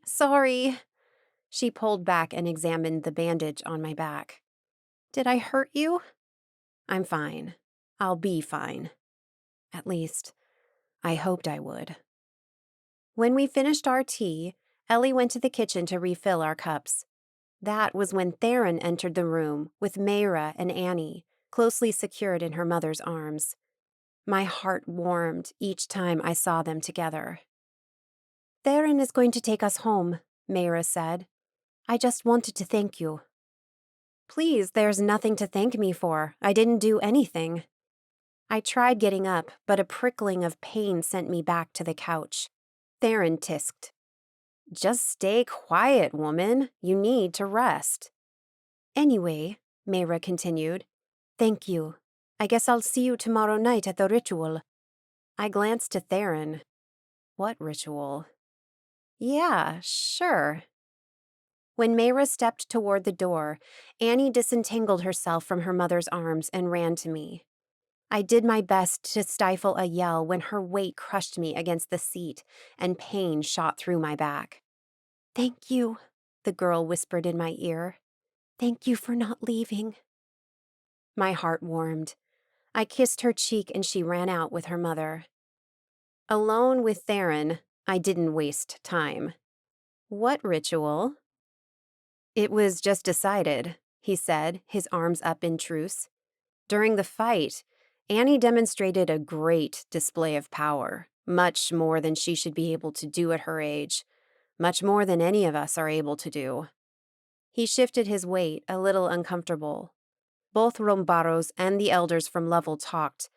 S2: She pulled back and examined the bandage on my back. "Did I hurt you?" "I'm fine. I'll be fine. At least, I hoped I would." When we finished our tea, Ellie went to the kitchen to refill our cups. That was when Theron entered the room with Mayra and Annie, closely secured in her mother's arms. My heart warmed each time I saw them together. "Theron is going to take us home," Mayra said. "I just wanted to thank you." "Please, there's nothing to thank me for. I didn't do anything." I tried getting up, but a prickling of pain sent me back to the couch. Theron tisked. Just stay quiet, woman. You need to rest. Anyway, Mayra continued, thank you. I guess I'll see you tomorrow night at the ritual. I glanced to Theron. What ritual? Yeah, sure. When Mayra stepped toward the door, Annie disentangled herself from her mother's arms and ran to me. I did my best to stifle a yell when her weight crushed me against the seat and pain shot through my back. Thank you, the girl whispered in my ear. Thank you for not leaving. My heart warmed. I kissed her cheek and she ran out with her mother. Alone with Theron, I didn't waste time. What ritual? It was just decided, he said, his arms up in truce. During the fight, Annie demonstrated a great display of power, much more than she should be able to do at her age, much more than any of us are able to do. He shifted his weight, a little uncomfortable. Both Rombaros and the elders from Level talked,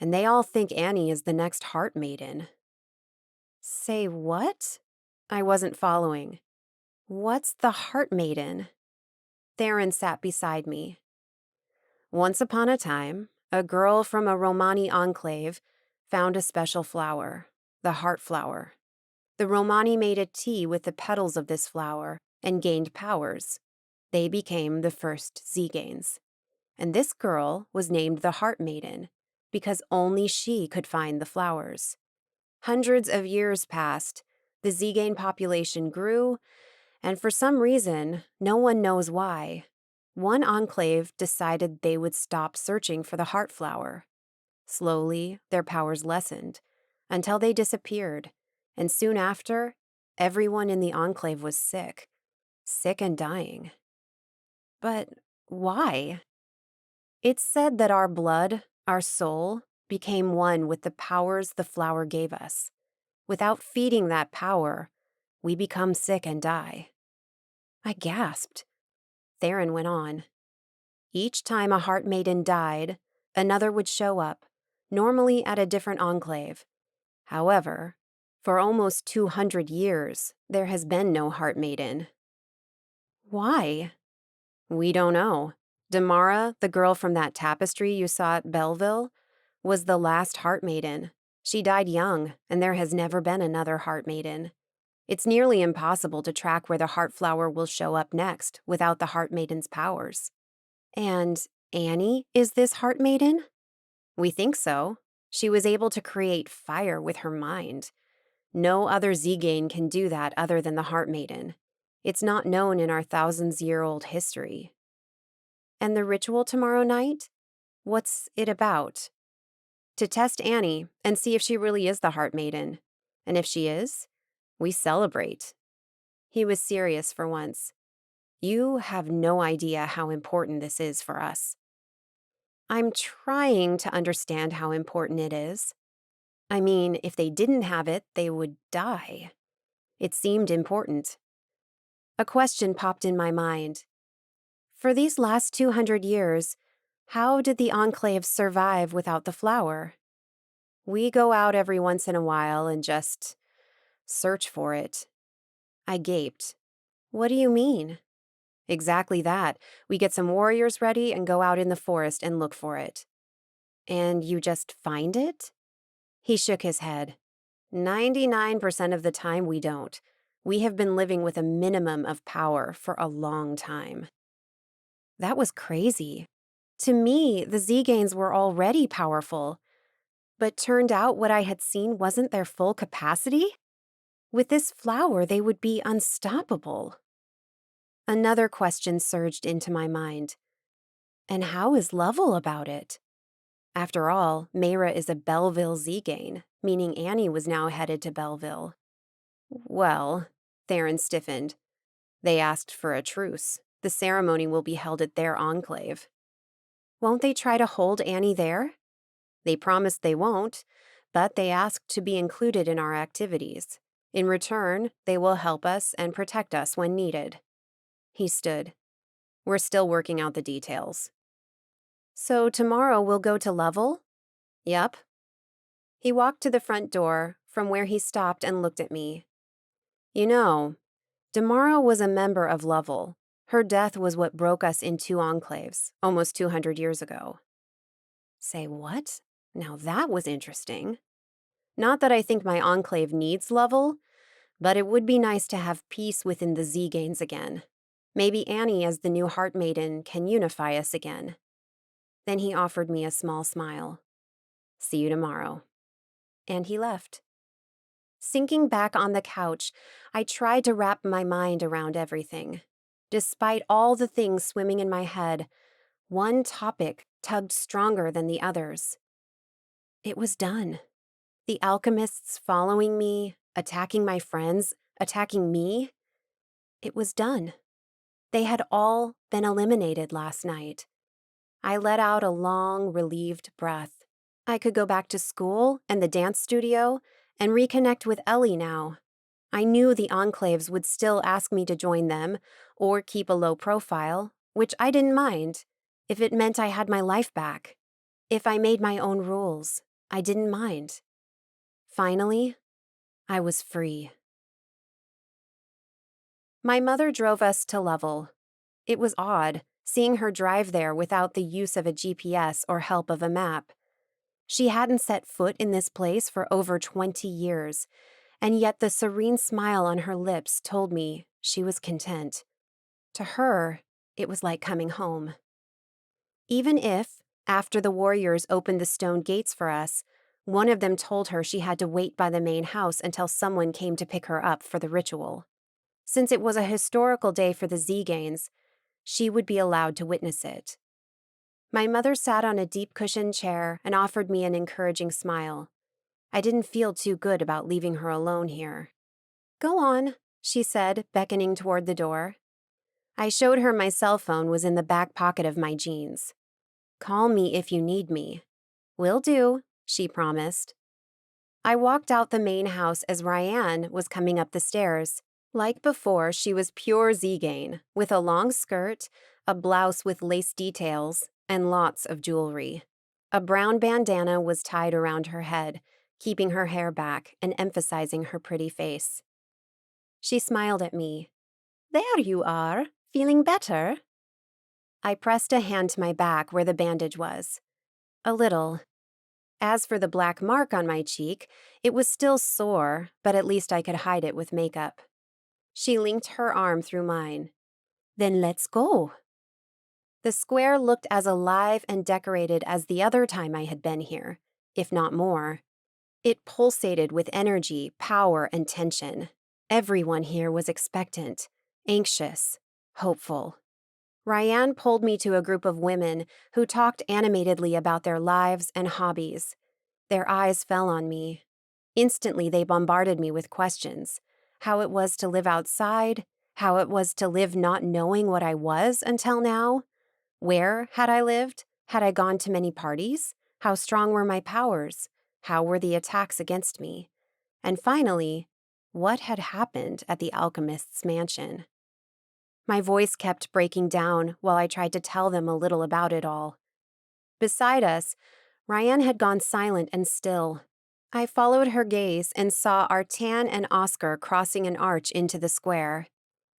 S2: and they all think Annie is the next Heart Maiden. Say what? I wasn't following. What's the Heart Maiden? Theron sat beside me. Once upon a time, a girl from a Romani enclave found a special flower, the heart flower. The Romani made a tea with the petals of this flower and gained powers. They became the first Zeganes. And this girl was named the Heart Maiden because only she could find the flowers. Hundreds of years passed, the Zegane population grew, and for some reason, no one knows why, one enclave decided they would stop searching for the heart flower. Slowly, their powers lessened, until they disappeared, and soon after, everyone in the enclave was sick and dying. But why? It's said that our blood, our soul, became one with the powers the flower gave us. Without feeding that power, we become sick and die. I gasped. Theron went on. Each time a Heart Maiden died, another would show up, normally at a different enclave. However, for almost 200 years, there has been no Heart Maiden. Why? We don't know. Damara, the girl from that tapestry you saw at Belleville, was the last Heart Maiden. She died young, and there has never been another Heart Maiden. It's nearly impossible to track where the heart flower will show up next without the Heart Maiden's powers. And Annie is this Heart Maiden? We think so. She was able to create fire with her mind. No other Zegane can do that other than the Heart Maiden. It's not known in our thousands-year-old history. And the ritual tomorrow night? What's it about? To test Annie and see if she really is the Heart Maiden. And if she is, we celebrate. He was serious for once. You have no idea how important this is for us. I'm trying to understand how important it is. I mean, if they didn't have it, they would die. It seemed important. A question popped in my mind. For these last 200 years, how did the enclaves survive without the flower? We go out every once in a while and just search for it. I gaped. What do you mean? Exactly that. We get some warriors ready and go out in the forest and look for it. And you just find it? He shook his head. 99% of the time we don't. We have been living with a minimum of power for a long time. That was crazy. To me, the Zeganes were already powerful. But turned out what I had seen wasn't their full capacity? With this flower, they would be unstoppable. Another question surged into my mind. And how is Lovell about it? After all, Mayra is a Belleville Zegane, meaning Annie was now headed to Belleville. Well, Theron stiffened. They asked for a truce. The ceremony will be held at their enclave. Won't they try to hold Annie there? They promised they won't, but they asked to be included in our activities. In return, they will help us and protect us when needed. He stood. We're still working out the details. So tomorrow we'll go to Lovell? Yup. He walked to the front door, from where he stopped and looked at me. You know, Damara was a member of Lovell. Her death was what broke us in 2 enclaves, almost 200 years ago. Say what? Now that was interesting. Not that I think my enclave needs Lovell, but it would be nice to have peace within the Zeganes again. Maybe Annie as the new Heart Maiden can unify us again. Then he offered me a small smile. See you tomorrow. And he left. Sinking back on the couch, I tried to wrap my mind around everything. Despite all the things swimming in my head, one topic tugged stronger than the others. It was done. The alchemists following me, attacking my friends, attacking me. It was done. They had all been eliminated last night. I let out a long, relieved breath. I could go back to school and the dance studio and reconnect with Ellie now. I knew the enclaves would still ask me to join them or keep a low profile, which I didn't mind, if it meant I had my life back. If I made my own rules, I didn't mind. Finally, I was free. My mother drove us to Lovell. It was odd, seeing her drive there without the use of a GPS or help of a map. She hadn't set foot in this place for over 20 years, and yet the serene smile on her lips told me she was content. To her, it was like coming home. Even if, after the warriors opened the stone gates for us, one of them told her she had to wait by the main house until someone came to pick her up for the ritual. Since it was a historical day for the Zeganes, she would be allowed to witness it. My mother sat on a deep-cushioned chair and offered me an encouraging smile. I didn't feel too good about leaving her alone here. Go on, she said, beckoning toward the door. I showed her my cell phone was in the back pocket of my jeans. Call me if you need me. Will do, she promised. I walked out the main house as Ryan was coming up the stairs. Like before, she was pure Zegane, with a long skirt, a blouse with lace details, and lots of jewelry. A brown bandana was tied around her head, keeping her hair back and emphasizing her pretty face. She smiled at me. There you are, feeling better? I pressed a hand to my back where the bandage was. A little. As for the black mark on my cheek, it was still sore, but at least I could hide it with makeup. She linked her arm through mine. Then let's go. The square looked as alive and decorated as the other time I had been here, if not more. It pulsated with energy, power, and tension. Everyone here was expectant, anxious, hopeful. Ryan pulled me to a group of women who talked animatedly about their lives and hobbies. Their eyes fell on me. Instantly, they bombarded me with questions. How it was to live outside, how it was to live not knowing what I was until now. Where had I lived? Had I gone to many parties? How strong were my powers? How were the attacks against me? And finally, what had happened at the alchemist's mansion? My voice kept breaking down while I tried to tell them a little about it all. Beside us, Ryan had gone silent and still. I followed her gaze and saw Artan and Oscar crossing an arch into the square.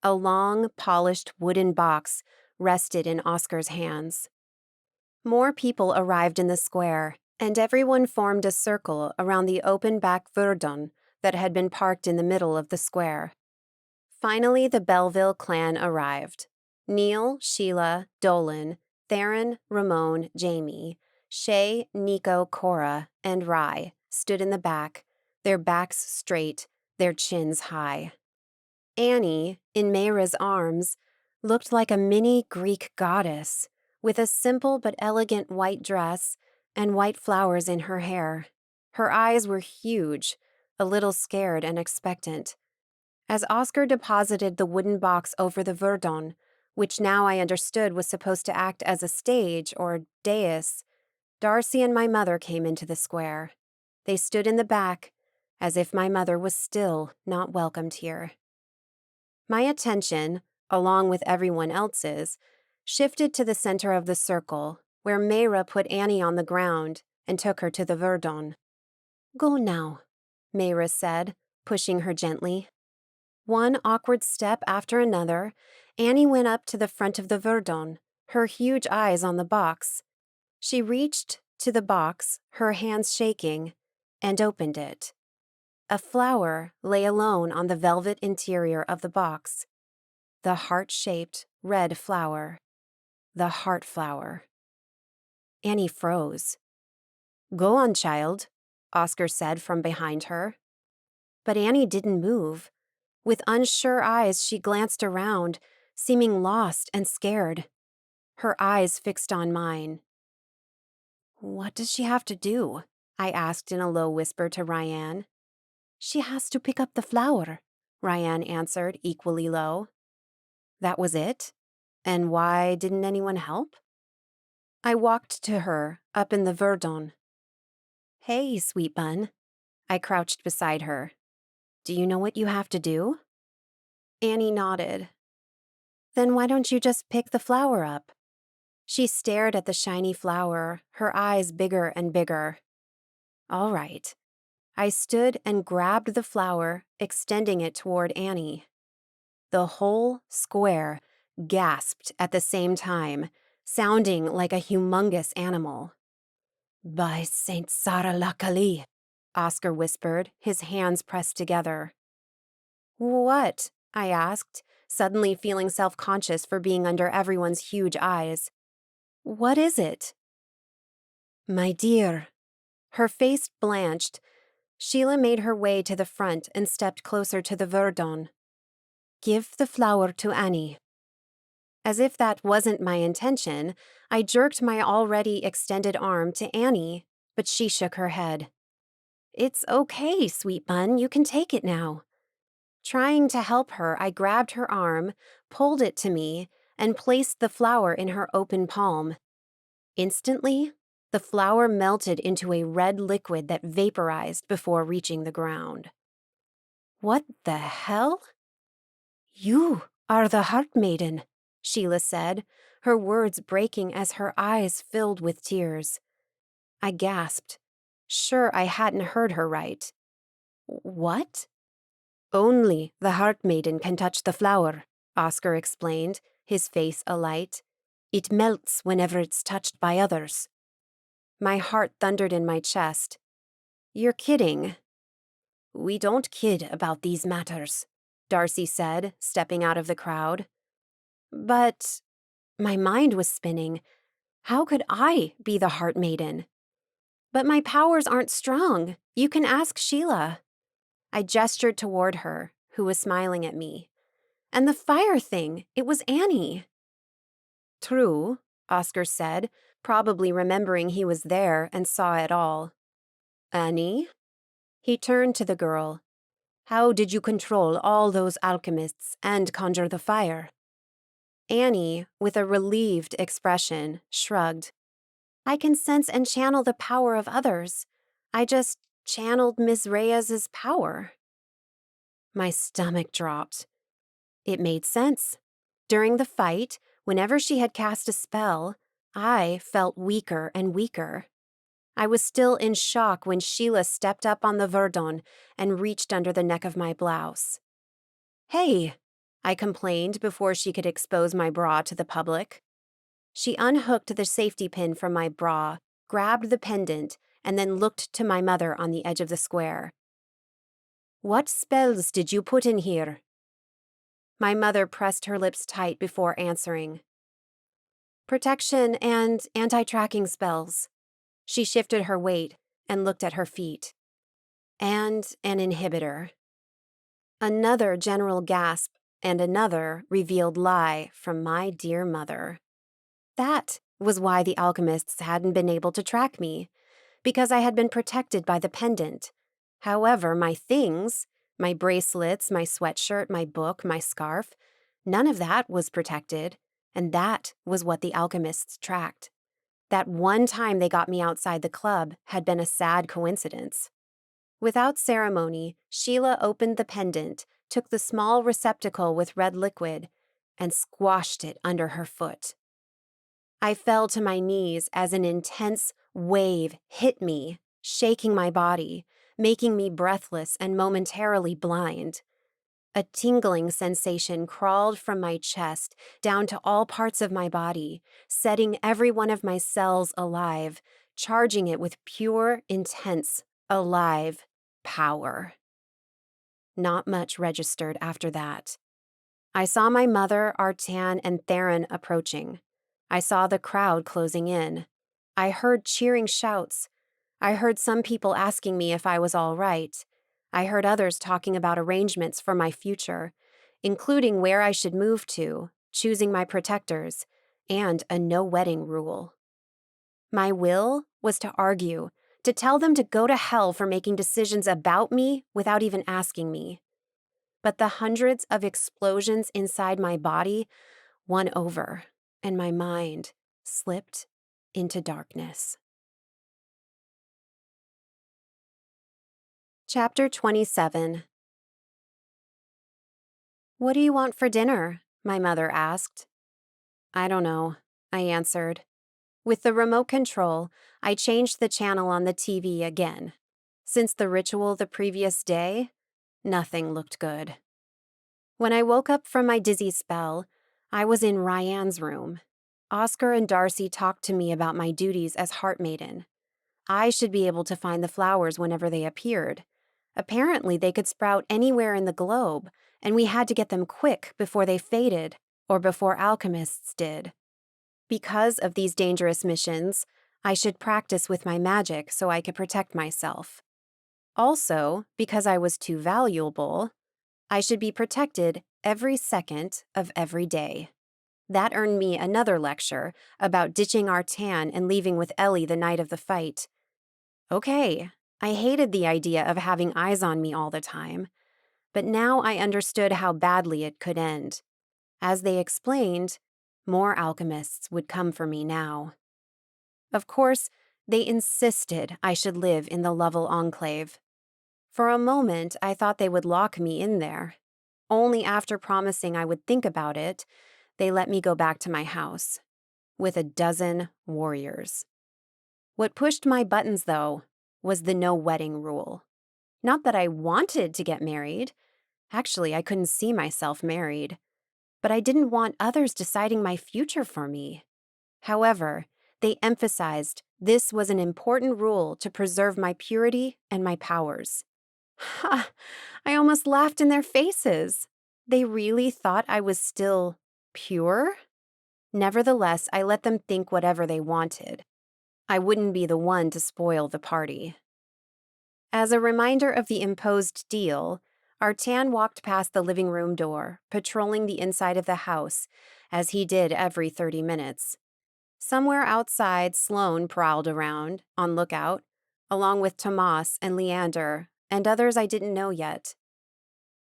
S2: A long, polished wooden box rested in Oscar's hands. More people arrived in the square, and everyone formed a circle around the open back verdon that had been parked in the middle of the square. Finally, the Belleville clan arrived. Neil, Sheila, Dolan, Theron, Ramon, Jamie, Shay, Nico, Cora, and Rye stood in the back, their backs straight, their chins high. Annie, in Mayra's arms, looked like a mini Greek goddess, with a simple but elegant white dress and white flowers in her hair. Her eyes were huge, a little scared and expectant. As Oscar deposited the wooden box over the verdon, which now I understood was supposed to act as a stage or dais, Darcy and my mother came into the square. They stood in the back, as if my mother was still not welcomed here. My attention, along with everyone else's, shifted to the center of the circle, where Mayra put Annie on the ground and took her to the verdon. Go now, Mayra said, pushing her gently. One awkward step after another, Annie went up to the front of the Verdon, her huge eyes on the box. She reached to the box, her hands shaking, and opened it. A flower lay alone on the velvet interior of the box. The heart-shaped red flower. The heart flower. Annie froze. Go on, child, Oscar said from behind her. But Annie didn't move. With unsure eyes, she glanced around, seeming lost and scared. Her eyes fixed on mine. What does she have to do? I asked in a low whisper to Ryan. She has to pick up the flower, Ryan answered, equally low. That was it? And why didn't anyone help? I walked to her, up in the Verdon. Hey, sweet bun. I crouched beside her. Do you know what you have to do? Annie nodded. Then why don't you just pick the flower up? She stared at the shiny flower, her eyes bigger and bigger. All right. I stood and grabbed the flower, extending it toward Annie. The whole square gasped at the same time, sounding like a humongous animal. By Saint Sarah Lacali, Oscar whispered, his hands pressed together. What? I asked, suddenly feeling self-conscious for being under everyone's huge eyes. What is it? My dear. Her face blanched. Sheila made her way to the front and stepped closer to the Verdon. Give the flower to Annie. As if that wasn't my intention, I jerked my already extended arm to Annie, but she shook her head. It's okay, sweet bun, you can take it now. Trying to help her, I grabbed her arm, pulled it to me, and placed the flower in her open palm. Instantly, the flower melted into a red liquid that vaporized before reaching the ground. What the hell? You are the Heart Maiden, Sheila said, her words breaking as her eyes filled with tears. I gasped. Sure, I hadn't heard her right. What? Only the Heart Maiden can touch the flower, Oscar explained, his face alight. It melts whenever it's touched by others. My heart thundered in my chest. You're kidding. We don't kid about these matters, Darcy said, stepping out of the crowd. But my mind was spinning. How could I be the Heart Maiden? But my powers aren't strong. You can ask Sheila. I gestured toward her, who was smiling at me. And the fire thing, it was Annie. True, Oscar said, probably remembering he was there and saw it all. Annie? He turned to the girl. How did you control all those alchemists and conjure the fire? Annie, with a relieved expression, shrugged. I can sense and channel the power of others. I just channeled Miss Reyes's power. My stomach dropped. It made sense. During the fight, whenever she had cast a spell, I felt weaker and weaker. I was still in shock when Sheila stepped up on the Verdon and reached under the neck of my blouse. Hey, I complained before she could expose my bra to the public. She unhooked the safety pin from my bra, grabbed the pendant, and then looked to my mother on the edge of the square. What spells did you put in here? My mother pressed her lips tight before answering. Protection and anti-tracking spells. She shifted her weight and looked at her feet. And an inhibitor. Another general gasp and another revealed lie from my dear mother. That was why the alchemists hadn't been able to track me, because I had been protected by the pendant. However, my things, my bracelets, my sweatshirt, my book, my scarf, none of that was protected, and that was what the alchemists tracked. That one time they got me outside the club had been a sad coincidence. Without ceremony, Sheila opened the pendant, took the small receptacle with red liquid, and squashed it under her foot. I fell to my knees as an intense wave hit me, shaking my body, making me breathless and momentarily blind. A tingling sensation crawled from my chest down to all parts of my body, setting every one of my cells alive, charging it with pure, intense, alive power. Not much registered after that. I saw my mother, Artan, and Theron approaching. I saw the crowd closing in. I heard cheering shouts. I heard some people asking me if I was all right. I heard others talking about arrangements for my future, including where I should move to, choosing my protectors, and a no-wedding rule. My will was to argue, to tell them to go to hell for making decisions about me without even asking me. But the hundreds of explosions inside my body won over, and my mind slipped into darkness. Chapter 27. "What do you want for dinner?" my mother asked. "I don't know," I answered. With the remote control, I changed the channel on the TV again. Since the ritual the previous day, nothing looked good. When I woke up from my dizzy spell, I was in Ryan's room. Oscar and Darcy talked to me about my duties as Heart Maiden. I should be able to find the flowers whenever they appeared. Apparently, they could sprout anywhere in the globe, and we had to get them quick before they faded, or before alchemists did. Because of these dangerous missions, I should practice with my magic so I could protect myself. Also, because I was too valuable, I should be protected every second of every day. That earned me another lecture about ditching Artan and leaving with Ellie the night of the fight. Okay, I hated the idea of having eyes on me all the time, but now I understood how badly it could end. As they explained, more alchemists would come for me now. Of course, they insisted I should live in the Lovell Enclave. For a moment, I thought they would lock me in there. Only after promising I would think about it, they let me go back to my house, with a dozen warriors. What pushed my buttons, though, was the no wedding rule. Not that I wanted to get married. Actually, I couldn't see myself married. But I didn't want others deciding my future for me. However, they emphasized this was an important rule to preserve my purity and my powers. Ha! I almost laughed in their faces. They really thought I was still pure? Nevertheless, I let them think whatever they wanted. I wouldn't be the one to spoil the party. As a reminder of the imposed deal, Artan walked past the living room door, patrolling the inside of the house, as he did every 30 minutes. Somewhere outside, Sloane prowled around, on lookout, along with Tomas and Leander, and others I didn't know yet.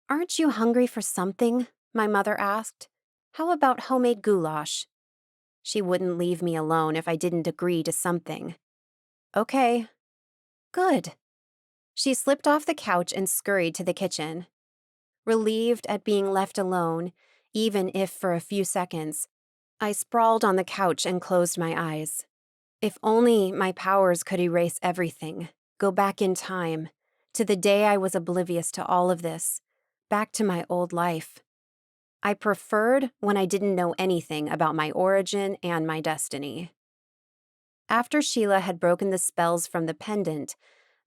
S2: "Aren't you hungry for something?" my mother asked. "How about homemade goulash?" She wouldn't leave me alone if I didn't agree to something. Okay. Good. She slipped off the couch and scurried to the kitchen. Relieved at being left alone, even if for a few seconds, I sprawled on the couch and closed my eyes. If only my powers could erase everything, go back in time, to the day I was oblivious to all of this, back to my old life. I preferred when I didn't know anything about my origin and my destiny. After Sheila had broken the spells from the pendant,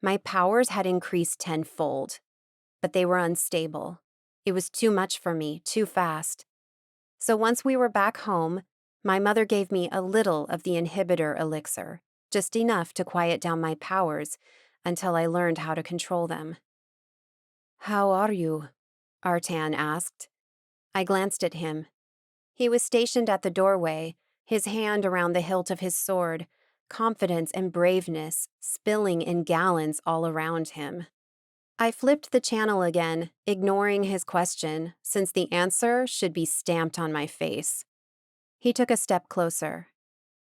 S2: my powers had increased tenfold, but they were unstable. It was too much for me, too fast. So once we were back home, my mother gave me a little of the inhibitor elixir, just enough to quiet down my powers until I learned how to control them. "How are you?" Artan asked. I glanced at him. He was stationed at the doorway, his hand around the hilt of his sword, confidence and braveness spilling in gallons all around him. I flipped the channel again, ignoring his question, since the answer should be stamped on my face. He took a step closer,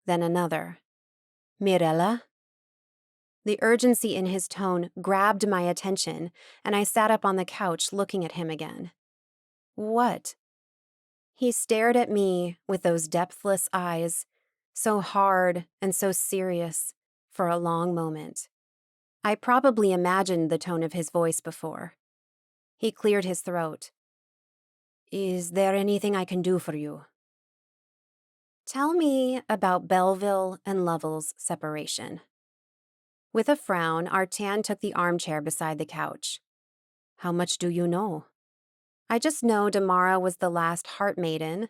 S2: then another. "Mirella?" The urgency in his tone grabbed my attention, and I sat up on the couch looking at him again. "What?" He stared at me with those depthless eyes, so hard and so serious, for a long moment. I probably imagined the tone of his voice before. He cleared his throat. "Is there anything I can do for you?" "Tell me about Belleville and Lovell's separation." With a frown, Artan took the armchair beside the couch. "How much do you know?" "I just know Damara was the last Heart Maiden,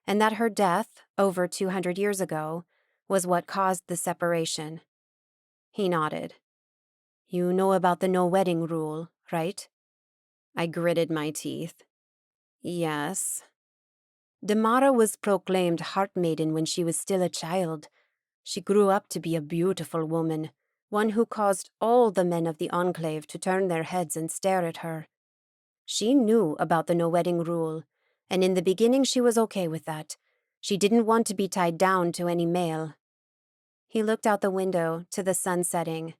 S2: and that her death, over 200 years ago, was what caused the separation." He nodded. "You know about the no-wedding rule, right?" I gritted my teeth. "Yes." "Damara was proclaimed Heart Maiden when she was still a child. She grew up to be a beautiful woman, one who caused all the men of the enclave to turn their heads and stare at her. She knew about the no-wedding rule, and in the beginning she was okay with that. She didn't want to be tied down to any male." He looked out the window to the sun setting.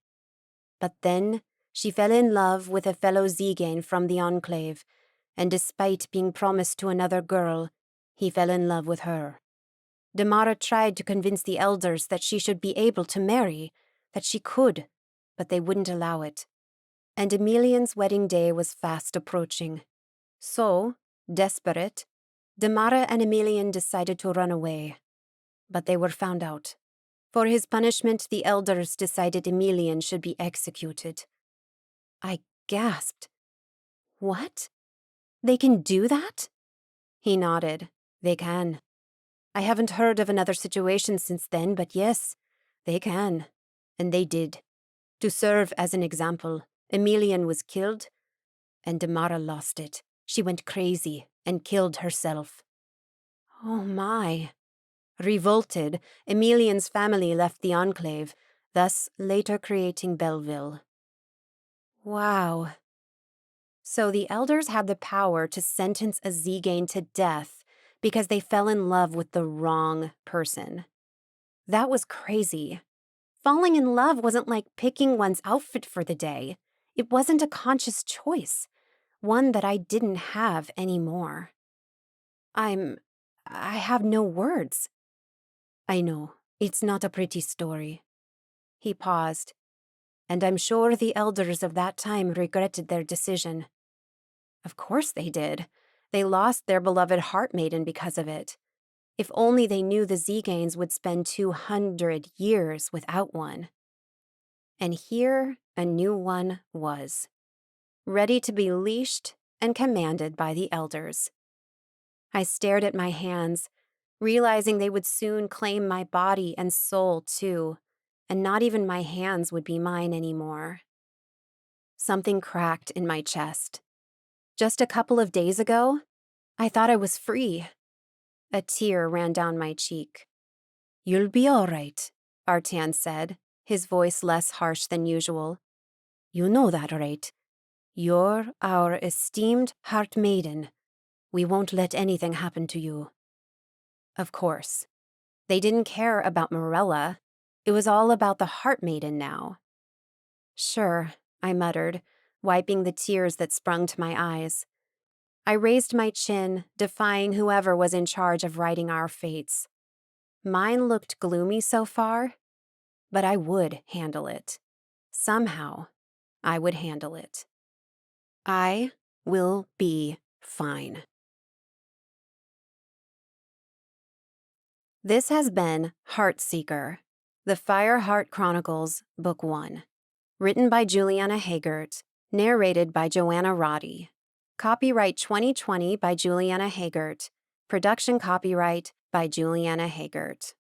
S2: "But then she fell in love with a fellow Zegane from the enclave, and despite being promised to another girl, he fell in love with her. Damara tried to convince the elders that she should be able to marry, that she could, but they wouldn't allow it. And Emilian's wedding day was fast approaching. So, desperate, Damara and Emilian decided to run away. But they were found out. For his punishment, the elders decided Emilian should be executed." I gasped. "What? They can do that?" He nodded. "They can. I haven't heard of another situation since then, but yes, they can. And they did. To serve as an example, Emilian was killed, and Damara lost it. She went crazy and killed herself." "Oh my." Revolted, Emilian's family left the enclave, thus later creating Belleville. Wow. So the elders had the power to sentence a Zegane to death because they fell in love with the wrong person. That was crazy. Falling in love wasn't like picking one's outfit for the day. It wasn't a conscious choice, one that I didn't have anymore. I have no words." "I know, it's not a pretty story." He paused. "And I'm sure the elders of that time regretted their decision." Of course they did. They lost their beloved Heart Maiden because of it. If only they knew the Zeganes would spend 200 years without one. And here a new one was, ready to be leashed and commanded by the elders. I stared at my hands, realizing they would soon claim my body and soul too, and not even my hands would be mine anymore. Something cracked in my chest. Just a couple of days ago, I thought I was free. A tear ran down my cheek. "You'll be all right," Artan said, his voice less harsh than usual. "You know that, right? You're our esteemed Heart Maiden. We won't let anything happen to you." Of course. They didn't care about Mirella. It was all about the Heart Maiden now. "Sure," I muttered, wiping the tears that sprung to my eyes. I raised my chin, defying whoever was in charge of writing our fates. Mine looked gloomy so far, but I would handle it. Somehow, I would handle it. I will be fine. This has been Heartseeker, The Fireheart Chronicles, Book 1. Written by Juliana Haygert, narrated by Joanna Roddy. Copyright 2020 by Juliana Haygert. Production copyright by Juliana Haygert.